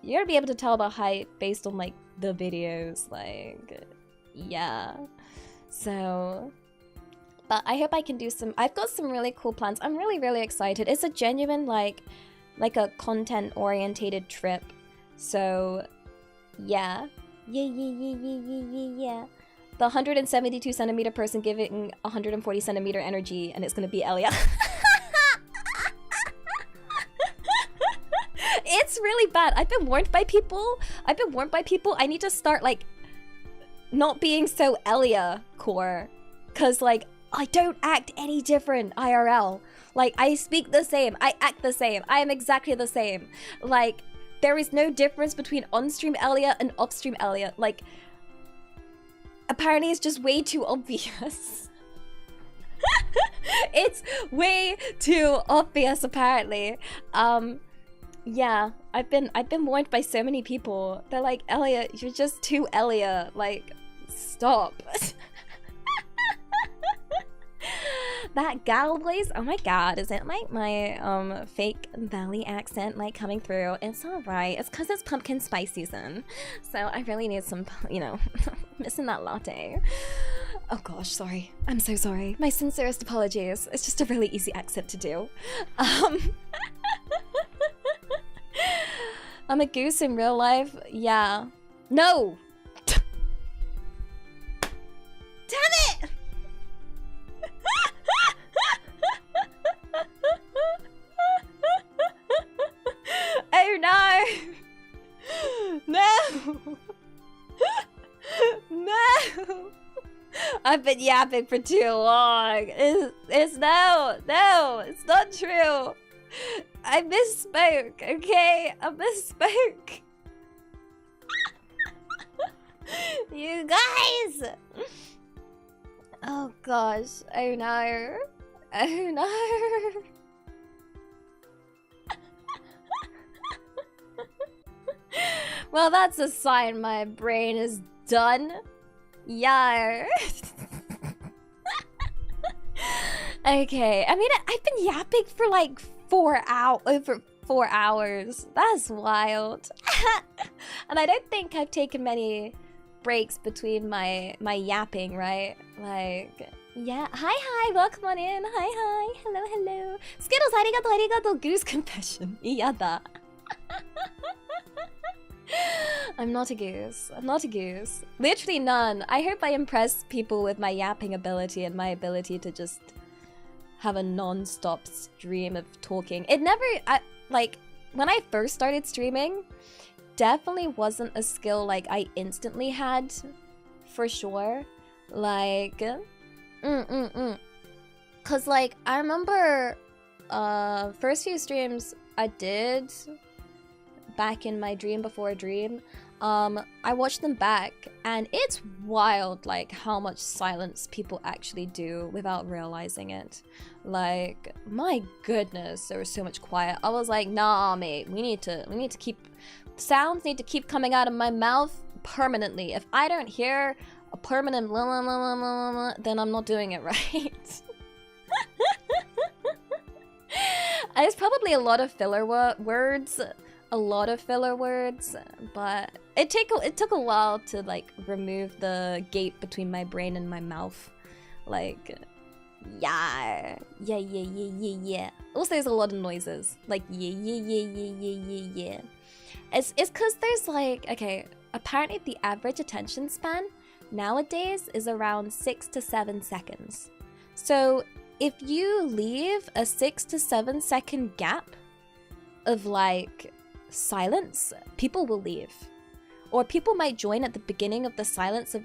you're gonna be able to tell the height based on like the videos, like. Yeah, so, but I hope I can do I've got some really cool plans. I'm really excited. It's a genuine, like a content-orientated trip. So, yeah. The 172 centimeter person giving 140 centimeter energy, and it's gonna be Elia. It's really bad. I've been warned by people. I need to start, like, not being so Elia core, cause like I don't act any different IRL. Like, I speak the same, I act the same, I am exactly the same. Like, there is no difference between on-stream Elia and off-stream Elia. Like, apparently it's just way too obvious. It's way too obvious, apparently. Yeah, I've been warned by so many people. They're like, Elia, you're just too Elia. Like, stop. That gal voice, oh my god, is it like my fake valley accent like coming through? It's alright, it's cause it's pumpkin spice season. So I really need some, you know, missing that latte. Oh gosh, sorry. I'm so sorry. My sincerest apologies. It's just a really easy accent to do. I'm a goose in real life? Yeah. No! Damn it! I've been yapping for too long. It's no, it's not true. I misspoke, okay? I misspoke. You guys! Oh gosh, oh no. Oh no. Well, that's a sign my brain is done. Yeah. Okay, I mean, I've been yapping for like over 4 hours. That's wild. And I don't think I've taken many breaks between my yapping, right? Like, yeah. Hi, welcome on in. Hi. Hello. Skittles, arigato, goose confession. Yada. I'm not a goose. Literally none. I hope I impress people with my yapping ability and my ability to just have a non-stop stream of talking. It never, like, when I first started streaming, definitely wasn't a skill like I instantly had, for sure. Like, cause like, I remember, first few streams I did back in my Dream Before Dream, I watched them back, and it's wild, like, how much silence people actually do without realizing it. Like, my goodness, there was so much quiet. I was like, nah, mate, we need to keep, sounds need to keep coming out of my mouth permanently. If I don't hear a permanent blah, blah, blah, blah, blah, blah, then I'm not doing it right. There's probably a lot of filler words. But it took a while to like remove the gate between my brain and my mouth. Like, yeah. Also, there's a lot of noises, like yeah. It's because there's like, okay, apparently the average attention span nowadays is around 6 to 7 seconds. So if you leave a 6 to 7 second gap of like silence, people will leave. Or people might join at the beginning of the silence of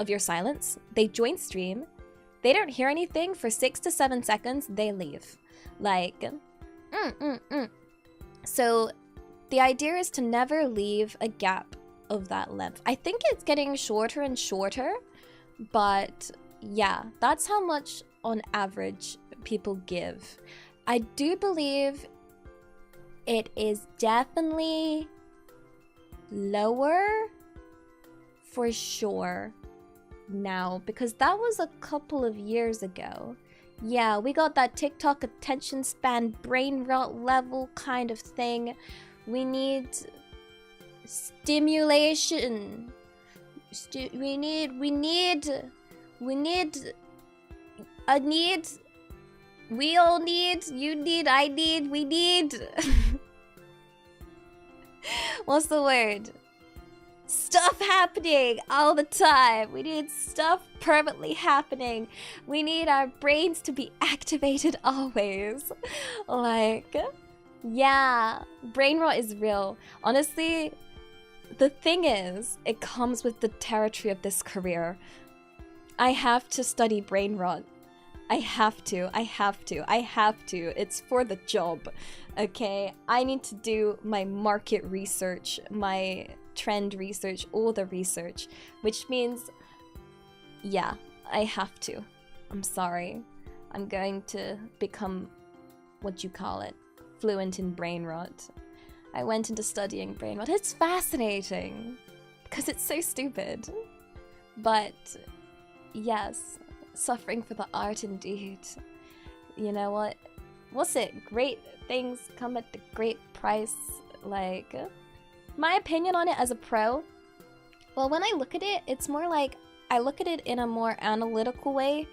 your silence. They join stream, they don't hear anything for 6 to 7 seconds, they leave. Like, So the idea is to never leave a gap of that length. I think it's getting shorter and shorter, but yeah, that's how much on average people give. I do believe it is definitely lower for sure now, because that was a couple of years ago. Yeah, we got that TikTok attention span brain rot level kind of thing. We need stimulation. We need we all need, you need, I need, we need. What's the word? Stuff happening all the time. We need stuff permanently happening. We need our brains to be activated always. Like, yeah, brain rot is real. Honestly, the thing is, it comes with the territory of this career. I have to study brain rot. I have to. It's for the job, okay? I need to do my market research, my trend research, all the research, which means, yeah, I have to. I'm sorry. I'm going to become, what you call it, fluent in brain rot. I went into studying brain rot. It's fascinating, because it's so stupid. But, yes, suffering for the art indeed. You know what? What's it? Great things come at a great price. Like, my opinion on it as a pro, well, when I look at it, it's more like, I look at it in a more analytical way.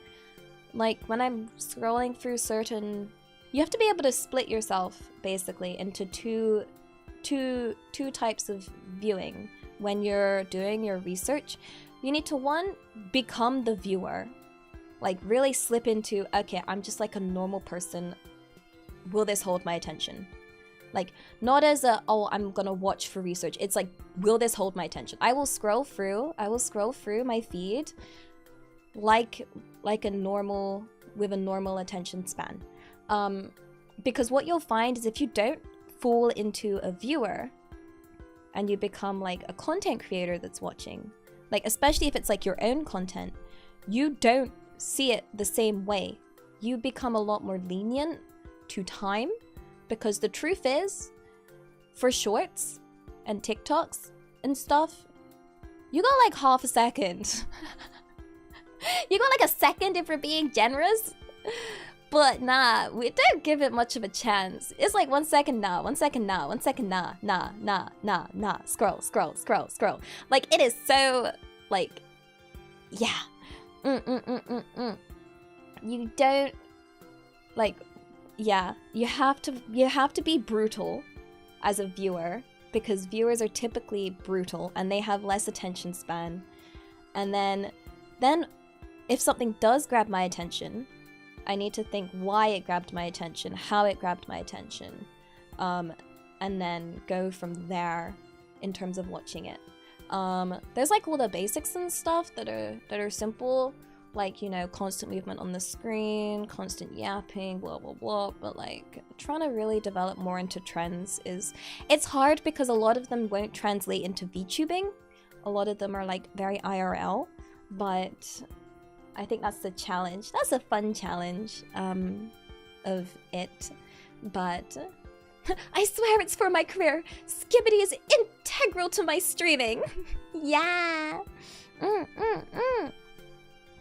Like, when I'm scrolling through certain, you have to be able to split yourself, basically, into two types of viewing. When you're doing your research, you need to, one, become the viewer. Like, really slip into, okay, I'm just like a normal person. Will this hold my attention? Like, not as a, oh, I'm gonna watch for research. It's like, will this hold my attention? I will scroll through my feed like a normal, with a normal attention span. Because what you'll find is if you don't fall into a viewer and you become like a content creator that's watching, like especially if it's like your own content, you don't see it the same way. You become a lot more lenient to time, because the truth is, for shorts and TikToks and stuff, you got like half a second. You got like a second if we're being generous. But nah, we don't give it much of a chance. It's like 1 second nah, 1 second nah, 1 second nah, nah. Scroll. Like it is so like, yeah. You don't like, yeah. You have to be brutal as a viewer, because viewers are typically brutal and they have less attention span. And then if something does grab my attention, I need to think why it grabbed my attention, how it grabbed my attention, and then go from there in terms of watching it. There's like all the basics and stuff that are simple, like, you know, constant movement on the screen, constant yapping, blah blah blah. But like trying to really develop more into trends it's hard, because a lot of them won't translate into VTubing. A lot of them are like very IRL, but I think that's the challenge. That's a fun challenge of it. But I swear it's for my career. Skibbity is integral to my streaming. Yeah.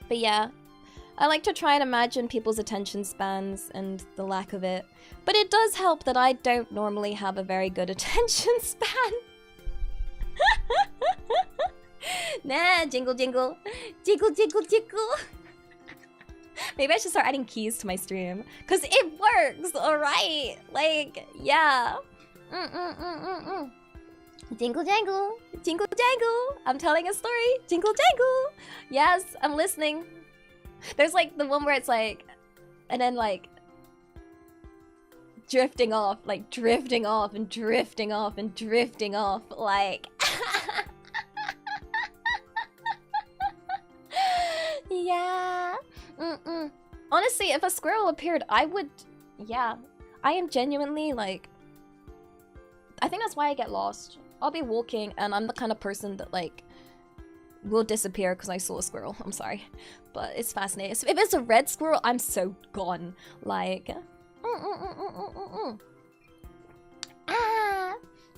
But yeah, I like to try and imagine people's attention spans and the lack of it. But it does help that I don't normally have a very good attention span. Nah, jingle. Maybe I should start adding keys to my stream, cause it works, alright? Like, yeah. Jingle jangle. I'm telling a story. Jingle jangle. Yes, I'm listening. There's like the one where it's like, and then like drifting off, like yeah. Honestly, if a squirrel appeared, I would, yeah. I am genuinely like, I think that's why I get lost. I'll be walking and I'm the kind of person that like will disappear because I saw a squirrel. I'm sorry, but it's fascinating. So if it's a red squirrel, I'm so gone. Like,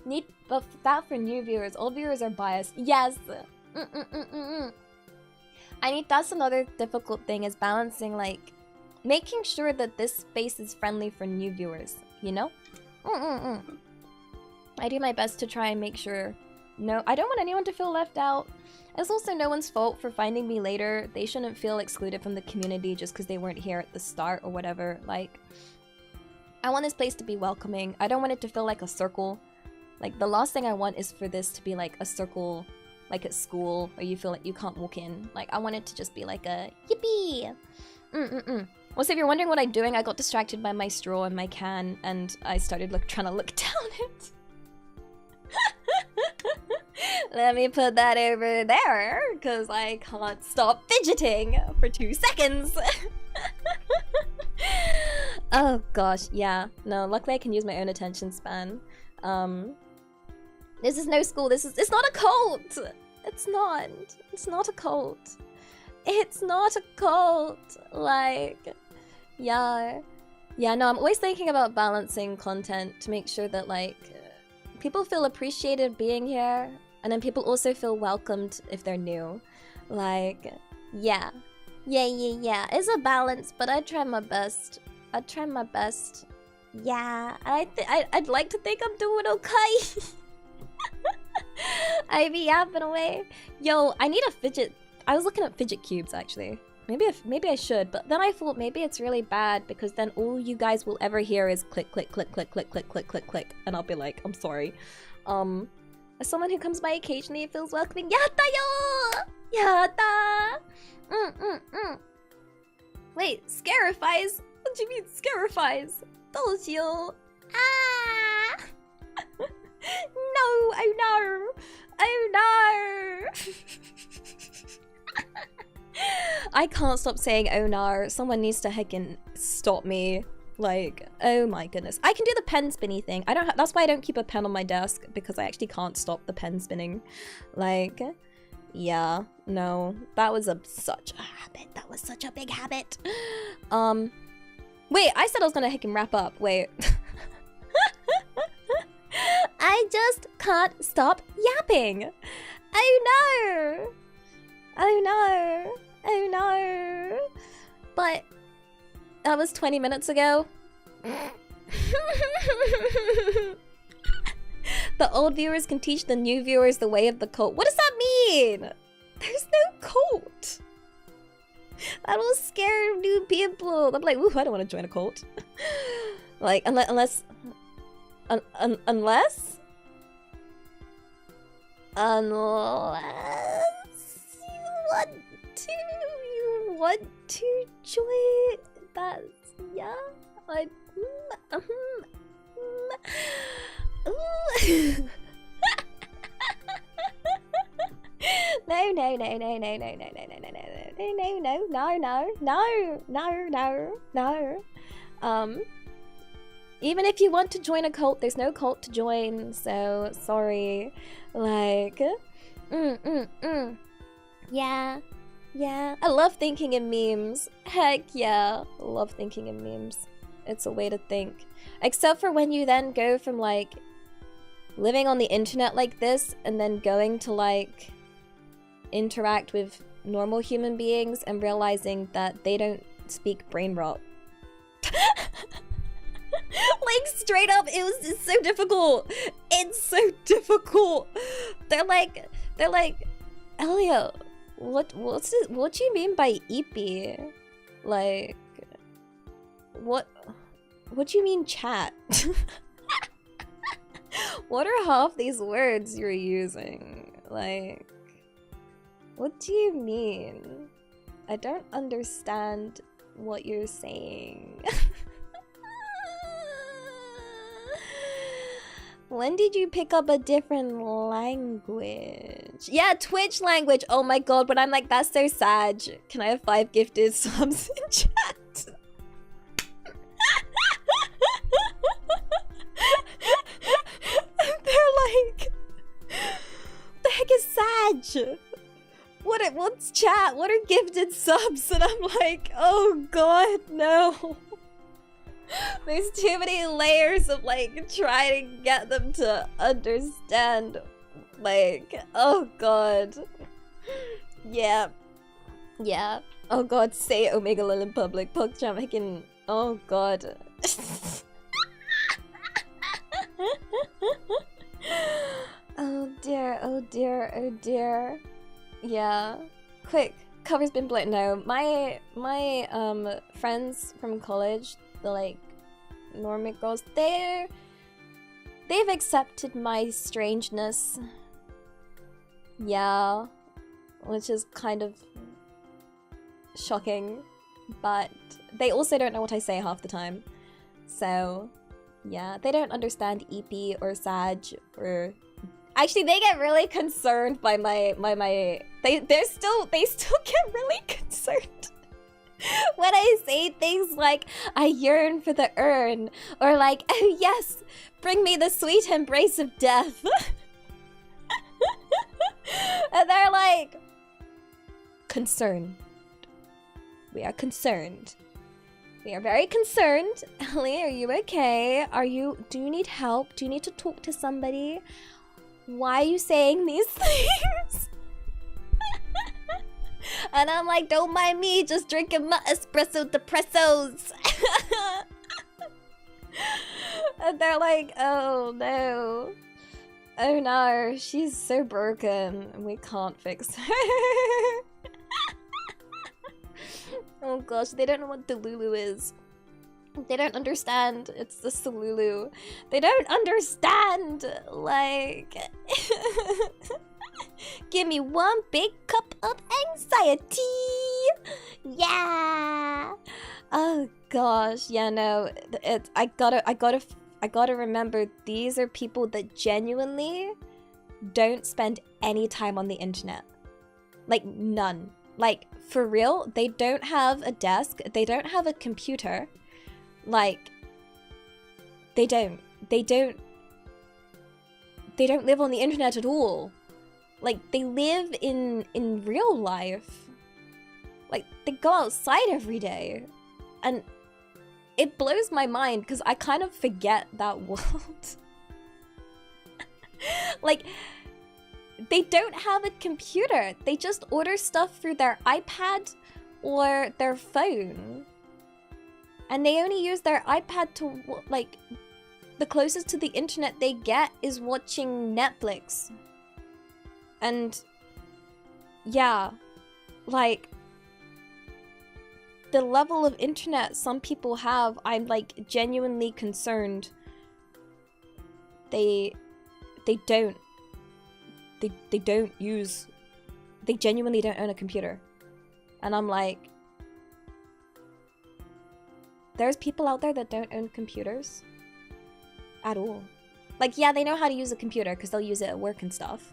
need that for new viewers. Old viewers are biased. Yes. I need. That's another difficult thing, is balancing, like, making sure that this space is friendly for new viewers. You know. I do my best to try and make sure. No, I don't want anyone to feel left out. It's also no one's fault for finding me later. They shouldn't feel excluded from the community just because they weren't here at the start or whatever. Like, I want this place to be welcoming. I don't want it to feel like a circle. Like, the last thing I want is for this to be like a circle, like at school, where you feel like you can't walk in. Like, I want it to just be like a yippee. Also, if you're wondering what I'm doing, I got distracted by my straw and my can, and I started trying to look down it. Let me put that over there, because I can't stop fidgeting for 2 seconds. Oh gosh, yeah. No, luckily I can use my own attention span. This is no school. It's not a cult. It's not a cult. It's not a cult. Like, yeah. Yeah, no, I'm always thinking about balancing content to make sure that, like, people feel appreciated being here, and then people also feel welcomed if they're new. Like, yeah. Yeah. It's a balance, but I try my best. Yeah, I'd like to think I'm doing okay. I be yapping away. Yo, I need a fidget. I was looking at fidget cubes, actually. Maybe I should, but then I thought maybe it's really bad, because then all you guys will ever hear is click, click, click, click, click, click, click, click, click, and I'll be like, I'm sorry. As someone who comes by occasionally, it feels welcoming. Yatta yo! Yatta! Wait, scarifies? What do you mean scarifies? Doshio. Ah! No, oh no! Oh no! I can't stop saying oh no. Someone needs to heckin' stop me. Like, oh my goodness. I can do the pen spinny thing. I don't that's why I don't keep a pen on my desk, because I actually can't stop the pen spinning. Like, yeah, no. That was such a habit. That was such a big habit. Wait, I said I was gonna heckin' wrap up. Wait. I just can't stop yapping. Oh no. Oh no. Oh no. But that was 20 minutes ago. The old viewers can teach the new viewers the way of the cult. What does that mean? There's no cult. That will scare new people. I'm like, ooh, I don't want to join a cult. Like, unless you want to join. That's, yeah. No. Even if you want to join a cult, there's no cult to join, so sorry. Like, yeah. I love thinking in memes. Heck yeah. I love thinking in memes. It's a way to think. Except for when you then go from, like, living on the internet like this and then going to, like, interact with normal human beings and realizing that they don't speak brain rot. Like, straight up, it's so difficult. It's so difficult. They're like, Elia, what do you mean by EP? Like, what do you mean chat? What are half these words you're using? Like, what do you mean? I don't understand what you're saying. When did you pick up a different language? Yeah, Twitch language. Oh my god, but I'm like, that's so sad. Can I have 5 gifted subs in chat? They're like, the heck is Sag? What's chat? What are gifted subs? And I'm like, oh god, no. There's too many layers of, like, trying to get them to understand. Like, oh god. Yeah. Oh god, say Omega Lil in public. PogChamp making. Oh god. Oh dear. Yeah. Quick. Cover's been blown. No, my friends from college, the, like, normie girls, they've accepted my strangeness. Yeah. Which is kind of shocking. But they also don't know what I say half the time. So, yeah. They don't understand EP or Sag or... Actually, they get really concerned by my they still get really concerned when I say things like, I yearn for the urn, or like, oh yes, bring me the sweet embrace of death. And they're like, concerned. We are concerned. We are very concerned. Ellie, are you okay? Do you need help? Do you need to talk to somebody? Why are you saying these things? And I'm like, don't mind me, just drinking my espresso depressos. And they're like, oh no. Oh no, she's so broken. We can't fix her. Oh gosh, they don't know what Delulu is. They don't understand. It's the Salulu. They don't understand. Like, give me one big cup of anxiety. Yeah. Oh gosh. Yeah. No. I gotta remember. These are people that genuinely don't spend any time on the internet. Like none. Like, for real, they don't have a desk. They don't have a computer. Like, they don't live on the internet at all. Like, they live in real life. Like, they go outside every day. And it blows my mind because I kind of forget that world. Like, they don't have a computer. They just order stuff through their iPad or their phone. And they only use their iPad to, like, the closest to the internet they get is watching Netflix. And, yeah, like, the level of internet some people have, I'm, like, genuinely concerned. They genuinely don't own a computer. And I'm like, there's people out there that don't own computers at all. Like, yeah, they know how to use a computer because they'll use it at work and stuff.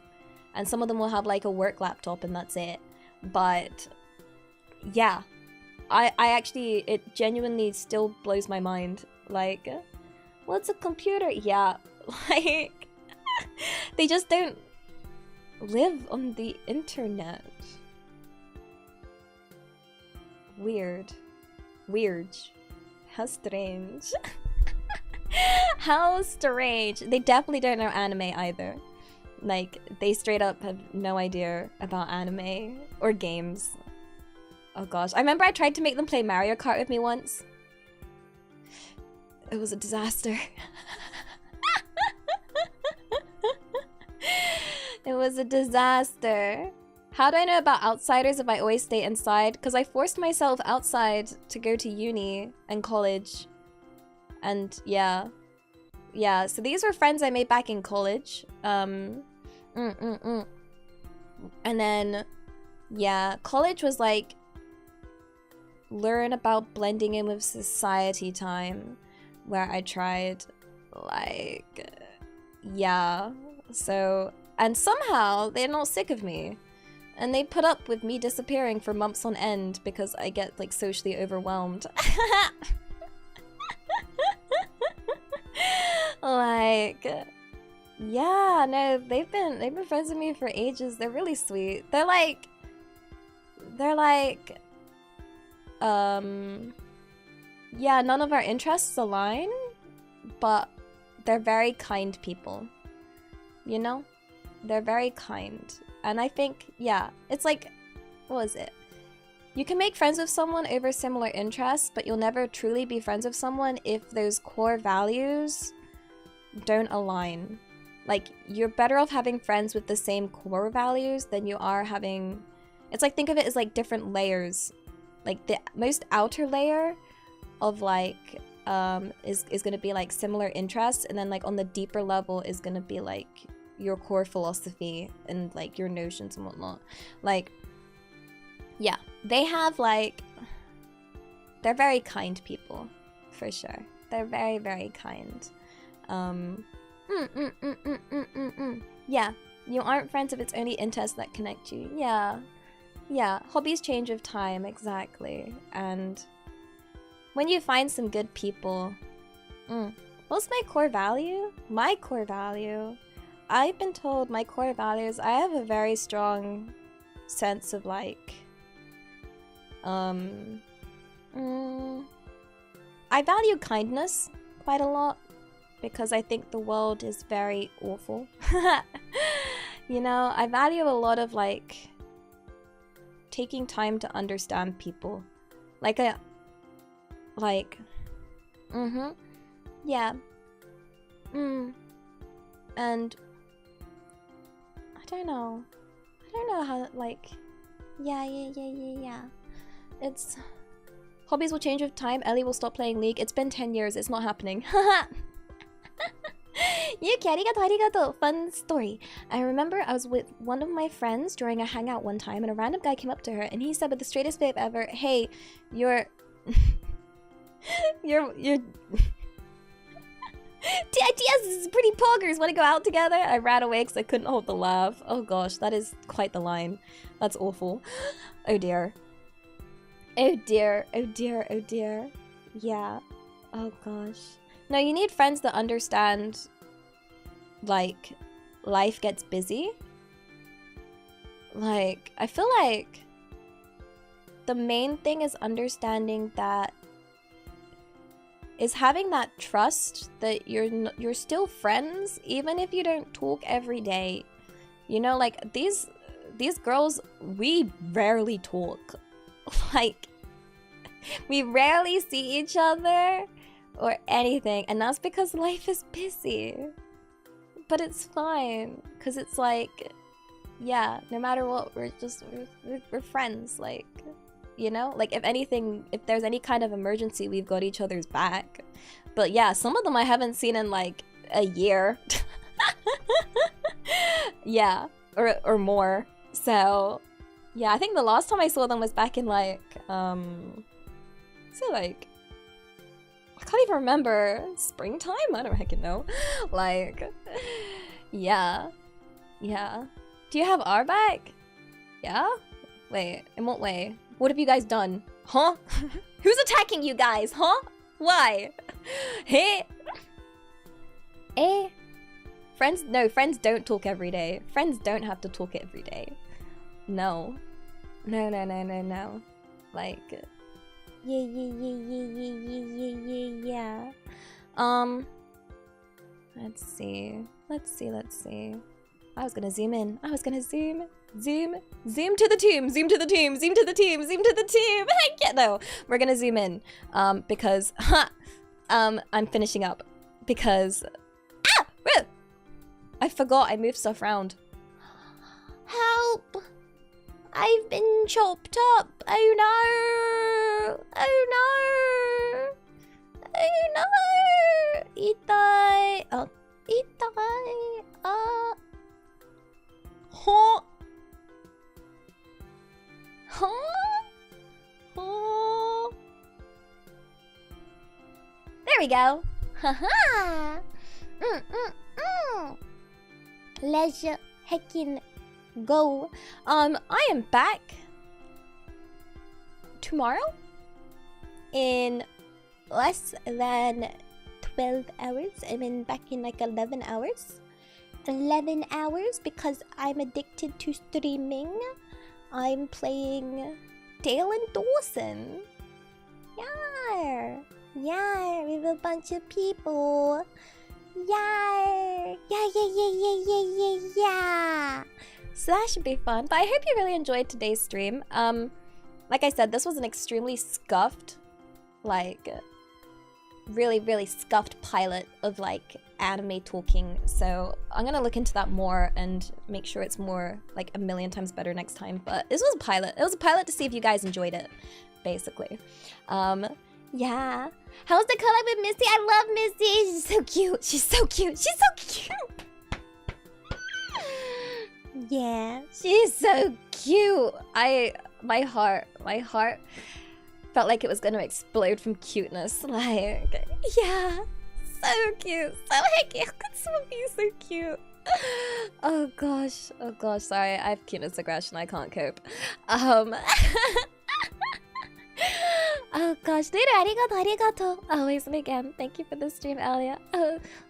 And some of them will have, like, a work laptop and that's it. But, yeah. I actually, it genuinely still blows my mind. Like, what's a computer? Yeah, like, they just don't live on the internet. Weird. How strange. How strange. They definitely don't know anime either. Like, they straight up have no idea about anime or games. Oh gosh, I remember I tried to make them play Mario Kart with me once. It was a disaster. It was a disaster. How do I know about outsiders if I always stay inside? Because I forced myself outside to go to uni and college. And yeah. Yeah, so these were friends I made back in college. And then, yeah, college was like, learn about blending in with society time, where I tried, like, yeah. So, and somehow they're not sick of me. And they put up with me disappearing for months on end because I get, like, socially overwhelmed. Like, yeah, no, they've been friends with me for ages. They're really sweet. They're like, yeah, none of our interests align, but they're very kind people. You know? They're very kind. And I think, yeah, it's like, what is it? You can make friends with someone over similar interests, but you'll never truly be friends with someone if those core values don't align. Like, you're better off having friends with the same core values than you are having... It's like, think of it as like different layers. Like, the most outer layer of like, is gonna be like similar interests, and then like on the deeper level is gonna be like your core philosophy and like your notions and whatnot. Like, yeah, they have like, they're very kind people, for sure. They're very, very kind. Yeah, you aren't friends if it's only interests that connect you. Yeah. Yeah, hobbies change with time, exactly. And when you find some good people, what's my core value? My core value? I've been told my core values, I have a very strong sense of like, I value kindness quite a lot because I think the world is very awful. You know, I value a lot of like, taking time to understand people. Like yeah. And I don't know how, like, yeah. It's, hobbies will change with time. Ellie will stop playing League. It's been 10 years. It's not happening. Yuki, arigato. Fun story. I remember I was with one of my friends during a hangout one time, and a random guy came up to her, and he said with the straightest face ever, "Hey, you're TITS is pretty poggers. Want to go out together? I ran away because I couldn't hold the laugh. Oh gosh, that is quite the line. That's awful. Oh dear. Oh dear. Oh dear. Oh dear. Yeah. Oh gosh. No, you need friends that understand, like, life gets busy. Like, I feel like the main thing is understanding that is having that trust that you're still friends even if you don't talk every day. You know, like these girls, we rarely talk. Like, we rarely see each other or anything, and that's because life is busy. But it's fine, because it's like, yeah, no matter what, we're friends, like, you know? Like, if anything, if there's any kind of emergency, we've got each other's back. But yeah, some of them I haven't seen in, like, a year. Yeah, or more. So, yeah, I think the last time I saw them was back in, like, so, like, I can't even remember. Springtime? I don't heckin' know. Like, yeah. Yeah. Do you have our back? Yeah? Wait, in what way? What have you guys done? Huh? Who's attacking you guys? Huh? Why? Hey? Eh? Friends? No, friends don't talk every day. Friends don't have to talk every day. No. No, no, no, no, no. Like, yeah. Let's see. I was gonna zoom in. I was gonna zoom to the team, zoom to the team. Heck yeah, no. We're gonna zoom in, because, I'm finishing up, because, I forgot I moved stuff around. Help! I've been chopped up. Oh no! Oh no! Oh no! Itai! Oh, itai! Huh? Huh? Huh? There we go. Haha! Let's heckin' go. I am back tomorrow in less than 12 hours. Back in like 11 hours. 11 hours because I'm addicted to streaming. I'm playing Dale and Dawson. Yeah. Yeah, with a bunch of people. Yeah. Yeah. So that should be fun. But I hope you really enjoyed today's stream. Like I said, this was an extremely scuffed, like, really, really scuffed pilot of, like, anime talking. So I'm gonna look into that more and make sure it's more, like, a million times better next time. But this was a pilot. It was a pilot to see if you guys enjoyed it, basically. Yeah. How's the collab with Missy? I love Missy. She's so cute. She's so cute. She's so cute. Yeah, she's so cute. My heart felt like it was gonna explode from cuteness. Like, yeah, so cute, so hecky. How could someone be so cute? Oh gosh, sorry, I have cuteness aggression, I can't cope. Oh gosh, dude, arigato. Always and again, thank you for the stream, Elia.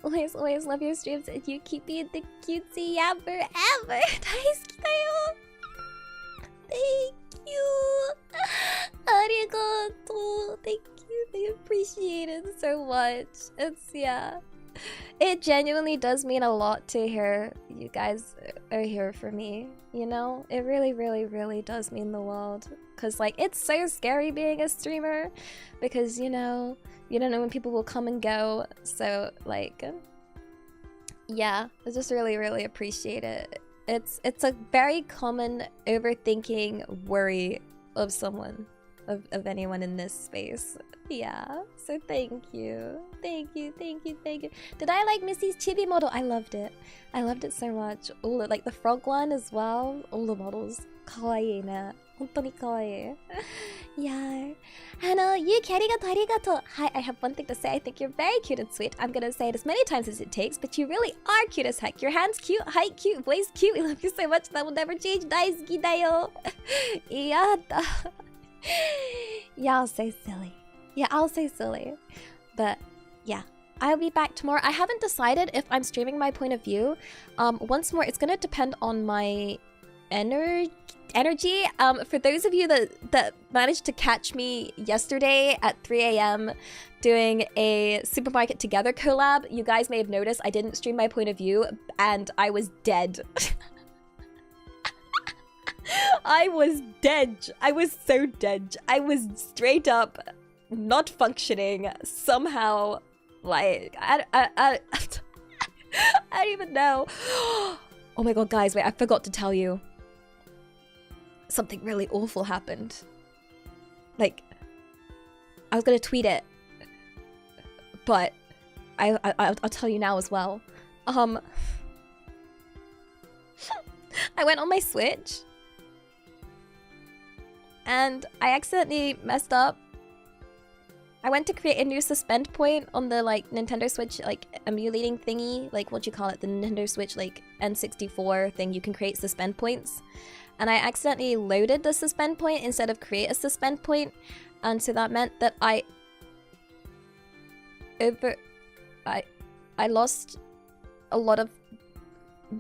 Always love your streams, and you keep being the cutesy yeah forever. Thank you. Arigato. Thank you. I appreciate it so much. Yeah. It genuinely does mean a lot to hear you guys are here for me, you know? It really, really, really does mean the world. Because, like, it's so scary being a streamer. Because, you know, you don't know when people will come and go. So, like, yeah, I just really, really appreciate it. It's a very common overthinking worry of someone, of anyone in this space. Yeah, so thank you. Thank you. Did I like Missy's chibi model? I loved it. I loved it so much. All like the frog one as well. All the models. Kawaii na. 本当に可愛い。Yeah. You arigato. Hi, I have one thing to say. I think you're very cute and sweet. I'm gonna say it as many times as it takes, but you really are cute as heck. Your hand's cute, height cute, voice cute. We love you so much. That will never change. Daisuki da yo. Yada. Yeah, I'll say silly. Yeah, I'll say silly. But yeah, I'll be back tomorrow. I haven't decided if I'm streaming my point of view. Once more, it's gonna depend on my energy. For those of you that managed to catch me yesterday at 3 a.m. doing a Supermarket Together collab, you guys may have noticed I didn't stream my point of view and I was dead. I was dead. I was so dead. I was straight up not functioning somehow. Like, I don't even know. Oh my god, guys, wait, I forgot to tell you. Something really awful happened. Like, I was gonna tweet it, but I'll tell you now as well. I went on my Switch and I accidentally messed up. I went to create a new suspend point on the like Nintendo Switch like emulating thingy, like what you call it, the Nintendo Switch like N64 thing. You can create suspend points. And I accidentally loaded the suspend point instead of create a suspend point, and so that meant that I lost a lot of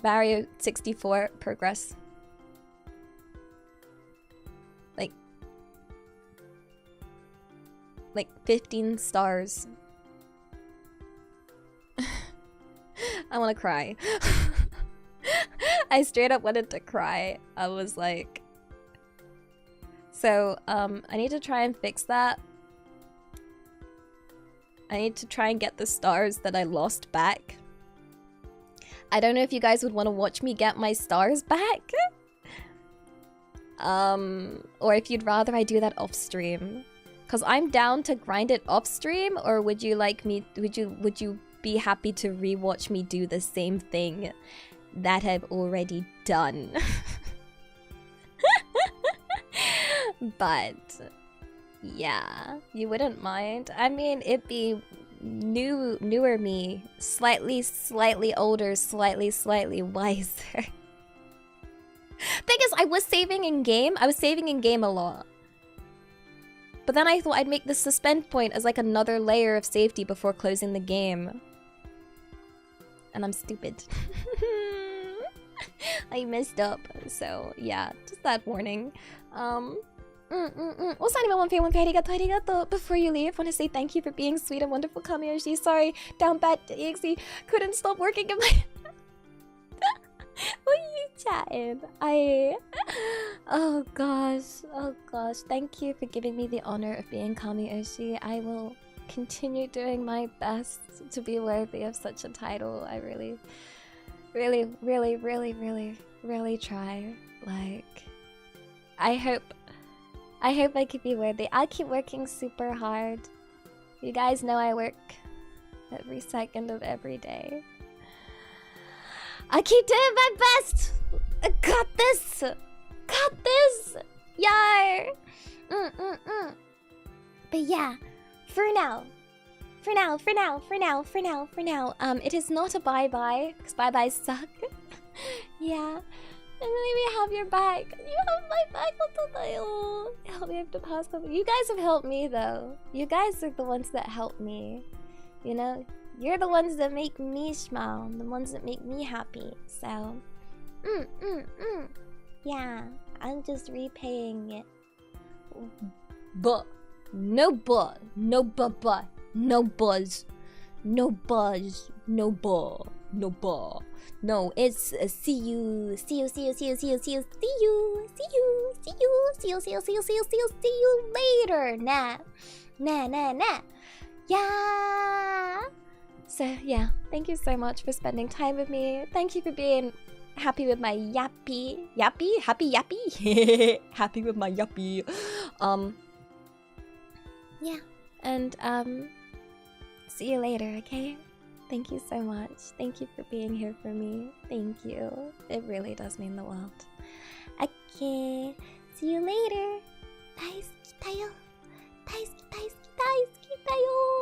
Mario 64 progress. Like 15 stars. I want to cry. I straight up wanted to cry. I was like... So, I need to try and fix that. I need to try and get the stars that I lost back. I don't know if you guys would want to watch me get my stars back. Or if you'd rather I do that off stream. Cause I'm down to grind it off stream, or would you like me, would you be happy to rewatch me do the same thing that I've already done? But yeah, you wouldn't mind. I mean, it'd be newer me, slightly older, slightly wiser. Thing is, I was saving in game. I was saving in game a lot. But then I thought I'd make the suspend point as like another layer of safety before closing the game. And I'm stupid. I messed up. So yeah, just that warning. Also, anyone feeling arigato. Before you leave, I want to say thank you for being sweet and wonderful, Kamiyoshi. Sorry, down bad EXE couldn't stop working in my... What are you chatting? Oh gosh. Thank you for giving me the honor of being Kamiyoshi. I will continue doing my best to be worthy of such a title. I really try. Like, I hope I could be worthy. I'll keep working super hard. You guys know I work every second of every day. I keep doing my best. I got this. Yar. But yeah, for now, it is not a bye-bye, because bye-byes suck. Yeah. And maybe have your back. You have my back. Help me have to pass something. You guys have helped me though. You guys are the ones that help me. You know? You're the ones that make me smile, the ones that make me happy. So, yeah, I'm just repaying it. No buzz, no, it's see you later. Nah. Yeah. So yeah, thank you so much for spending time with me. Thank you for being happy with my yappy. Happy with my yappy. Yeah, and see you later, okay? Thank you so much. Thank you for being here for me. Thank you. It really does mean the world. Okay, See you later. 大好きだよ。大好き大好き大好きだよ。